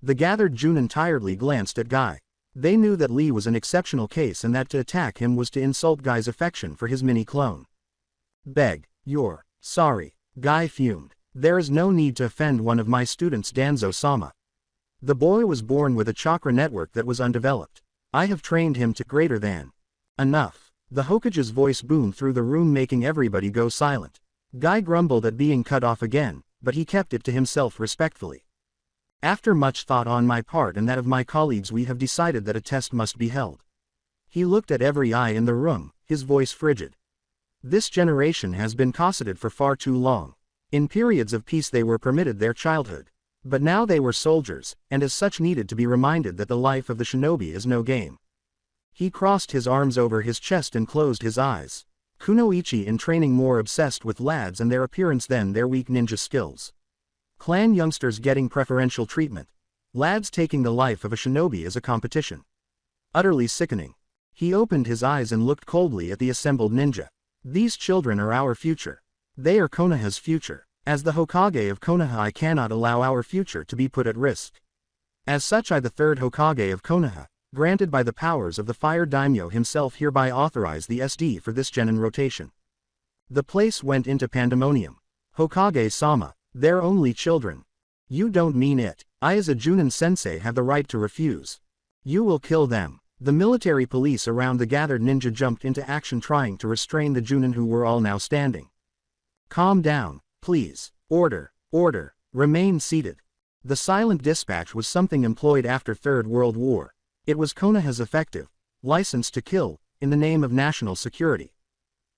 The gathered Junin tiredly glanced at Guy. They knew that Lee was an exceptional case and that to attack him was to insult Guy's affection for his mini-clone. You're sorry. Guy fumed. There is no need to offend one of my students, Danzo-sama. The boy was born with a chakra network that was undeveloped. I have trained him to greater than. Enough. The Hokage's voice boomed through the room, making everybody go silent. Guy grumbled at being cut off again, but he kept it to himself respectfully. After much thought on my part and that of my colleagues, we have decided that a test must be held. He looked at every eye in the room, his voice frigid. This generation has been cosseted for far too long. In periods of peace they were permitted their childhood. But now they were soldiers, and as such needed to be reminded that the life of the shinobi is no game. He crossed his arms over his chest and closed his eyes. Kunoichi in training more obsessed with lads and their appearance than their weak ninja skills. Clan youngsters getting preferential treatment. Lads taking the life of a shinobi as a competition. Utterly sickening. He opened his eyes and looked coldly at the assembled ninja. These children are our future. They are Konoha's future. As the Hokage of Konoha, I cannot allow our future to be put at risk. As such, I, the third Hokage of Konoha, granted by the powers of the Fire Daimyo himself, hereby authorize the SD for this genin rotation. The place went into pandemonium. Hokage-sama, they're only children. You don't mean it. I as a Junin sensei have the right to refuse. You will kill them. The military police around the gathered ninja jumped into action, trying to restrain the Junin who were all now standing. Calm down, please. Order, remain seated. The silent dispatch was something employed after Third World War. It was Konoha's effective license to kill, in the name of national security.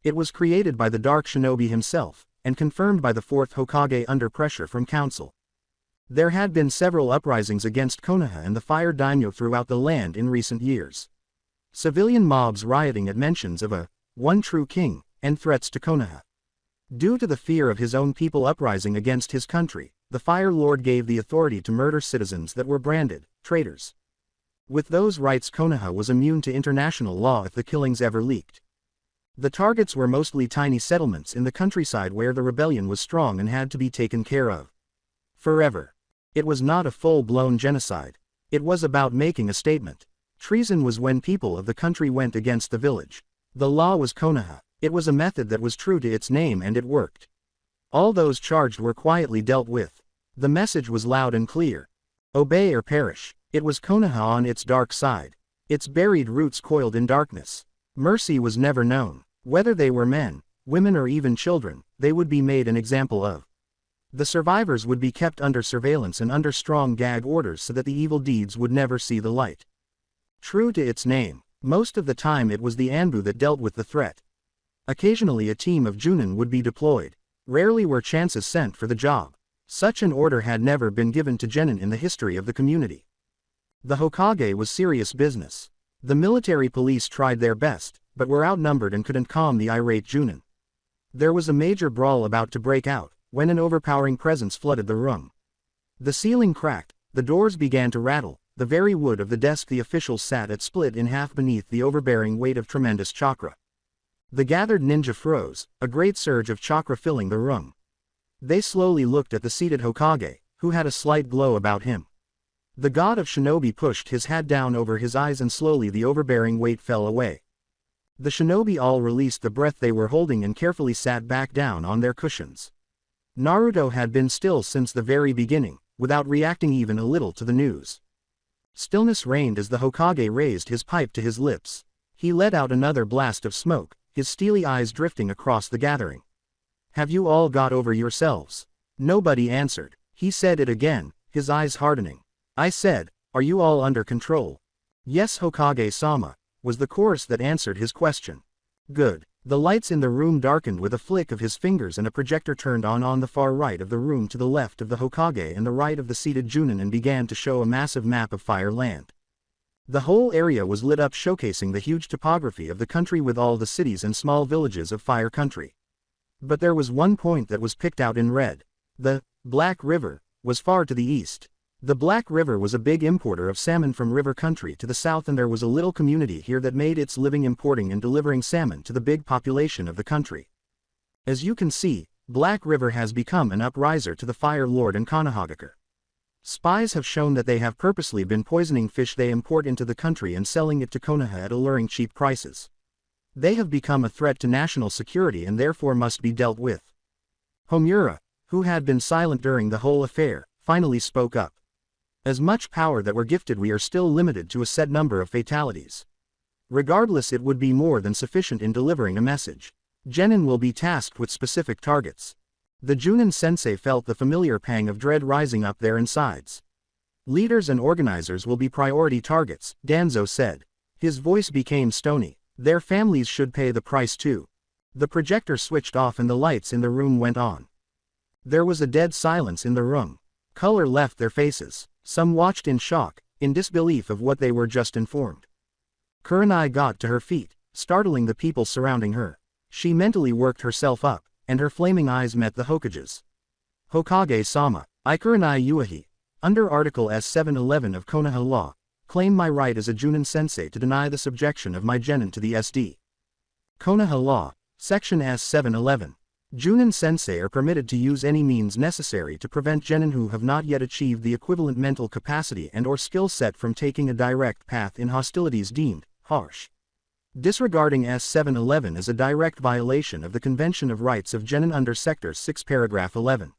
It was created by the Dark Shinobi himself, and confirmed by the fourth Hokage under pressure from council. There had been several uprisings against Konoha and the Fire Daimyo throughout the land in recent years. Civilian mobs rioting at mentions of a one true king, and threats to Konoha. Due to the fear of his own people uprising against his country, the Fire Lord gave the authority to murder citizens that were branded traitors. With those rights, Konoha was immune to international law if the killings ever leaked. The targets were mostly tiny settlements in the countryside where the rebellion was strong and had to be taken care of. Forever. It was not a full-blown genocide. It was about making a statement. Treason was when people of the country went against the village. The law was Konoha. It was a method that was true to its name, and it worked. All those charged were quietly dealt with. The message was loud and clear. Obey or perish. It was Konoha on its dark side. Its buried roots coiled in darkness. Mercy was never known. Whether they were men, women or even children, they would be made an example of. The survivors would be kept under surveillance and under strong gag orders so that the evil deeds would never see the light. True to its name, most of the time it was the Anbu that dealt with the threat. Occasionally a team of Junin would be deployed. Rarely were chances sent for the job. Such an order had never been given to genin in the history of the community. The Hokage was serious business. The military police tried their best, but were outnumbered and couldn't calm the irate Junin. There was a major brawl about to break out, when an overpowering presence flooded the room. The ceiling cracked, the doors began to rattle, the very wood of the desk the officials sat at split in half beneath the overbearing weight of tremendous chakra. The gathered ninja froze, a great surge of chakra filling the room. They slowly looked at the seated Hokage, who had a slight glow about him. The god of shinobi pushed his hat down over his eyes and slowly the overbearing weight fell away. The shinobi all released the breath they were holding and carefully sat back down on their cushions. Naruto had been still since the very beginning, without reacting even a little to the news. Stillness reigned as the Hokage raised his pipe to his lips. He let out another blast of smoke, his steely eyes drifting across the gathering. Have you all got over yourselves? Nobody answered. He said it again, his eyes hardening. I said, are you all under control? Yes, Hokage-sama, was the chorus that answered his question. Good. The lights in the room darkened with a flick of his fingers and a projector turned on the far right of the room to the left of the Hokage and the right of the seated Junin and began to show a massive map of Fire Land. The whole area was lit up, showcasing the huge topography of the country with all the cities and small villages of Fire Country. But there was one point that was picked out in red. The Black River was far to the east. The Black River was a big importer of salmon from river country to the south, and there was a little community here that made its living importing and delivering salmon to the big population of the country. As you can see, Black River has become an upriser to the Fire Lord and Konohagakure. Spies have shown that they have purposely been poisoning fish they import into the country and selling it to Konoha at alluring cheap prices. They have become a threat to national security and therefore must be dealt with. Homura, who had been silent during the whole affair, finally spoke up. As much power that we're gifted, we are still limited to a set number of fatalities. Regardless, it would be more than sufficient in delivering a message. Genin will be tasked with specific targets. The Junin sensei felt the familiar pang of dread rising up their insides. Leaders and organizers will be priority targets, Danzo said. His voice became stony. Their families should pay the price too. The projector switched off and the lights in the room went on. There was a dead silence in the room. Color left their faces. Some watched in shock, in disbelief of what they were just informed. Kurenai got to her feet, startling the people surrounding her. She mentally worked herself up, and her flaming eyes met the Hokage's. Hokage-sama, I Kurenai Yuahi, under Article S711 of Konoha Law, claim my right as a Junin sensei to deny the subjection of my genin to the SD. Konoha Law, Section S711. Junin sensei are permitted to use any means necessary to prevent genin who have not yet achieved the equivalent mental capacity and or skill set from taking a direct path in hostilities deemed harsh. Disregarding S711 is a direct violation of the Convention of Rights of Genin under Sector 6 Paragraph 11.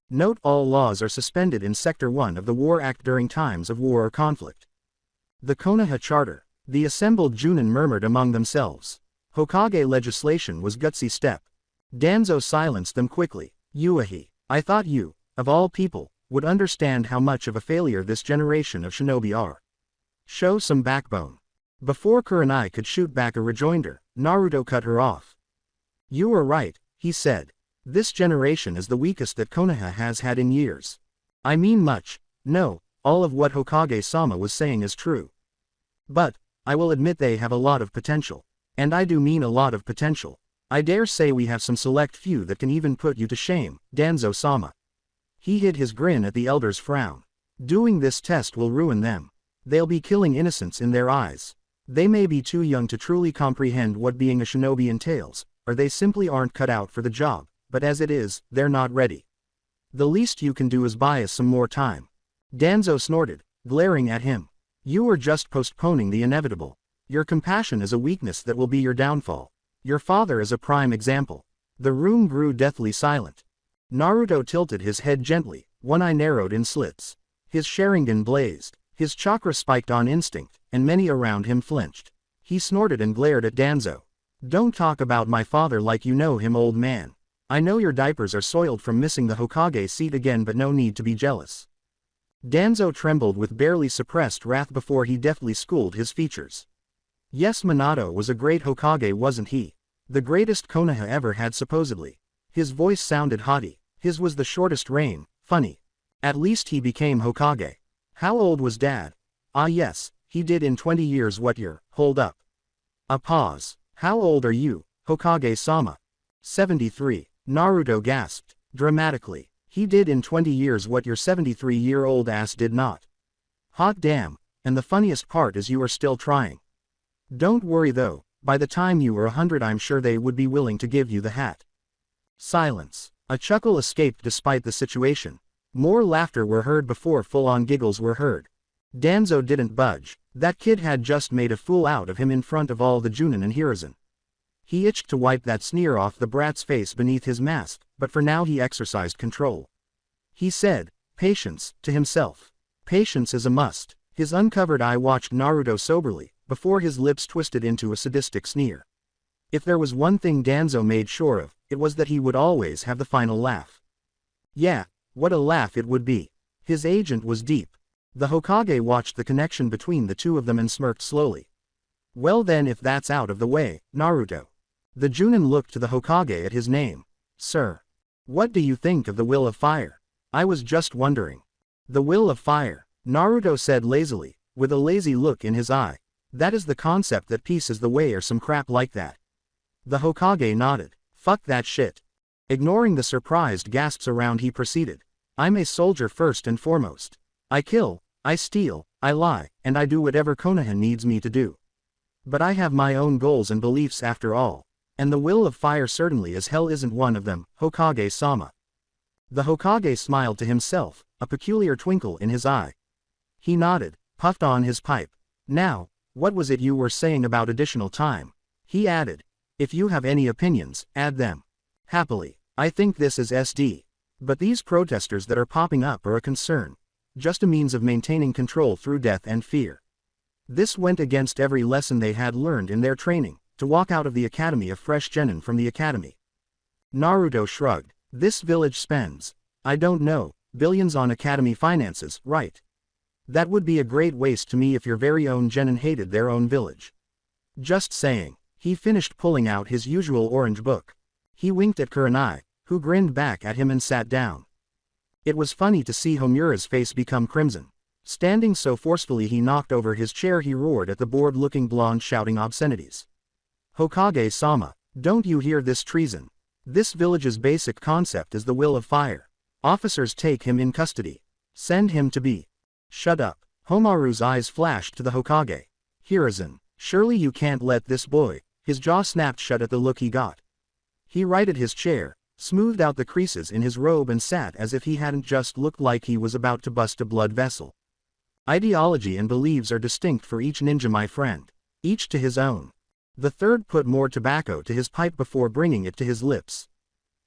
Note: all laws are suspended in Sector 1 of the War Act during times of war or conflict. The Konoha Charter. The assembled Junin murmured among themselves. Hokage legislation was gutsy step. Danzo silenced them quickly. Yuahi, I thought you, of all people, would understand how much of a failure this generation of shinobi are. Show some backbone. Before Kurenai could shoot back a rejoinder, Naruto cut her off. You are right, he said. This generation is the weakest that Konoha has had in years. I mean much, no, all of what Hokage-sama was saying is true. But, I will admit they have a lot of potential. And I do mean a lot of potential. I dare say we have some select few that can even put you to shame, Danzo-sama. He hid his grin at the elder's frown. Doing this test will ruin them. They'll be killing innocence in their eyes. They may be too young to truly comprehend what being a shinobi entails, or they simply aren't cut out for the job, but as it is, they're not ready. The least you can do is buy us some more time. Danzo snorted, glaring at him. You are just postponing the inevitable. Your compassion is a weakness that will be your downfall. Your father is a prime example. The room grew deathly silent. Naruto tilted his head gently, one eye narrowed in slits. His Sharingan blazed. His chakra spiked on instinct, and many around him flinched. He snorted and glared at Danzo. Don't talk about my father like you know him, old man. I know your diapers are soiled from missing the Hokage seat again, but no need to be jealous. Danzo trembled with barely suppressed wrath before he deftly schooled his features. Yes, Minato was a great Hokage, wasn't he? The greatest Konoha ever had supposedly. His voice sounded haughty. His was the shortest reign, funny. At least he became Hokage. How old was Dad? Ah yes, he did in 20 years what you're, hold up. A pause. How old are you, Hokage-sama? 73. Naruto gasped, dramatically. He did in 20 years what your 73-year-old ass did not. Hot damn, and the funniest part is you are still trying. Don't worry though, by the time you are 100 I'm sure they would be willing to give you the hat. Silence. A chuckle escaped despite the situation. More laughter were heard before full-on giggles were heard. Danzo didn't budge. That kid had just made a fool out of him in front of all the Junin and Hiruzen. He itched to wipe that sneer off the brat's face beneath his mask, but for now he exercised control. He said, patience, to himself. Patience is a must. His uncovered eye watched Naruto soberly, before his lips twisted into a sadistic sneer. If there was one thing Danzo made sure of, it was that he would always have the final laugh. Yeah, what a laugh it would be. His agent was deep. The Hokage watched the connection between the two of them and smirked slowly. Well then, if that's out of the way, Naruto. The Junin looked to the Hokage at his name. Sir. What do you think of the Will of Fire? I was just wondering. The Will of Fire, Naruto said lazily, with a lazy look in his eye. That is the concept that peace is the way or some crap like that. The Hokage nodded. Fuck that shit. Ignoring the surprised gasps around, he proceeded. I'm a soldier first and foremost. I kill, I steal, I lie, and I do whatever Konoha needs me to do. But I have my own goals and beliefs after all. And the will of fire certainly as hell isn't one of them, Hokage-sama. The Hokage smiled to himself, a peculiar twinkle in his eye. He nodded, puffed on his pipe. Now, what was it you were saying about additional time? He added. If you have any opinions, add them. Happily. I think this is SD. But these protesters that are popping up are a concern. Just a means of maintaining control through death and fear. This went against every lesson they had learned in their training, to walk out of the academy a fresh genin from the academy. Naruto shrugged. This village spends, I don't know, billions on academy finances, right? That would be a great waste to me if your very own genin hated their own village. Just saying. He finished pulling out his usual orange book. He winked at Kurenai, who grinned back at him and sat down. It was funny to see Homura's face become crimson. Standing so forcefully he knocked over his chair. He roared at the bored-looking blonde, shouting obscenities. Hokage-sama, don't you hear this treason? This village's basic concept is the will of fire. Officers take him in custody. Send him to be. Shut up. Homaru's eyes flashed to the Hokage. Hiruzen, surely you can't let this boy. His jaw snapped shut at the look he got. He righted his chair, smoothed out the creases in his robe and sat as if he hadn't just looked like he was about to bust a blood vessel. Ideology and beliefs are distinct for each ninja, my friend. Each to his own. The third put more tobacco to his pipe before bringing it to his lips.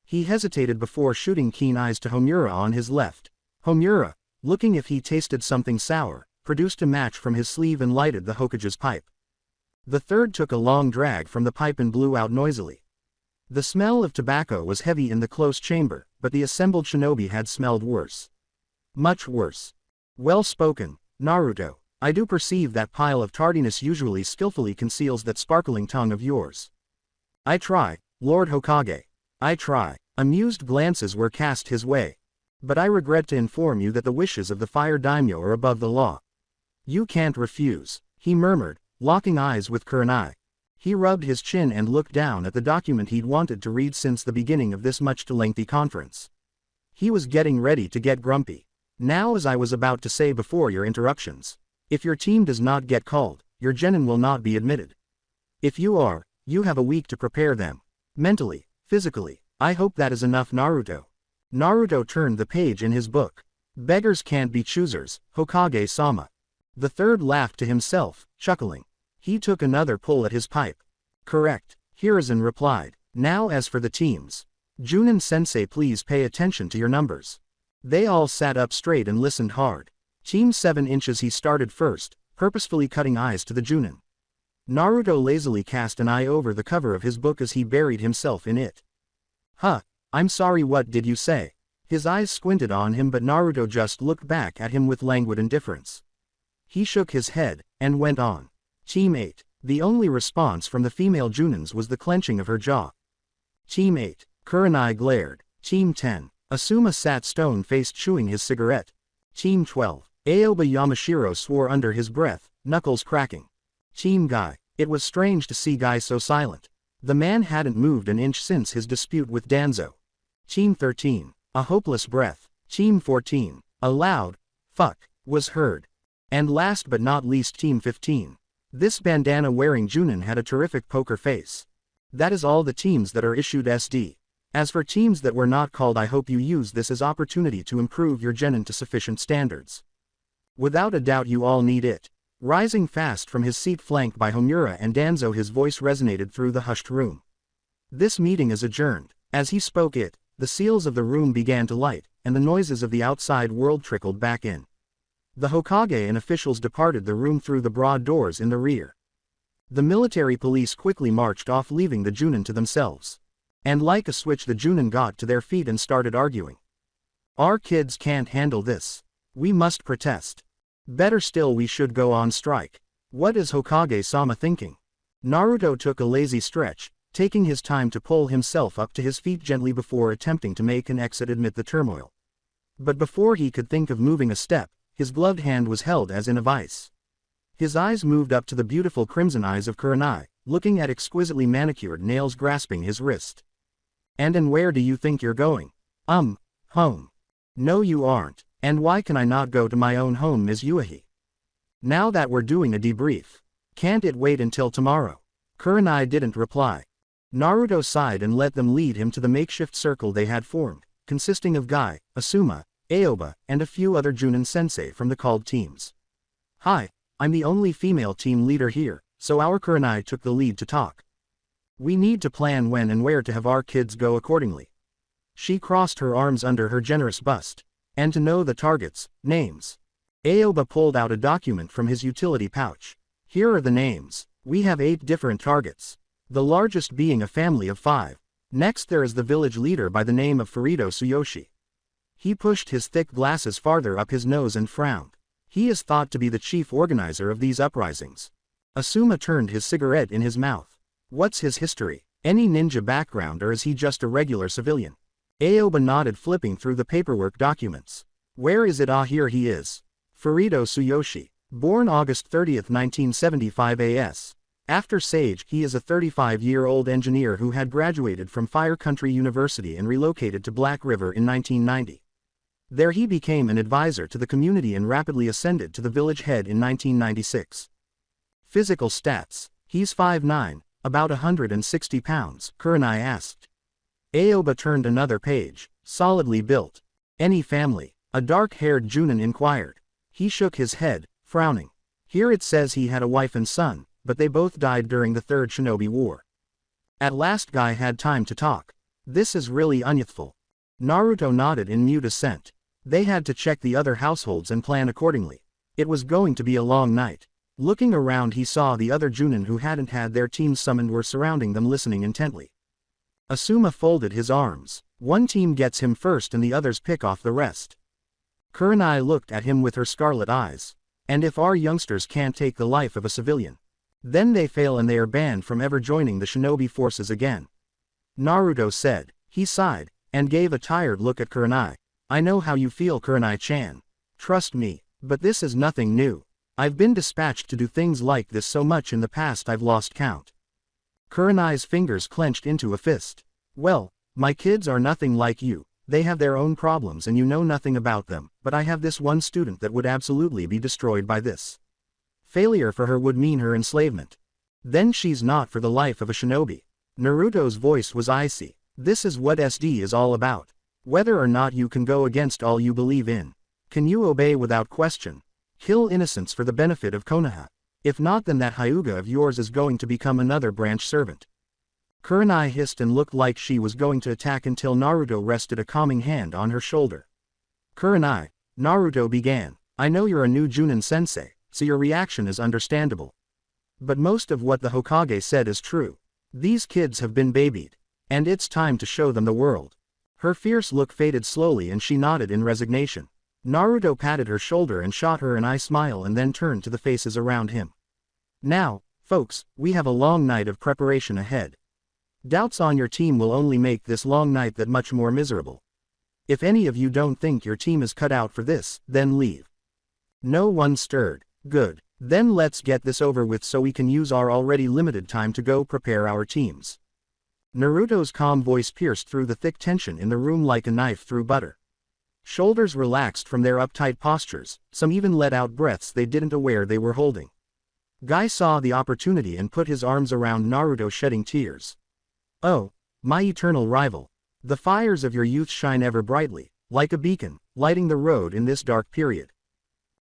He hesitated before shooting keen eyes to Homura on his left. Homura, looking if he tasted something sour, produced a match from his sleeve and lighted the Hokage's pipe. The third took a long drag from the pipe and blew out noisily. The smell of tobacco was heavy in the close chamber, but the assembled shinobi had smelled worse. Much worse. Well spoken, Naruto. I do perceive that pile of tardiness usually skillfully conceals that sparkling tongue of yours. I try, Lord Hokage. I try. Amused glances were cast his way. But I regret to inform you that the wishes of the fire daimyo are above the law. You can't refuse, he murmured, locking eyes with Kurenai. He rubbed his chin and looked down at the document he'd wanted to read since the beginning of this much too lengthy conference. He was getting ready to get grumpy. Now, as I was about to say before your interruptions, if your team does not get called, your genin will not be admitted. If you are, you have a week to prepare them. Mentally, physically. I hope that is enough, Naruto. Naruto turned the page in his book. Beggars can't be choosers, Hokage-sama. The third laughed to himself, chuckling. He took another pull at his pipe. Correct, Hiruzen replied. Now as for the teams. Junin-sensei, please pay attention to your numbers. They all sat up straight and listened hard. Team 7 inches. He started first, purposefully cutting eyes to the Junin. Naruto lazily cast an eye over the cover of his book as he buried himself in it. Huh, I'm sorry, what did you say? His eyes squinted on him, but Naruto just looked back at him with languid indifference. He shook his head, and went on. Team 8. The only response from the female Junins was the clenching of her jaw. Team 8. Kurenai glared. Team 10. Asuma sat stone-faced chewing his cigarette. Team 12. Aoba Yamashiro swore under his breath, knuckles cracking. Team Guy. It was strange to see Guy so silent. The man hadn't moved an inch since his dispute with Danzo. Team 13. A hopeless breath. Team 14. A loud, fuck, was heard. And last but not least, Team 15. This bandana-wearing Junin had a terrific poker face. That is all the teams that are issued SD. As for teams that were not called, I hope you use this as opportunity to improve your genin to sufficient standards. Without a doubt you all need it. Rising fast from his seat flanked by Homura and Danzo, his voice resonated through the hushed room. This meeting is adjourned. As he spoke it, the seals of the room began to light, and the noises of the outside world trickled back in. The Hokage and officials departed the room through the broad doors in the rear. The military police quickly marched off, leaving the Junin to themselves. And like a switch, the Junin got to their feet and started arguing. Our kids can't handle this. We must protest. Better still, we should go on strike. What is Hokage-sama thinking? Naruto took a lazy stretch, taking his time to pull himself up to his feet gently before attempting to make an exit amid the turmoil. But before he could think of moving a step, his gloved hand was held as in a vice. His eyes moved up to the beautiful crimson eyes of Kurenai, looking at exquisitely manicured nails grasping his wrist. And where do you think you're going? Home. No, you aren't. And why can I not go to my own home, Ms. Uehi? Now that we're doing a debrief. Can't it wait until tomorrow? Kurenai didn't reply. Naruto sighed and let them lead him to the makeshift circle they had formed, consisting of Guy, Asuma, Aoba, and a few other Junin sensei from the called teams. Hi, I'm the only female team leader here, so our Kurenai took the lead to talk. We need to plan when and where to have our kids go accordingly. She crossed her arms under her generous bust. And to know the targets, names. Aoba pulled out a document from his utility pouch. Here are the names. We have 8 different targets. The largest being a family of 5. Next there is the village leader by the name of Furido Tsuyoshi. He pushed his thick glasses farther up his nose and frowned. He is thought to be the chief organizer of these uprisings. Asuma turned his cigarette in his mouth. What's his history? Any ninja background, or is he just a regular civilian? Aoba nodded, flipping through the paperwork documents. Where is it? Ah, here he is. Furido Tsuyoshi. Born August 30, 1975 AS. After Sage, he is a 35-year-old engineer who had graduated from Fire Country University and relocated to Black River in 1990. There he became an advisor to the community and rapidly ascended to the village head in 1996. Physical stats. He's 5'9", about 160 pounds, Kurenai asked. Aoba turned another page. Solidly built. Any family? A dark-haired Junin inquired. He shook his head, frowning. Here it says he had a wife and son, but they both died during the Third Shinobi War. At last Guy had time to talk. This is really unyouthful. Naruto nodded in mute assent. They had to check the other households and plan accordingly. It was going to be a long night. Looking around, he saw the other Junin who hadn't had their teams summoned were surrounding them, listening intently. Asuma folded his arms. One team gets him first and the others pick off the rest. Kurenai looked at him with her scarlet eyes. And if our youngsters can't take the life of a civilian, then they fail and they are banned from ever joining the shinobi forces again. Naruto said. He sighed, and gave a tired look at Kurenai. I know how you feel, Kurenai-chan. Trust me, but this is nothing new. I've been dispatched to do things like this so much in the past I've lost count. Kurenai's fingers clenched into a fist. Well, my kids are nothing like you. They have their own problems and you know nothing about them, but I have this one student that would absolutely be destroyed by this. Failure for her would mean her enslavement. Then she's not for the life of a shinobi. Naruto's voice was icy. This is what SD is all about. Whether or not you can go against all you believe in. Can you obey without question? Kill innocents for the benefit of Konoha. If not, then that Hyuga of yours is going to become another branch servant. Kurenai hissed and looked like she was going to attack until Naruto rested a calming hand on her shoulder. Kurenai, Naruto began. I know you're a new Junin sensei, so your reaction is understandable. But most of what the Hokage said is true. These kids have been babied. And it's time to show them the world. Her fierce look faded slowly and she nodded in resignation. Naruto patted her shoulder and shot her an eye smile and then turned to the faces around him. Now, folks, we have a long night of preparation ahead. Doubts on your team will only make this long night that much more miserable. If any of you don't think your team is cut out for this, then leave. No one stirred. Good. Then let's get this over with so we can use our already limited time to go prepare our teams. Naruto's calm voice pierced through the thick tension in the room like a knife through butter. Shoulders relaxed from their uptight postures, some even let out breaths they didn't aware they were holding. Guy saw the opportunity and put his arms around Naruto, shedding tears. Oh, my eternal rival. The fires of your youth shine ever brightly, like a beacon, lighting the road in this dark period.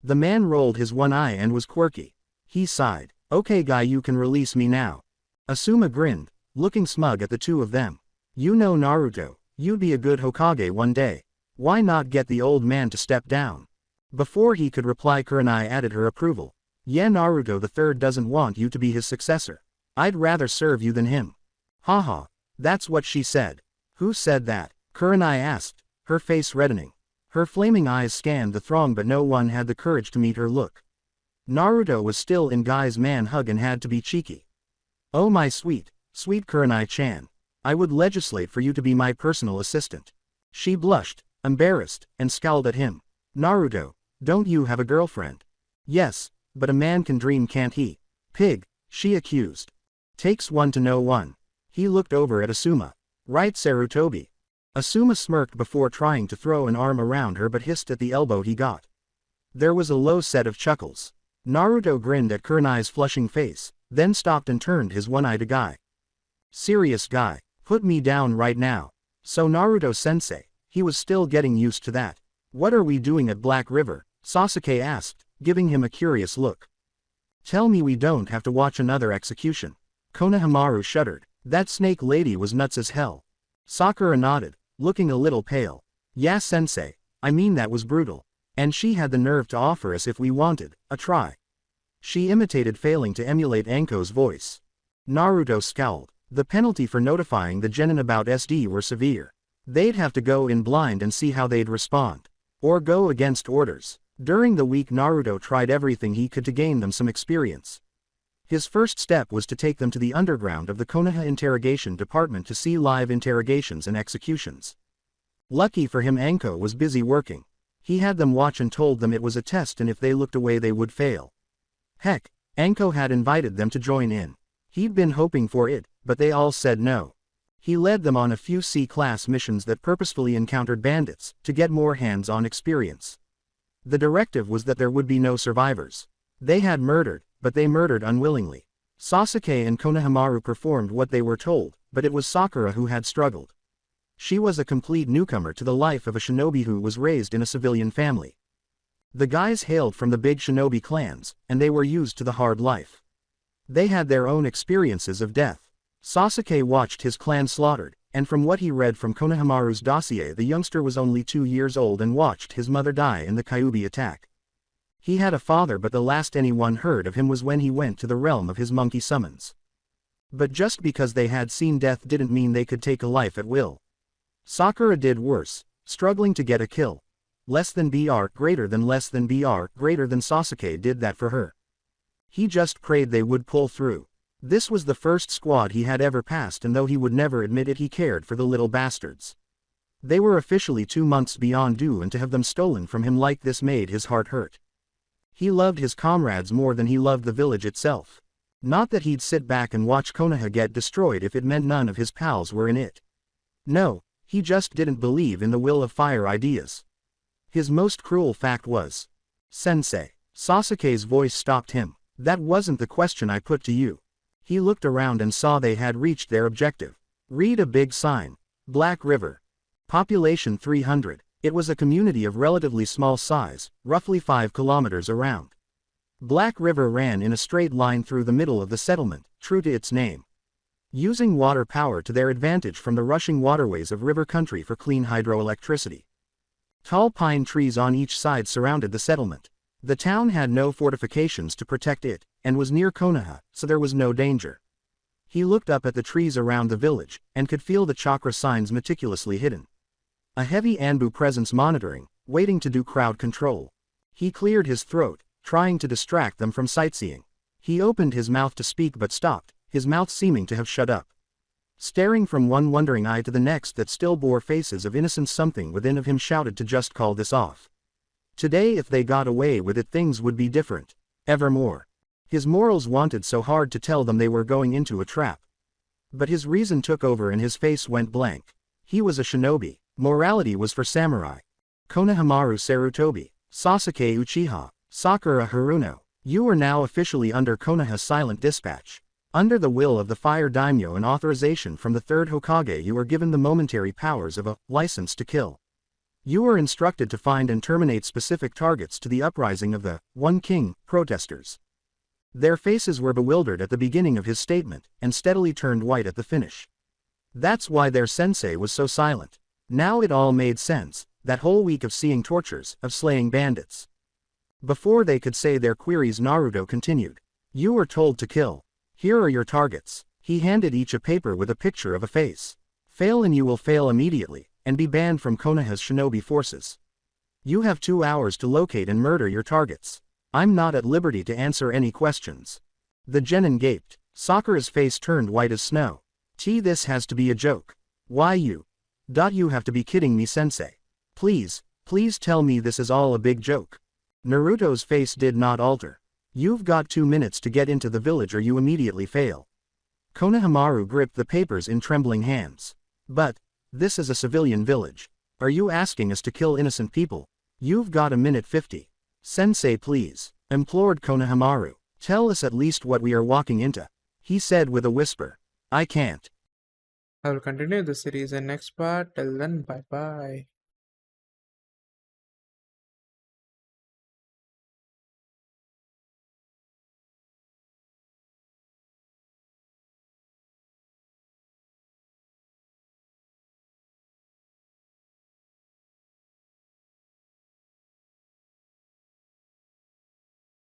The man rolled his one eye and was quirky. He sighed. Okay Guy, you can release me now. Asuma grinned, looking smug at the two of them. You know Naruto, you'd be a good Hokage one day. Why not get the old man to step down? Before he could reply, Kurenai added her approval. Yeah, Naruto III doesn't want you to be his successor. I'd rather serve you than him. Haha, that's what she said. Who said that? Kurenai asked, her face reddening. Her flaming eyes scanned the throng but no one had the courage to meet her look. Naruto was still in Guy's man hug and had to be cheeky. Oh my sweet, sweet Kurenai-chan. I would legislate for you to be my personal assistant. She blushed, embarrassed, and scowled at him. Naruto, don't you have a girlfriend? Yes, but a man can dream, can't he? Pig, she accused. Takes one to know one. He looked over at Asuma. Right, Sarutobi. Asuma smirked before trying to throw an arm around her but hissed at the elbow he got. There was a low set of chuckles. Naruto grinned at Kurenai's flushing face, then stopped and turned his one eye to Guy. Serious guy, put me down right now. So Naruto-sensei, he was still getting used to that. What are we doing at Black River? Sasuke asked, giving him a curious look. Tell me we don't have to watch another execution. Konohamaru shuddered. That snake lady was nuts as hell. Sakura nodded, looking a little pale. Yeah sensei, I mean that was brutal. And she had the nerve to offer us if we wanted, a try. She imitated failing to emulate Anko's voice. Naruto scowled. The penalty for notifying the genin about SD were severe. They'd have to go in blind and see how they'd respond. Or go against orders. During the week Naruto tried everything he could to gain them some experience. His first step was to take them to the underground of the Konoha interrogation department to see live interrogations and executions. Lucky for him Anko was busy working. He had them watch and told them it was a test and if they looked away they would fail. Heck, Anko had invited them to join in. He'd been hoping for it, but they all said no. He led them on a few C-class missions that purposefully encountered bandits, to get more hands-on experience. The directive was that there would be no survivors. They had murdered, but they murdered unwillingly. Sasuke and Konohamaru performed what they were told, but it was Sakura who had struggled. She was a complete newcomer to the life of a shinobi who was raised in a civilian family. The guys hailed from the big shinobi clans, and they were used to the hard life. They had their own experiences of death. Sasuke watched his clan slaughtered, and from what he read from Konohamaru's dossier the youngster was only 2 years old and watched his mother die in the Kyuubi attack. He had a father but the last anyone heard of him was when he went to the realm of his monkey summons. But just because they had seen death didn't mean they could take a life at will. Sakura did worse, struggling to get a kill. Less than BR greater than Sasuke did that for her. He just prayed they would pull through. This was the first squad he had ever passed and though he would never admit it he cared for the little bastards. They were officially 2 months beyond due and to have them stolen from him like this made his heart hurt. He loved his comrades more than he loved the village itself. Not that he'd sit back and watch Konoha get destroyed if it meant none of his pals were in it. No, he just didn't believe in the will of fire ideas. His most cruel fact was, Sensei. Sasuke's voice stopped him. That wasn't the question I put to you. He looked around and saw they had reached their objective. Read a big sign. Black River. Population 300. It was a community of relatively small size, roughly 5 kilometers around. Black River ran in a straight line through the middle of the settlement, true to its name. Using water power to their advantage from the rushing waterways of river country for clean hydroelectricity. Tall pine trees on each side surrounded the settlement. The town had no fortifications to protect it, and was near Konoha, so there was no danger. He looked up at the trees around the village, and could feel the chakra signs meticulously hidden. A heavy Anbu presence monitoring, waiting to do crowd control. He cleared his throat, trying to distract them from sightseeing. He opened his mouth to speak but stopped, his mouth seeming to have shut up. Staring from one wondering eye to the next that still bore faces of innocence something within of him shouted to just call this off. Today if they got away with it things would be different. Evermore. His morals wanted so hard to tell them they were going into a trap. But his reason took over and his face went blank. He was a shinobi. Morality was for samurai. Konohamaru Sarutobi. Sasuke Uchiha. Sakura Haruno. You are now officially under Konoha's silent dispatch. Under the will of the Fire Daimyo and authorization from the third Hokage you are given the momentary powers of a license to kill. You are instructed to find and terminate specific targets to the uprising of the One King protesters. Their faces were bewildered at the beginning of his statement, and steadily turned white at the finish. That's why their sensei was so silent. Now it all made sense, that whole week of seeing tortures, of slaying bandits. Before they could say their queries Naruto continued. You were told to kill. Here are your targets. He handed each a paper with a picture of a face. Fail and you will fail immediately, and be banned from Konoha's shinobi forces. You have 2 hours to locate and murder your targets. I'm not at liberty to answer any questions. The genin gaped. Sakura's face turned white as snow. This has to be a joke. Why you? You have to be kidding me sensei. Please tell me this is all a big joke. Naruto's face did not alter. You've got 2 minutes to get into the village or you immediately fail. Konohamaru gripped the papers in trembling hands. But, this is a civilian village. Are you asking us to kill innocent people? You've got a minute 50. Sensei please, implored Konohamaru. Tell us at least what we are walking into. He said with a whisper. I can't. I will continue the series in next part. Till then, bye bye.